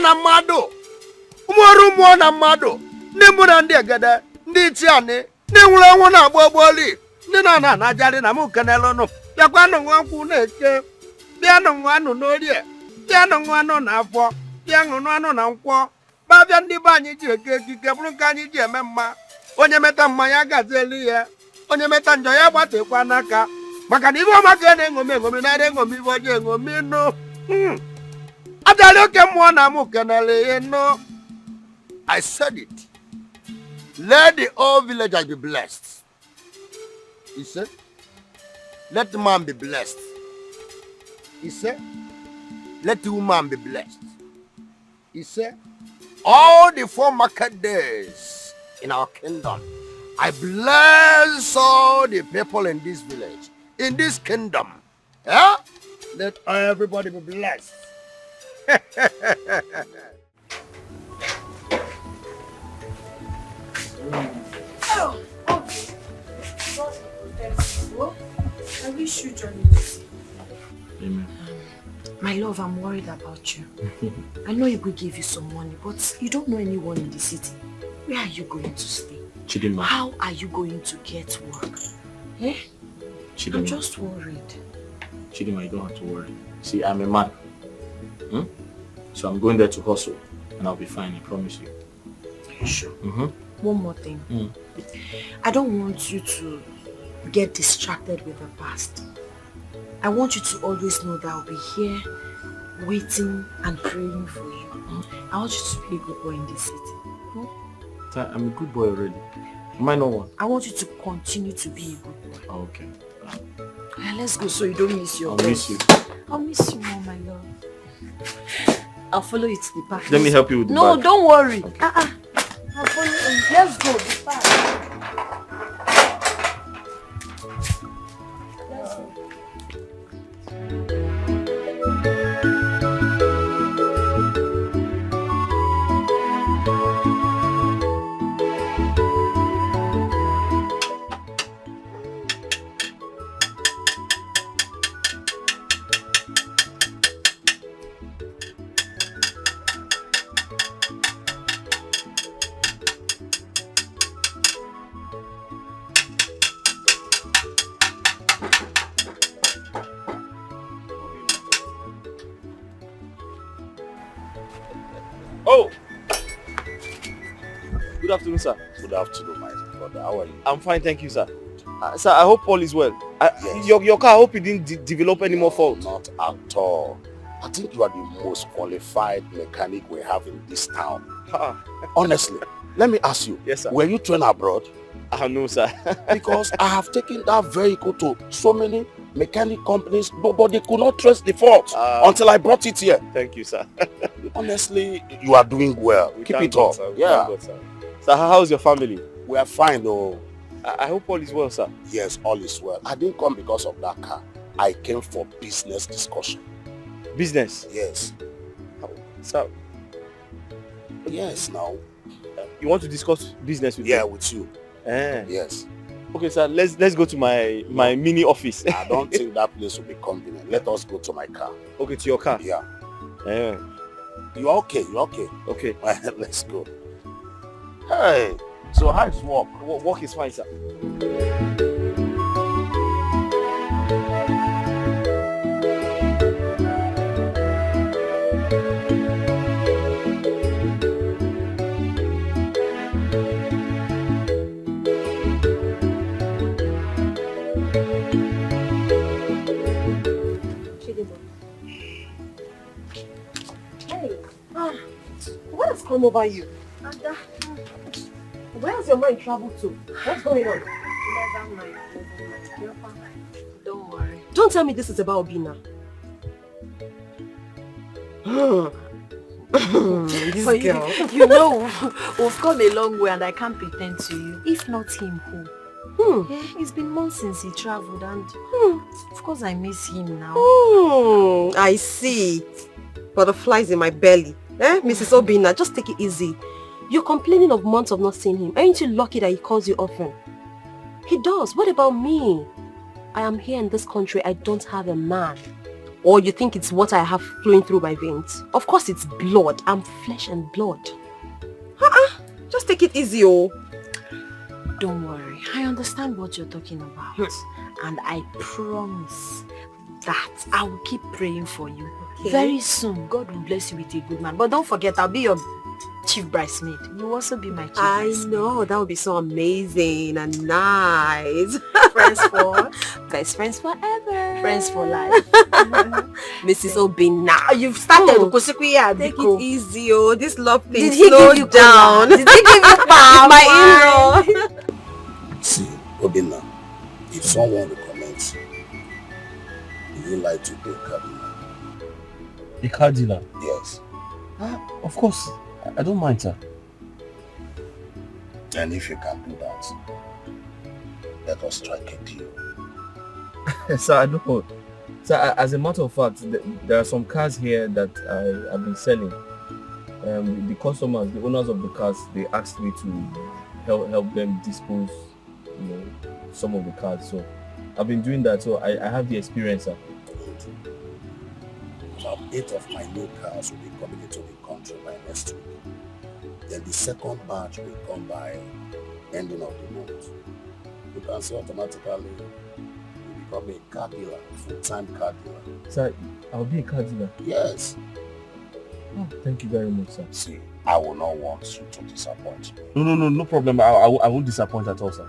na mmadụ. Ndị mbụ na ndị egede, ndị ichiani, ndị nwụrụ ọnwụ na-agba ogboli, ndị na na-ajali na mụ kenelụnụ. Bịakwanụ nwa nkwụ na-eke, bịanụ nwa anụ n'orie, bịanụ nwa anụ n'afọ, bịanụ anụ na nkwọ. Babịa ndị be anyị ji eke ekike bụrụ nke anyị ji eme mma. Onye meta mma ya gazieli ya, onye meta njọ ya gbatekwa n'aka. Maka na ibe ọma ka na-eṅomi na eṅomi ibe ọjọọ eṅomi nụ. Ajali oke mmụọ na mụ kenele ịnụ. I said it. Let the whole villagers be blessed. He said, let the man be blessed. He said, let the woman be blessed. He said, all the 4 market days in our kingdom, I bless all the people in this village, in this kingdom. Yeah? Let everybody be blessed. I wish you joy mercy. Amen. My love, I'm worried about you. I know it will give you some money, but you don't know anyone in the city. Where are you going to stay? Chidinma. How are you going to get work? Eh? Chidinma. I'm just worried. Chidinma, you don't have to worry. See, I'm a man. So I'm going there to hustle, and I'll be fine, I promise you. Are you sure? One more thing. I don't want you to get distracted with the past. I want you to always know that I'll be here waiting and praying for you. I want you to be a good boy in this city. I'm a good boy already. Am I not one? I want you to continue to be a good boy. Oh, okay. Yeah, let's go so you don't miss your I'll bus. miss you. I'll miss you more, my love. I'll follow you to the park. Let me help you with the No, bag. don't worry. Okay. I'll follow you. Let's go. The park. Let's go. Oh! Good afternoon, sir. Good afternoon, my brother. How are you? I'm fine, thank you, sir. Sir, I hope all is well. Yes. Your car, I hope it didn't develop any more fault. Not at all. I think you are the most qualified mechanic we have in this town. Honestly, let me ask you. Yes, sir. Were you trained abroad? No, sir. Because I have taken that vehicle to so many mechanic companies, but they could not trace the fault until I brought it here. Thank you, sir. Honestly, you are doing well. Keep it up. Yeah. God, sir. Sir, how's your family? We are fine, though. I hope all is well, sir. Yes, all is well. I didn't come because of that car. I came for business discussion. Business? Yes. Sir? Yes, now. You want to discuss business with me? Yeah, with you. Eh. Yes. Okay, sir, let's go to my mini office. I don't think that place will be convenient. Let us go to my car. Okay, to your car? Yeah. Eh. You're okay, you're okay. Okay. Let's go. Hey, so how is work? Work is fine, sir. What has come over you? Where has your mind traveled to? What's going on? Never mind. Don't worry. Don't tell me this is about Obina. This For girl. You know, we've come a long way and I can't pretend to you. If not him, who? Yeah, it's been months since he traveled and of course I miss him now. I see. Butterflies in my belly. Mrs. Obina, just take it easy. You're complaining of months of not seeing him. Aren't you lucky that he calls you often? He does. What about me? I am here in this country. I don't have a man. Or you think it's what I have flowing through my veins? Of course it's blood. I'm flesh and blood. Just take it easy, oh. Don't worry. I understand what you're talking about. And I promise that I will keep praying for you. Okay. Very soon, God will bless you with a good man. But don't forget, I'll be your chief bridesmaid. You will also be my chief bridesmaid. I know, that would be so amazing and nice. Friends for best friends forever. Friends for life. Mrs. Obina, you've started. Take it easy, oh. This love thing. Did he slow give you down. Did he give you power? My in-law. See, Obina, if someone recommends, do you like to be a car dealer? A car dealer? Yes. Of course. I don't mind, sir. And if you can do that, let us strike a deal. Sir, I don't know. Sir, as a matter of fact, there are some cars here that I have been selling. The customers, the owners of the cars, they asked me to help them dispose, some of the cars. So I've been doing that. So I have the experience, sir. About 8 of my new cars will be coming into the country by next week. Then the second batch will come by ending of the month. You can see automatically you become a car dealer, full-time car dealer. Sir, I'll be a car dealer? Yes. Oh, thank you very much, sir. See, I will not want you to disappoint me. No problem. I won't disappoint at all, sir.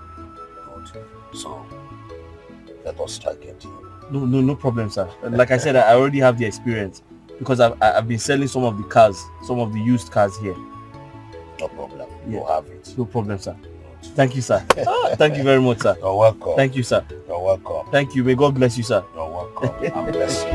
Good. So, let us strike a deal. No problem, sir. Like I said, I already have the experience because I've been selling some of the cars, some of the used cars here. No problem. Yeah. You have it. No problem, sir. Thank you, sir. Thank you very much, sir. You're welcome. Thank you, sir. You're welcome. Thank you. May God bless you, sir. You're welcome. I'm blessed.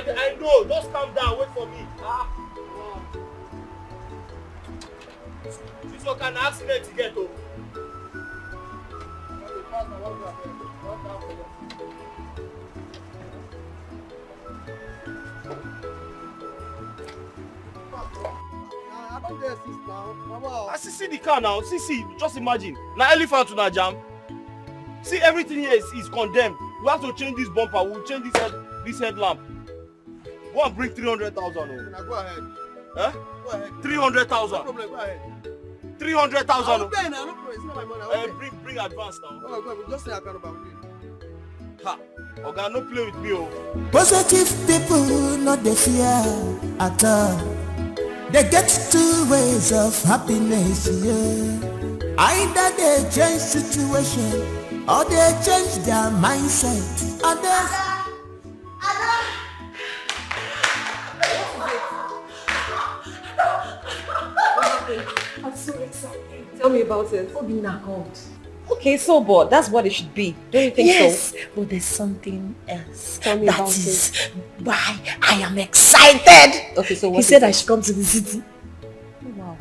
I know. Just calm down. Wait for me. This one can accident to get oh. I don't get assist now. See the car now. See. Just imagine. Now elephant to na jam. See, everything here is condemned. We have to change this bumper. We'll change this headlamp. Go and bring 300,000. Oh. Now go ahead. Huh? Go ahead. 300,000. No problem. Go ahead. 300,000. I'll pay now. No problem. It's not my money. Bring advance now. Oh, go. Just say I can't about you. Ha. Oga, no play with me, oh. Positive people not the fear at all. They get two ways of happiness, yeah. Either they change situation or they change their mindset. Others. I'm so excited. Tell me about it. Obina called. Okay, so but that's what it should be. Don't you think so? Yes, but there's something else. Tell me about it. That is why I am excited. Okay, so what he said I should come to the city. Oh, wow.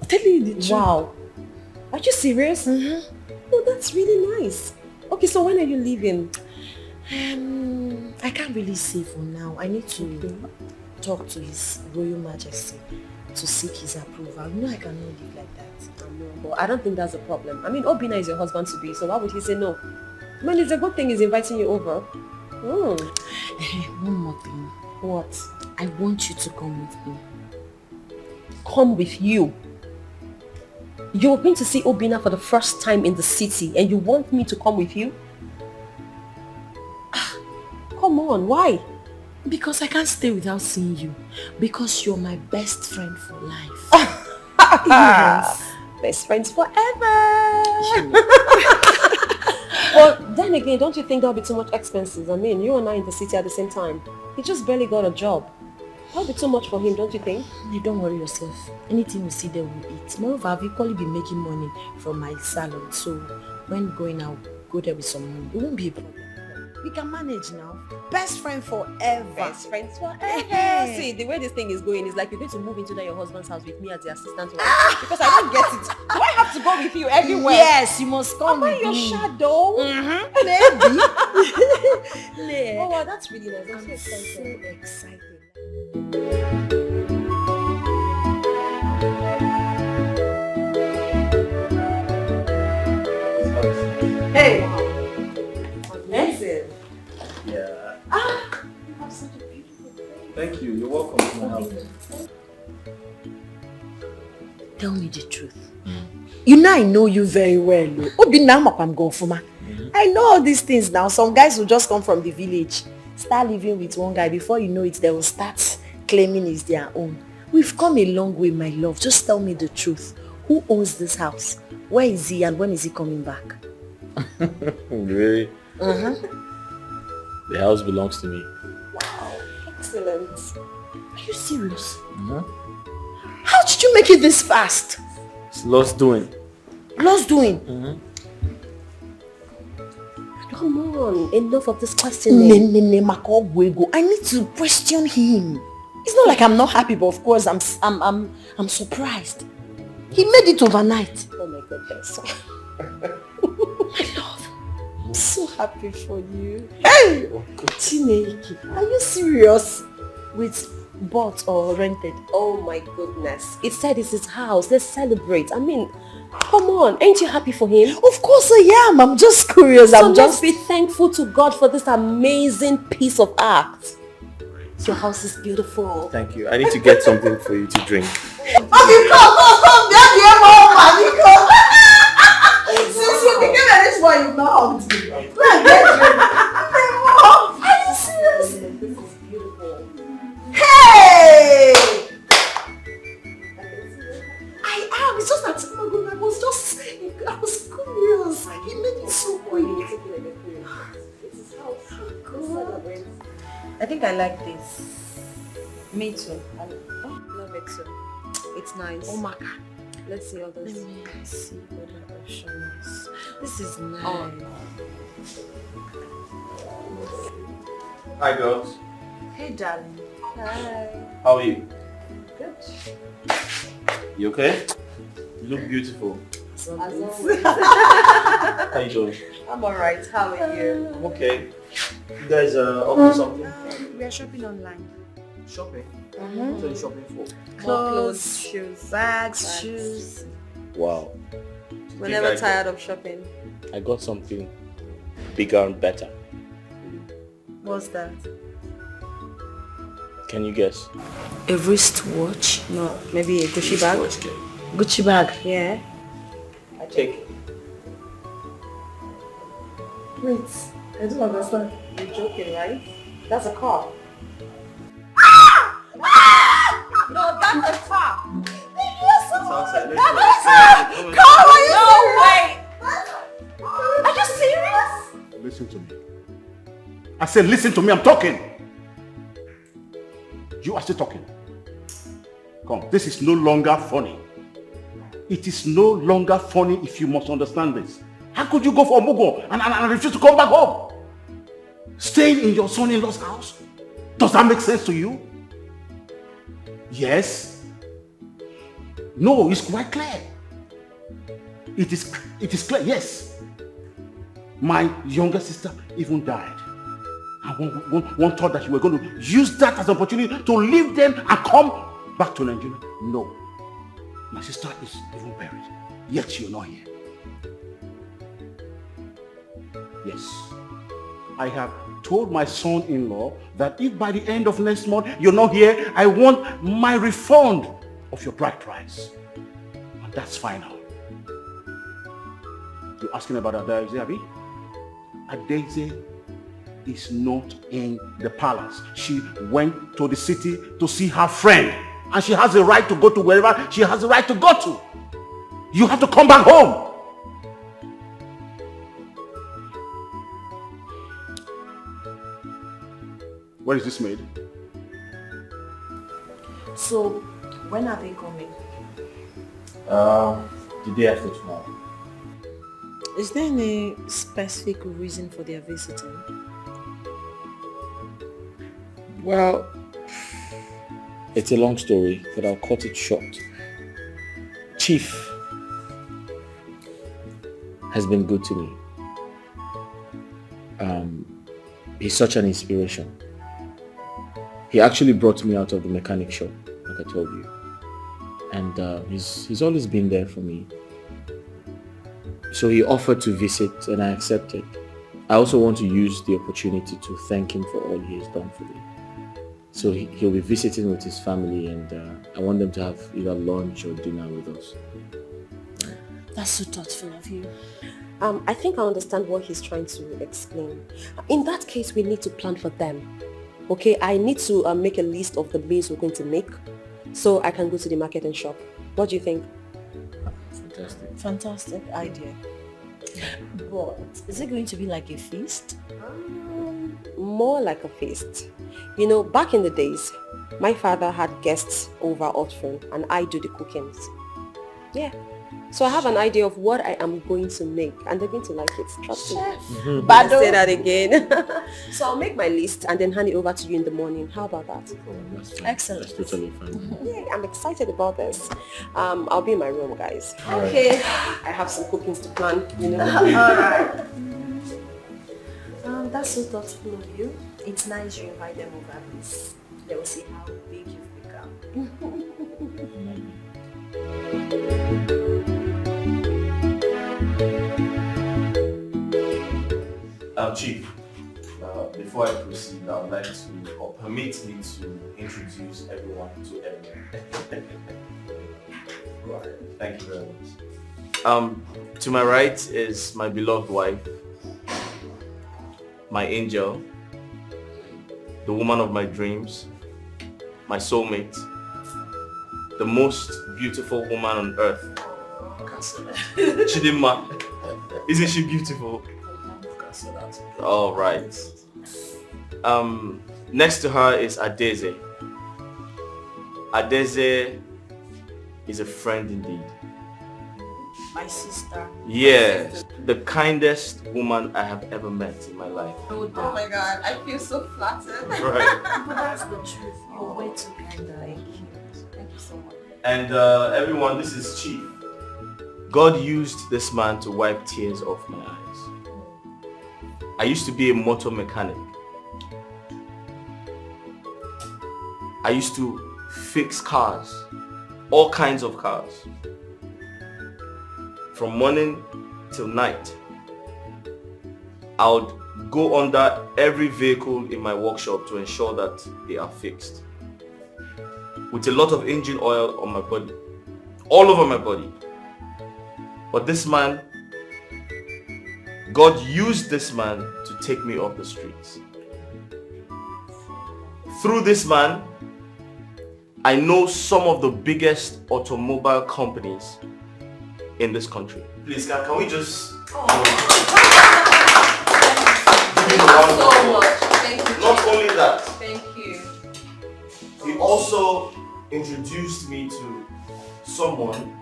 I'm telling you the truth. Wow. Are you serious? Mm-hmm. Oh, that's really nice. Okay, so when are you leaving? I can't really say for now. I need to talk to His Royal Majesty to seek his approval. You know I cannot live like that. I know, but I don't think that's a problem. I mean, Obina is your husband to be, so why would he say no? I mean, it's a good thing he's inviting you over. One more thing. What? I want you to come with me. Come with you? You're going to see Obina for the first time in the city and you want me to come with you? Come on, why? Because I can't stay without seeing you. Because you're my best friend for life. Yes. Best friends forever. But then again, don't you think that'll be too much expenses? I mean, you and I in the city at the same time. He just barely got a job. That'll be too much for him, don't you think? Hey, don't worry yourself. Anything we see there we'll eat. Moreover, I've equally been making money from my salon. So when going out, go there with some money. It won't be a problem. We can manage now. Best friend forever. Best friends forever. See, the way this thing is going is like you're going to move into your husband's house with me as the assistant wife. Because I don't get it. Do I have to go with you everywhere? Yes, you must come with your me. shadow? Maybe. Oh, wow, that's really nice. I'm so excited. Hey. Amazing. Yeah. You have such a beautiful place. Thank you. You're welcome to my house. Tell me the truth. You know I know you very well. I know all these things now. Some guys will just come from the village, start living with one guy. Before you know it, they will start claiming it's their own. We've come a long way, my love. Just tell me the truth. Who owns this house? Where is he and when is he coming back? Really? Uh-huh. The house belongs to me. Wow. Excellent. Are you serious? How did you make it this fast? It's lost doing. Lost doing? Come on, enough of this questioning. I need to question him. It's not like I'm not happy, but of course I'm surprised. He made it overnight. Oh my goodness. My love, I'm so happy for you. Hey! Chineke, are you serious? Wait, Bought or rented? Oh my goodness. It said it's his house. Let's celebrate. I mean, come on. Ain't you happy for him? Of course I am. I'm just curious. So let's be thankful to God for this amazing piece of art. Your house is beautiful. Thank you. I need to get something for you to drink. Okay, come. Since you became a rich boy, you've not hugged me. Go and get drink. Are you serious? This is beautiful. Hey! I am. It's just that I was curious. He made it so quick. I think I like this. Me too. I love it too. It's nice. Oh my God. Let's see all this. Let me see what the option is. This is nice. Hi girls. Hey darling. Hi. How are you? Good. You okay? You look beautiful. As always. How you doing? I'm alright. How are you? I'm okay. You guys are up to something? We are shopping online. Shopping? Mm-hmm. What are you shopping for? More clothes, shoes, bags, shoes. Wow. We're never tired of shopping. I got something bigger and better. What's that? Can you guess? A wristwatch? No, maybe a Gucci bag. Gucci bag? Yeah. Take it. Wait, I don't understand. You're joking, right? That's a car. No, that's a car. No way! Are you serious? Listen to me. I said listen to me, I'm talking. You are still talking. Come, this is no longer funny. It is no longer funny if you must understand this. How could you go for a mugo and refuse to come back home? Staying in your son-in-law's house? Does that make sense to you? Yes? No, it's quite clear. It is clear, yes. My younger sister even died. And one thought that you were going to use that as an opportunity to leave them and come back to Nigeria. No. My sister is even buried. Yet you're not here. Yes. I have told my son-in-law that if by the end of next month you're not here, I want my refund of your bride price. And that's final. You're asking about Adaeze, Abi? Adaeze is not in the palace. She went to the city to see her friend. And she has the right to go to wherever she has the right to go to. You have to come back home. Where is this made? So, when are they coming? The day after tomorrow. Is there any specific reason for their visiting? Well, it's a long story, but I'll cut it short. Chief has been good to me. He's such an inspiration. He actually brought me out of the mechanic shop, like I told you. And he's always been there for me. So he offered to visit and I accepted. I also want to use the opportunity to thank him for all he has done for me. So he'll be visiting with his family and I want them to have either lunch or dinner with us. That's so thoughtful of you. I think I understand what he's trying to explain. In that case, we need to plan for them. Okay, I need to make a list of the meals we're going to make so I can go to the market and shop. What do you think? Fantastic. Fantastic idea. But is it going to be like a feast? More like a feast. You know, back in the days, my father had guests over often and I do the cookings. Yeah. So I have an idea of what I am going to make and they're going to like it. Trust me. But I'll say that again. So I'll make my list and then hand it over to you in the morning. How about that? Excellent. That's totally fine. Yeah, I'm excited about this. I'll be in my room, guys. All right. Okay. I have some cookings to plan, you know. Alright. That's so thoughtful of you. It's nice you invite them over. They will see how big Chief, before I proceed, I would like to, or permit me to introduce everyone to everyone. Thank you very much. To my right is my beloved wife, my angel, the woman of my dreams, my soulmate, the most beautiful woman on earth. Chidimma. Isn't she beautiful? All right. Next to her is Adeze. Adeze is a friend indeed. My sister. Yes, the kindest woman I have ever met in my life. Oh my God, I feel so flattered. Right. But that's the truth. You're way too kind. Thank you. Thank you so much. And everyone, this is Chief. God used this man to wipe tears off my eyes. I used to be a motor mechanic. I used to fix cars, all kinds of cars. From morning till night. I would go under every vehicle in my workshop to ensure that they are fixed. With a lot of engine oil on my body, all over my body. But this man, God used this man to take me off the streets. Through this man, I know some of the biggest automobile companies in this country. Please, can we just... Thank you so much. Thank you. Not only that, Thank you. he also introduced me to someone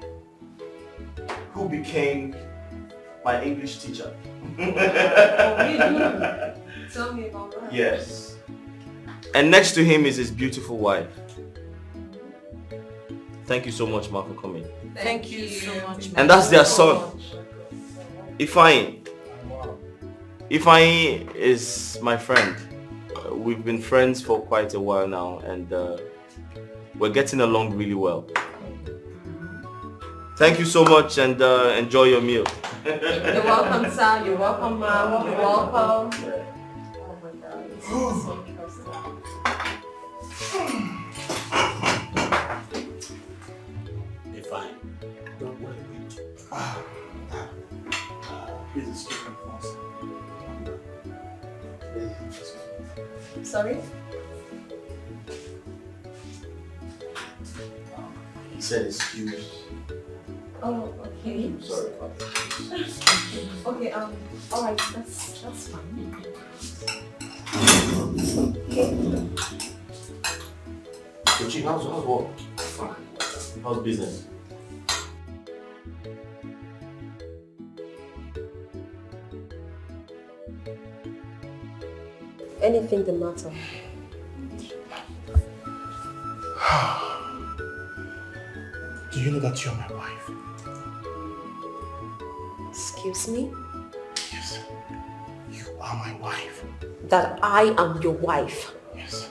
who became my English teacher. Tell me about that. Yes. And next to him is his beautiful wife. Thank you so much, Ma, for coming. Thank you so much. And that's their son, Ifeanyi. Ifeanyi is my friend. We've been friends for quite a while now, and we're getting along really well. Thank you so much, and enjoy your meal. You're welcome, sir. You're welcome, ma'am. You're welcome. Oh my God. This is so Fine. Don't worry. Please excuse me first. Sorry? He said excuse. Oh, okay. Sorry. Okay, alright, that's fine. So, Chief, how's work? How's business? Anything the matter? Do you know that you're my wife? Excuse me? Yes. You are my wife. That I am your wife? Yes.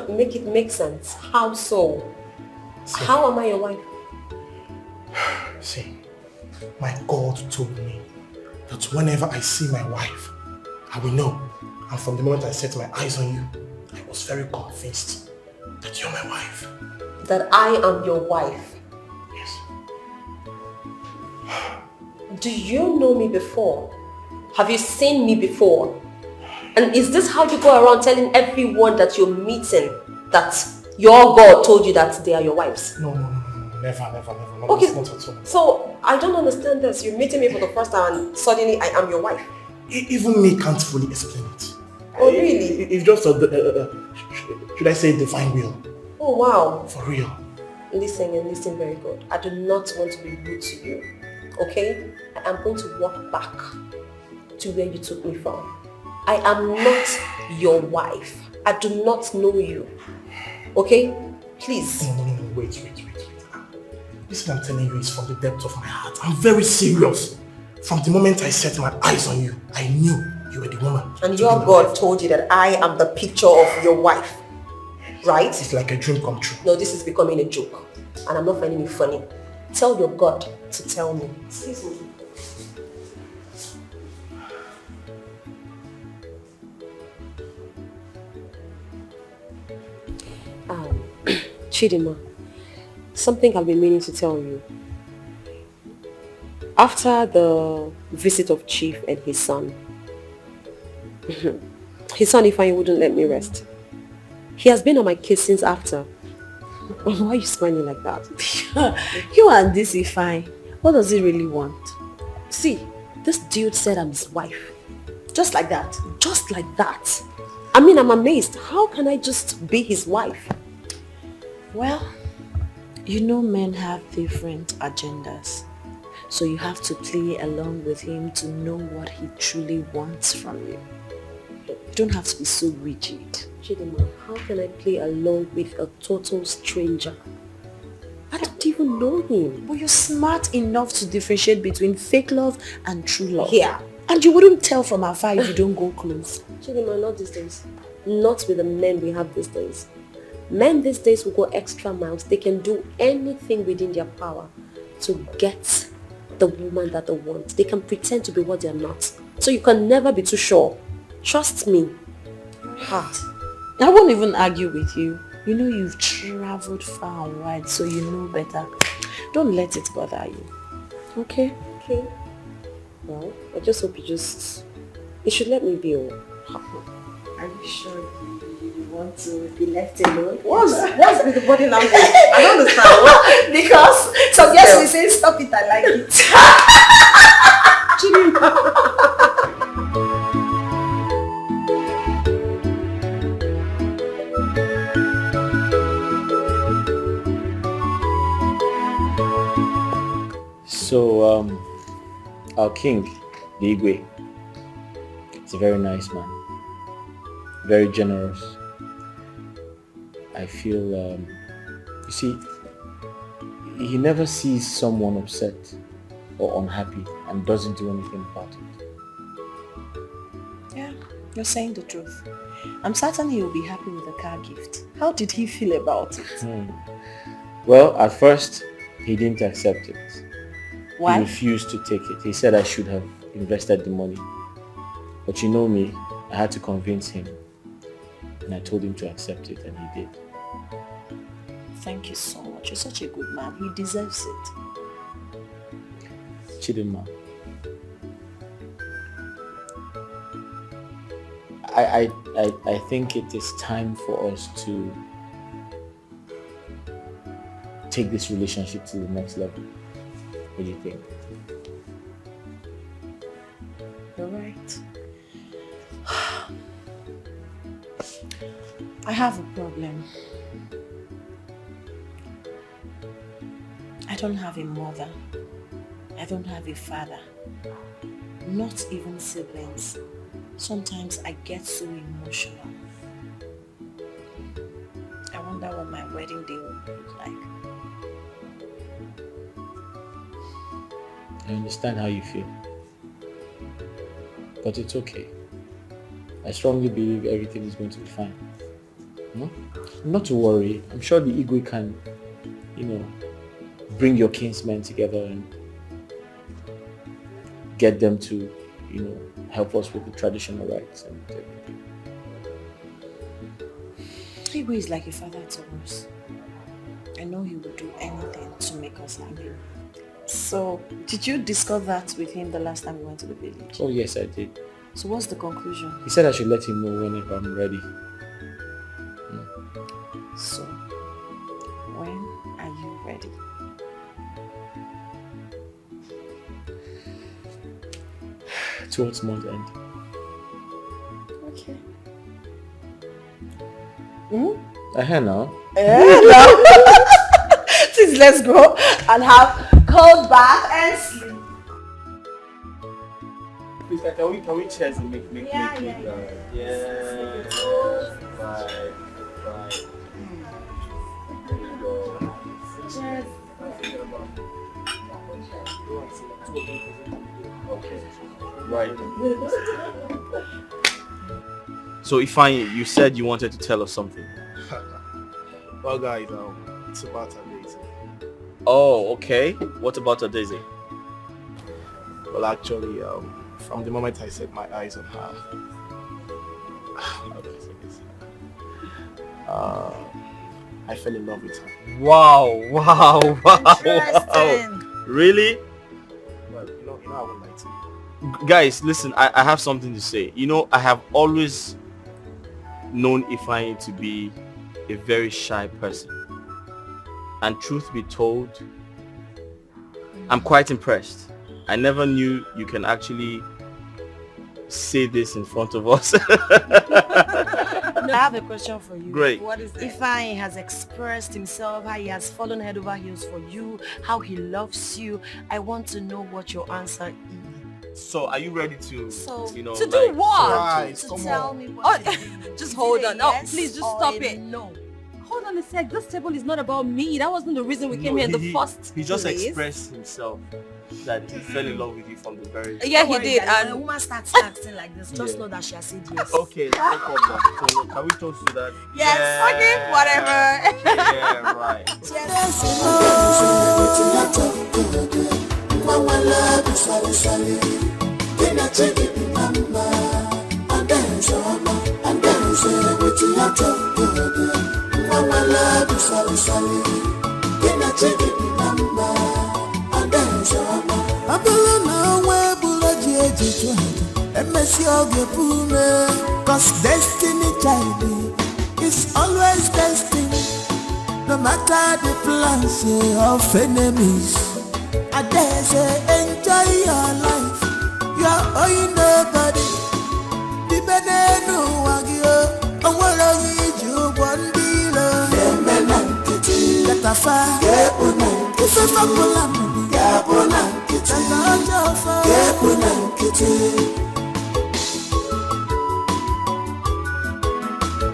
Make it make sense. How so? How am I your wife? See, my God told me that whenever I see my wife, I will know. And from the moment I set my eyes on you, I was very convinced that you're my wife. That I am your wife? Yes. Do you know me before? Have you seen me before? And is this how you go around telling everyone that you're meeting that your God told you that they are your wives? No. Never. No, Okay, not at all. so I don't understand this. You're meeting me for the first time and suddenly I am your wife. Even me can't fully explain it. Oh, really? It's just should I say divine will? Oh, wow. For real. Listen and listen very good. I do not want to be rude to you. Okay? I am going to walk back to where you took me from. I am not your wife. I do not know you. Okay? Please. No, wait. This I'm telling you is from the depth of my heart. I'm very serious. From the moment I set my eyes on you, I knew you were the woman. And your God told you that I am the picture of your wife. Right? It's like a dream come true. No, this is becoming a joke. And I'm not finding it funny. Tell your God to tell me. Excuse me. Chidima, something I've been meaning to tell you. After the visit of Chief and his son, Ifeanyi wouldn't let me rest. He has been on my case since after. Why are you smiling like that? You and this Ifeanyi, what does he really want? See, this dude said I'm his wife. Just like that. Just like that. I mean, I'm amazed. How can I just be his wife? Well, you know men have different agendas. So you have to play along with him to know what he truly wants from you. You don't have to be so rigid. Chidima, how can I play along with a total stranger? I don't even know him. But you're smart enough to differentiate between fake love and true love. Yeah. And you wouldn't tell from afar if you don't go close. Chidima, not these days. Not with the men we have these days. Men these days will go extra miles. They can do anything within their power to get the woman that they want. They can pretend to be what they're not. So you can never be too sure. Trust me. I won't even argue with you. You know you've traveled far and wide, so you know better. Don't let it bother you. Okay? Okay. Well, I just hope you should let me be. Are you sure you want to be left alone? What's with the body language? I don't understand. Because some girls will say, stop it, I like it. So, our king, the Igwe, is a very nice man, very generous. I feel, you see, he never sees someone upset or unhappy and doesn't do anything about it. Yeah, you're saying the truth. I'm certain he will be happy with the car gift. How did he feel about it? Well, at first, he didn't accept it. Why? He refused to take it. He said I should have invested the money. But you know me, I had to convince him. And I told him to accept it, and he did. Thank you so much. You're such a good man. He deserves it. Chidima, I think it is time for us to take this relationship to the next level. What do you think? You're right. I have a problem. I don't have a mother. I don't have a father. Not even siblings. Sometimes I get so emotional. I wonder what my wedding day will look like. I understand how you feel. But it's okay. I strongly believe everything is going to be fine. Not to worry. I'm sure the Igwe can, bring your kinsmen together and get them to, help us with the traditional rites and everything. Igwe is like a father to us. I know he will do anything to make us happy. So, did you discuss that with him the last time we went to the village? Oh yes, I did. So what's the conclusion? He said I should let him know whenever I'm ready. So, when are you ready? Towards month end. Okay. I hear now. Please, let's go and have cold bath and sleep. Please, can we cheers and make Yeah. Right. Cheers. Okay. Right. So Ifeanyi, you said you wanted to tell us something. Well guys, it's about a Daisy. Oh, okay. What about a Daisy? Well actually, from the moment I set my eyes on her, how do I say this? I fell in love with her. Wow. Interesting. Really? Well, you know I won't lie to you. Guys, listen, I have something to say. You know, I have always known Ifeanyi to be a very shy person. And truth be told, I'm quite impressed. I never knew you can actually say this in front of us. I have a question for you. Great. What is that? Ifeanyi has expressed himself, how he has fallen head over heels for you, how he loves you. I want to know what your answer is. So, are you ready to, to do what? To tell me what just hold on. Yes, please, just stop it. No. Hold on a sec. This table is not about me. That wasn't the reason we came here in the first He just place. expressed himself that he fell in love with you from the very... Yeah, he did. When a woman starts acting like this, just know that she has said yes. Okay, no problem. So, can we toast to that? Yes. Okay, whatever. Yeah, right. Cause destiny child is always destined. No matter the plans of enemies, I dare say enjoy your life. You are owing nobody. The benenu wagyo, and what are you one deal? Let a fire, if a fabulam,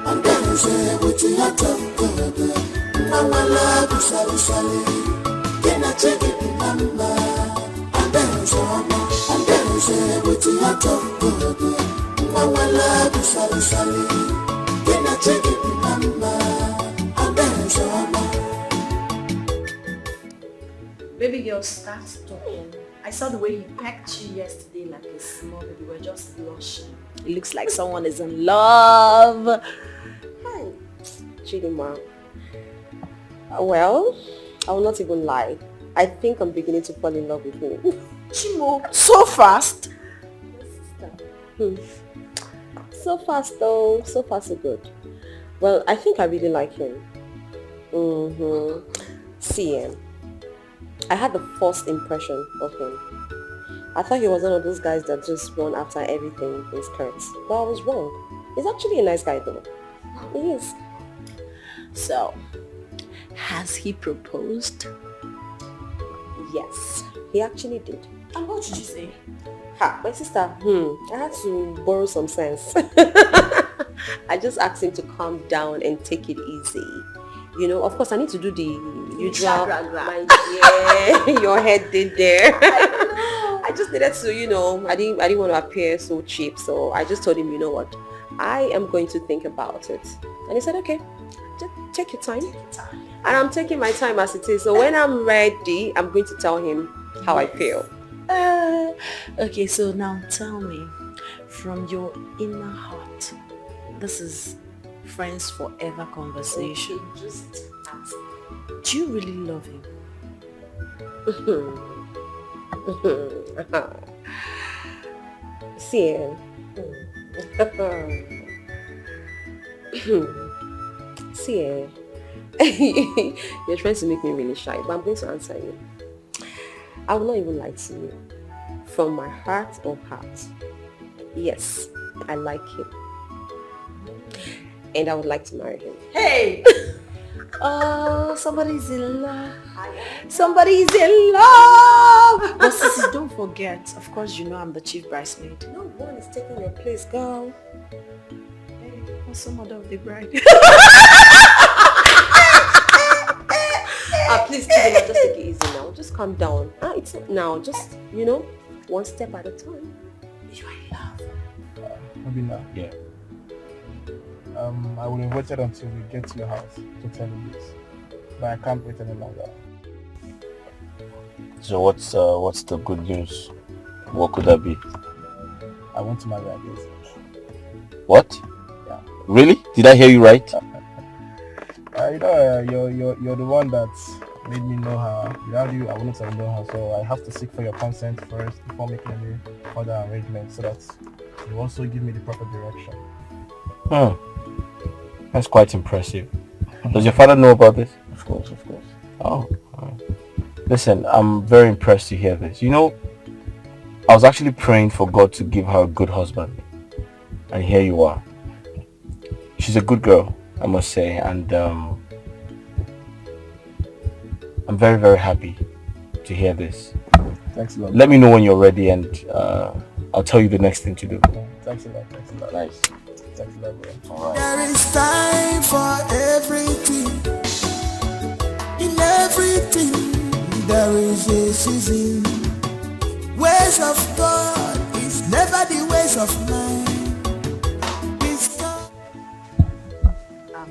and then say with your top, Mama love you, Sally. Then I take it, Mama, and then say with your top, Mama love you, Sally. Then I take it, Mama, and then Baby girl, start talking. I saw the way he pecked you yesterday like a small baby. You were just blushing. It looks like someone is in love. Hi, Chidima. Well, I will not even lie. I think I'm beginning to fall in love with him. Chimo, so fast? So fast though, so far so good. Well, I think I really like him. See, I had the first impression of him. I thought he was one of those guys that just run after everything in skirts. But I was wrong. He's actually a nice guy though. He is. So, has he proposed? Yes, he actually did. And what did you say? Ha, my sister, I had to borrow some sense. I just asked him to calm down and take it easy. You know, of course, I need to do the usual. My dear, your head did there. I just needed to, I didn't want to appear so cheap. So I just told him, you know what, I am going to think about it. And he said, okay, just take your time. And I'm taking my time as it is. So when I'm ready, I'm going to tell him how I feel. Okay, so now tell me, from your inner heart, this is friends forever conversation. Okay, just ask. Do you really love him? See, see, you're trying to make me really shy, but I'm going to answer you. I will not even lie to you. From my heart of hearts, yes, I like him. And I would like to marry him. Hey! Oh, somebody's in love. Somebody's in love. But sissy, don't forget. Of course, you know I'm the chief bridesmaid. No one is taking your place, girl. Hey, what's the mother of the bride? Please, Chidima, just take it easy now. Just calm down. It's not now. Just, one step at a time. You are in love. Obina. Yeah. I will have waited until we get to your house to tell you this, but I can't wait any longer. So what's the good news? What could that be? I want to marry Adaeze. What? Yeah. Really? Did I hear you right? you're the one that made me know her. Without you, I wouldn't have known her. So I have to seek for your consent first before making any further arrangements, so that you also give me the proper direction. That's quite impressive. Does your father know about this? Of course, of course. Oh, alright. Listen, I'm very impressed to hear this. You know, I was actually praying for God to give her a good husband. And here you are. She's a good girl, I must say. And I'm very, very happy to hear this. Thanks a lot. Let me know when you're ready and I'll tell you the next thing to do. Thanks a lot. Thanks a lot. Nice. Thanks a lot, bro. Alright. There is time for everything. In everything, there is a season. Ways of God is never the ways of man.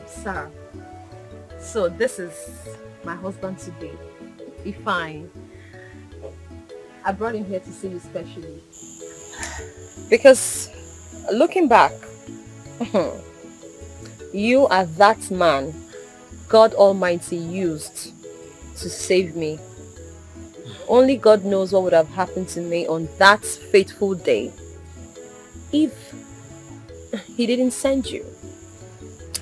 Sir, so this is my husband today, Ifeanyi. I brought him here to see you specially. Because looking back, you are that man God Almighty used to save me. Only God knows what would have happened to me on that fateful day if he didn't send you.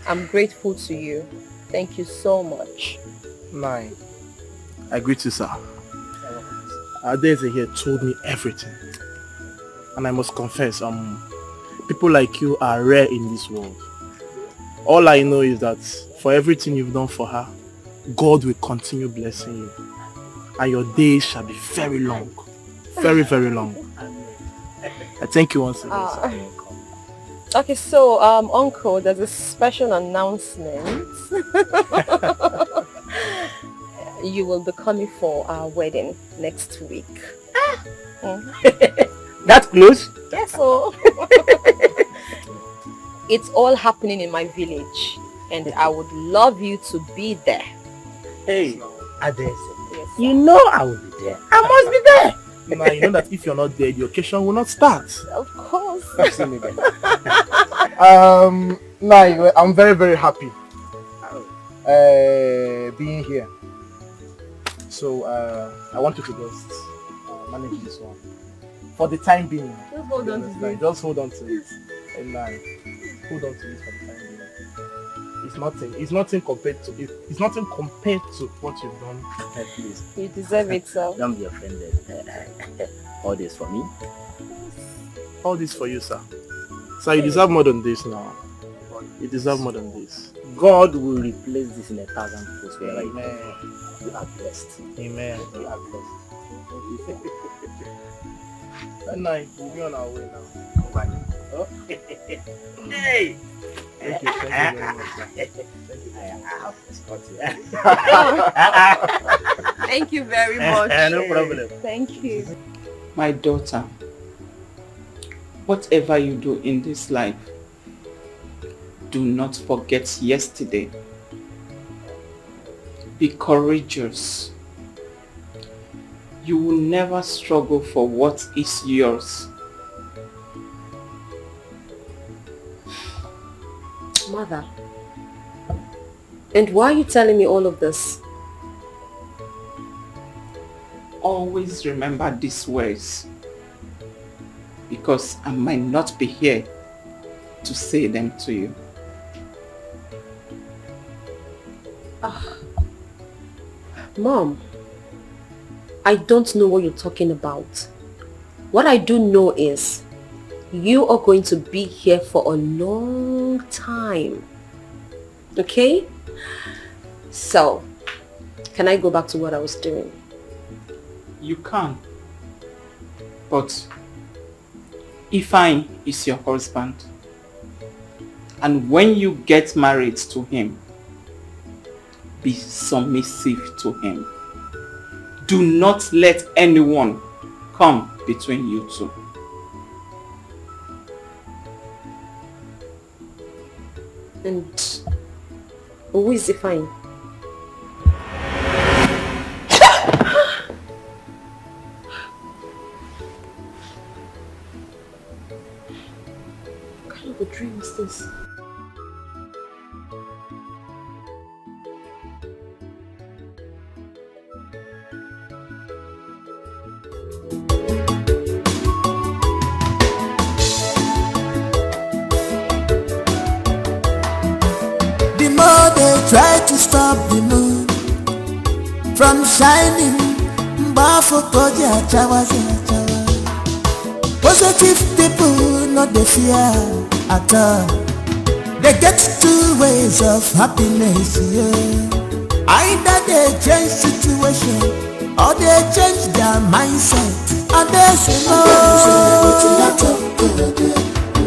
I'm grateful to you. Thank you so much. Nine. I greet you, sir. Adeze here told me everything. And I must confess, people like you are rare in this world. All I know is that for everything you've done for her, God will continue blessing you. And your days shall be very long. Very, very long. I thank you once again, sir. Okay, so Uncle, there's a special announcement. You will be coming for our wedding next week. That's close? Yes, so it's all happening in my village and I would love you to be there. Hey, Adeze. Yes, you know I will be there. I must be there. Now you know that if you're not there, the occasion will not start. Of course. Now I'm very, very happy being here. So I want you to just manage this one for the time being. Just hold on to it. Just hold on to it, and hold on to it for the time being. It's nothing compared to it. It's nothing compared to what you've done. Please. You deserve it, sir. Don't be offended. All this for me. All this for you, sir. Sir, you deserve more than this now. You deserve more than this. God will replace this in 1,000 folds wherever you Amen. go. You are blessed. Amen. You are blessed. That night, we'll be on our way now. Oh. Hey! Thank you very much, sir. Thank you. I have to escort you. Thank you very much. No problem. Thank you. My daughter, whatever you do in this life, do not forget yesterday. Be courageous. You will never struggle for what is yours. Mother, and why are you telling me all of this? Always remember these words, because I might not be here to say them to you. Mom, I don't know what you're talking about. What I do know is you are going to be here for a long time. Okay? So, can I go back to what I was doing? You can. But Ifeanyi is your husband. And when you get married to him, be submissive to him. Do not let anyone come between you two. And who is Ifeanyi? What kind of a dream is this? try to stop the moon from shining. Positive people not the fear at all. They get two ways of happiness, yeah. Either they change situation or they change their mindset. And they say no.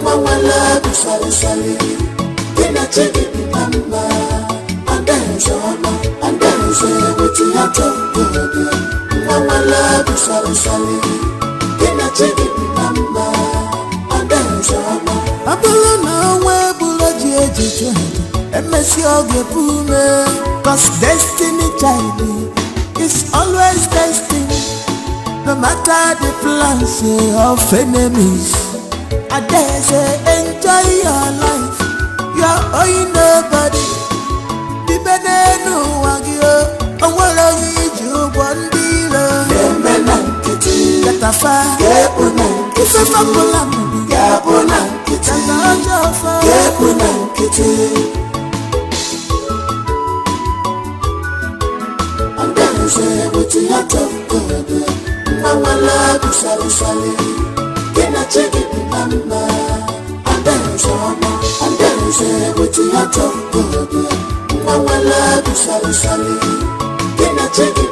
Mama love is sorry, sorry. Then I take it number. And then so on. And then say what you have to do. Mama love is sorry, sorry. Then I take it number. And then so on. I don't know where Bulaji MSC Ogepume. Cause destiny child is always destined. No matter the plans of enemies, I dare say enjoy your life. You're owing nobody. The benenu wagyo, and what are you one dealer? Get a fire, it's a fabulam, it's a and then say what you have to do. Mama love you sorry, sorry. Can I check it number? And then so on. And then say what you have to do. Mama love you sorry, sorry. Can I check it